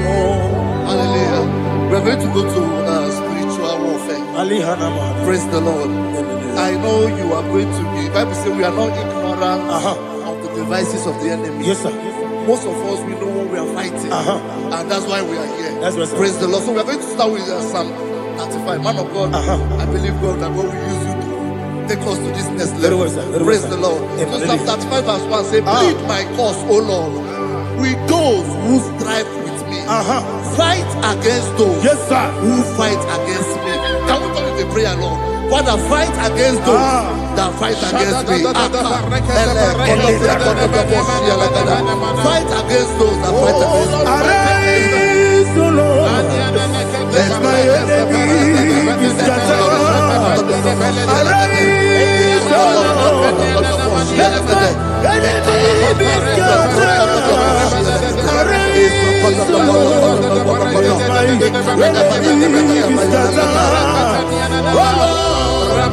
Hallelujah. We're going to go to spiritual warfare. Praise the Lord. I know you are going to be. The Bible says we are not ignorant of the devices of the enemy. Yes, sir. Most of us, we know what we are fighting. And that's why we are here. That's right, sir. Praise the Lord. So we are going to start with Psalm 35. Man of God, I believe God that God will use you to take us to this next level. Very well, sir. Very Praise well, the sir. Lord. Amen. So Psalm 35 verse 1 says, plead my cause, O Lord, with those who strive with me. Fight against those Yes, sir. who fight against me. Can we turn it a prayer, Lord? Father, fight against those that fight against me. Fight against those that fight against me. Arise, O Lord. Let my enemy be scattered. Arise, O Lord. Let my enemy be scattered. Arise, O Lord. Let my enemy be scattered. Oh Lord.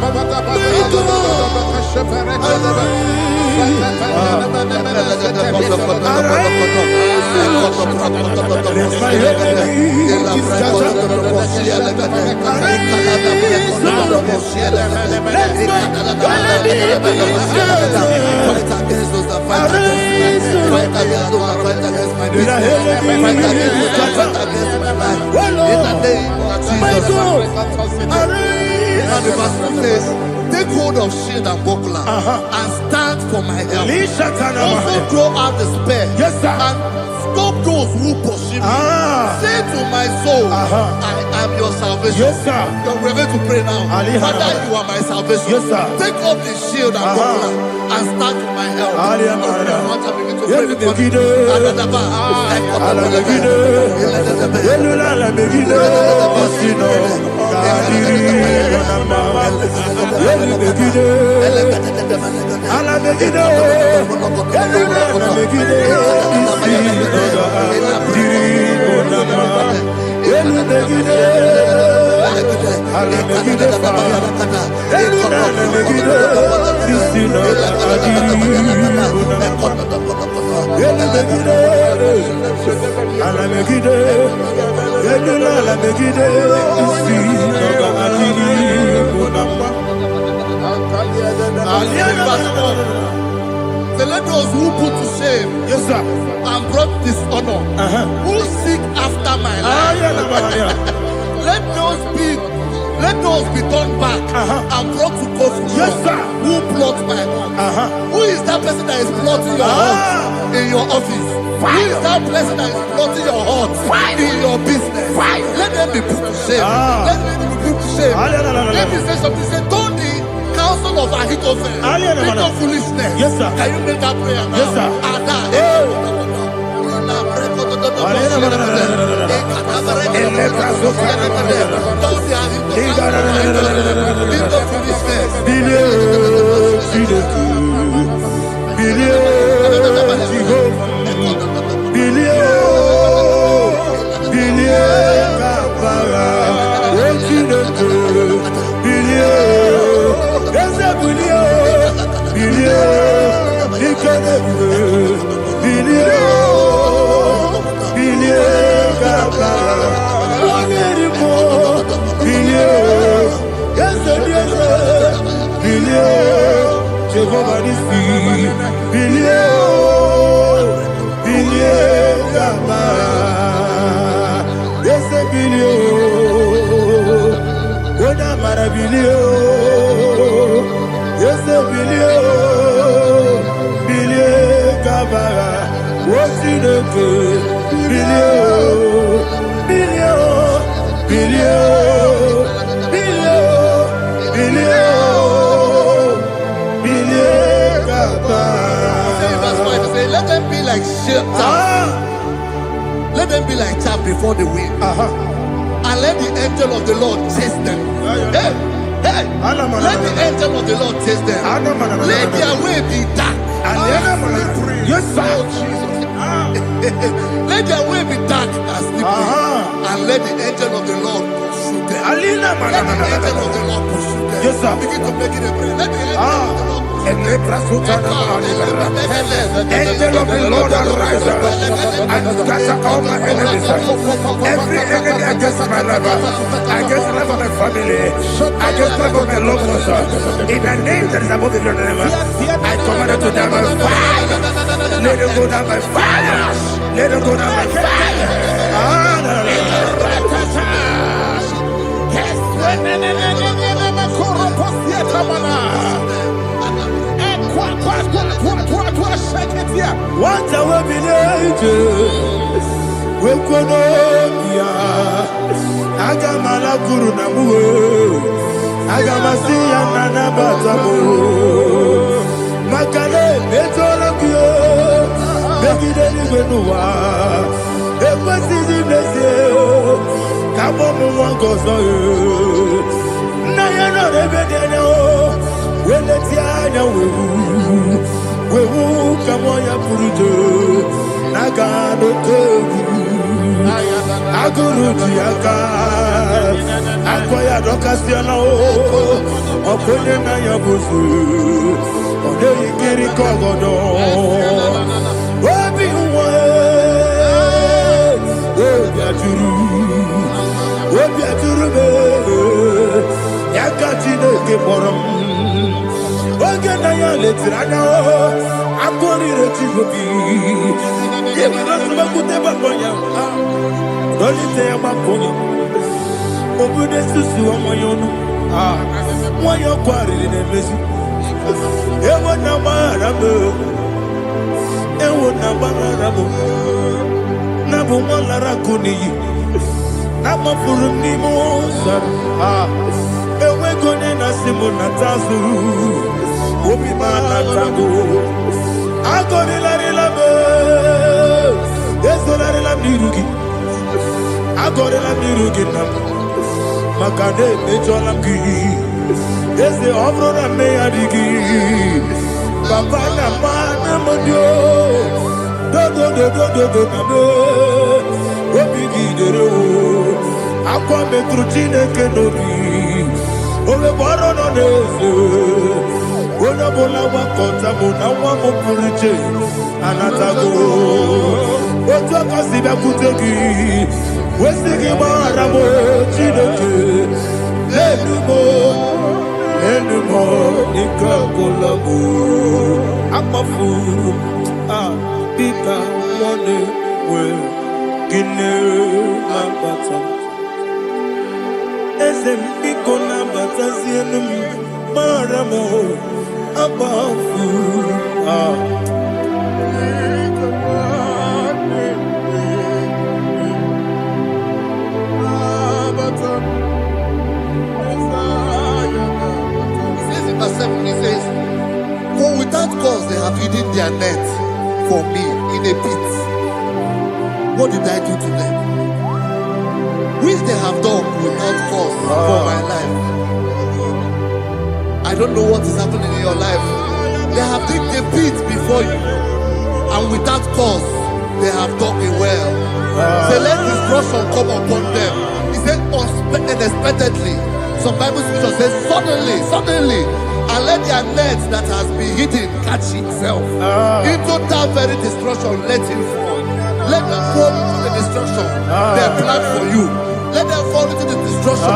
Take hold of shield and buckler and stand for my help. Also throw out despair and stop those who pursue me. Say to my soul, I am your salvation. You're ready to pray now. Father, you are my salvation. Take up the shield and buckler and stand for my help. So let those who put to shame and brought dishonor, who seek after my life, let those be turned back and brought to court who plot my home. Who is that person that is plotting your home in your office? Who is that person that is plotting your heart in your business? Let them be put to shame. Let them be put to shame. Let me say something. Say, don't the counsel of Ahithophel make no foolishness. Can you make that prayer now? Yes, sir. Let them be like chaff. Let them be like chaff before the wind. And let the angel of the Lord chase them. Hey, let the angel of the Lord chase them. Let their way be dark. Yes, sir. Let their way be dark and slippery. And let the angel of the Lord pursue them. Let the angel of the Lord pursue them. Yes, sir. Begin to make it a prayer. Let the angel of the Lord Angel of the Lord arise and scatter all my enemies. Every enemy against my life, against the life of my family, against the life of my loved ones. In the name that is above the name, I command it to them by fire. Let it go down by fire. Let it go down by fire. What I will be ages, we could Agamala Guru Namu, Agamasia Nana Batamu, Makale, Betolakio, Begideni Benua, Epasi Nesio, Kabomu Wankoso, Nayano Rebedeno, when the Tiana we will come on your Purujo, Nagano Togu. aguru diaka akoya dokasiana o okonye na ya buzu ode ikiri kogodo obi nwe obi aturu be yaka Chineke kpọrọ oge na ya letiri anya akọrire Chigobi ịbụrụ nsogbu gbakọnya dolite ya gbakọnya obodo susu ọmọnya ọnụ nwanyị ọkụ arịrị na-emezu ewo na gbaghara m na bụ nwa lara akụ n'iyi na-agbapụrụ m n'ime ụzọ enwego onye na-asị m nata azụ obi m anatago agọrịlarịla m ezorarịla m n'iru gị agọrịla m n'iru gị na m maka na emejọla m gị eze ọ bụrụ na mmehie adịghị papa na mma na mmadụ dodododododo na m obi gị dere akwa metụrụ Chineke n'obi owebe ọrụ nọ n'eze onye ọbụla gbakọta mụ na nwa m pụrụ iche anatago otu aka si bịakwute gị wesị gị gbaghara m Chineke enumo n'ike ọbụla m akpafuru dịka nwanne nwere gịnị na-abata eze m biko na-abatazienu m mara m akpafuru He says, for without cause they have hidden their net for me in a pit. What did I do to them? Which they have done without cause for my life. I don't know what is happening in your life. They have digged a pit before you, and without cause they have done it well. Say, let destruction come upon them. He said, unexpectedly. Some Bible scripture says, suddenly. And let their net that has been hidden catch itself. Into that very destruction, let it fall. Let them fall into the destruction they plan for you. Let them fall into the destruction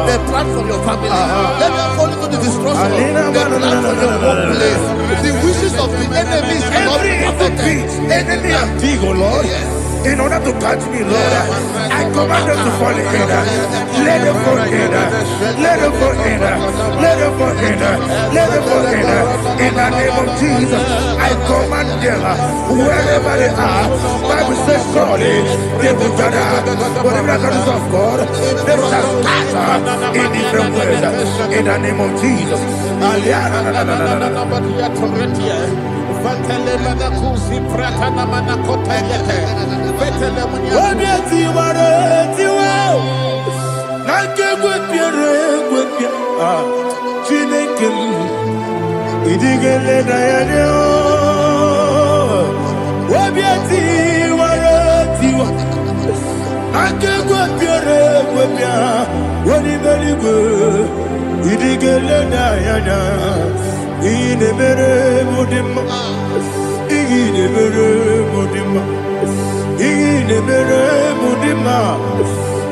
they plan for your family. Let them fall into the destruction they plan for your workplace. The wishes of the enemy shall not be perfected. Enemy and dig, oh Lord. Yes. In order to catch me, Lord, I command them to fall in. Let them fall in. Let them fall in. Let them fall in. Let them fall in. In the name of Jesus, I command them wherever they are. Bible says, surely they will gather. Whatever the God of God, they shall scatter in different ways. In the name of Jesus. Chineke idigele na ya ni obiati waratiwa akegwe piere gwepia woni meligwe idigele na ya na ine mere mudima ine mere mudima ine mere mudima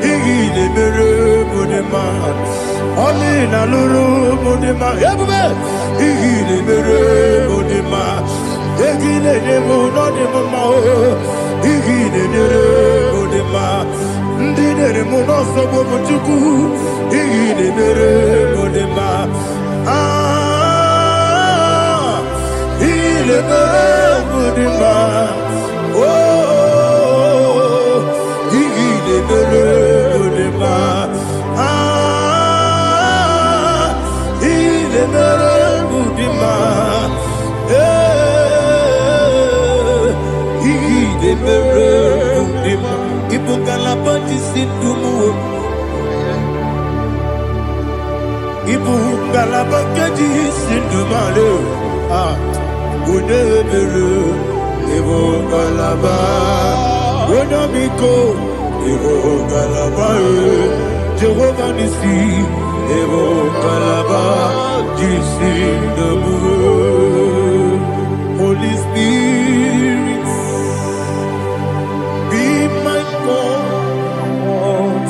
ine mere mudima Oni na luru mudima ebube ine mere mudima egile ne mo no de mama o ine mere mudima ndine ne mo no so bo chuku ine mere mudima ine mere mudima oh ine mere mudima Ibu galabakaji sindumale udebere Ibu galaba Wodamiko Evo Galaba, Jehovah Nissi, Evo Galaba, Jesus the Lord. Holy Spirit, be my God.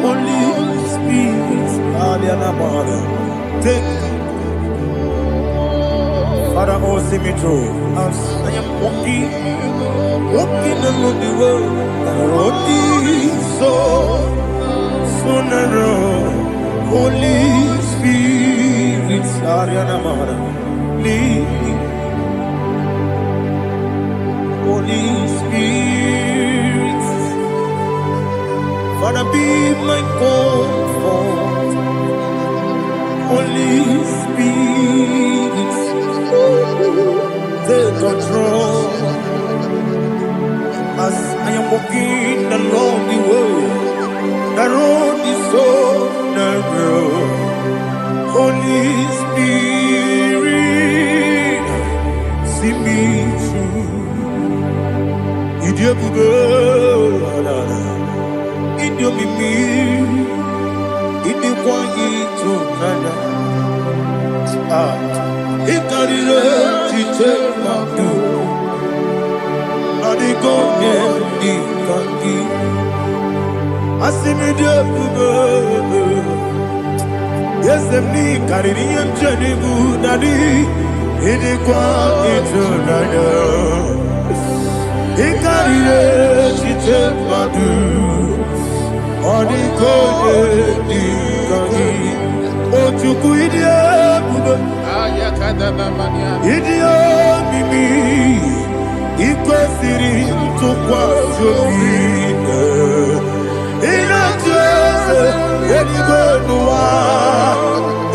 Holy Spirit, take Father, oh, see me through. As I am walking along the road, the road is so narrow. Holy Spirit, lead me. Holy Spirit, Father, be my comfort. Holy Spirit, take control. As I am walking along the way, the road is so narrow. Holy Spirit, see me through. Idiobube, Idiomimi, Idikwaito Nana. Ikarire Tite Madu. Adigo Nedi Kangi. Asimidiobu. Yes, me Caribbean Janibu Nadi. Idikwaito Nana. Ikarire Tite Madu. Adigo Nedi Kangi. Ojuku Idiobu. Idio mimi iko siri tukwa jovine inatese eligonua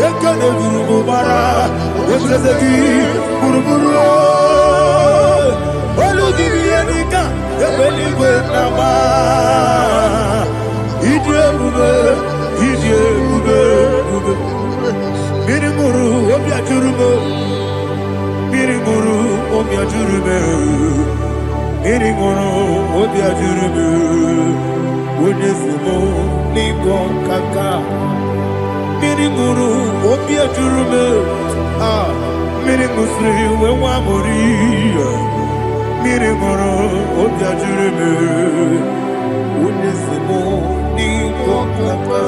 ekane burubara ekeseki buruburu olugibi enika ebeligwe nama Idio bube Mirimuru obia jurume Mirimuru obia jurume Mirimuru obia jurume Unesimo ningo kaka Mirimuru obia jurume Mirimusri wewa moria Mirimuru obia jurume Unesimo ningo kaka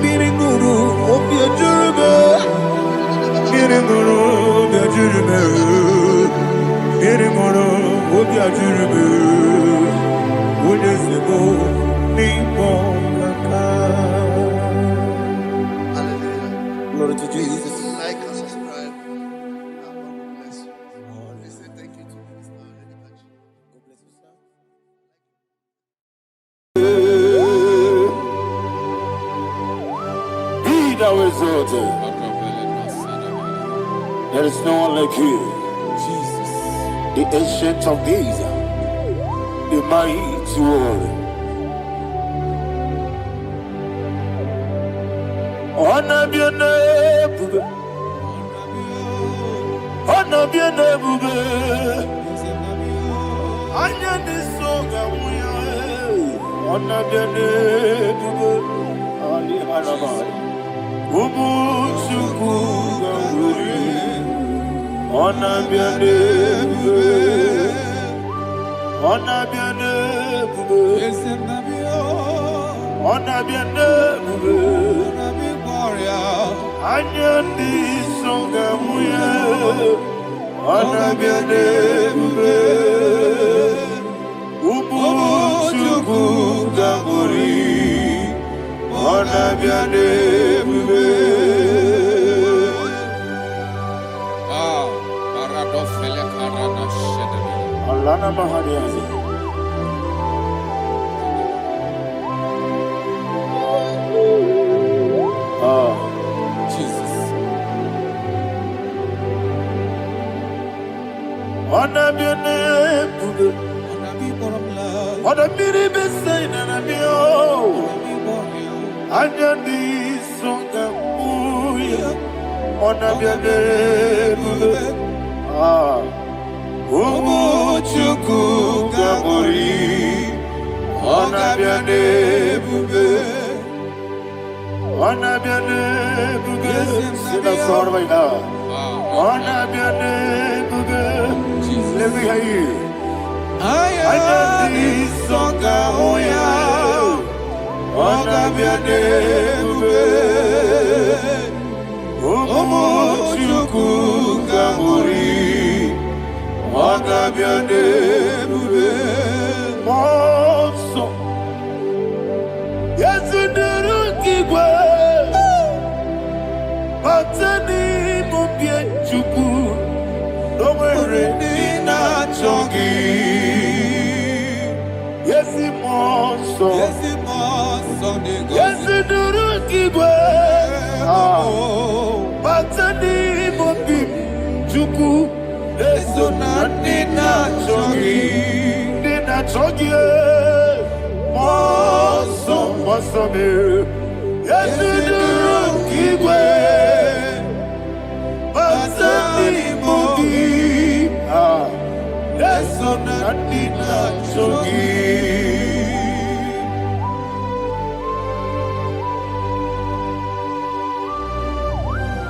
Miringuru, obia jurube. Miringuru, obia jurube. Miringuru, obia jurube. Unesimo, nipo kaka. Hallelujah. Glory to Jesus. Like and subscribe. God bless you. We say thank you to Minister Lady Kachi. God bless you, sir. Be thou exalted. There is no one like you. Jesus. The ancient of days, the mighty warrior. Honor be your name, bube. Honor be your name, bube. Anya ni soga muya. Honor be your name, bube. Ali Alabari. Ubu chuku gamburi. Honor be your name, bube. Honor be your name, bube. Honor be your name, bube. Anya ni soga muya. Honor be your name, bube. Ubu chuku gamburi. Honor be your name, bube. Paradofele karana shedebe. Alana Mahadiazi. Jesus. Honor be your name, bube. Honor be the best sign and I be oh. Anya ni songa muya. Honor be your name, bube. Umu chuku gabori. Onabiane bube. Onabiane bube. Sing a song right now. Onabiane bube. Let me hear you. Ayani songa oya. Onabiane bube. Omo chuku kamuri. Onabiane bube. Monso. Yasunduru kigwe. Matani mubie chuku. Nomere nina chongi. Yesi monso. Yasunduru kigwe. Matani mubie chuku. Eso na nina chongi. Nina chongi. Monso. Monso me. Yasunduru kigwe. Matani mubie. Eso na nina chongi.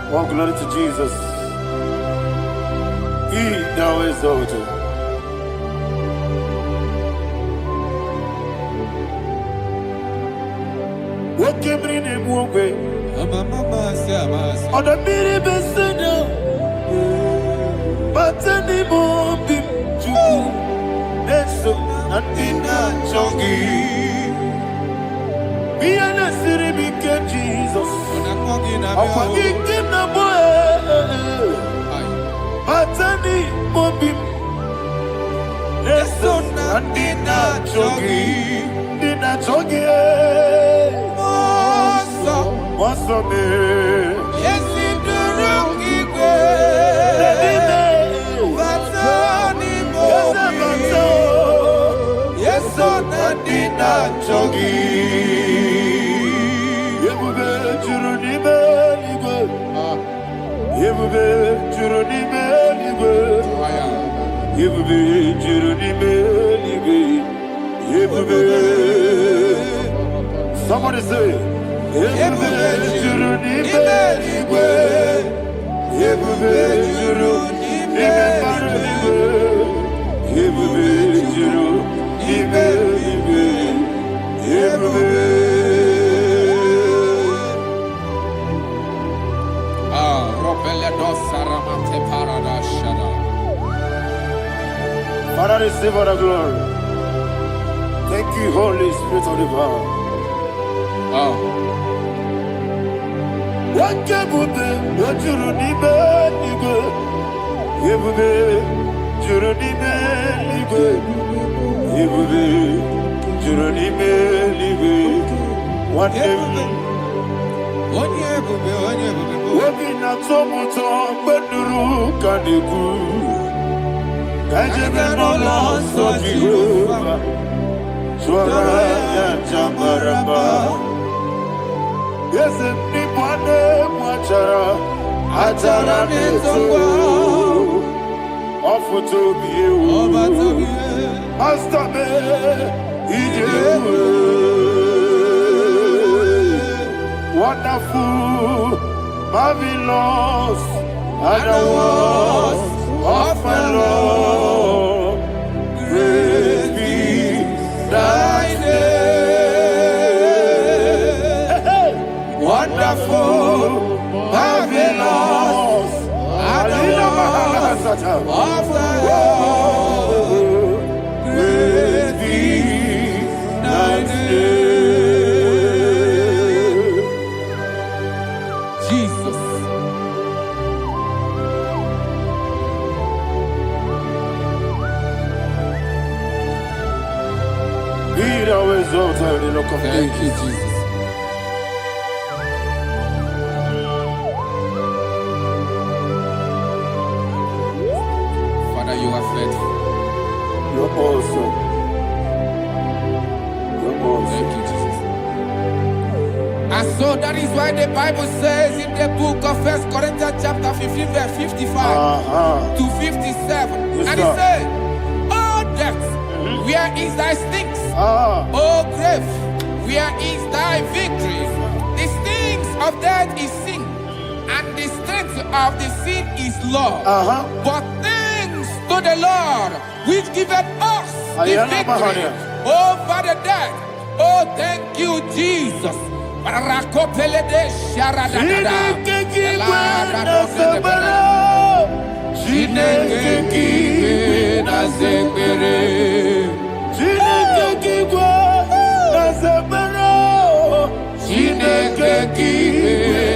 Oh, glory to Jesus. He now exalted. What came in him one way? On the mini beside, but any more big to Neso Natina Chongi. Be an city became Jesus. I'm forgetting the boy. Matani mobim Neso Natina Chongi. Nina Chongi. Mosso me. Yes, in the room, Yes, so Natina Chongi. Yebube Juruni Beligwe. Yebube Juruni Beligwe. Yebube Juruni Beligwe. Yebube. Somebody say, Yebube Juruni Beligwe. Yebube Juruni Beligwe. Yebube Juruni Beligwe. Yebube. Father, receive all the glory. Thank you, Holy Spirit of the power. What can you do? What you need, Yebube, Juruni Beligwe. Yebube, Juruni Beligwe. What Wabina tomuto beduru kaniku. Kajebe no loso Jehovah. Swara ya jamaraba. Yese ni bwane mwachara. Achara neto. Ofuto biyewu. Master me. Ijewu. Wonderful, marvelous, and the words of my Lord. Praise be thy name. Wonderful, marvelous, and the words of thy Lord. Praise be thy name. Thank you, Jesus. Father, you are faithful. You're awesome. You're awesome. Thank you, Jesus. And so that is why the Bible says in the book of 1 Corinthians chapter 15, verse 55 to 57. Yes, and it says, "Oh death, where is thy stings? O grave, where is thy victory? The stings of death is sin, and the strength of the sin is law. But thanks to the Lord, which giveth us the victory over the dead. Oh, thank you, Jesus. Rakopelede sharadadada. Chineke nazebere. Chineke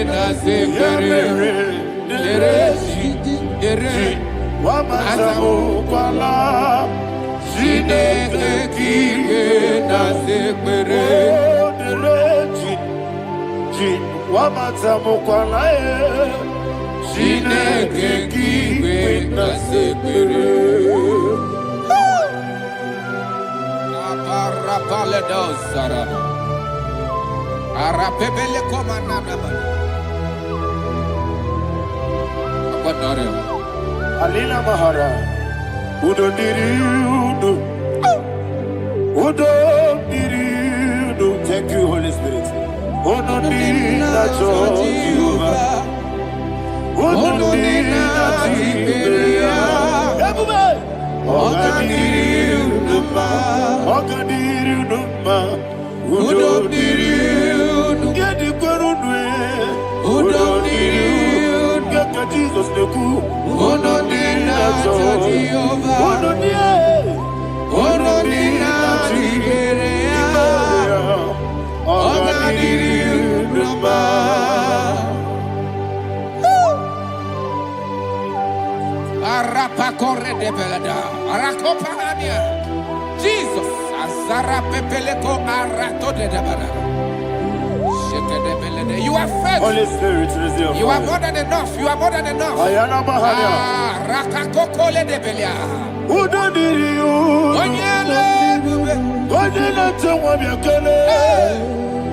nazebere. Wamazamu kwala. Chineke nazebere. Wamazamu kwala. Chineke nazebere. Arapebele komanana Alina Mahara Udo diriudo Udo diriudo. Thank you, Holy Spirit. Udo diriudo Udo diriudo Udo diriudo Gedi kwerudwe Udo diriudo Geka Jesus neku Udo diriudo Udo diriudo Udo diriudo Arapa corre de belada Arakopa ania Jesus Azarapepeleko arato de debada. You are faithful. Holy Spirit, resume. You are more than enough. You are more than enough. Ayana Mahania. Rakakokole de belia. Udo diriudo Onyele. Onyele tewa miakele.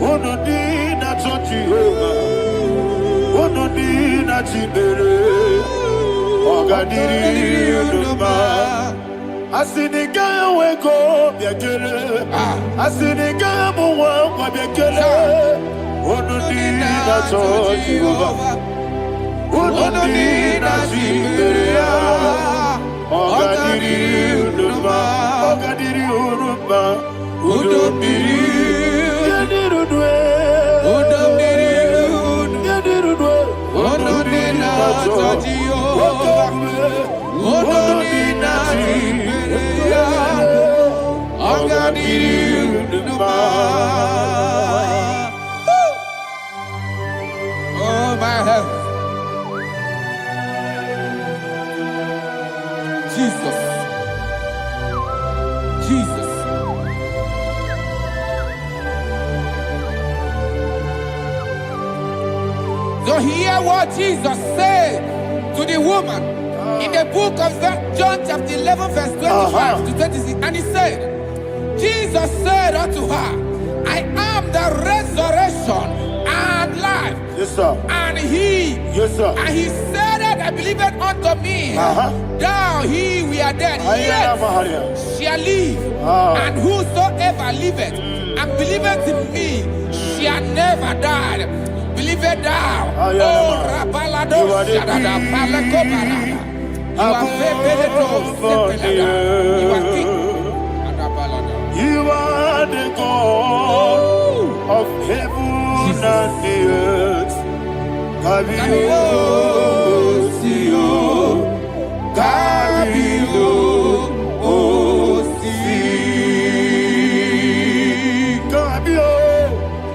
Udo dina Jehovah. Udo dina Chibere. Ogadiriudo ba. Asinika weko biakele. Asinika muwa kwa biakele. Udo dina Jehovah. Udo dina Chibere. Ogadiriudo ba. Ogadiriudo ba. Udo diriudo. Udo diriudo. Udo dina Jehovah. Udo dina Chibere. Ogadiriudo ba. Oh, my heaven. Jesus. Jesus. So hear what Jesus said to the woman in the book of John chapter 11 verse 25 to 26. And he said, Jesus said unto her, I am the resurrection and life. Yes, sir. And he, Yes, sir. and he said that I believe it unto me. Thou he we are dead, Ayana yet Mahania. shall live. And whosoever liveth and believeth in me shall never die. Believe it thou. Ayana Oh, Mahania. Rabalado You are the Shadada king. Palakobarada. You are Febeledo Sepelada. You are king. Adabalada. You are the God of heaven and the earth. Kabio, Kabio,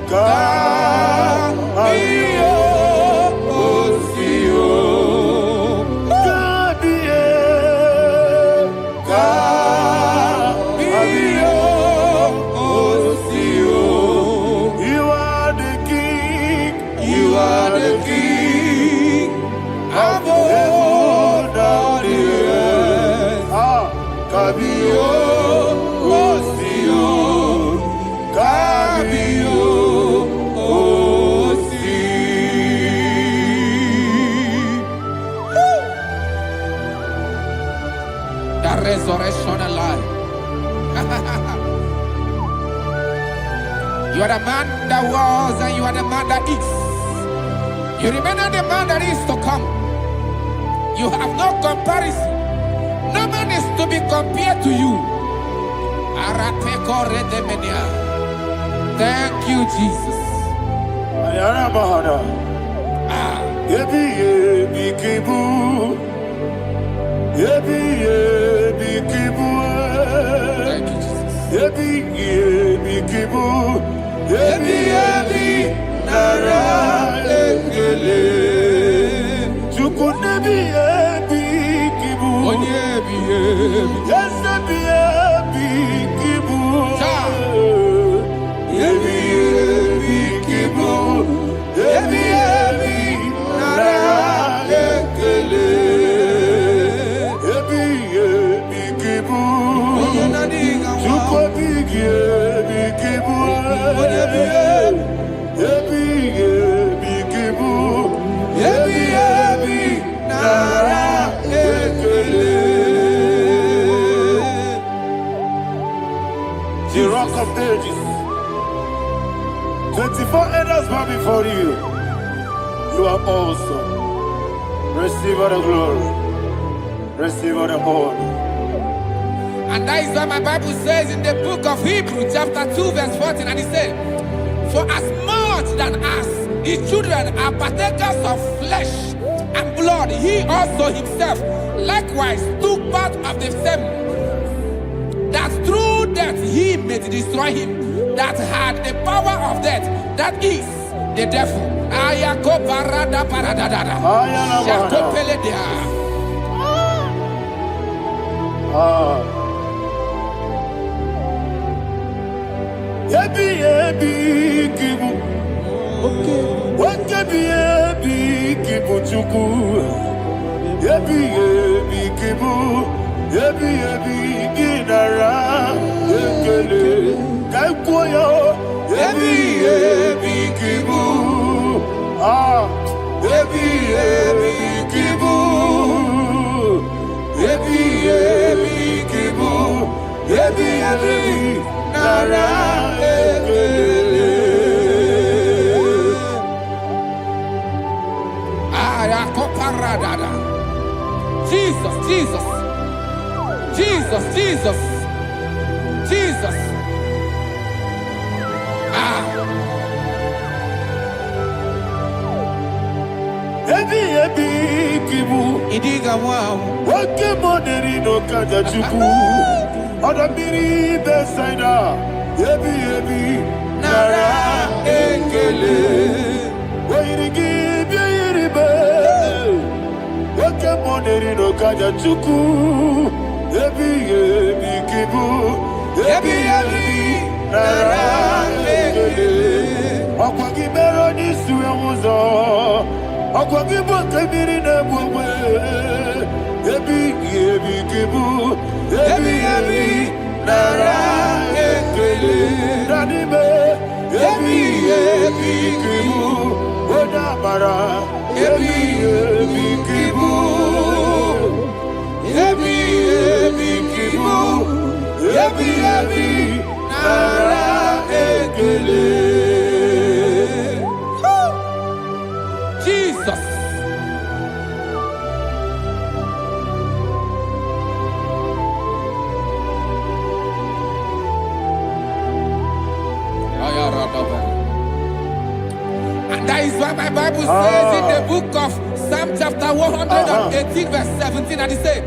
Kabio, you are the king. You are the king of heaven and the earth. Kabio, Kabio, the resurrection alive. You are the man that was and you are the man that is. You remember the man that is to come. You have no comparison. No man is to be compared to you. Thank you, Jesus. Thank you, The Rock of Ages. 24 elders bow before you. You are awesome. Receive all the glory. Receive all the honor. And that is what my Bible says in the book of Hebrews chapter 2 verse 14. And it said, for as much than as his children are partakers of flesh and blood, he also himself likewise took part of the same, that through death he may destroy him that had the power of death, that is the devil. Jesus, Jesus, Jesus, Jesus, Jesus. Idiga wow. Wake money no kaja chuku. Oda miri besaida. Ebi nara ekele. Wairigi biiribe. Wake money no kaja chuku. Ebi kibu. Ebi nara ekele. Akwagi mero ni suwe muzo. Akwagi bokemiri na bwe. Ebi kibu. Ebi nara ekele. Nanibe. Ebi kibu. Oda mara. Ebi kibu. Ebi kibu. Ebi nara ekele. Jesus. And that is why my Bible says in the book of Psalm chapter 118 verse 17, and it says,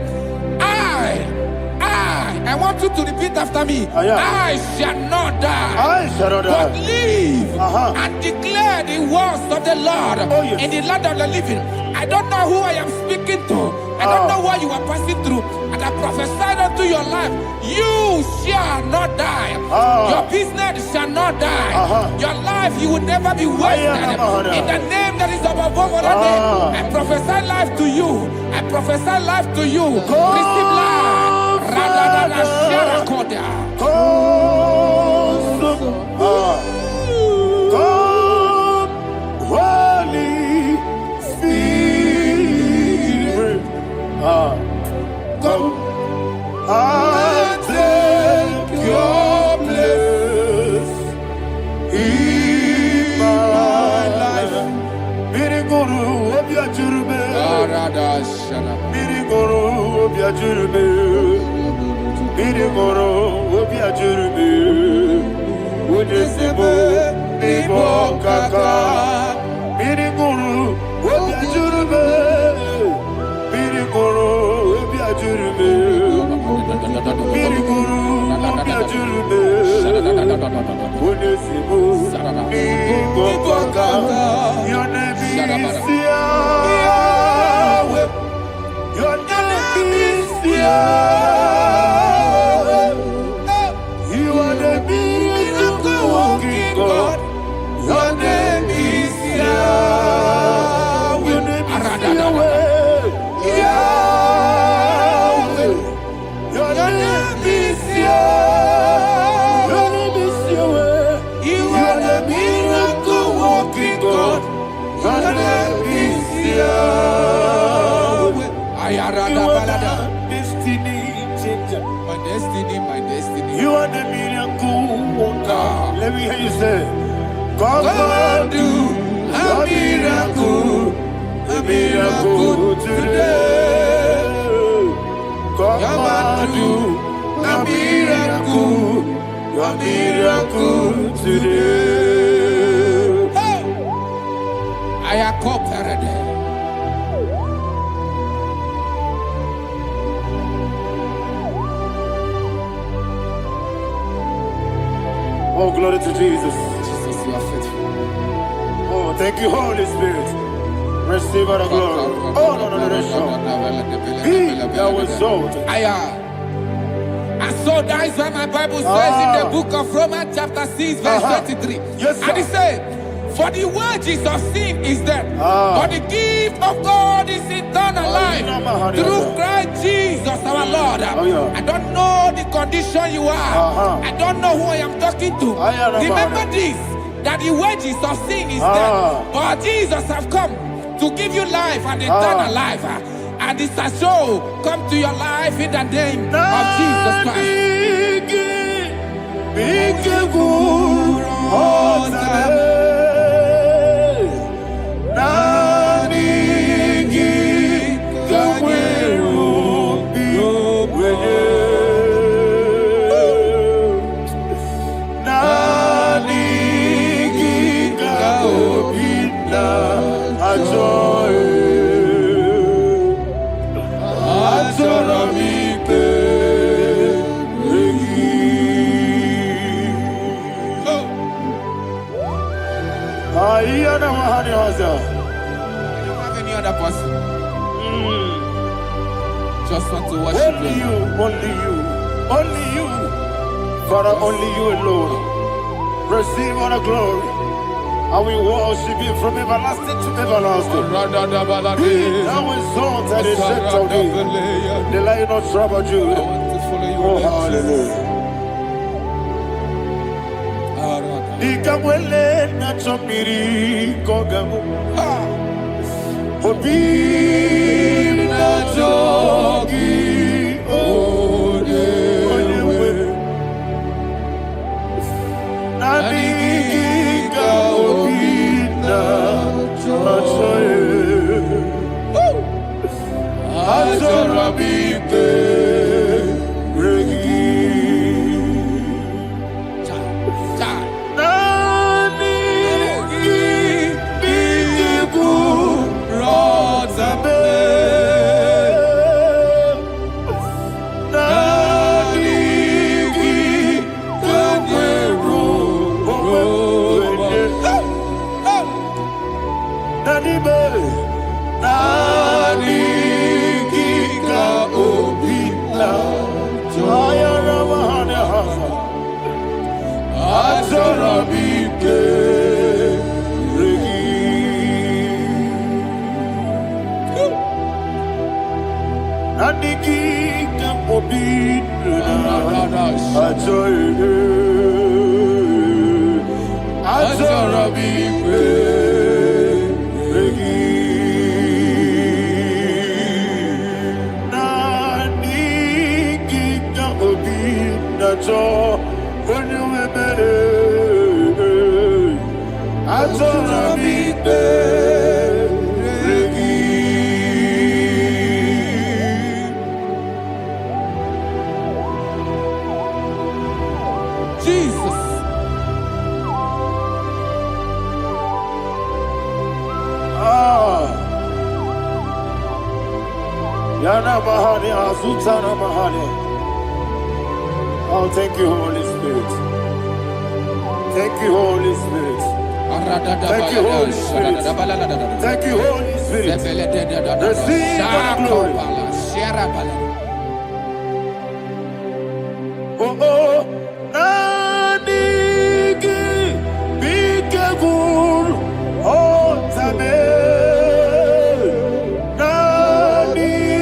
I want you to repeat after me. I shall not die, but live and declare the words of the Lord in the land of the living. I don't know who I am speaking to. I don't know what you are passing through. And I prophesy unto your life, you shall not die. Your business shall not die. Your life, you will never be wasted. In the name that is above all other name, I prophesy life to you. I prophesy life to you. Receive life. Radadada Sharakoda. Come, Holy Spirit. Come and take your place ajurube. Biri moro, obi ajurube. Unesimo, ibo kaka. Biri guru, obi ajurube. Biri moro, obi ajurube. Biri guru, obi ajurube. Unesimo, ibo kaka. Your name is Yahweh. Your name is Yahweh. You are the miracle working God. Your name is Yahweh. Your name is Yahweh. Yahweh. Your name is Yahweh. Your name is Yahweh. You are the miracle working God. Your name is Yahweh. You are the destiny changer. My destiny, my destiny. You are the miracle worker. Let me hear you say, come and do a miracle today. Come and do a miracle today. I am cooperated. Oh, glory to Jesus. Jesus, you are faithful. Oh, thank you, Holy Spirit. Receive our glory. Oh, no, Be thou exalted. And so that is why my Bible says in the book of Romans chapter 6 verse 23. Yes, sir. And it said, for the wages of sin is death, but the gift of God is eternal life through Christ Jesus our Lord. I don't know the condition you are. I don't know who I am talking to. Remember this, that the wages of sin is death, but Jesus have come to give you life and eternal life. And this has so come to your life in the name of Jesus Christ. I don't have any other person. Just want to worship only you, only you, only you. Father, only you alone. Receive all the glory. I will worship you from everlasting to everlasting. Be thou exalted and set of thee, the Lion of tribe of Judah. Oh, hallelujah. Ikamwele na chomiri kogamu. Obi na jogi onewe. Naniga obi na choye. Azorabite regi. Ayana Mahani, Azutana Mahani. Oh, thank you, Holy Spirit. Thank you, Holy Spirit. Thank you, Holy Spirit. Thank you, Holy Spirit. Receive the glory. Oh, oh, Nanigi, be careful, oh, Tame. Nanigi,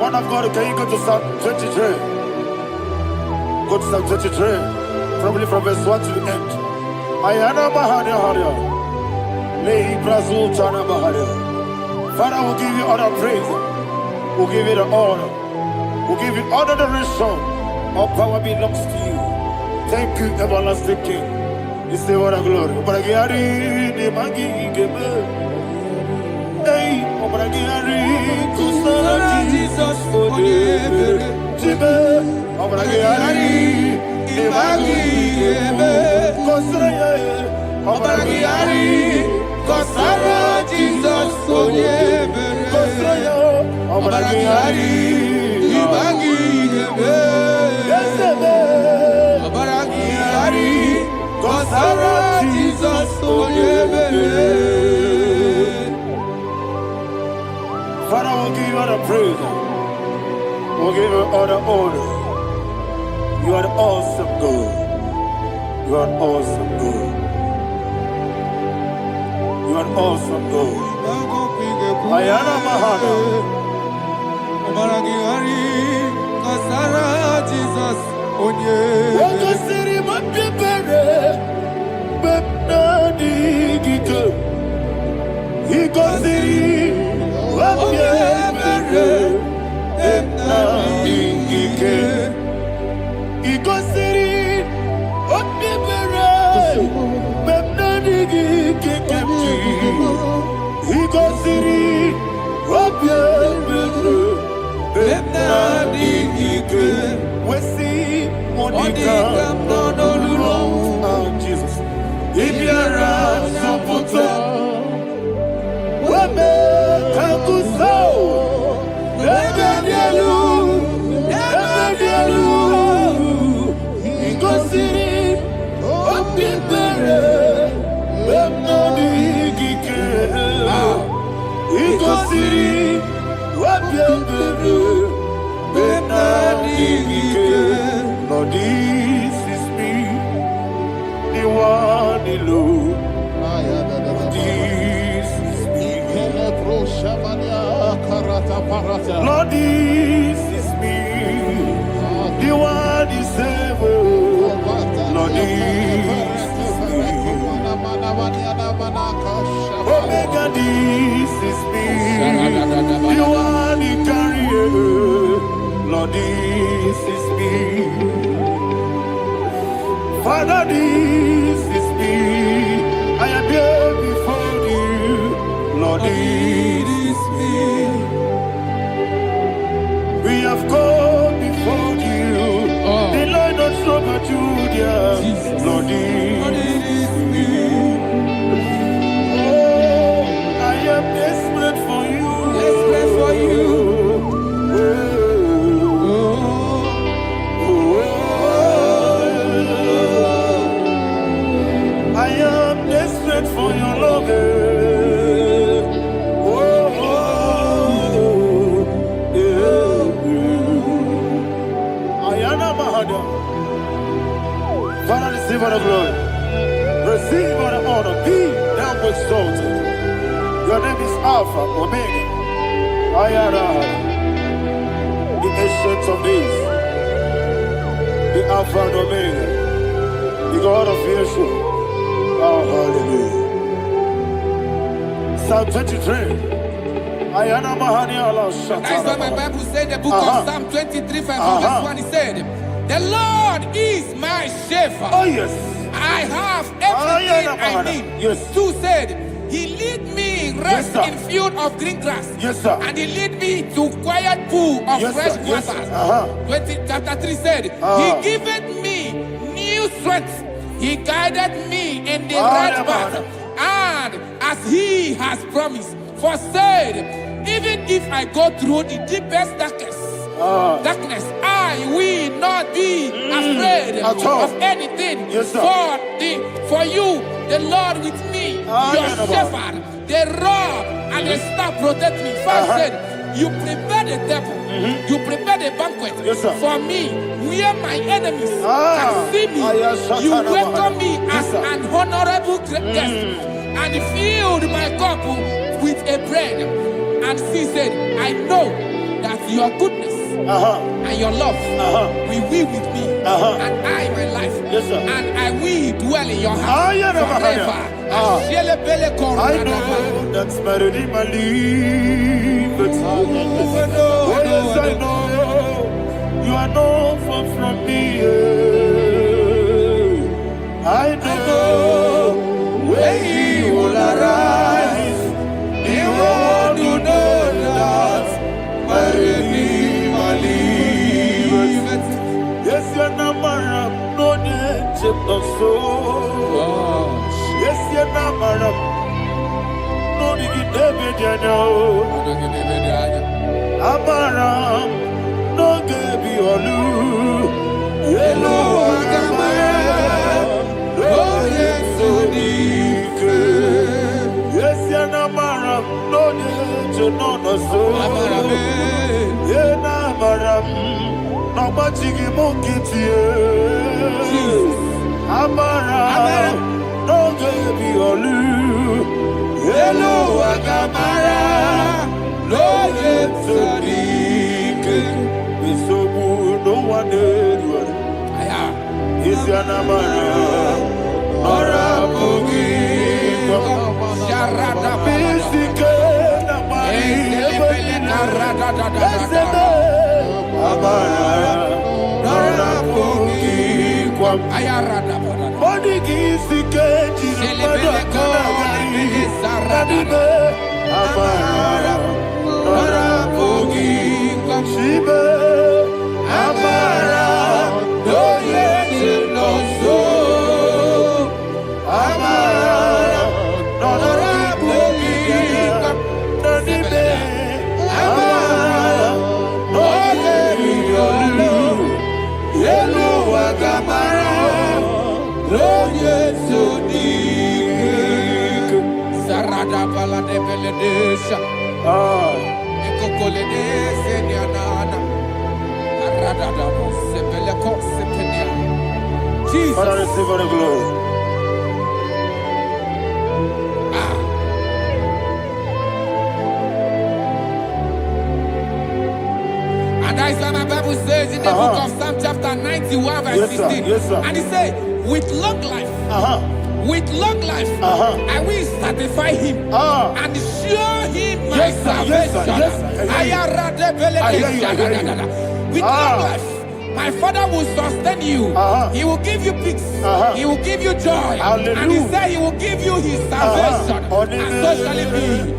One of God, can you go to Psalm 23? Go to Psalm 23, probably from verse 1 to the end. Ayana Mahani Haria. Lei Brazil Chana Mahani. Father, we'll give you all the praise. We'll give you the honor. We'll give you all the adoration. All power belongs to you. Thank you, everlasting King. You say what a glory. Obragiari, ne magi gebe. Hey, Obragiari, Kusara Jesus for the Jibe. Obragiari, ne magi gebe. Kusara, Obragiari, Kusara Jesus for the Kusara, Obragiari, ne magi gebe. Obragiari. Kusara Jesus, Father, we'll give you all the praise. We'll give you all the honor. You are the awesome God. You are an awesome God. You are an awesome God. Ayana Mahana. Kusara Jesus. Wako siri mapipere Bepnani gike Iko siri Wapipere Bepnani gike Iko siri Wapipere Bepnani gike kemji Iko siri Wapipere Bepnani gike Wesi Monica, oh Jesus, Ibiara Saputo, Wame Kakuso, Ebedielu, Igosiri, Opipere, Bemnodi Gike, Igosiri, Opipere, Bemnodi Gike. Lord, this is me, the one alone. This is me. Lord, this is me, the one is able. Lord, this is Omega, this is me. You are the carrier. Lord, this is me. Father, this is me. I am here before you. Lord, this is me. We have gone before you. The Lord not so much you, dear. Lord, this is me. Oh, I am desperate for you. Desperate for you. I am desperate for your love. Father, receive all the glory. Receive all the honor. Be thou exalted. Your name is Alpha, Omega. Ayara, the ancient of days. The Alpha and Omega. The God of Yeshua. Oh, hallelujah. Psalm 23. Ayana Mahani Allah Shata. That's why my Bible said the book of Psalm 23, verse 1, he said, the Lord is my shepherd. Oh, yes. I have everything I need. Yes. 2 said, he lead me rest Yes, in field of green grass. Yes, sir. And he lead me to quiet pool of Yes, fresh sir. Yes, waters. sir. Chapter 3 said, he giveth me new strength. He guided me in the right path. And as he has promised, for said, even if I go through the deepest darkness, I will not be afraid of anything. Yes, sir. For you, the Lord with me, your shepherd, the rod and the staff protect me. First said, you prepare the table, you prepare the banquet for me, where my enemies can see me. You welcome me as an honorable guest, and filled my cup with a bread. And she said, I know that your goodness and your love will be with me, and I, my life, and I will dwell in your house forever. I know that's better than my life. Oh, yes, I know you are not far from me. I know when he will arise, he will do that. My Redeemer liveth. Yes, you're not married, no need to so. Yes, you're not married, no need to be Amaram, no gebi olu. Yellow Agamara, oh yes, Odike. Yes, you're not married, no need to know so. Yena maram, no machigi mokiti. Amaram, no gebi olu. Hello, Agamara, no Yetsodike. It's so good, no one did. Is your Namara, or a boogie? Sharada Bisike, Namari, Amara, or a boogie. Body Gisike, Amara, or a boogie. Shibe, Amara, no yet no so. Amara, no boogie. Nanibe, Amara, no yet no. Yellow Agamara, no yet so deep. Sarada bala de beledesha. Ekokole de senyanana. Arada da sebele ko sepenya. Jesus. Father, receive all the glory. And that's why my Bible says in the book of Psalm chapter 91 verse 16. Yes, sir. And he said, with long life with long life, I will satisfy him and show him my salvation. With long life, my Father will sustain you. He will give you peace. He will give you joy. Hallelujah. And he said he will give you his salvation. And so shall it be.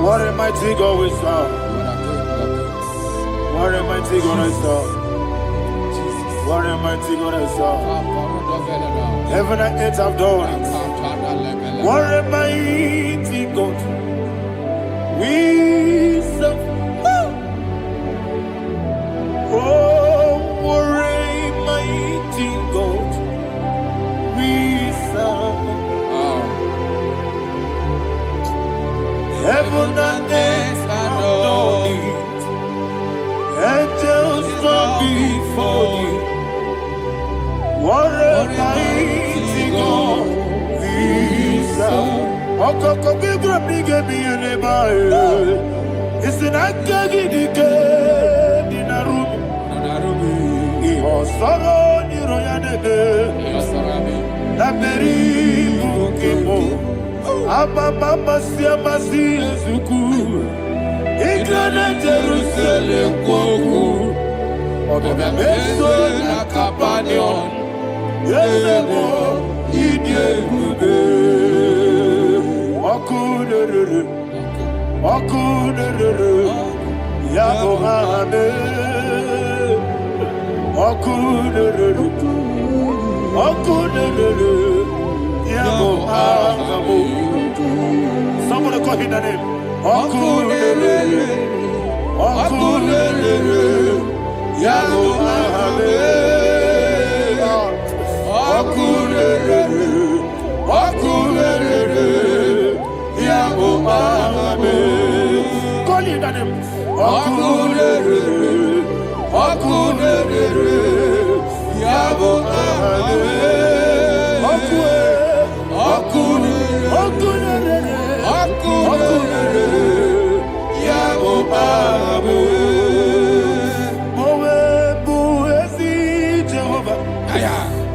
What a mighty God we serve. What a mighty God I serve. What a mighty God I serve. Heaven and earth have done it. What a mighty God we serve. Oh, what a mighty God we serve. Heaven and earth adore it. Angels bow before you. What a mighty God we serve. Okoko bibra bige bi eneba. It's an akagi dike dinarum. Iho soro ni royanebe. La beri bukebo. Ababa siamasi ezuku Igrana Jerusalem kwoku Obebe meso na kapanion Yesebo idye kube Okunerere Yabo hame Okunerere Yabo hame. Somebody call him the name. Okunelele, Okunelele, Yabo Ahame. Okunelele, Okunelele, Yabo Ahame. Call him the name. Okunelele, Okunelele, Yabo Ahame. Okunelele. Yabo Abu Moebu Ezi Jehovah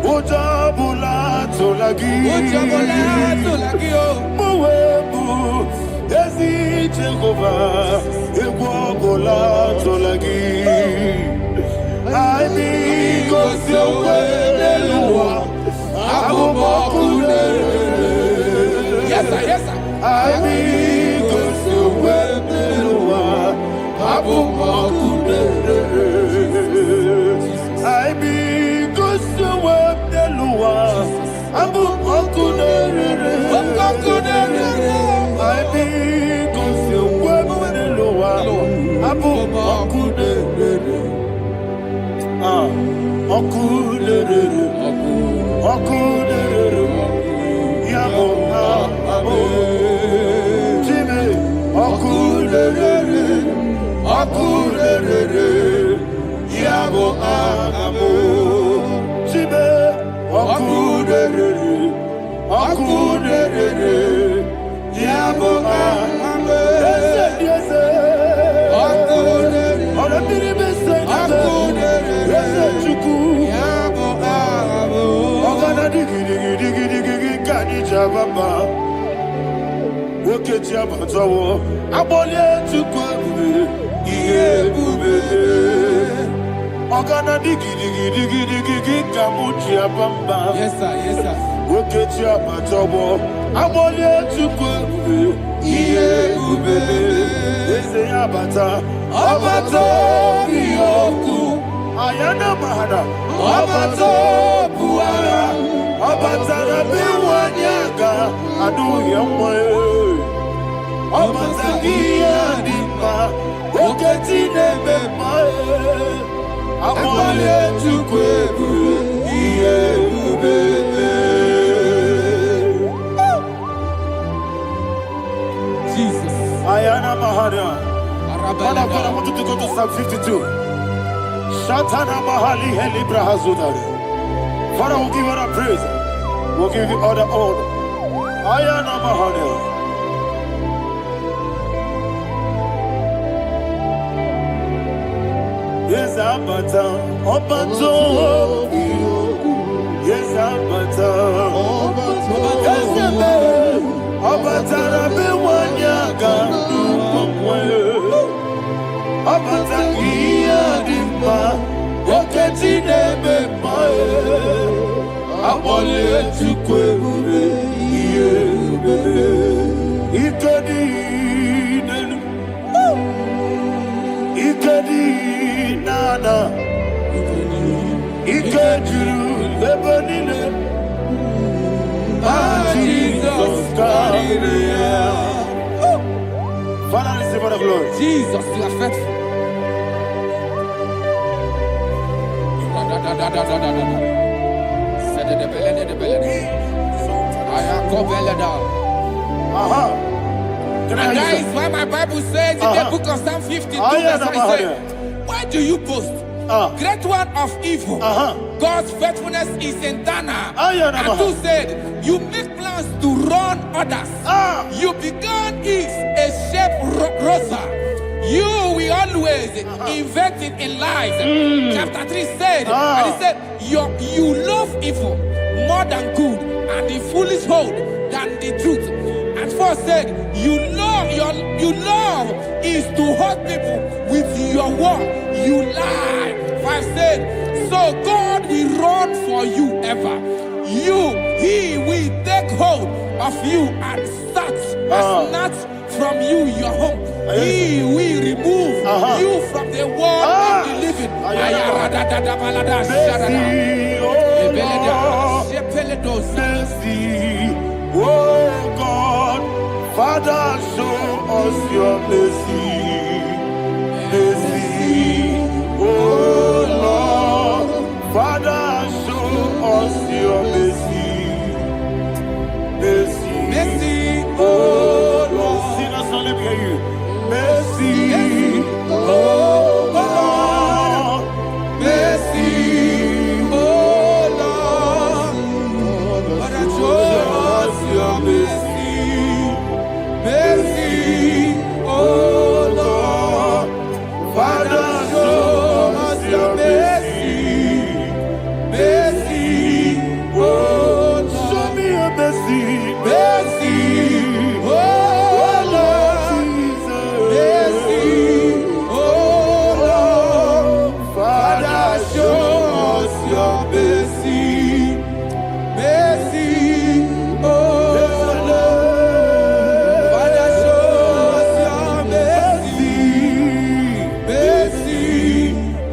Ojabula Tolagi Moebu Ezi Jehovah Egwabola Tolagi I be Gosio Elua Abu Bakule. Yes sir. I be Gosio Elua Abu Bakule. I be Gosio Elua Abu Bakule. I be Gosio Elua Abu Bakule. Okunere, Yabo Abu, Jimmy, Okunere, Yabo Abu, Jimmy, Okunere, Yabo Abu, yes, Baba, Woke Jabatawo, Abolia to Kwabu, Yebube, Ogana Digi, Kamuchia Bamba. Yes, sir. Woke Jabatawo, Abolia to Kwabu, Yebube, Abata, Yoku, Ayana Mahada, Obato Buara, Obatara Biwanyaga, Adu Yamwe, Obatagia Dima, Oketine Bemae, Amale Tukwebu, Jesus. Ayana Mahada. Father, I want you to go to Psalm 52. Shatana Mahali Heli Brahazudari. Father, we'll give you all the praise. We'll give you all the honor. Ayana Mahada. Yes, Abata. Obato. Yes, Abata. Yes, Abata. Rabiwanyaga. Abata iya dimba, oketine bemae, abole tukwewe iye bebe, ikadi nenu, ikadi nana, ikadiru lebanine, Jesus Christ. Father, receive all the glory. Jesus, you are faithful. And that is why my Bible says in the book of Psalm 52, verse 9, why do you boast? Great one of evil. God's faithfulness is eternal. And who said, you make plans to run others. You began is a shape rosa. You will always invent it in lies. Chapter 3 said, and he said, you love evil more than good, and the foolish hold than the truth. And 4 said, you love is to hurt people with your word. You lie. 5 said, so God will run for you ever. He will take hold of you and snatch from you your home. He will remove you from the world of the living. Mercy, oh God, Father, show us your mercy. Mercy, oh Lord, Father, show us your mercy. Mercy, Mercy, oh Lord, sinners only hear you. Mercy, oh Lord, mercy, oh Lord, Father, show us your mercy. Mercy, oh Lord, Father, show us your mercy. Mercy, oh Lord, show me your mercy. Mercy, oh Lord, mercy, oh Lord, Father, show us your mercy. Mercy, oh Lord, Father, show us your mercy. Mercy,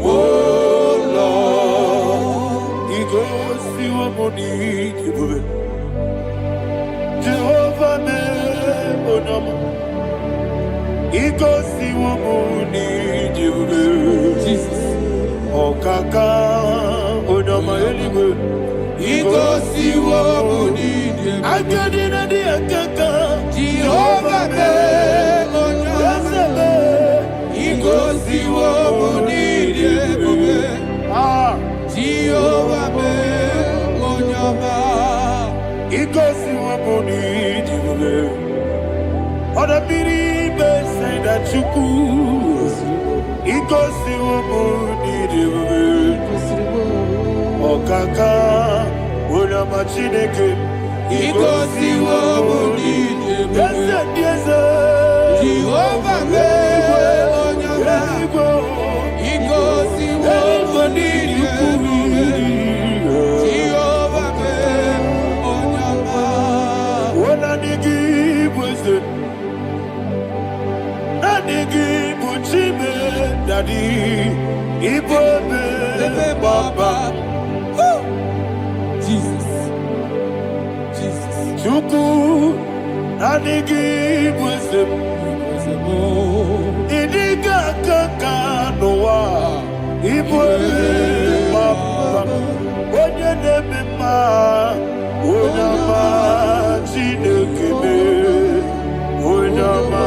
oh Lord. He goes to your money, Jehovah me onama. He goes to your money, Jesus. Okaka onama anyway. He goes to your money. I got in the akaka. Jehovah me onama. He goes to your money. Jehovah me onama. He goes to your money. Other people say that you could. He goes to your money. Okaka, Unama Chineke. He goes to your money. Yes, Jehovah me onama. He goes to your money. Jehovah me onama. When I give was it? Daddy, Ibobe, Chuku nanigi bwesem idiga kaka noa ibwe mama onye nebema onyama chinekebe onyama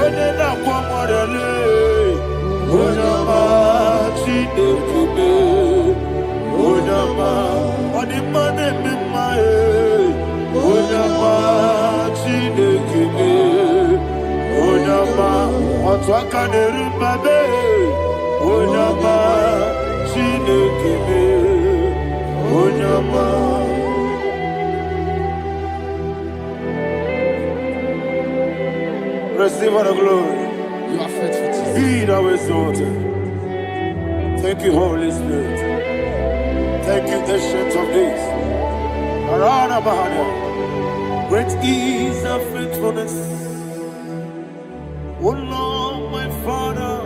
onye nakwa mwarele onyama chinekebe onyama odimane mema onyama chinekebe onyama otwaka nerubabe onyama chinekebe onyama. Receive all the glory. You are faithful, Jesus. Be thou exalted. Thank you, Holy Spirit. Thank you, Ancient of Days. Arana Bahania. Great is thy faithfulness. Oh Lord, my Father,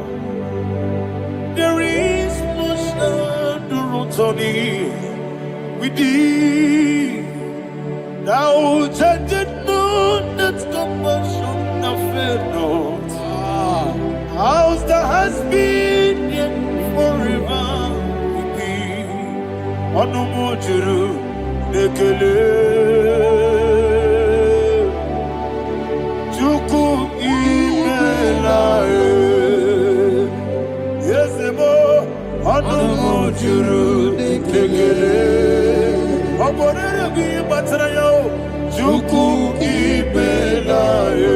there is much endurance on thee. With thee, thou judgest not that compassion of faith not. How's the has been yet forever with thee? Anumujuru nekele. Chuku imelae. Yesemo anumujuru nekele. Oborere bi batrayo. Chuku imelae.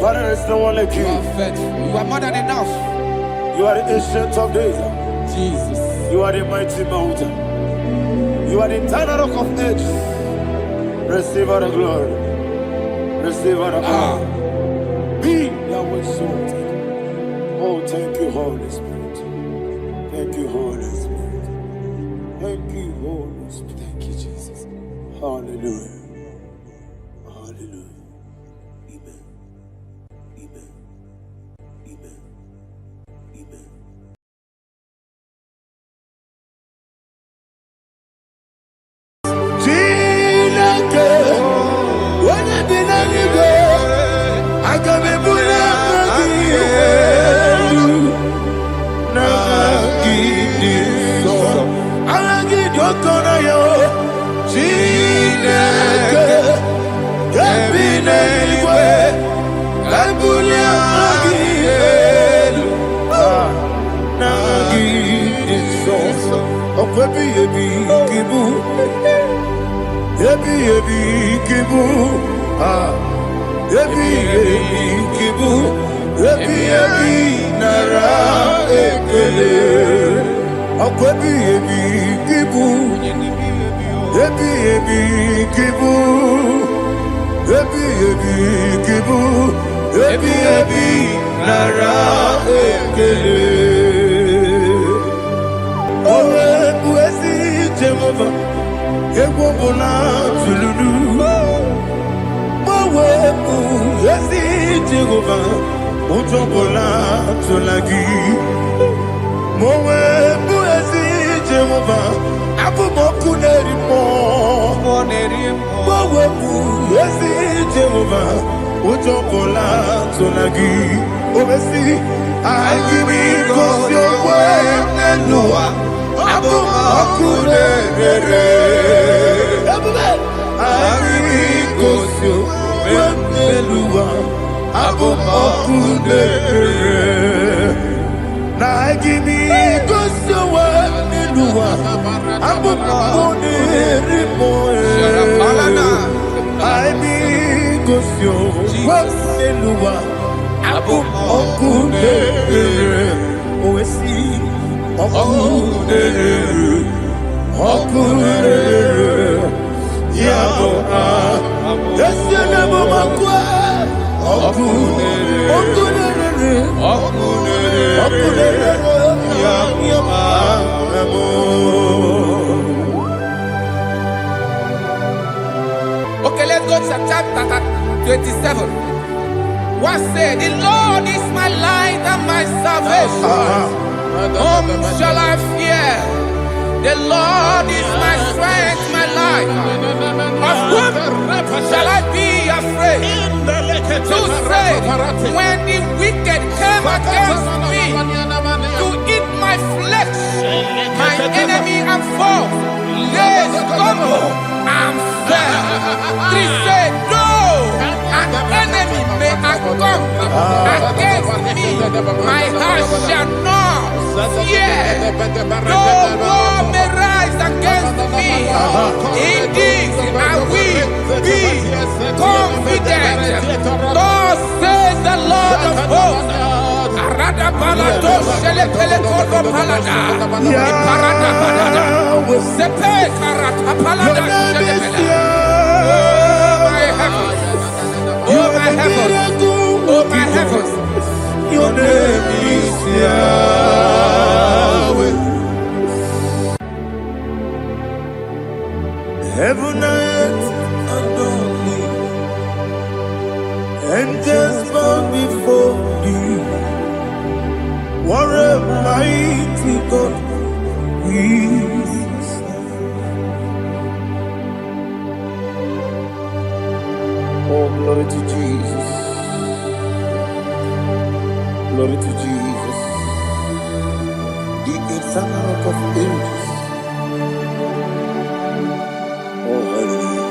Father, there's no one like you. You are faithful. You are more than enough. You are the ancient of days. Jesus. You are the mighty mountain. You are the eternal rock of ages. Receive all the glory. Receive all the honor. Be thou exalted. Oh, thank you, Holy Spirit. Thank you, Holy Spirit. Thank you, Holy Spirit. Thank you, Jesus. Hallelujah. Hallelujah. Amen. Amen. Amen. Amen. Okay, let's go to chapter 27. What said? The Lord is my light and my salvation. Whom shall I fear? The Lord is my strength, my life. Of whom shall I be afraid? To say, when the wicked came against me to eat my flesh, my enemy and foe, they stumble and fell. Three said, no, an enemy may come against me, my heart shall not fear. No war may rise against me. In this I will be confident. Thus says the Lord of hosts. Arada balado shele pele kodo palada. Iparada balada. Sepe karata palada shele pele. Oh my heavens. Oh my heavens. Your name is Yahweh. Heaven and earth adore thee, angels bow before thee. What a mighty God we serve. Oh, glory to Jesus. Glory to Jesus. The eternal rock of ages. Oh, hallelujah.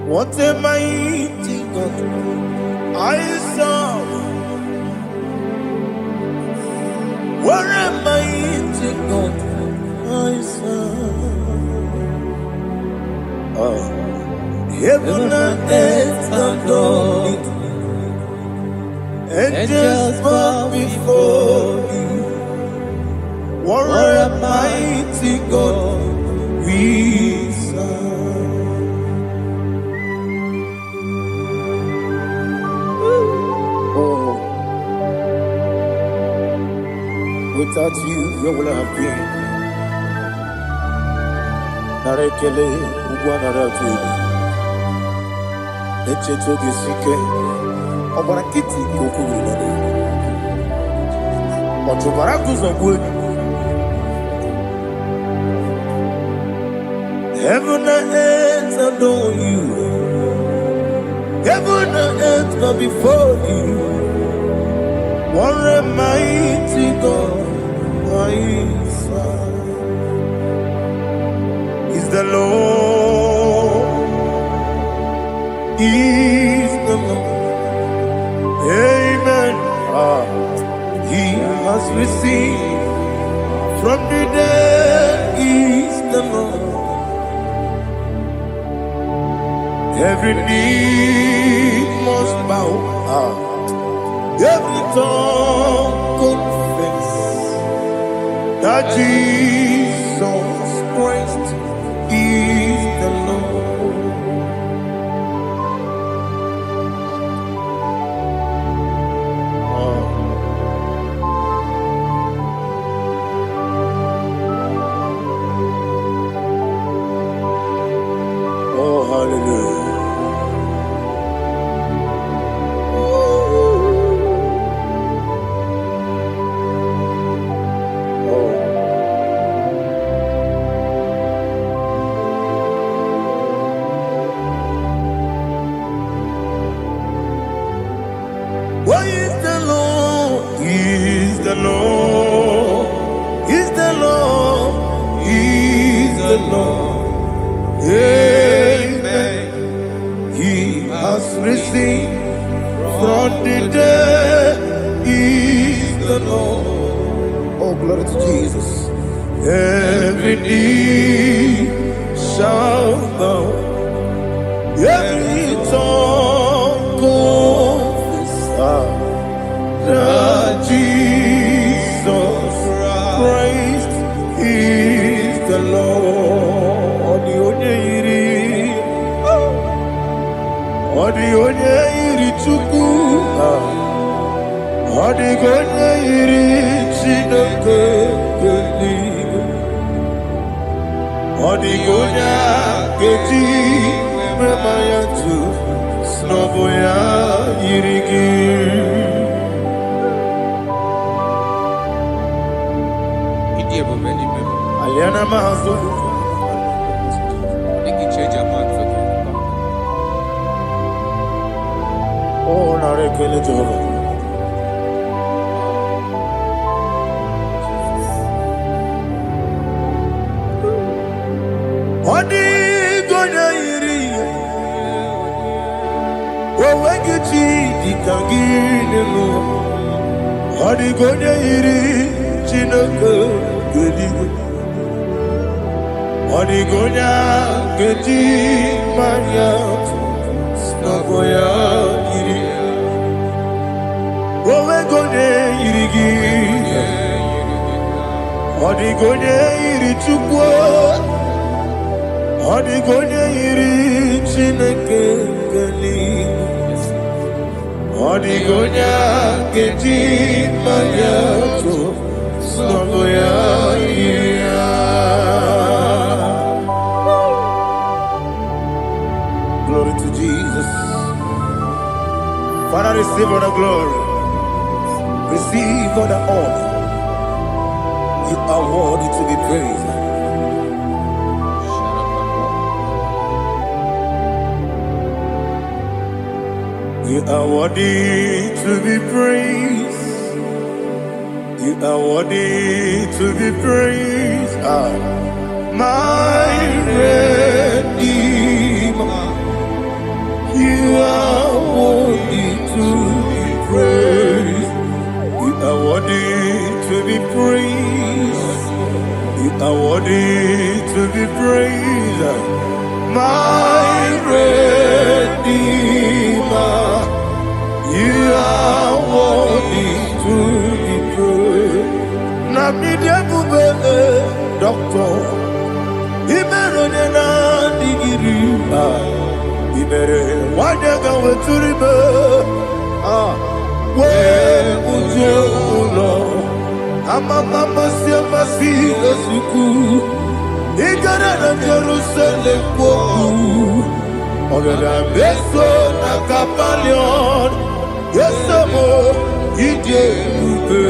What a mighty God I serve. What a mighty God I serve. Oh. Heaven and earth adore it, angels bow before you. What a mighty God we serve. Oh, without you, where would I have been? Narekele, Ugwanaratu. Echetoge sike, ọgbara kiti koko wilere. Ọtụbara kuzogwe. Heaven and earth adore you. Heaven and earth bow before you. What a mighty God I serve. Is the Lord. Is the Lord. Amen. He has received from the dead. Is the Lord. Every knee must bow. Every tongue confess that Jesus Christ is the Lord. Oh, hallelujah. Why is the Lord? Is the Lord? Is the Lord? Is the Lord? Amen. He has risen from the dead. Is the Lord. Oh, glory to Jesus. Every knee shall bow. Every tongue Odigonye iri chuku. Odigonye iri chineke keligo. Odigonya keji memaya tu snoboya irigi. Aliana mazo. Oh, na rekele Jehovah. Odigonya iri. Owegiti dikagine no. Odigonya iri chineke geligo. Odigonya keji manya snagoya iri. Owegonya irigi. Odigonya iri chukwu. Odigonya iri chineke geligo. Odigonya keji manya snagoya iri. Glory to Jesus. Father, receive all the glory. Receive all the honor. You are worthy to be praised. You are worthy to be praised. You are worthy to be praised. My Redeemer. You are worthy to be praised. You are worthy to be praised. You are worthy to be praised. My Redeemer. You are worthy to be praised. Namidebube, Doctor. Imeronena digiri. Ibere wanyaga weturibe we ujulo amama masi esuku igara na Jerusalem kwoku ogara beso na kapalion yesemo ije ube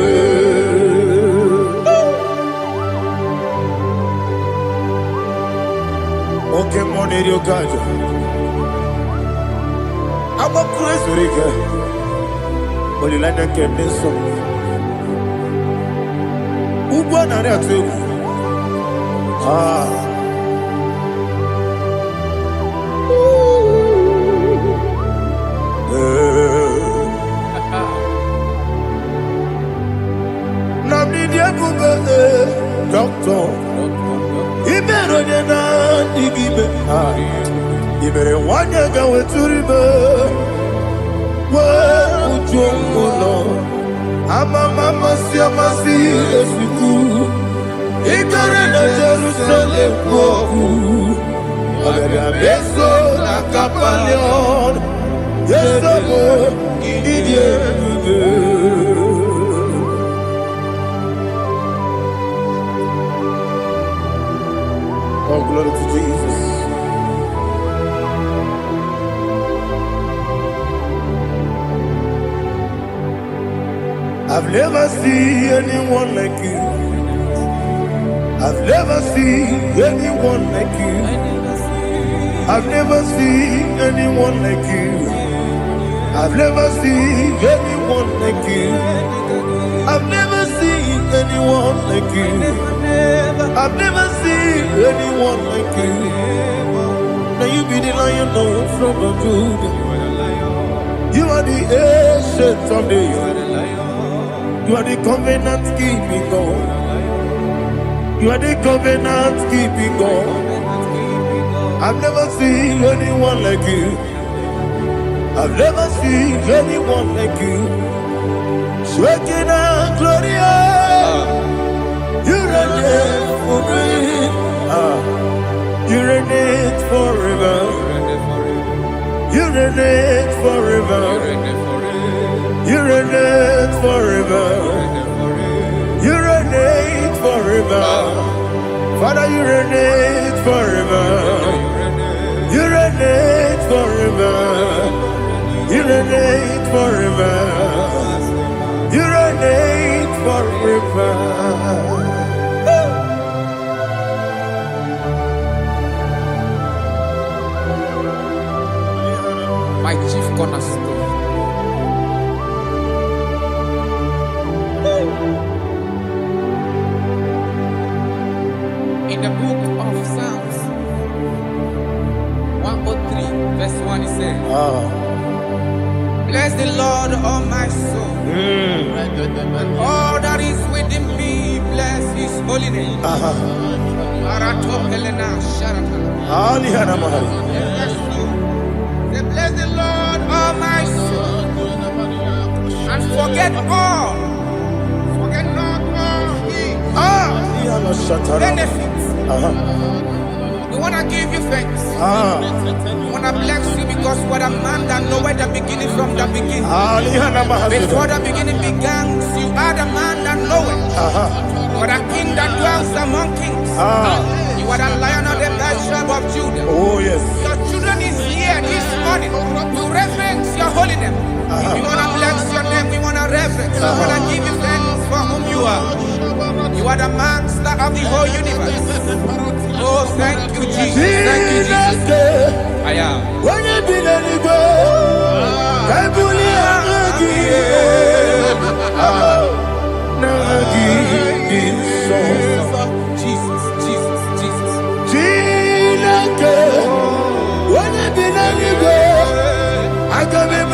oke moneri okajo. I'm a crazy rigger. But you like that get this song. Who won that too? Doctor. He better than I you better want to go with Turiba. Well, Lord, I'm a mama, see, I'm a see, as we do. He got in a Jerusalem, I'm a beso, like a palion. Yes, I'm a idiot. Oh, glory to Jesus. I've never seen anyone like you. I've never seen anyone like you. I've never seen anyone like you. I've never seen anyone like you. I've never seen anyone like you. I've never seen anyone like you. Now you be the Lion from the Judah. You are the ancient of days. You are the covenant keeping God. You are the covenant keeping God. I've never seen anyone like you. I've never seen anyone like you. Shaking and glorious. You reign it for me. You reign it forever. You reign reign forever. You reign forever. You reign forever. Father, you reign forever. You reign forever. You reign forever. You reign forever. My chief cornerstone. In the book of Psalms 103, verse 1, it says, bless the Lord, all my soul. All that is within me, bless his holy name. Say, bless the Lord, all my soul, and forget not all his benefits. We want to give you thanks. We want to bless you because what a man that knoweth the beginning from the beginning. Before the beginning began, you are the man that knoweth. For the king that dwells among kings. You are the lion of the tribe of Judah. Oh, yes. Your children is here this morning to reverence your holiness. We want to bless your name. We want to reverence. We want to give you thanks for whom you are. You are the master of the whole universe. Oh, thank you, Jesus. Thank you, Jesus. I am. When you be the Jesus, Jesus, Jesus. When you be the I come in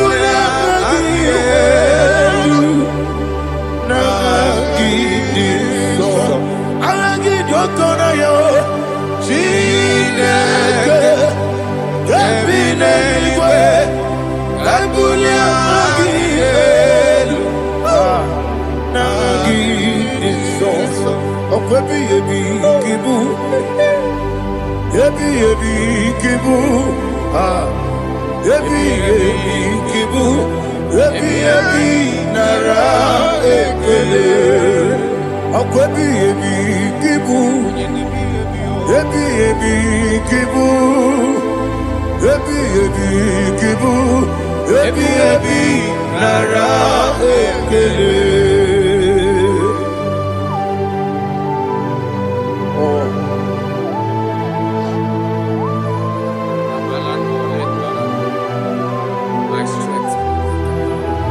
My strength,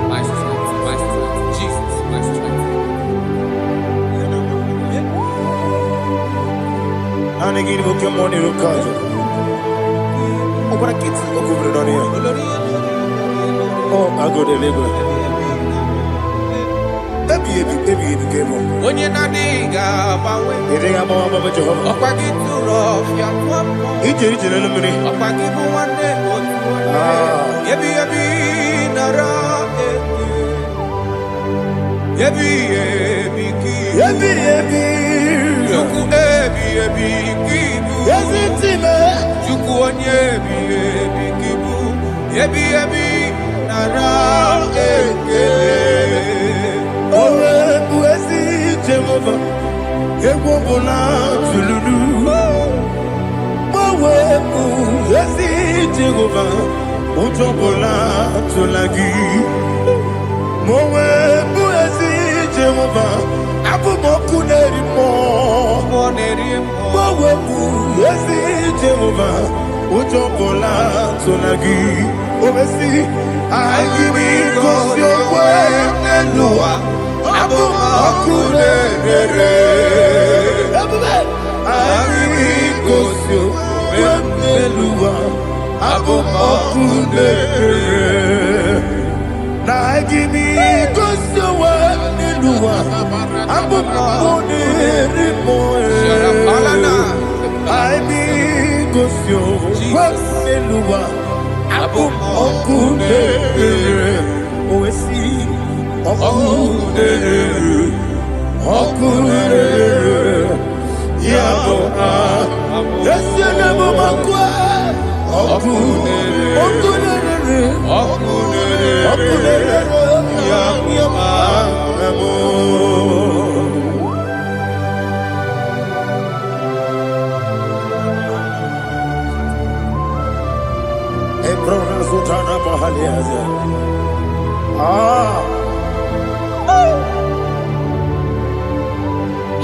my strength, my strength. Jesus, my strength. And again, we come on your cause. Oh, I go to labor. When you're not digging,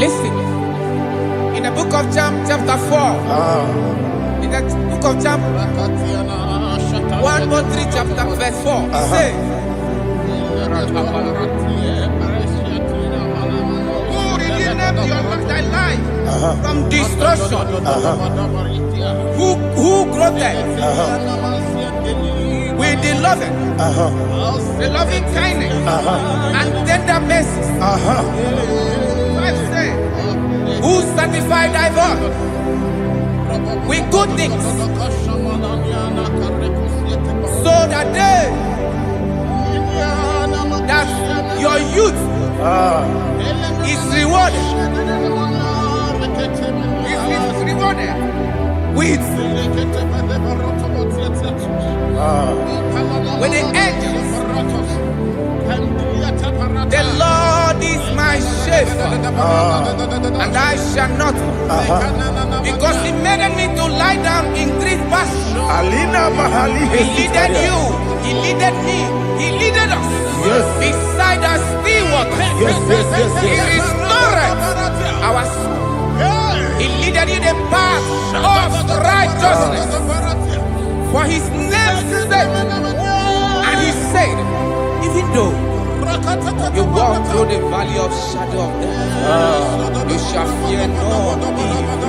Listen, in the book of John, chapter 4, in the book of John 1:3, chapter verse 4, it says, who redeemed thy life from destruction, who groweth with the loving kindness and tender mercies. Who sanctify thy body with good things, so that your youth is rewarded. Is rewarded with the angels. The Lord is my shepherd, and I shall not, because He made me to lie down in green pastures. He leaded you, He leaded me, He leaded us beside the still waters. He restored our soul. He leaded you the path of righteousness for His name's sake. And He said, even though you walk through the valley of shadow of death, you shall fear no evil,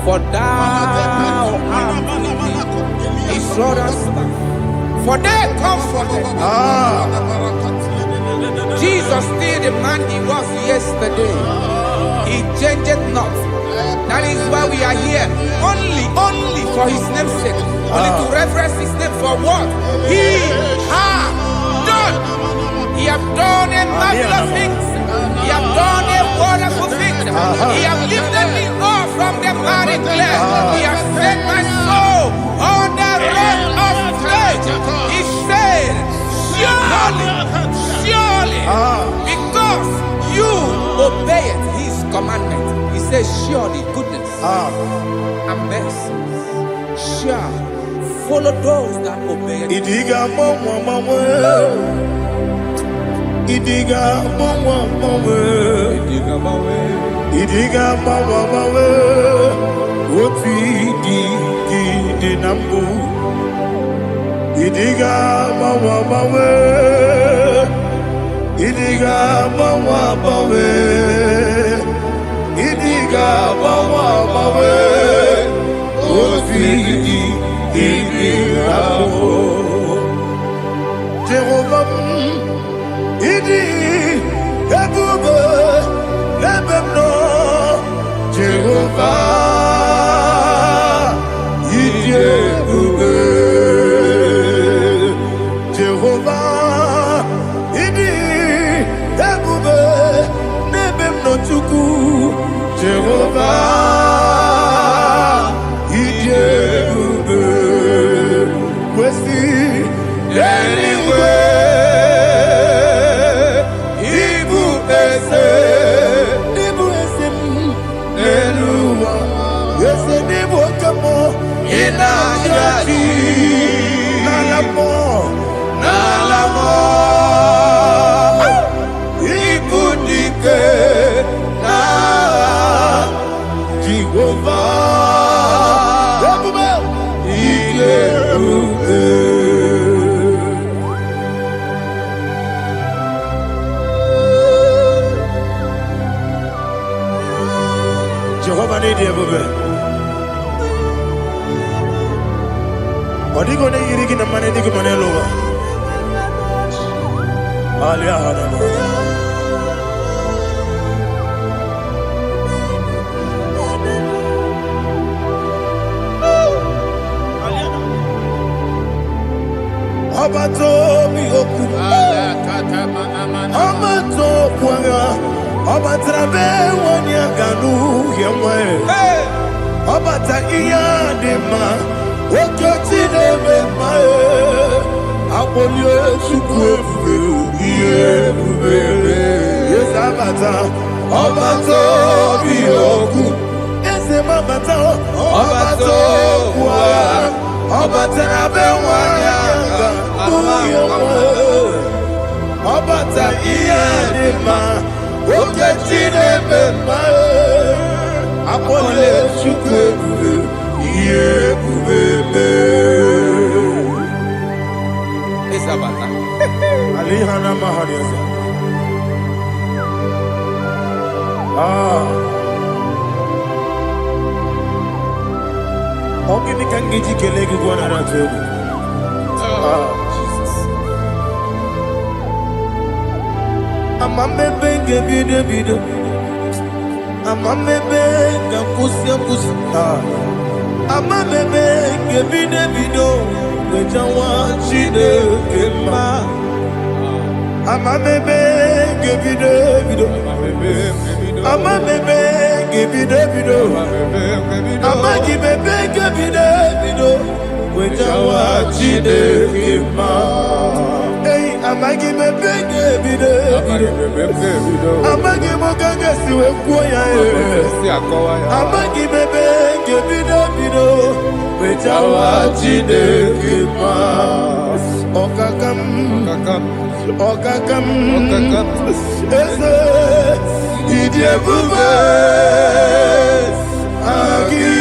for thou art with me. His rod and staff, for they comforted. Jesus still the man He was yesterday. He changed not. That is why we are here, only for His name's sake, only to reference His name for what He has done. He have done a marvelous things. He have done a wonderful thing. He have lifted me up from the miry clay. He has set my soul on the rock of faith. He said, surely, because you obeyed His commandment. He says, surely goodness and mercy shall follow those that obey. Idiga mawe woti di nambu. Idiga mawe Idiga mawe Idiga mawe woti di nambu. Jehovah Idi Ebube Lebemno Jehovah Idi Ebube Jehovah Idi Ebube Lebemno Chuku Jehovah Idi Ebube Wesi anyway. Jehovah need you, baby. What are you going to eat in the money? You can lower. Abato mi oku, Abato kwanga, Abatrabe wanya ganu yemwe, Abata iya dema, Okoti deme mae. Apolio Chukwu Iye Bubebe Yesabata Obato Biyoku Ese Mabata Obato Kwa Obata Nabewanya Obata Iye Dima Okechine Bema Apolio Chukwu Iye Bubebe Alihana Mahariasa. Ogini Kangiji Kelegi Guanaratu. Jesus. Amame Benge Bide Bide. Amame Benga Kusia Kusia. Amame Benge Bide Bide. Wejawa Chide Kema. Amamebe gebide bido. Amamebe gebide bido. Amagibebe gebide bido. Wejawa chide kema. Hey, amagibebe gebide bido. Amagimogaga siwe kuya e. Amagibebe gebide bido. Wejawa chide kema. Okakam. Okakam, ese idiebube agi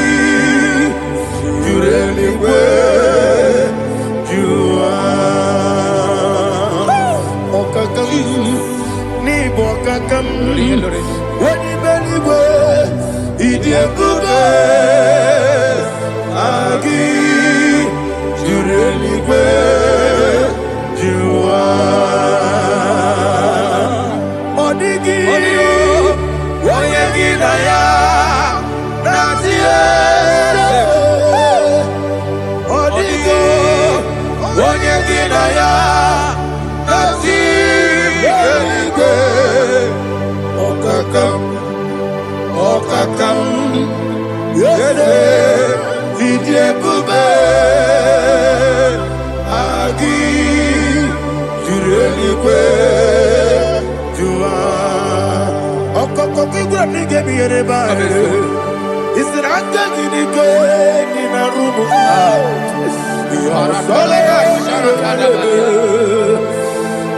jureligwe jua. Okakam ni bokakam wadi beligwe idiebube agi jureligwe jua. Okakam, yede, idiebube, agi, jureligwe, jua. Okokokigwe nige biyereba. Isiranga ginike nina rumu. Yasole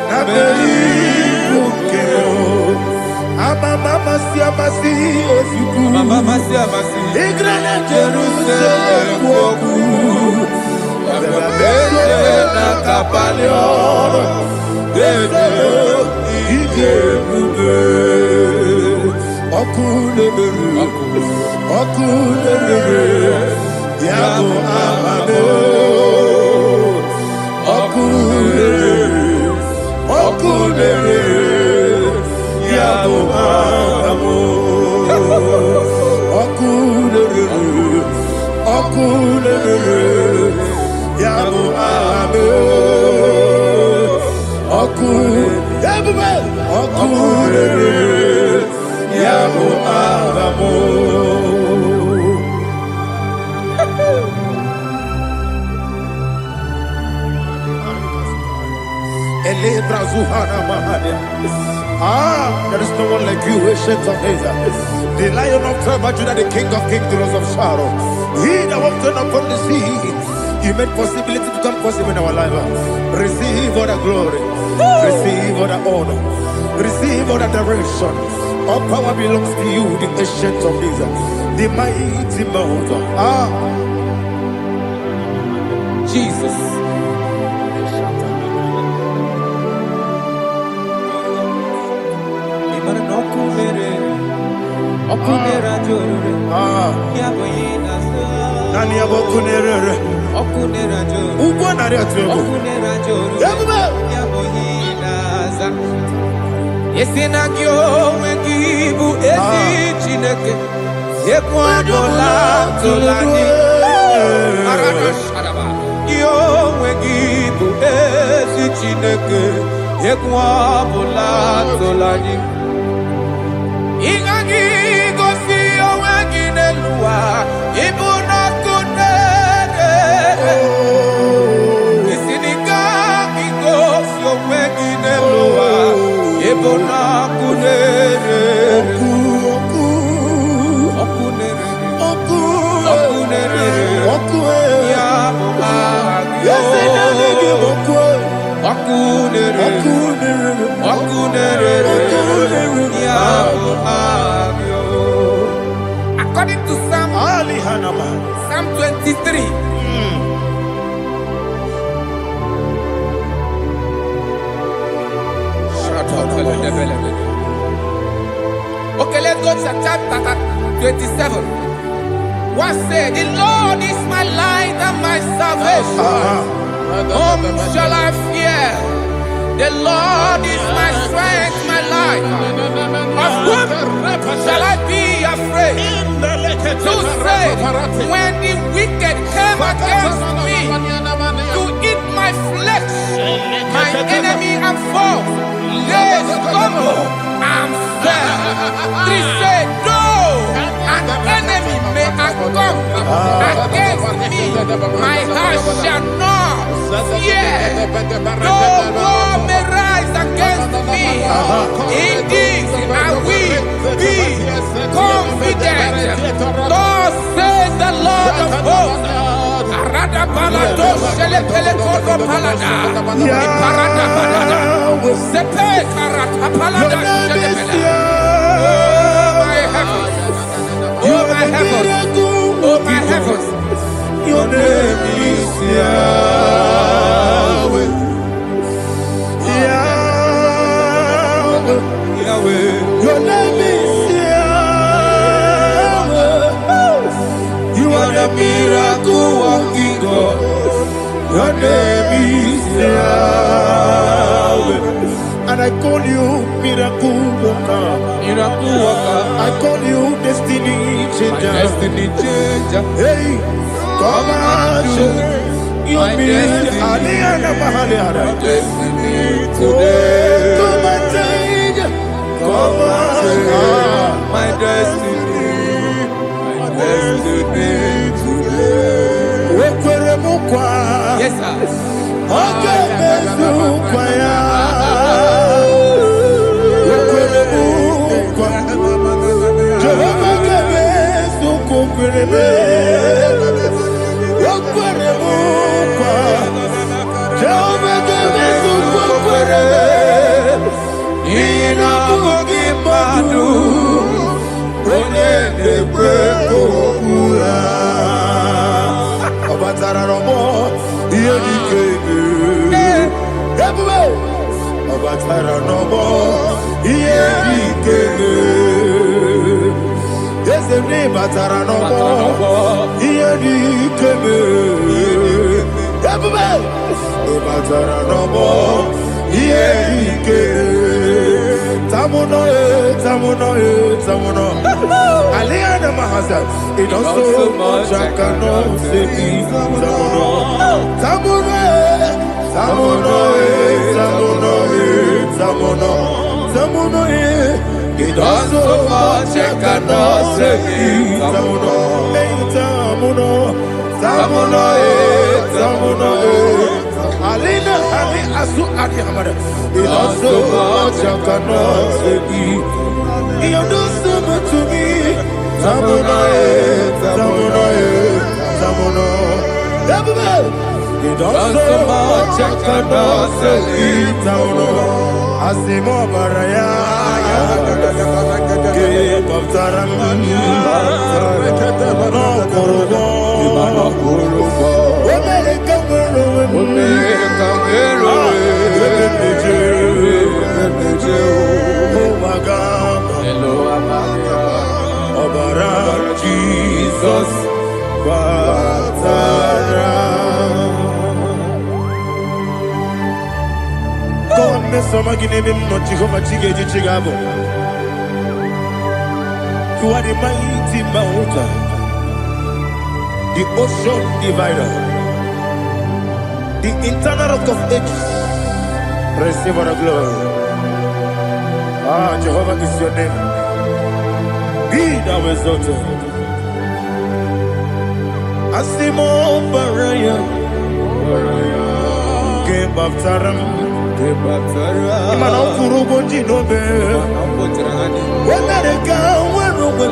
nabeli bukeo. Mama siamasi ofiku. Mama siamasi. Igrana Jerusalem woku. Bebe na kapalion. Bebe ije bube. Okulere. Yabo amame. Okulere. Yabo amo, okulere, yabo amo, okulere, yabo amo. Ele brazuhana mahade. There is no one like you, ancient of days. The Lion of tribe of Judah, the King of kings, the Rose of Sharon. He that walked upon the sea. You made possibility to become possible in our life. Receive all the glory. Receive all the honor. Receive all the direction. All power belongs to you, the ancient of days. The mighty mountain. Jesus. Okunera jore, yaboyina so. Nani abokunere? Okunera jore. Ugwa nari atuego. Okunera jore. Yabuba. Yaboyina za. Yesina kyo wengibu esi chineke. Yekwadola tolani. Arana sharaba. Yo wengibu esi chineke. Yekwadola tolani. Igagi gosi owegi nelua ibuna kunere isinika Yes, and I give a quote. Akunere, according to Psalm 23. Okay, let's go to chapter 27. What said? The Lord is my light and my salvation. Whom shall I fear? The Lord is my strength, my life. Of whom shall I be afraid? To say, when the wicked came against me to eat my flesh, my enemy and foe, they stumble and fell. Three said, though an enemy may come against me, my heart shall not fear. No war may rise against me. In this I will be confident. Thus says the Lord of hosts. Arada balado shelepele kodo palada. Iparada balada. Sepe karata palada shelepele. Oh my heavens. Oh my heavens. Oh my heavens. Your name is Yahweh. Yahweh. Yahweh. Your name is Yahweh. You are the miracle working God. Your name is Yahweh. And I call you miracle worker. Miracle worker. I call you destiny changer. Destiny changer. Hey, come on, you mean Aliana Mahaliana. Destiny today. Come and change. Come on, my destiny. My destiny today. Yes, sir. Okay, Aliana Mahasa, it also much I cannot say. Samuno, it also much I cannot say. Samuno, Alina, Ali Asu Adi Hamada, it also much I cannot say. You do so much to me. Samuno. You do so much I cannot say. Samuno. Asimo Baraya. Give up Taram. No Kurubo. Jesus, God, you are the mighty mountain, the ocean divider, the internal rock of ages. Receive our glory. Jehovah is your name. Be thou exalted. Asimo Baraya, Game of Taram, Imano Kurubo Jinobe, when they go, when we go,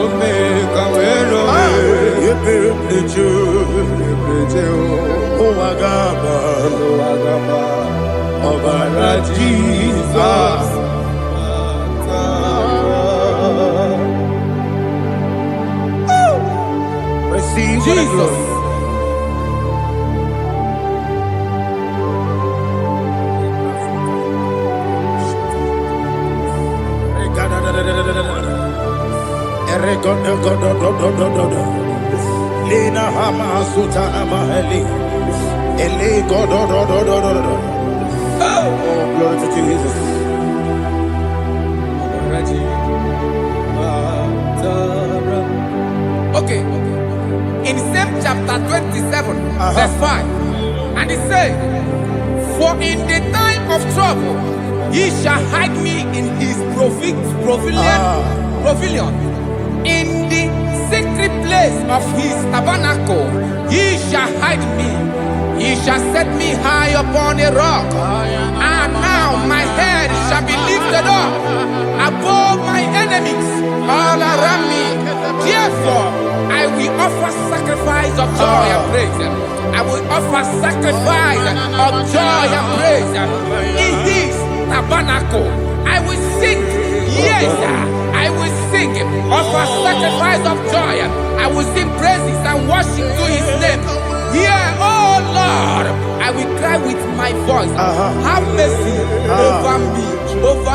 Wagaba, Obara Jesus. Receive the glory. Lina Hama Sutana Maheli. Ele God. Oh, glory to Jesus. Okay. In same chapter 27, verse 5. And it says, for in the time of trouble, he shall hide me in his pavilion. In the secret place of his tabernacle, he shall hide me. He shall set me high upon a rock. And now my head shall be lifted up above my enemies all around me. Therefore, I will offer sacrifice of joy and praise. I will offer sacrifice of joy and praise. In his tabernacle, I will sing. Yes, I will sing. Offer sacrifice of joy. I will sing praises and worship to his name. Here, oh Lord, I will cry with my voice. Have mercy over me,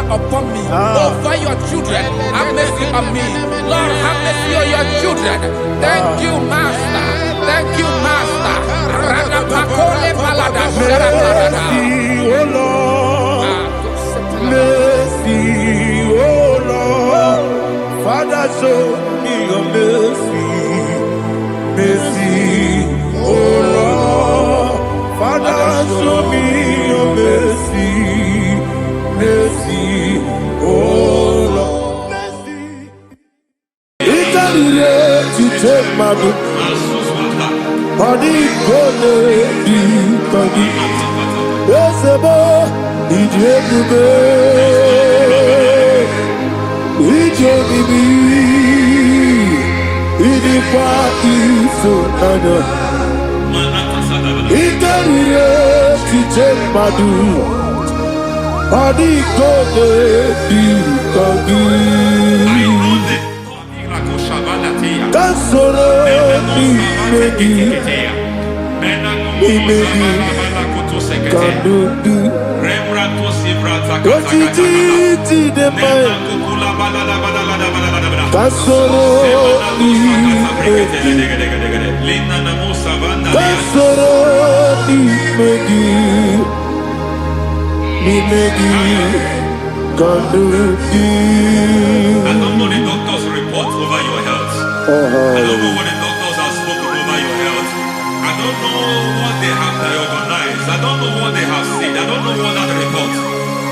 upon me, over your children. Have mercy on me. Lord, have mercy on your children. Thank you, Master. Thank you, Master. Mercy, oh Lord. Mercy, oh Lord. Father, show me your mercy. Mercy, oh Lord. Father, show me your mercy. Mercy, oh Lord. Mercy. It's a relay to take my book. Body gonna be body. Yes, boy. I don't know the doctor's report over your health. I don't know what the doctors have spoken over your health. I don't know what they have diagnosed. I don't know what they have said. I don't know what that report.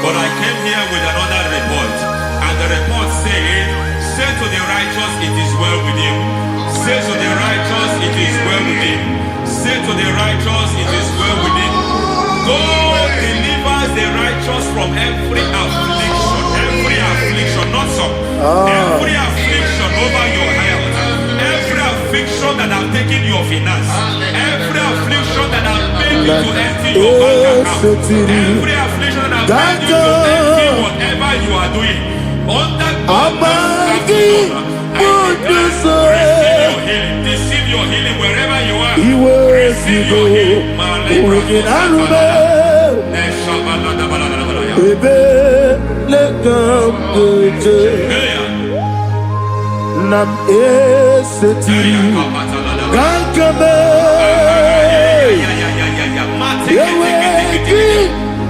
But I came here with another report. And the report said, say to the righteous, it is well with him. Say to the righteous, it is well with him. Say to the righteous, it is well with him. God delivers the righteous from every affliction. Every affliction, not some. Every affliction over your health. Every affliction that have taken your finance. Every affliction that have made you to empty your bank account. Every affliction that have made you to empty whatever you are doing. Under God's receive your healing. Receive your healing wherever you are. Receive your healing. Nam eseti gankame yeweki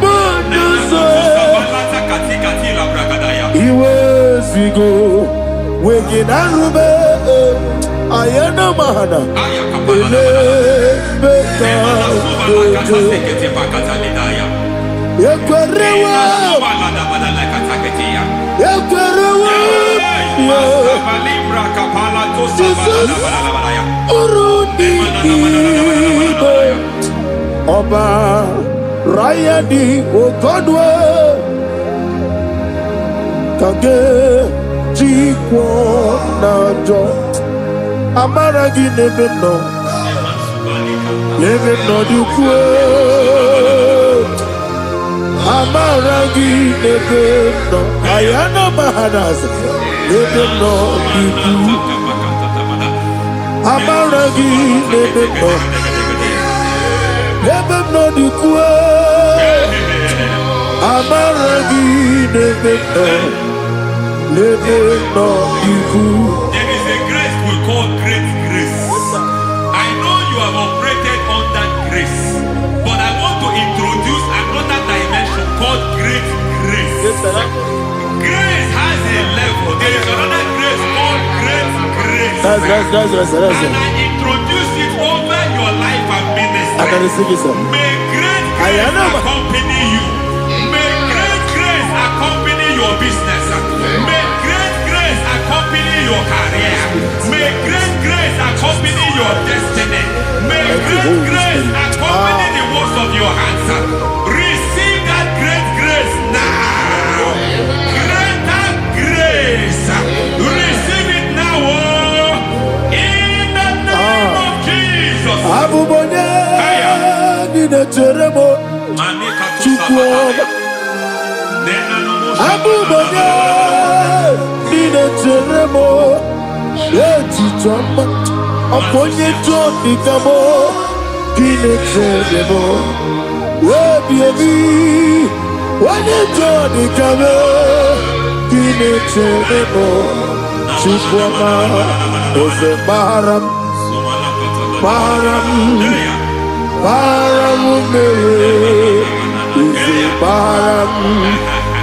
bonuso iwezigo weginarube ayana mahana ele beka yekwerewa Oba Rayadi Ogodwe Kage Jikwo Najo Amaragi Nebeno Living no do quote. Amaragi living no. Ayana Mahanas. Living no do quote. Amaragi living no. Living no do quote. Amaragi living no. Living no do quote. There is a grace we call great grace. I know you have operated on that grace, but I want to introduce another dimension called great grace. Grace has a level. There is another grace called great grace. That's And I introduce it over your life and ministry. I can receive it, sir. May great grace accompany you. May great grace accompany your business. May great grace accompany your career. May great grace accompany your destiny. May great grace accompany the works of your hands. Receive that great grace now. Greater grace. Receive it now. In the name of Jesus. Abubonya nina teremo chukwu. Abubonya nina teremo etichoma. Aponye joni kamo nina teremo. Baby, wanye joni kamo nina teremo chukwu ma oze maharam. Param me, param me, is a paramume,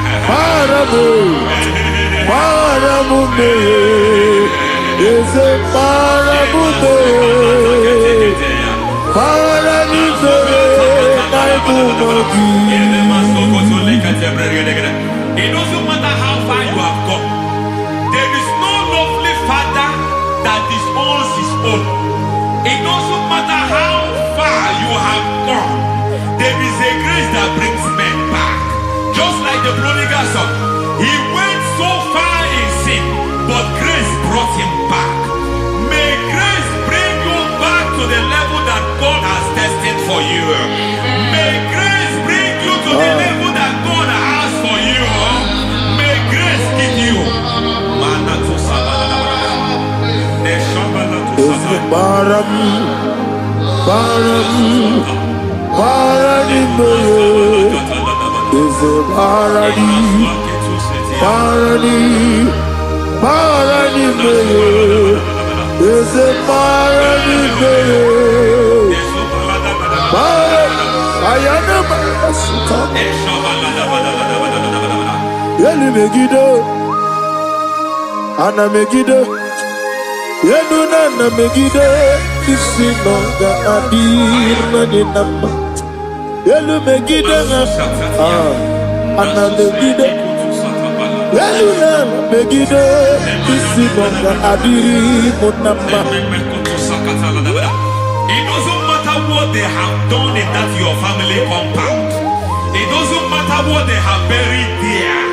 It doesn't matter how far you have gone. There is no lovely father that disowns his own. It doesn't matter how far you have gone. There is a grace that brings men back. Just like the prodigal son. He went so far in sin, but grace brought him back. May grace bring you back to the level that God has destined for you. May grace bring you to the level that God has for you. May grace give you. Ana Megiddo, Yenuna na Megiddo, Isinonga Adir Naninama, Yelu Megiddo, Ana Megiddo, Yenuna na Megiddo, Isinonga Adir Munama. It doesn't matter what they have done in that your family compound. It doesn't matter what they have buried there.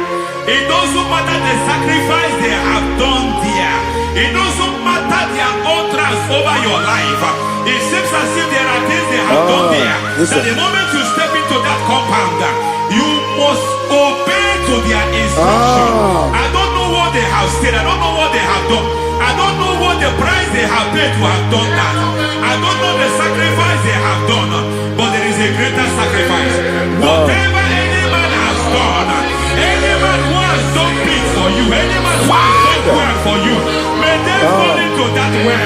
It doesn't matter the sacrifice they have done there. It doesn't matter their utterance over your life. It seems as if there are things they have done there. That the moment you step into that compound, you must obey to their instruction. I don't know what they have said. I don't know what they have done. I don't know what the price they have paid to have done that. I don't know the sacrifice they have done. But there is a greater sacrifice. Whatever any man has done, any man who has done things for you, any man who has done well for you, may they fall into that well.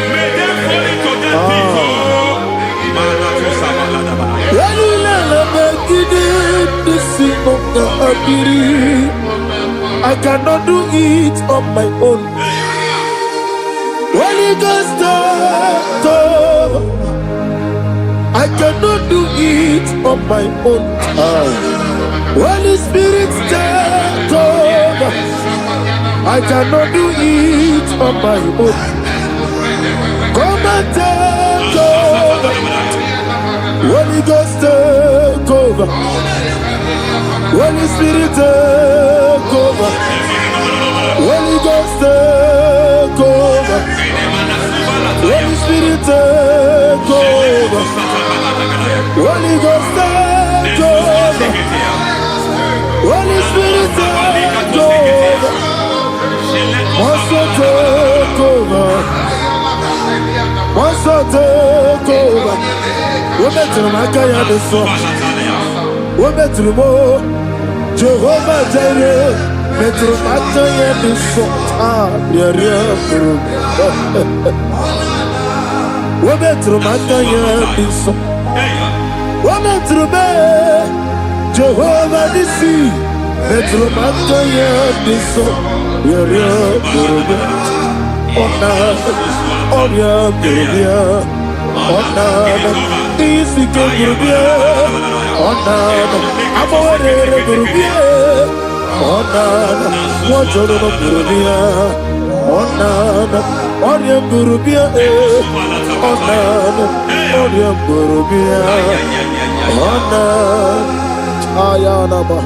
May they fall into that pit. I cannot do it on my own. Holy Ghost, come. I cannot do it on my own. Holy Spirit, come. I cannot do it on my own. Come and take over. Holy Ghost, take over. Holy Spirit, take over. Holy Ghost, take over. Holy Spirit, take over. Ghost take over. Holy Spirit take over. Also take over. Also take over. We better make a song. We better more. Jehovah Jireh. Better make a song. Ah, yeah, we better make a song. We better make Jehovah Nissi. Better make a song.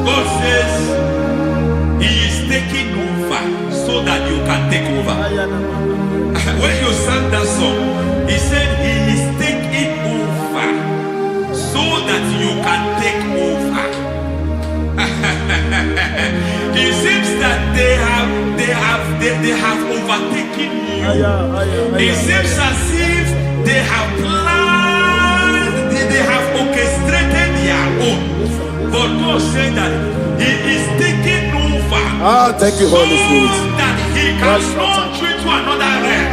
God says He is taking over so that you can take over. When you sang that song, He said He is taking over so that you can take over. It seems that they have overtaken you. It seems as if they have planned, they have orchestrated their own. But God said that He is taking over. Thank you, Holy Spirit. So that He can launch you to another realm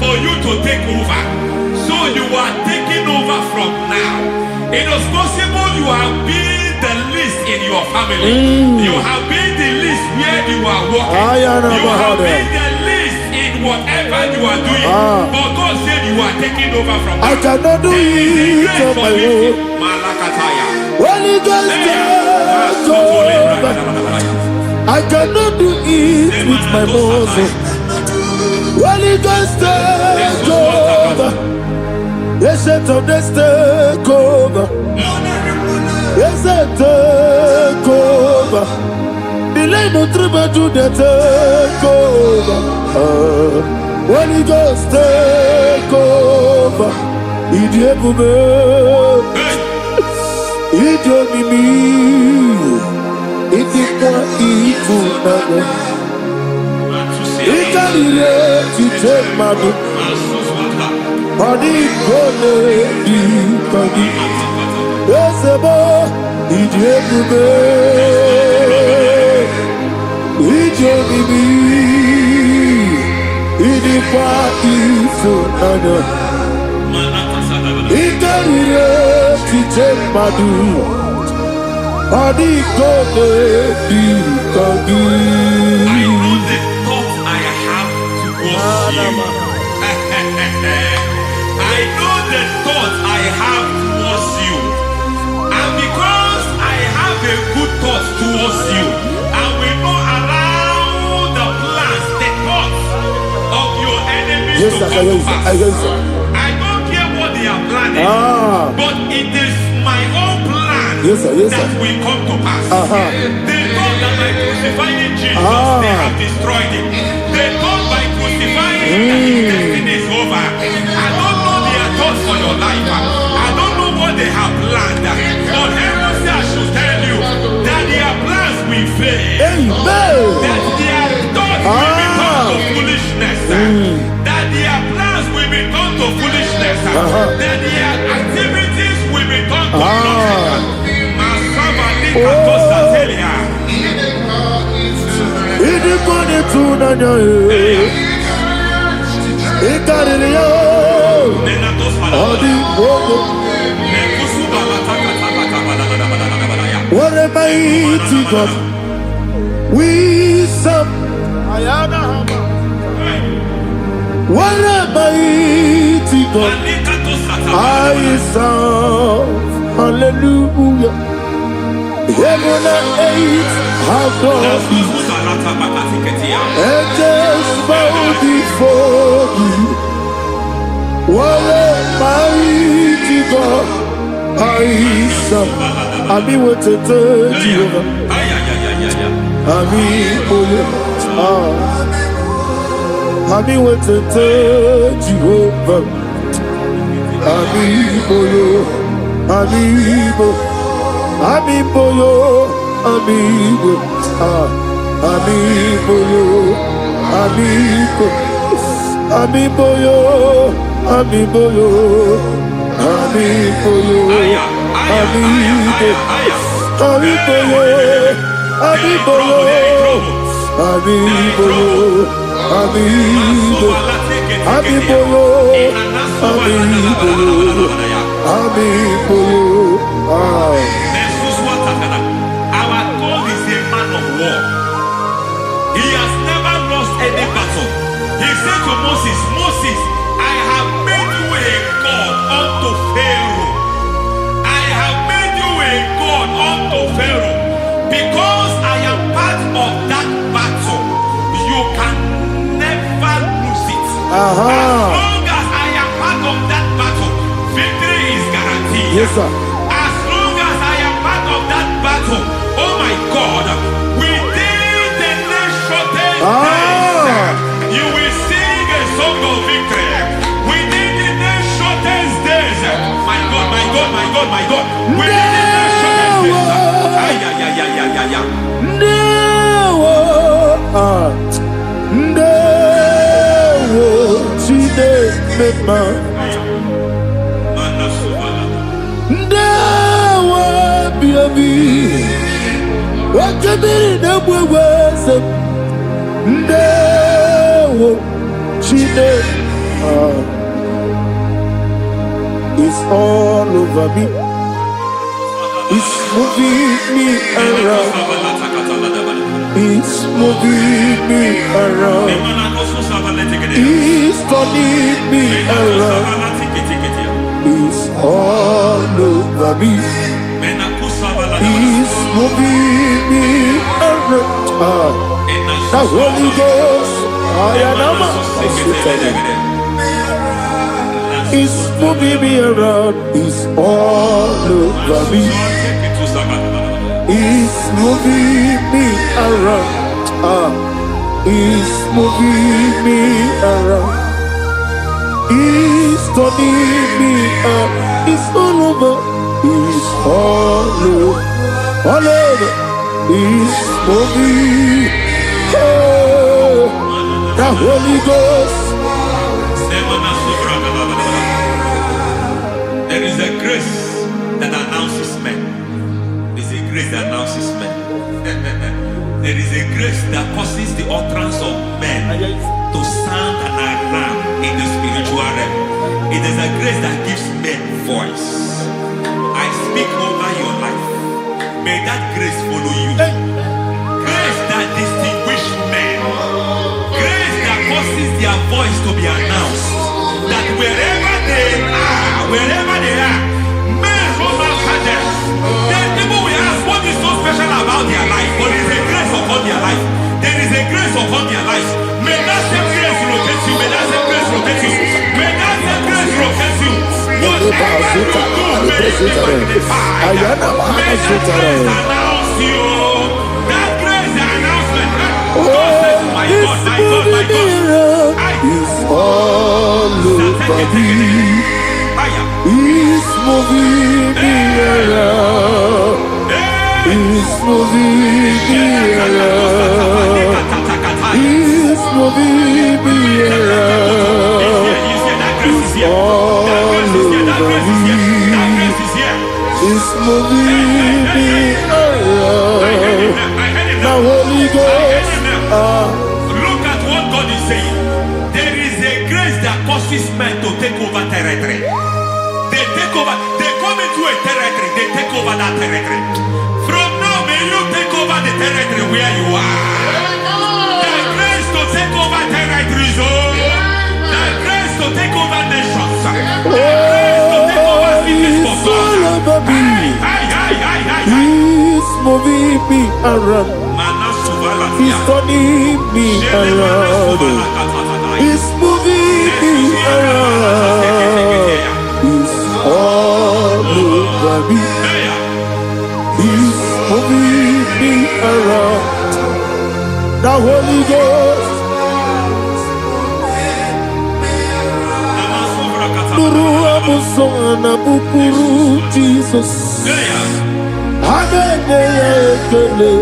for you to take over. So you are taking over from now. It is possible you have been the least in your family. You have been the least where you are working. You have been the least in whatever you are doing. But God said you are taking over from now. I cannot do it on my own. Holy Ghost take over. I cannot do it with my muscle. Holy Ghost take over. Yes, of this take over. Yes, take over. Delay no trouble to the take over. Holy Ghost take over. Idiebube. Idiomimi. Idikwa ifunana. Ikarire titemadu. Adi kone ikadi. Esebo idiebube. Idiomimi. Idikwa ifunana. Ikarire titemadu. Adi kone ikadi. I know the thoughts I have towards you. I know the thoughts I have towards you. And because I have a good thought towards you, I will not allow the plans, the thoughts of your enemies to come to pass. I don't care what they are planning, but it is my own plan that will come to pass. They thought that by crucifying Jesus, they have destroyed him. They thought by crucifying him that his destiny is over. I don't know their thoughts for your life. I don't know what they have planned. But heaven says I should tell you that their plans will fail. That their thoughts will become to foolishness. That their plans will become to foolishness. That their activities will become to nothing. What a mighty God we serve. What a mighty God I serve. Hallelujah. Heaven and earth have done it. Angels bow before you. What a mighty God I serve. Ami wetete Jehovah. Ami oye. Ami wetete Jehovah. Ami oye. amigo, amigo yo, amigo, amigo yo, amigo, amigo yo, amigo yo, amigo yo, amigo, amigo yo, amigo yo, amigo yo, amigo, amigo yo, amigo yo. Our God is a man of war. He has never lost any battle. He said to Moses, Moses, I have made you a God unto Pharaoh. I have made you a God unto Pharaoh. Because I am part of that battle, you can never lose it. As long as I am part of that battle, victory is guaranteed. Yes, sir. As long as I am part of that battle, oh my God, within the next shortest days, you will sing a song of victory. Within the next shortest days, my God, my God, my God, my God, within the next shortest days, ay, ay, ay, ay, ay, ay, ay. It's all over me. It's moving me around. It's moving me around. It's turning me around. It's all over me. It's moving me around. The Holy Ghost, I am it's moving me around. It's all over me. It's moving me around. It's moving me around. It's turning me up. It's all over. It's all over. All over. It's moving. Oh, the Holy Ghost. There is a grace that announces men. There is a grace that announces men. There is a grace that causes the utterance of men to sound an alarm in the spiritual realm. It is a grace that gives men voice. I speak over your life. May that grace follow you. Grace that distinguishes men. Grace that causes their voice to be announced. That wherever they are, men hold after them. Then people will ask, what is so special about their life? But there is a grace upon their life. There is a grace upon their life. May that same grace rotate you. May that same grace rotate you. May that same grace rotate you. Whatever you do, may it be magnified. May that grace announce you. That grace announcement. God says, my God, my God, my God. It's all over me. It's moving me around. It's moving me around. It's moving me around. It's all over me. It's moving me around. The Holy Ghost. Look at what God is saying. There is a grace that causes men to take over territory. They take over. They come into a territory. They take over that territory. From now, may you take over the territory where you are. The grace to take over territories. The grace to take over nations. The grace to take over cities for God. He's moving me around. He's turning me around. He's moving me around. He's all over me. He's moving me around. The Holy Ghost. Nuru Amusona Bukuru Jesus. Anene Kele.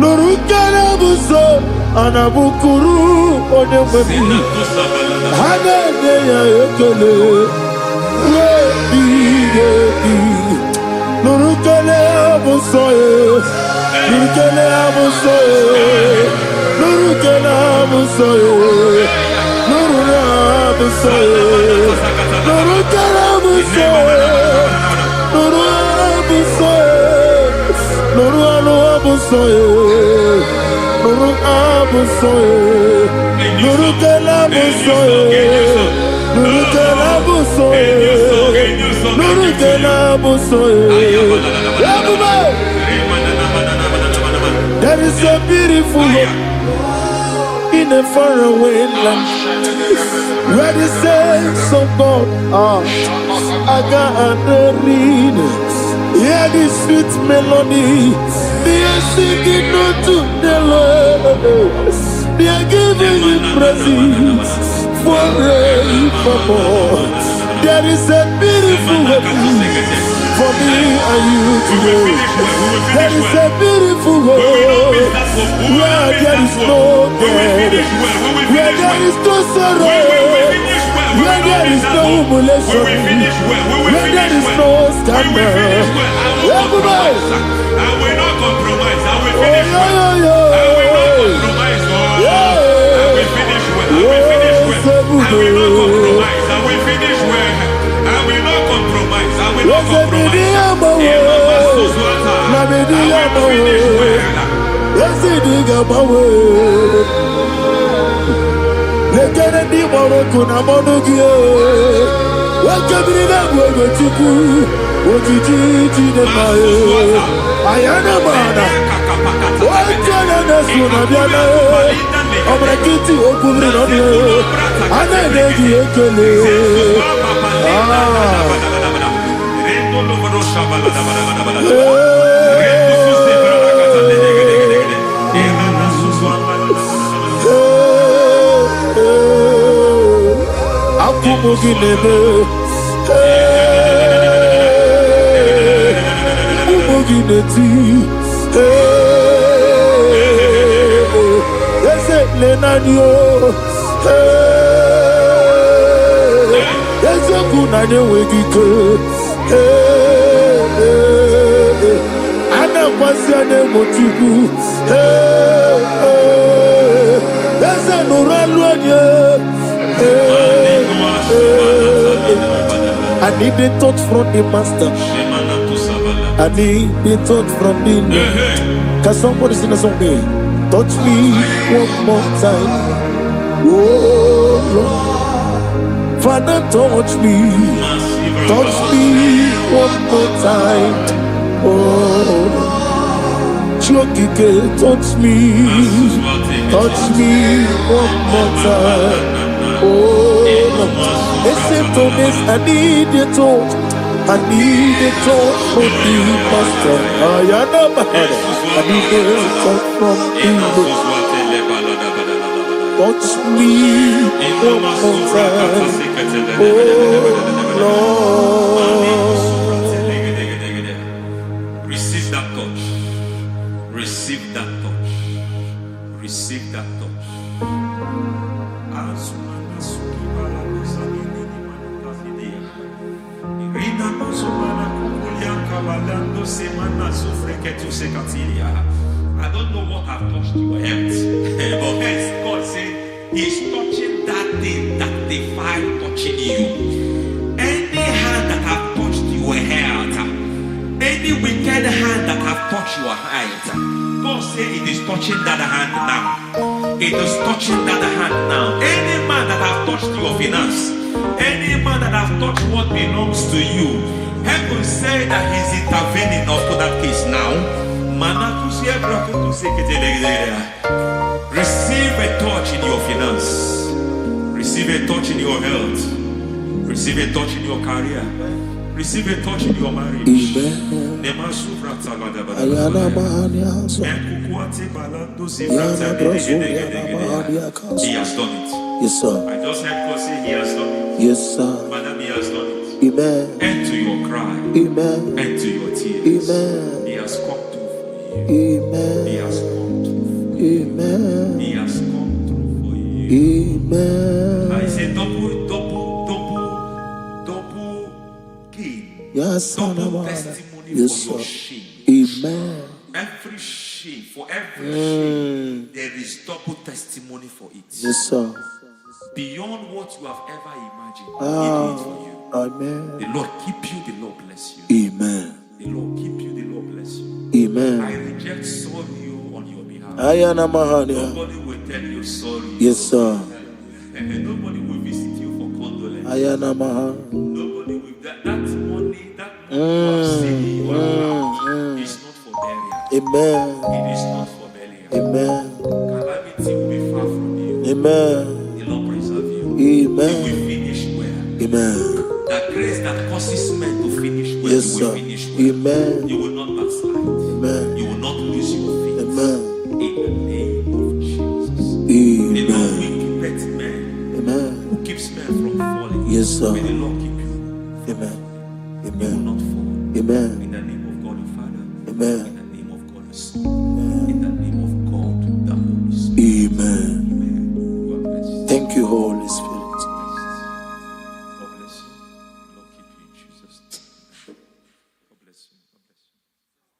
Nuru Kele Buso Anabukuru Onemebi. Anene Kele. Nuru Kele Buso. Nuru Kele Buso. Nuru Kele Buso. Nuru Buso. Nuru Kele Buso. Nuru Buso. Nuru Buso. Nuru Buso. Nuru Kele Buso. Nuru Kele Buso. Nuru Kele Buso. There is a beautiful hope in a faraway land where the saints of God are gathering. Hear the sweet melody, they are singing unto the Lord. They are giving Him praise forevermore. There is a beautiful hope for me and you today. There is a beautiful world where there is no death, where there is no sorrow, where there is no humiliation, where there is no scandal. Everybody, I will not compromise. I will finish well. I will not compromise. I will finish well. I will finish well. I will not compromise. I will finish well. I will not compromise. I will not compromise. I need the touch from the master. I need the touch from the Lord. Can somebody sing a song here? Touch me one more time. Oh Lord, Father, touch me. Touch me one more time. Oh, Chokike, touch me. Touch me one more time. Oh Lord. Except on this, I need your touch. I need a touch from the master. I need a touch from the Lord. Touch me one more time. Oh Lord. Receive that touch. Receive that touch. Receive that touch. I don't know what I've touched your health, but hence God said He's touching that thing that defied touching you. Any hand that have touched your health, any wicked hand that have touched your health, God said it is touching that hand now. It is touching that hand now. Any man that have touched your finance, any man that have touched what belongs to you, heaven said that He's intervening to that case now. Receive a touch in your finance. Receive a touch in your health. Receive a touch in your career. Receive a touch in your marriage. He has done it. Yes, sir. I just heard God say He has done it. Yes, sir. Madam, He has done it. Amen. End to your cry. Amen. End to your tears. Amen. He has come through for you. Amen. He has come through for you. Amen. He has come through for you. Amen. I say double gain. Yes, Double testimony yes, for your sir. shame. Amen. Every shame, for every shame, there is double testimony for it. Yes, sir. Beyond what you have ever imagined, He did it for you. Amen. The Lord keep you, the Lord bless you. Amen. The Lord keep you, the Lord bless you. Amen. I reject sorry on your behalf. Ayana Mahania. Nobody will tell you sorry. Yes, sir. And nobody will visit you for condolence. Ayana Maha. Nobody will. That money you have seen in your account is not for burial. Amen. It is not for burial. Amen. Calamity will be far from you. Amen. The Lord preserve you. Amen. You will finish well. Amen. That grace that causes men to finish well, Yes, you will sir. finish well. Amen. You will not backslide. Amen. You will not lose your faith. Amen. In the name of Jesus. The Lord Amen. will keep men. Amen. Who keeps men from falling. Yes, sir. May the Lord keep you. Amen. You will Amen. not fall. Amen. In the name of God the Father. Amen. In the name of God the Son. In the name of God the Holy Spirit. Amen. Amen. God bless you. Thank you, Holy Spirit. God bless you. The Lord keep you in Jesus' name. God bless you. God bless you.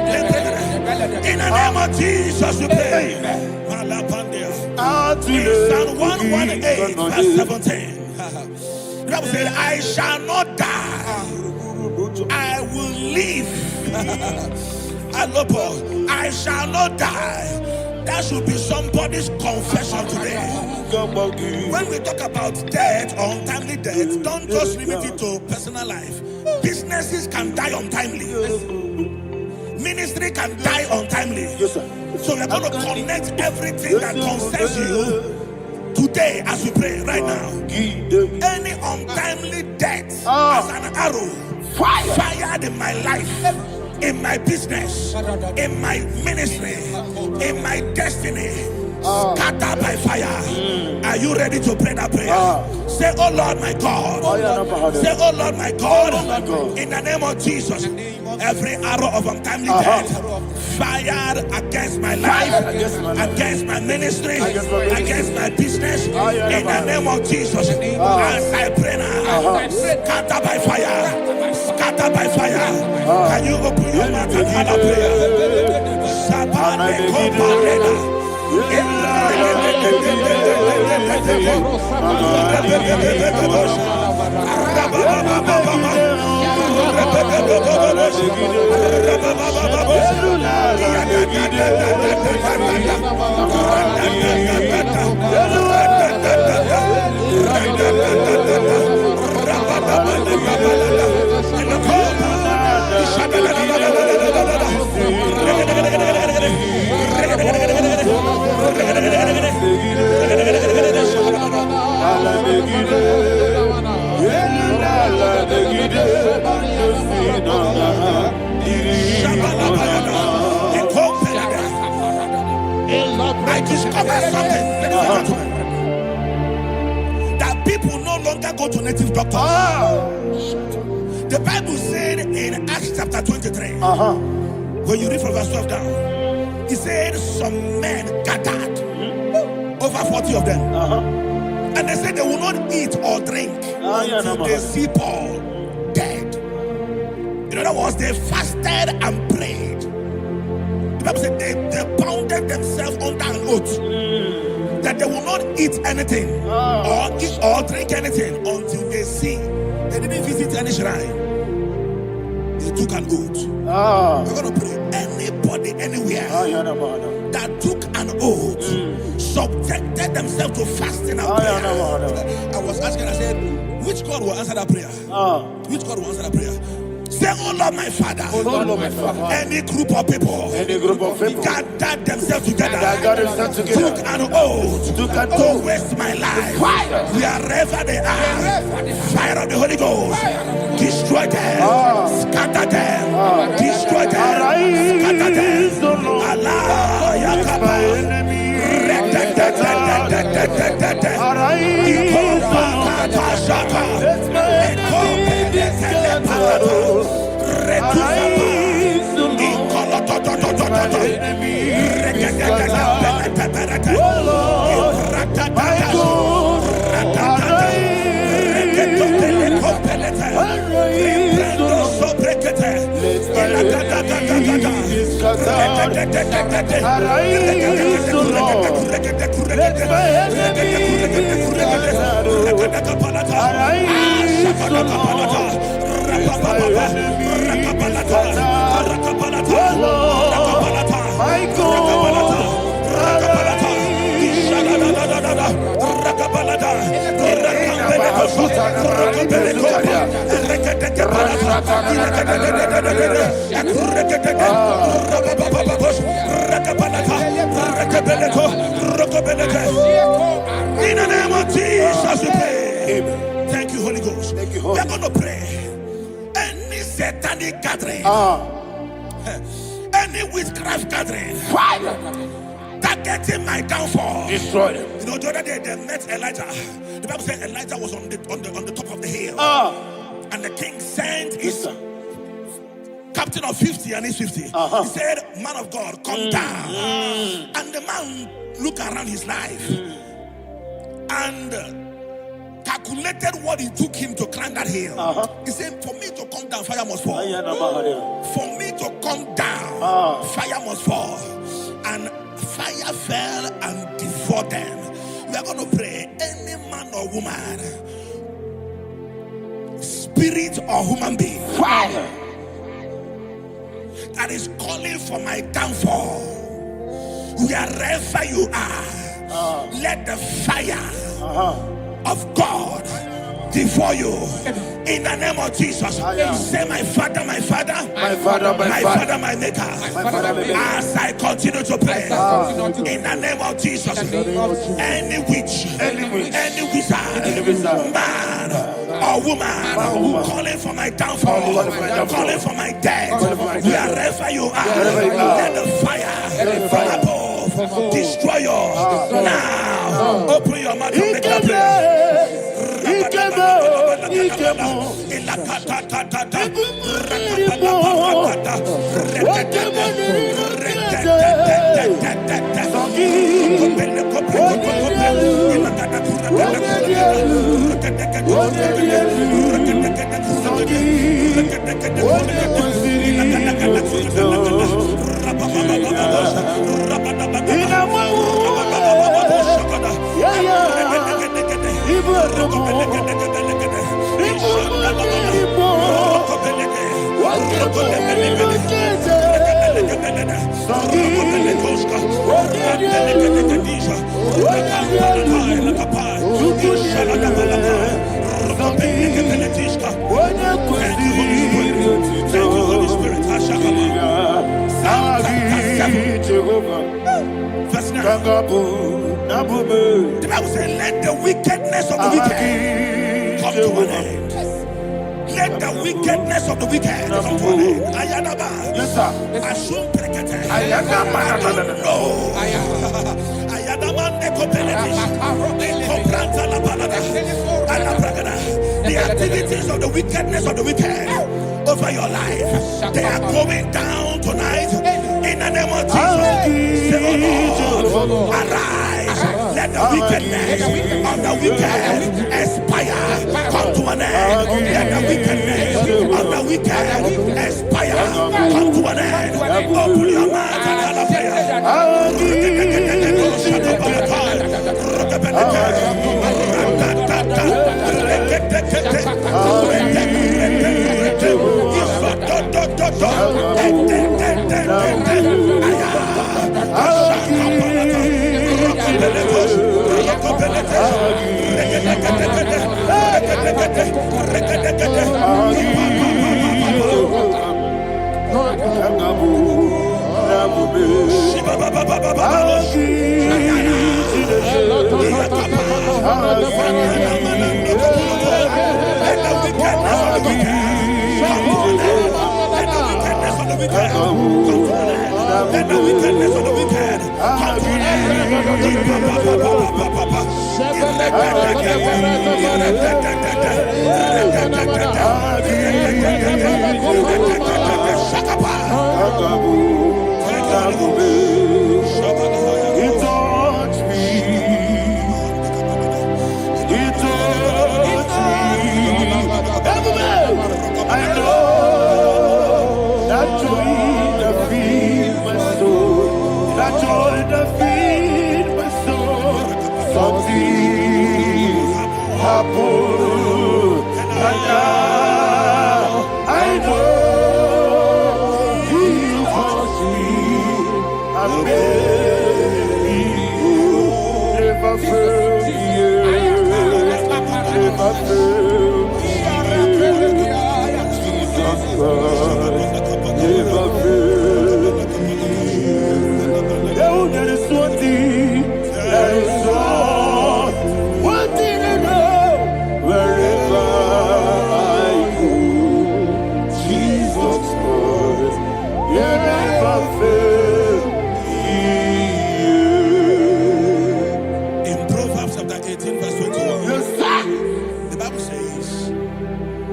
In the name of Jesus, we pray. In Psalm 118, verse 17, the Bible said, I shall not die, I will live. I shall not die. That should be somebody's confession today. When we talk about death or untimely death, don't just limit it to personal life. Businesses can die untimely. Ministry can die untimely. Yes, sir. So we're going to connect everything that concerns you today as we pray right now. Any untimely death as an arrow fired in my life, in my business, in my ministry, in my destiny, scattered by fire. Are you ready to pray that prayer? Say, oh Lord my God. Say, oh Lord my God. In the name of Jesus, every arrow of untimely death fired against my life, against my ministry, against my business, in the name of Jesus, as I pray now, scattered by fire, scattered by fire. Can you open your mouth and have a prayer? Sabane Koparena. I discovered something, ladies and gentlemen, that people no longer go to native doctors. The Bible said in Acts chapter 23, when you read from verse 12 down, it said some men gathered, over 40 of them, And they said they will not eat or drink until they see Paul dead. In other words, they fasted and prayed. The Bible said they bounded themselves under an oath that they will not eat anything or eat or drink anything until they see. They didn't visit any shrine. They took an oath. We're going to pray. Anybody, anywhere that took an oath, subjected themselves to fasting and prayer. I was asking, I said, which God will answer that prayer? Which God will answer that prayer? Say, oh Lord, my Father. Oh Lord, my Father. Any group of people gathered themselves together, took an oath to waste my life. Wherever they are, fire of the Holy Ghost, destroy them, scatter them, destroy them, scatter them. Allah, Yakaba. In the name of Jesus, we pray. Thank you, Holy Ghost. We are going to pray. Any satanic gathering, any witchcraft gathering, targeting my downfall, destroy them. You know, the other day they met Elijah. The Bible said Elijah was on the top of the hill, and the king sent his captain of 50 and his 50. He said, man of God, come down. And the man looked around his life and calculated what it took him to climb that hill. He said, for me to come down, fire must fall. For me to come down, fire must fall. And fire fell and devoured them. We are going to pray. Any man or woman, spirit or human being, that is calling for my downfall, wherever you are, let the fire of God devour you in the name of Jesus. Say, my Father, my Father, my Father, my Father, my Maker. As I continue to pray in the name of Jesus, any witch, any wizard, man or woman calling for my downfall, calling for my death, wherever you are, let the fire from above destroy you now. Open your mouth and make a prayer. The Bible says, let the wickedness of the wicked come to an end. Let the wickedness of the wicked come to an end. Ayadaba. Yes, sir. Assume prekete. Ayadaba. No. Ayadaba nekopeletis. Nekopranta la balada. Alabragada. The activities of the wickedness of the wicked over your life, they are going down tonight in the name of Jesus. Say, oh Lord, arise. Let the wickedness of the wicked expire. Come to an end. Let the wickedness of the wicked expire. Come to an end. Open your mouth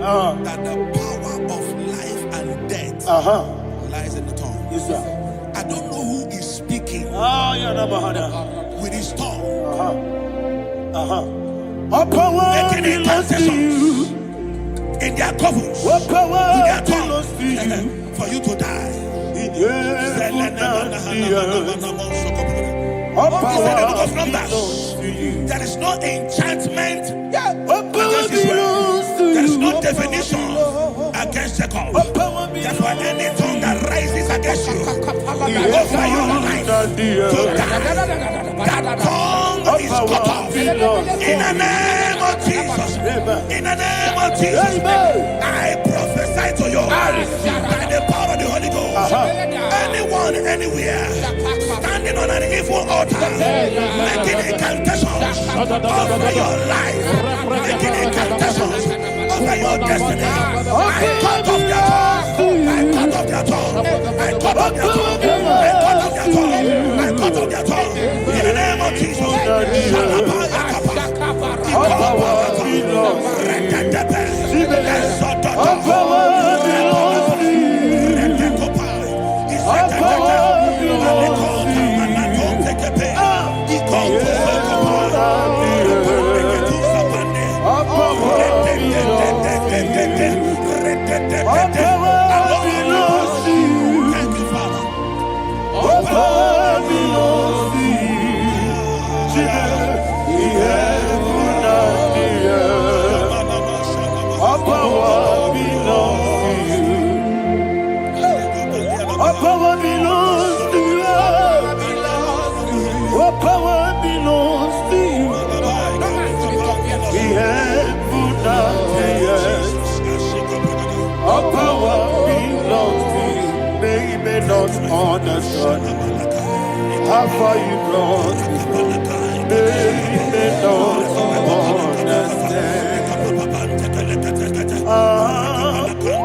and that the power of life and death lies in the tongue. Yes, sir. I don't know who is speaking with his tongue. Making incantations in their covers with their tongue for you to die. He said in the book of Numbers, there is no enchantment against Israel. There is no definition against Jacob. Therefore, any tongue that rises against you over your life to die, that tongue is cut off. In the name of Jesus. In the name of Jesus. I prophesy to you by the power of the Holy Ghost. Anyone, anywhere, standing on an evil altar, making incantations over your life, making incantations over your destiny, I cut off their tongue. I cut off their tongue. I cut off their tongue. I cut off their tongue. I cut off their tongue. In the name of Jesus. Understand how far you brought me from. They may not understand.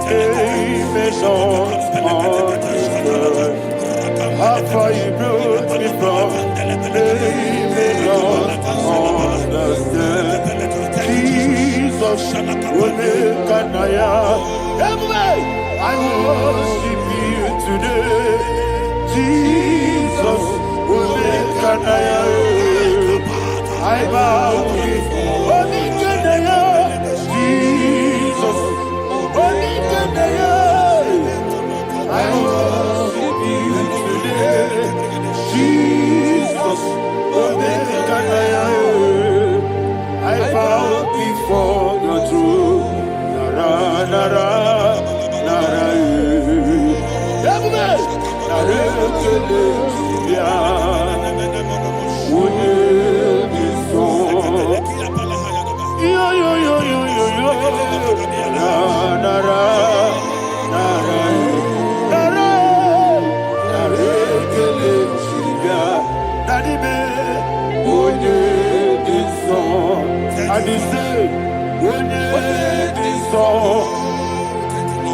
They may not understand how far you brought me from. They may not understand. Jesus will make an I worship you today. Jesus will make an I bow before Jesus. I worship you today. Jesus. I bow before your throne. Nara, nara, nara,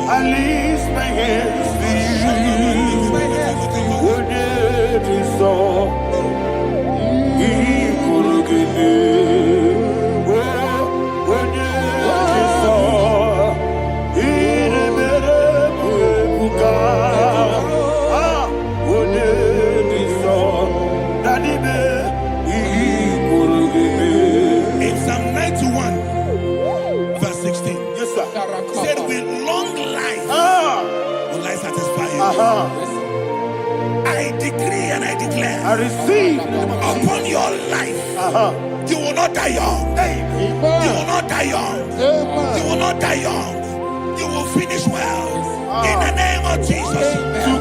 I lift my hands to in Psalm 91, verse 16, yes, sir. Said, with long life will I satisfy you. I decree and I declare, I receive upon your life, you will not die young. You will not die young. You will not die young. You will finish well. In the name of Jesus.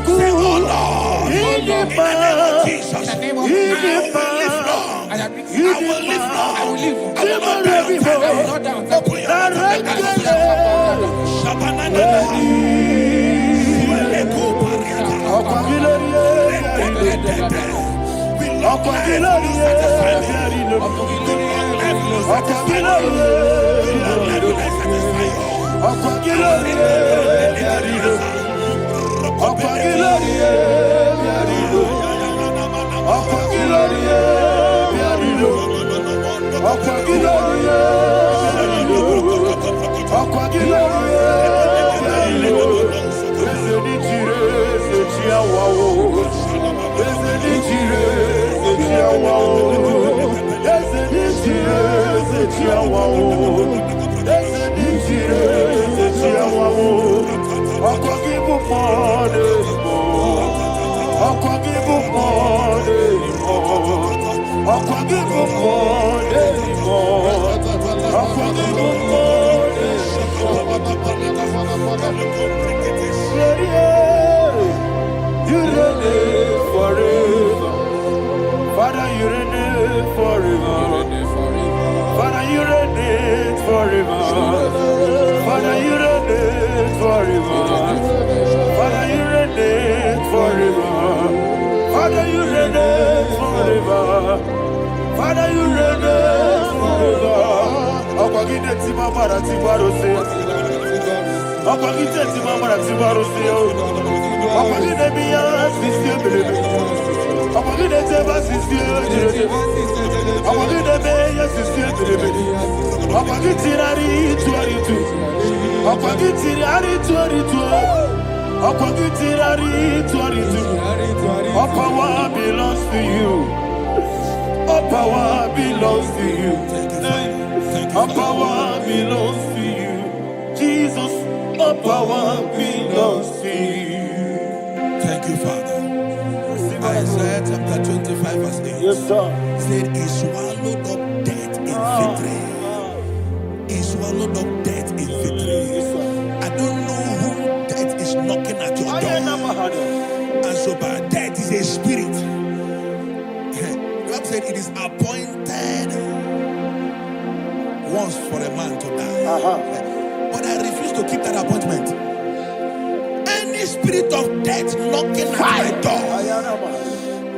Say, oh Lord, in the name of Jesus, I will live long. I will live long. I will not die young. Open your you reign forever. Father, you reign forever. Father, you reign forever. Father, you reign forever. Father, you reign forever. Father, you reign forever. Father, you reign forever. Akwagide tima mara tibaro se. Akwagide tima mara tibaro se. Akwagide biya sisi ebelebe. Akwagide teba sisi ebelebe. Akwagide beya sisi ebelebe. Akwagide tirari tuaritu. Akwagide tirari tuaritu. Akwagide tirari tuaritu. All power belongs to you. All power belongs to you. All power belongs to you. Jesus, all power belongs to you. Thank you, Father. Isaiah chapter 25, verse 8. Yes, sir. Said, he swallowed up death in victory. He swallowed up death in victory. I don't know who death is knocking at your door. And so, but death is a spirit. God said it is appointed once for a man to die. But I refuse to keep that appointment. Any spirit of death knocking at my door,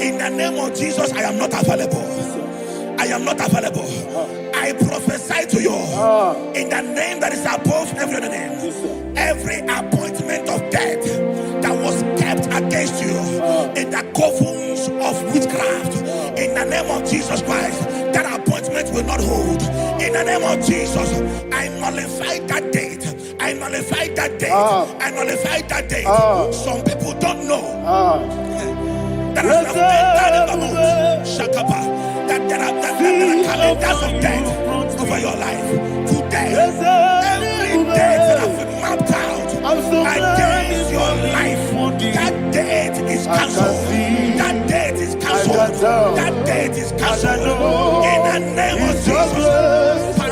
in the name of Jesus, I am not available. I am not available. I prophesy to you in the name that is above every other name. Every appointment of death that was kept against you in the covens of witchcraft, in the name of Jesus Christ, that appointment will not hold. In the name of Jesus, I nullify that date. I nullify that date. I nullify that date. Some people don't know that as you have entered in the month, Shakapa, that there are calendars of death over your life. Today, every date that I've mapped out against your life, that date is cancelled. That date is cancelled. That date is cancelled. In the name of Jesus.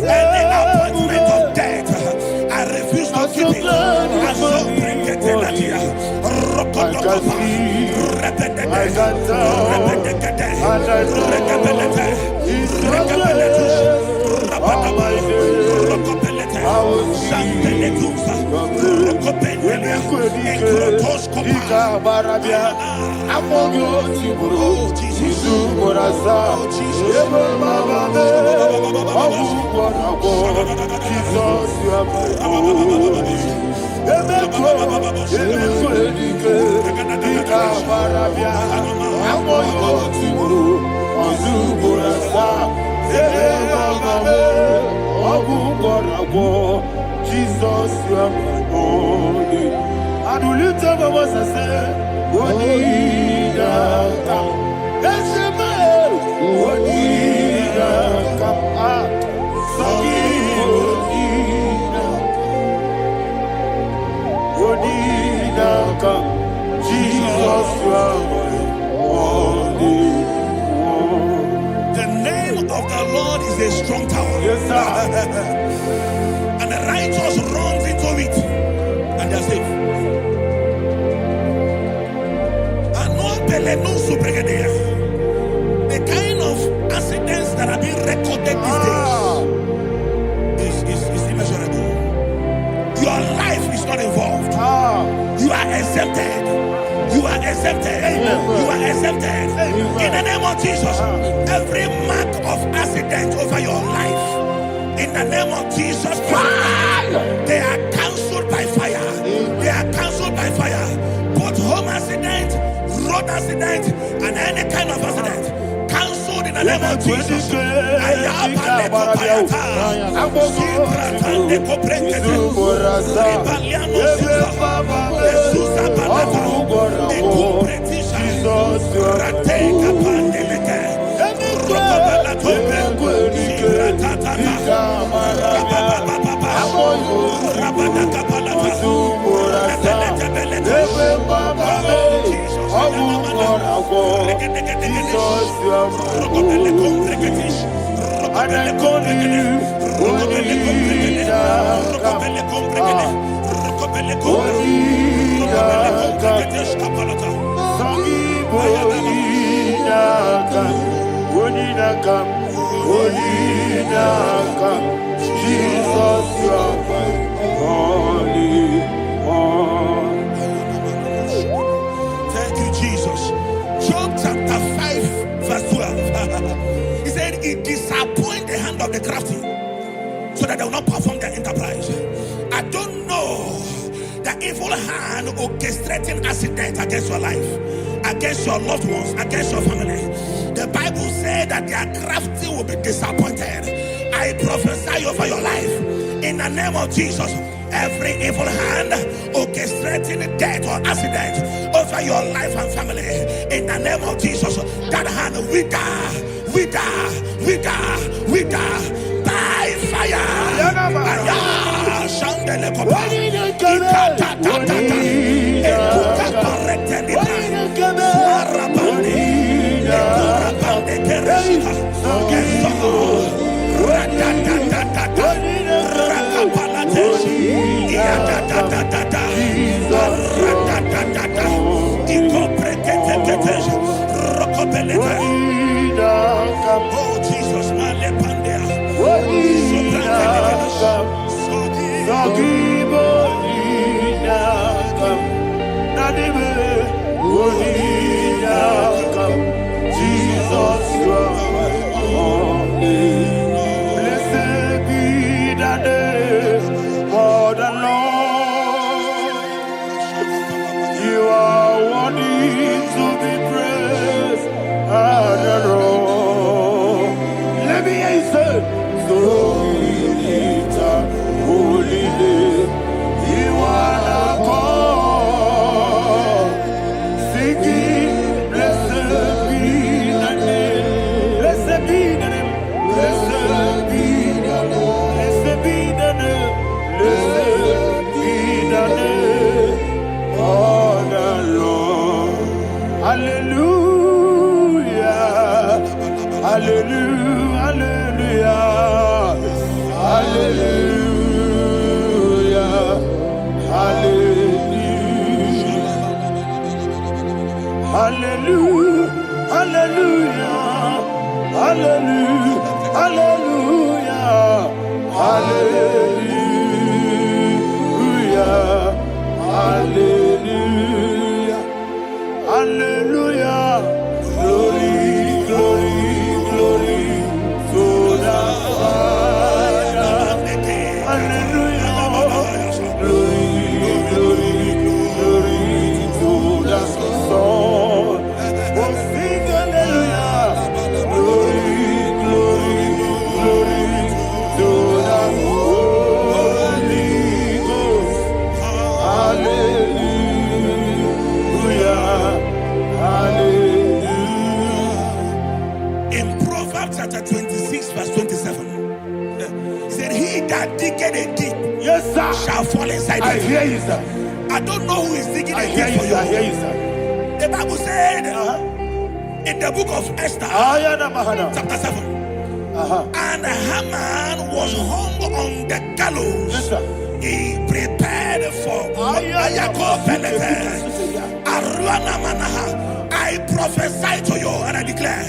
Any appointment of death, I refuse to keep it. I shall bring it in here. Jesus, you are my only. And will you tell me what I say? What did I come? That's a man. What did I come? What did I come? Jesus, you are my only. The name of the Lord is a strong tower. Yes, sir. And the righteous runs into it and they're safe. The kind of accidents that are being recorded these days is immeasurable. Your life is not involved. You are exempted. You are exempted. You are exempted. In the name of Jesus, every mark of accident over your life, in the name of Jesus Christ, they are cancelled by fire. They are cancelled by fire. Both home accident, road accident, and any kind of accident, cancelled in the name of Jesus. Thank you, Jesus. Job chapter 5, verse 12. He said, it disappoints the hand of the crafty, so that they will not perform their enterprise. I don't know the evil hand orchestrating accident against your life, against your loved ones, against your family. The Bible said that their crafty will be disappointed. I prophesy over your life in the name of Jesus. Every evil hand orchestrating death or accident over your life and family, in the name of Jesus, that hand wither by fire. Oh Jesus, Jesus, you are my only. Blessed be the name of the Lord. You are worthy to be praised and adored. say, so we lift our holy name. You are the God. Singing, blessed be the name. Blessed be the name. Blessed be the name. Blessed be the name. Blessed be the name of the Lord. Hallelujah. Hallelujah. Hallelujah. Hallelujah. Hallelujah. Hallelujah. Hallelujah. Hallelujah. Hallelujah. Hallelujah. Glory, glory, glory to the Father. Hallelujah. Glory, glory, glory to the Son. Oh, sing hallelujah. Glory, glory, glory to the Holy Ghost. Hallelujah. Hallelujah. In Proverbs chapter 26, verse 27, he said, he that diggeth a deep, Yes, sir. shall fall inside I it. hear you, sir. I don't know who is digging I a hear deep you, for sir. I you. hear you, sir. The Bible said in the book of Esther, Ayana Mahana. chapter 7, and Haman was hung on the gallows. Yes, sir. He prepared for I prophesy to you and I declare,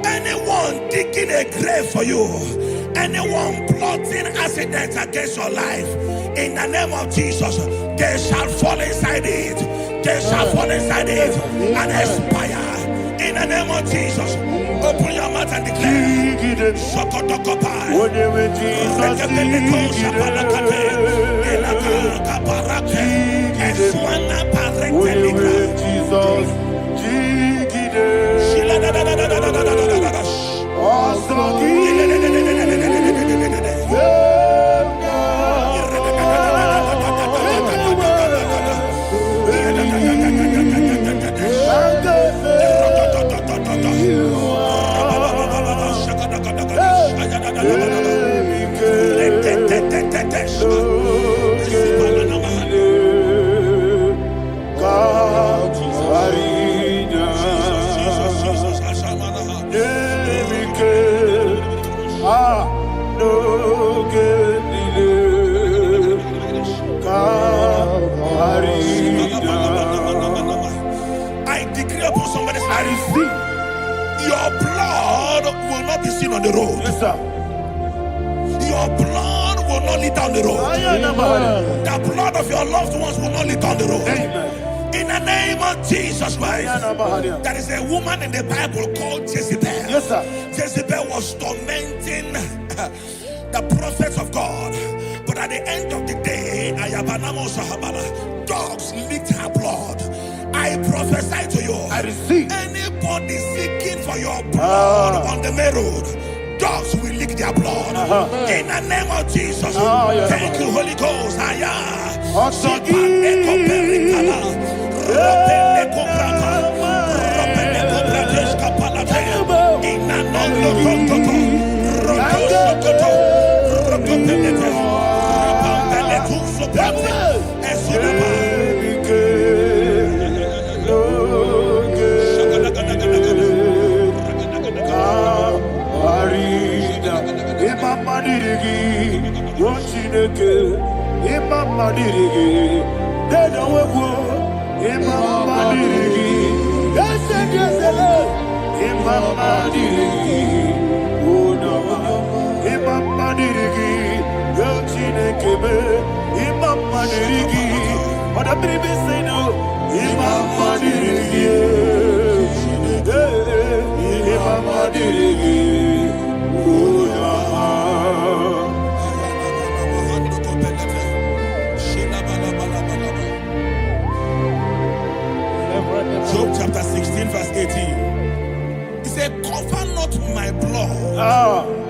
anyone digging a grave for you, anyone plotting accidents against your life, in the name of Jesus, they shall fall inside it. They shall fall inside it and expire. In the name of Jesus, open your mouth and declare. Shokotokopai. I decree upon somebody's life, your blood will not be seen on the road. Yes, sir. Your blood will not lead down the road. The blood of your loved ones will not lead down the road. Amen. In the name of Jesus Christ, there is a woman in the Bible called Jezebel. Yes, sir. Jezebel was tormenting the prophets of God. But at the end of the day, dogs licked her blood. I prophesy to you, I receive. anybody seeking for your blood on the main road, dogs will lick their blood. In the name of Jesus. Thank you, Holy Ghost. Job chapter 16 verse 18. He said, cover not my blood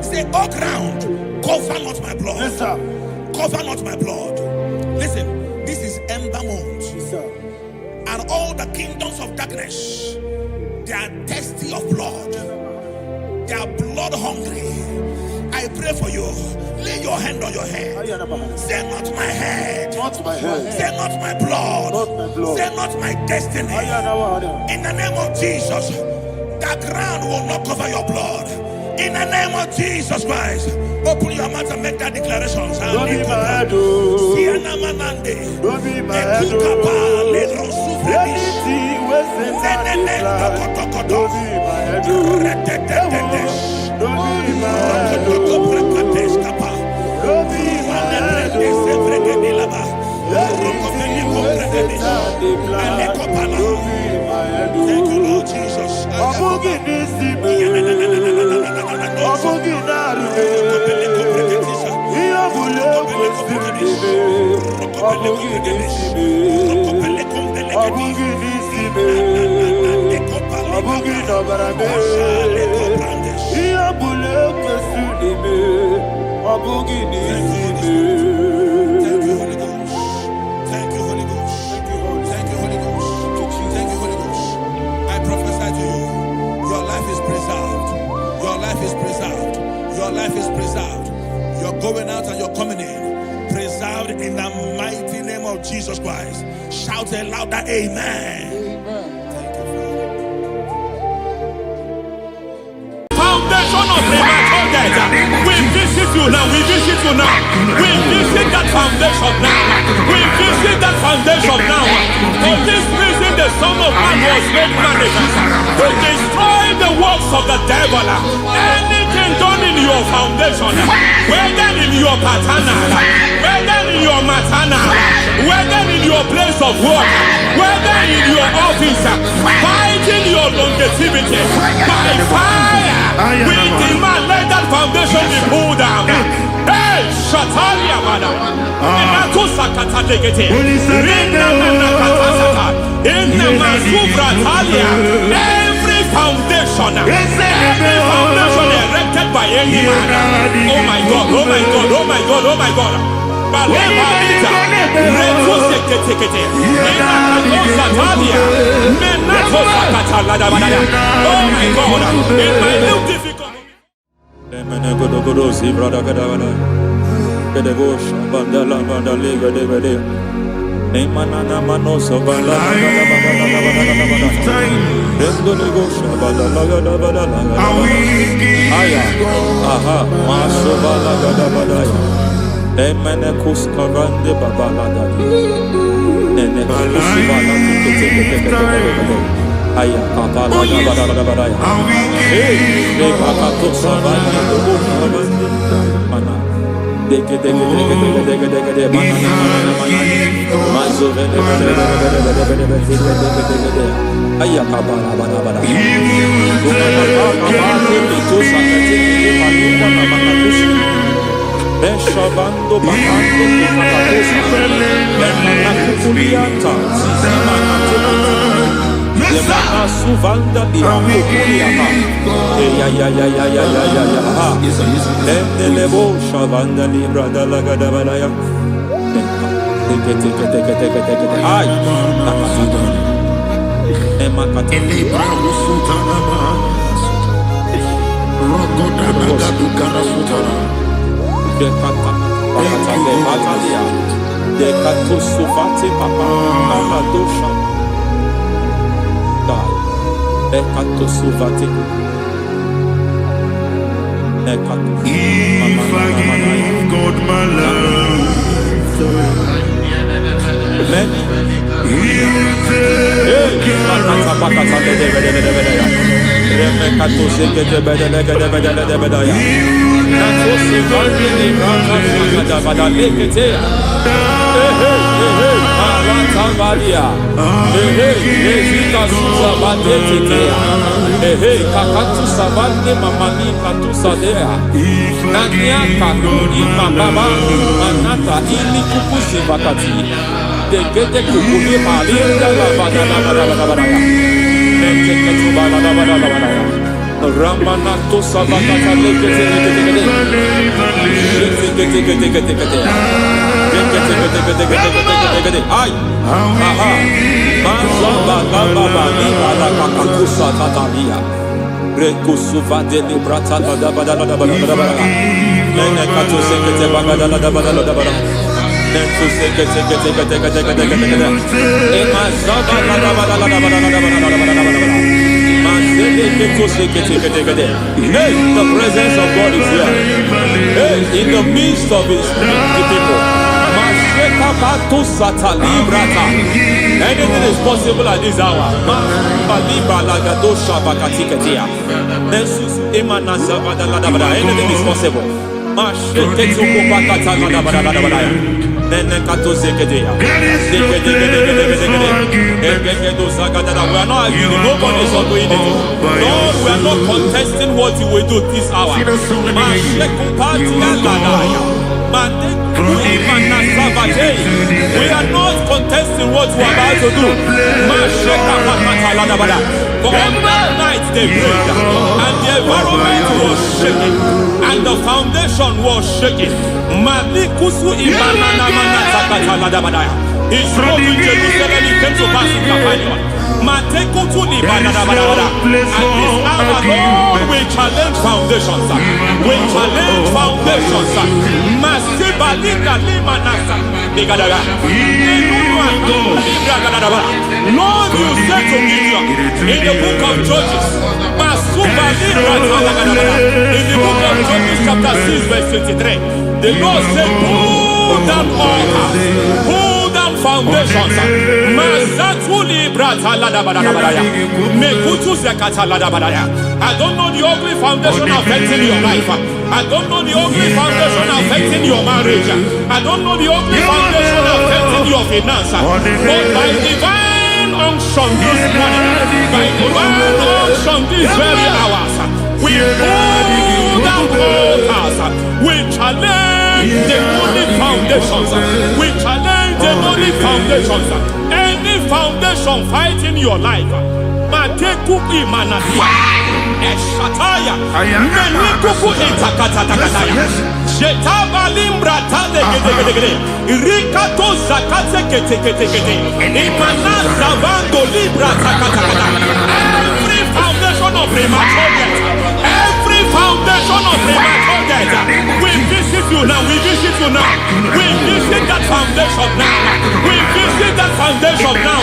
Say, oh ground, cover not my blood. Yes, sir. Cover not my blood. Listen, this is ember month. Yes, sir. And all the kingdoms of darkness, they are thirsty of blood. They are blood hungry. I pray for you. Lay your hand on your head. Say not my head. Not my head. Say not my blood. Not my blood. Say not my destiny. In the name of Jesus, the ground will not cover your blood. In the name of Jesus Christ, open your mouth and make that declaration. Don't be my head, oh. Don't be my head, oh. Anything was in my life. Don't be my head, oh. Don't be my head, oh. Don't be my head, oh. Anything was in my life. Don't be my head, oh. Thank you, Lord Jesus. Your life is preserved. You're going out and you're coming in. Preserved in the mighty name of Jesus Christ. Shout a louder amen. Thank you, Foundation of premature death. We visit you now. We visit you now. We visit that foundation now. We visit that foundation now. For this reason, the Son of Man was made manifest to destroy the works of the devil. Anything done in your foundation, whether in your paternal, whether in your maternal, whether in your place of work, whether in your office, fighting your longevity by fire, we demand let that foundation be pulled down. Hey, Shatalia Bada, Inato Sakata Legete, Rina Nakatasata, Inna Masubra Talia, every foundation erected by any man. Oh my God, oh my God, oh my God, oh my God. Baleba Lita, Reto Sekete, Inna Satalia, Menato Sakata Ladabada. Oh my God, in my new difficult. Beshavando bahando kukuliata Lemana suvanda bihakuliata Endelebo shavanda libra dalagadabaya Ay Emakata Libra Sutanama Rogodana Dekata Bakata de Batalia Dekato Sufati Papa Amadosha Dai Dekato Sufati Dekato If I give God my love Many He'll take Bakata Bakata de Remekato Sekete Bedelegadabedaya Nato Sivandi Librata Sakadabada Leketea Alanta Valia Rezika Suza Badetea Kakatu Savande Mamani Katu Sadea Nania Kakuni Mababa Manata Ili Kupusi Bakati Dekete Kukuli Malinda Labada Neke Ketubala Labada Ramanato Savakata Ay, aha, Mazaba Baba Nibala Kakakusa Tatalia, Rekusuva de Librata Badabada, Nenekato Sekete Bagada Badabada, Nentu Sekete, Emazaba Hey, the presence of God is here. Hey, in the midst of his people. Anything is possible at this hour. Anything is possible. We are not arguing, nobody is agreeing it. Lord, we are not contesting what you will do this hour. We are not contesting what we are about to do. For on that night they prayed, and the environment was shaking, and the foundation was shaking. He spoke in Jerusalem, he came to pass in Capernaum. At this hour, Lord, we challenge foundations. We challenge foundations. Lord, you said to Gideon in the book of Judges, in the book of Judges chapter 6 verse 23, the Lord said, pull down altars, pull down foundations. I don't know the ugly foundation affecting your life. I don't know the ugly foundation affecting your marriage. I don't know the ugly foundation affecting your finance. But by divine unction this morning, by divine unction these very hours, we pull down altars. We challenge demonic foundations. We challenge demonic foundations. Any foundation fighting your life, Matekuki Manasia, Eshataya, Menikuku Itakataya, Shetavalimbra Tadegede, Rikato Zakate Ketekete, Imanaza Vando Libra Takata. Every foundation of premature death, every foundation of premature death, we visit you now, we visit you now, we visit that foundation now, we visit that foundation now.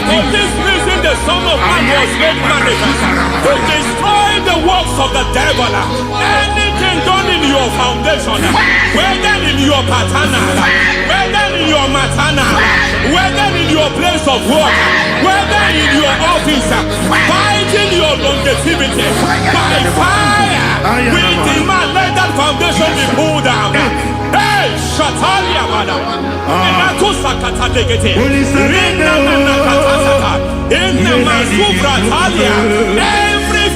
For this reason, the Son of Man was made manifest to destroy the works of the devil. Anything done in your foundation, whether in your paternal, whether in your maternal, whether in your place of work, whether in your office, fighting your longevity by fire, we demand let that foundation be pulled down. Hey, Shatalia, madam. Every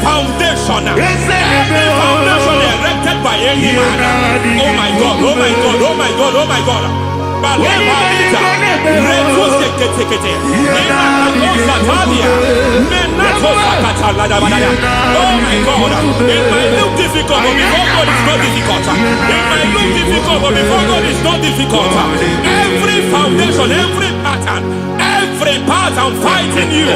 foundation erected by any man. Oh my God, oh my God, oh my God, oh my God. Oh my God, it might look difficult, but before God it's not difficult. It might look difficult, but before God it's not difficult. Every foundation, every pattern fighting you,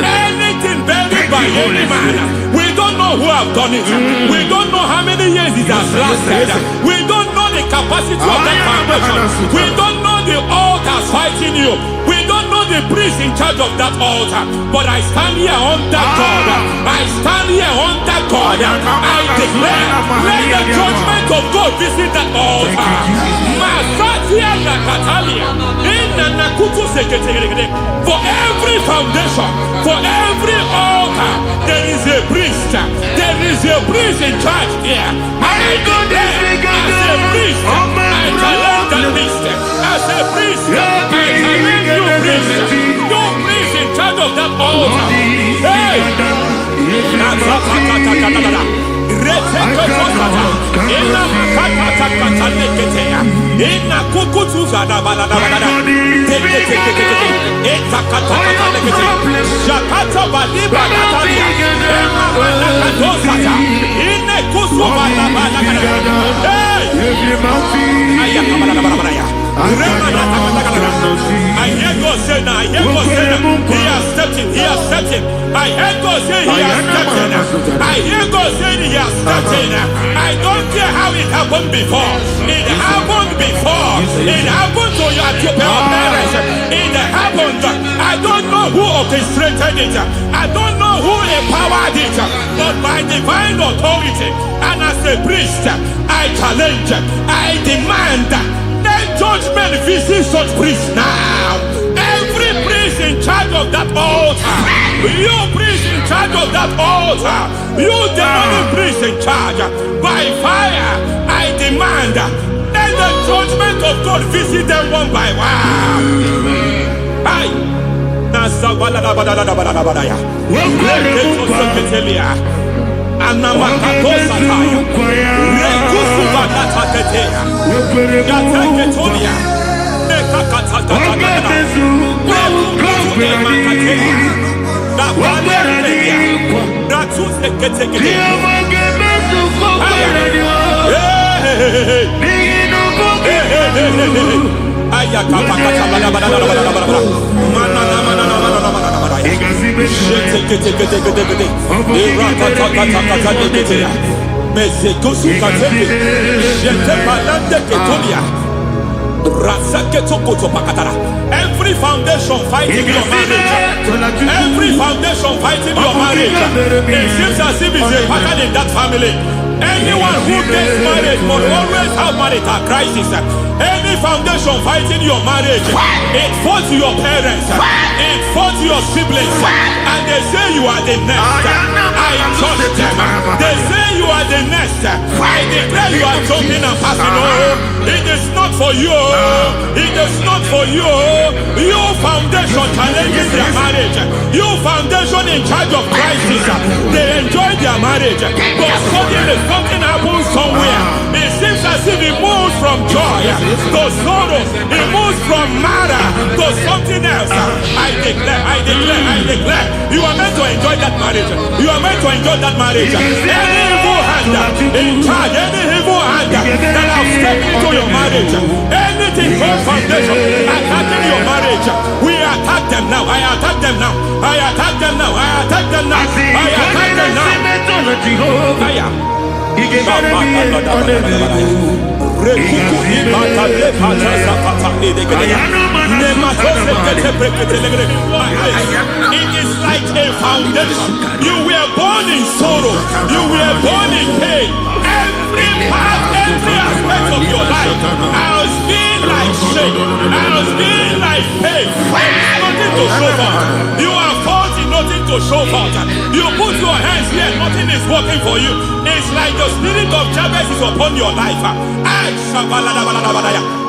anything buried by any man, we don't know who have done it. We don't know how many years it has lasted. We don't know the capacity of that foundation. We don't know the altars fighting you. We don't know the priest in charge of that altar. But I stand here under God. I stand here under God. I declare, let the judgment of God visit that altar. For every foundation, for every altar, there is a priest. There is a priest in charge here. I declare, as a priest, I challenge that priest. As a priest, I challenge you priest. You priest in charge of that altar. Hey! Shakata I hear God say now, I hear God say now, he has stepped in, he has stepped in. I hear God say he has stepped in. I hear God say he has stepped in. I don't care how it happened before. It happened before. It happened to your parents. It happened. I don't know who orchestrated it. I don't know who empowered it. But by divine authority and as a priest, I challenge, I demand, let judgment visit such priests now. Every priest in charge of that altar, you priest in charge of that altar, you demonic priest in charge, by fire, I demand, let the judgment of God visit them one by one. Aye. Every foundation fighting your marriage, every foundation fighting your marriage, it seems as if it's a pattern in that family. Anyone who gets married must always have marital crisis. Any foundation fighting your marriage, it fought your parents, it fought your siblings, and they say you are the next. I judge them. They say you are the next. I declare you are jumping and passing. Oh, it is not for you. It is not for you. You foundation challenging their marriage. You foundation in charge of crisis. They enjoy their marriage, but suddenly something happens somewhere. It seems as if it moves from joy to sorrow. It moves from matter to something else. I declare, you are meant to enjoy that marriage. You are meant to enjoy that marriage. Any evil hand in charge, any evil hand that have stepped into your marriage, anything called foundation attacking your marriage, we attack them now. I attack them now. I attack them now. I attack them now. I attack them now. It is like a foundation. You were born in sorrow. You were born in pain. Every part, every aspect of your life has been like shame. Has been like pain. There's nothing to show for. You are faulty, nothing to show for. You put your hands here, nothing is working for you. It's like the spirit of Jabez is upon your life.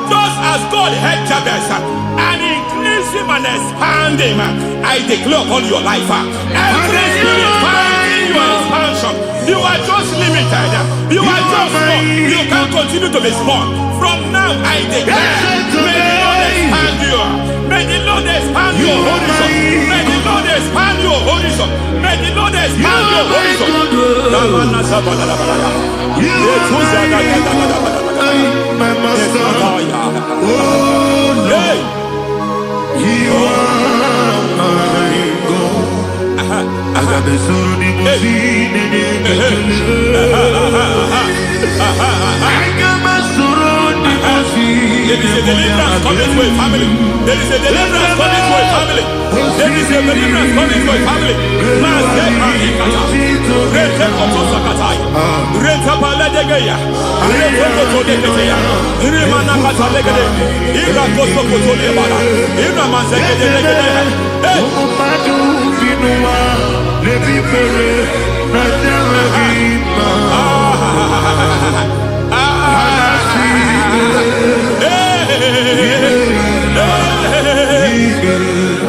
Just as God had Jabez and increased him and expand him, I declare upon your life. Every spirit finding your expansion, you are just limited. You are just small. You can't continue to be small. From now, I declare, may the Lord expand you. May the Lord expand your horizon. May the Lord expand your horizon. May the Lord expand your horizon. My master, oh no, you are my God. I got the soul of the machine I got my soul of the machine. There is a deliverance coming to a family. There is a deliverance coming to a family. There is a deliverance coming to a family.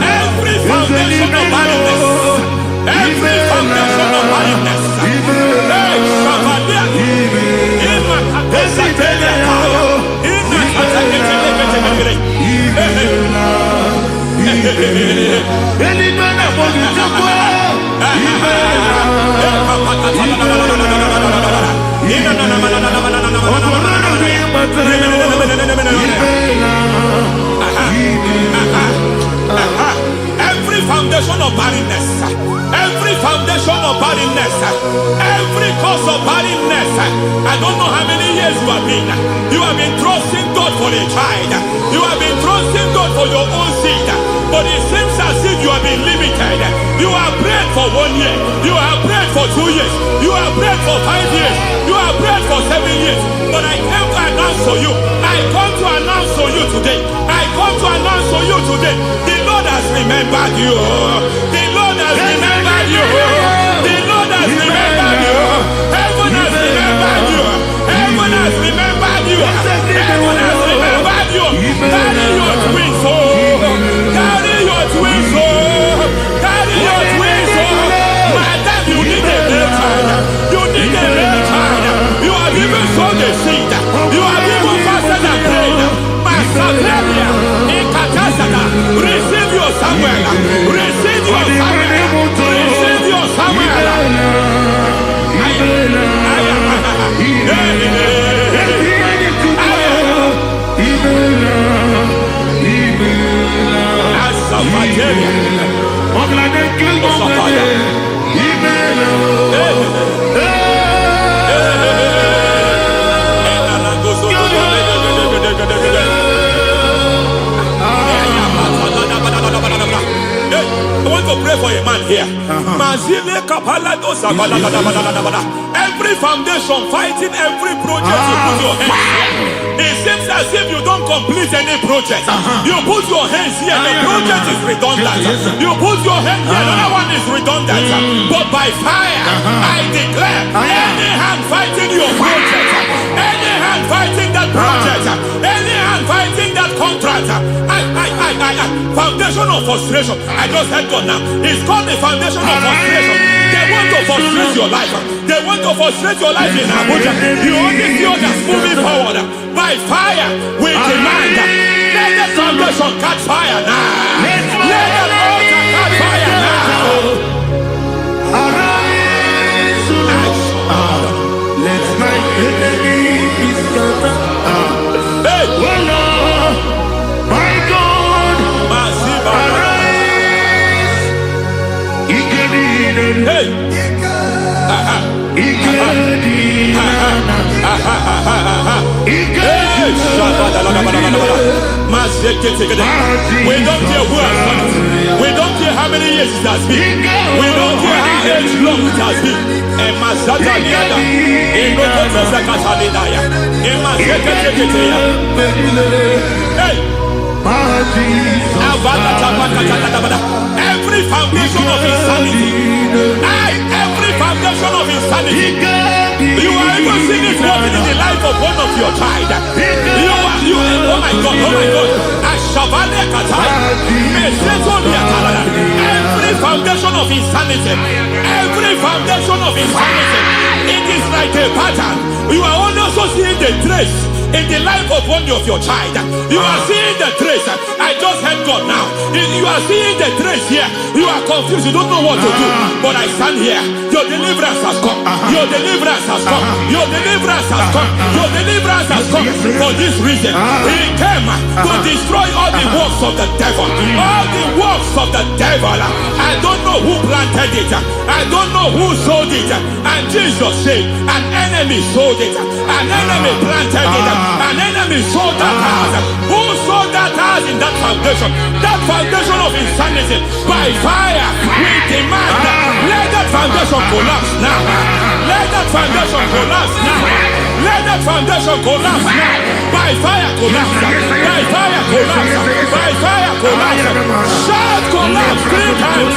Every foundation of barrenness, every foundation of barrenness, Every foundation of barrenness, every foundation of barrenness, every cause of barrenness. I don't know how many years you have been trusting God for a child. You have been trusting God for your own seed, but it seems as if you have been limited. You have prayed for 1 year, you have prayed for 2 years, you have prayed for 5 years, you have prayed for 7 years. But I came to announce for you, I come to announce for you today, I come to announce for you today, the Lord has remembered you. The Lord has remembered you. The Lord has remembered you. Heaven has remembered you. Heaven has remembered you. Heaven has remembered you. Carry your twins, oh. Carry your twins, oh. Carry your twins, oh. Madam, you need a real child. You need a real child. You have even sown the seed. You have even fasted and prayed. Masaveria, Ekatasaka, receive your Samuel. Receive your Samuel. Receive your Samuel. I want to pray for a man here. Every foundation fighting every project you put your hands here. It seems as if you don't complete any project. You put your hands here, the project is redundant. You put your hand here, another one is redundant. But by fire, I declare, any hand fighting your project, any hand fighting that project, any hand fighting that contract, foundation of frustration. I just heard God now. It's called the foundation of frustration. They want to frustrate your life. They want to frustrate your life in Abuja. You only see others moving forward. By fire, we demand. Let the foundation catch fire now. Let the altar catch fire now. Arise, let my enemy be scattered. Hey, Oh Lord, my God, arise. hey. We don't care who has done it. We don't care how many years it has been. We don't care how long it has been. Hey. Every foundation of insanity, every foundation of insanity, you are even seeing it working in the life of one of your child. Oh my God, every foundation of insanity, it is like a pattern. You are also seeing the trace in the life of one of your child. You are seeing the trace. I just heard God now. You are seeing the trace here. You are confused. You don't know what to do. But I stand here. Your deliverance has come. Your deliverance has come. Your deliverance has come. Your deliverance has come. For this reason, He came to destroy all the works of the devil. All the works of the devil. I don't know who planted it. I don't know who sold it. And Jesus said, an enemy sold it. An enemy planted it. An enemy sold that house. Who sold that house in that foundation? That foundation of insanity. By fire, we demand let that foundation collapse now. Let that foundation collapse now. Let that foundation collapse now. By fire collapse. By fire collapse. By fire collapse. Shout collapse 3 times.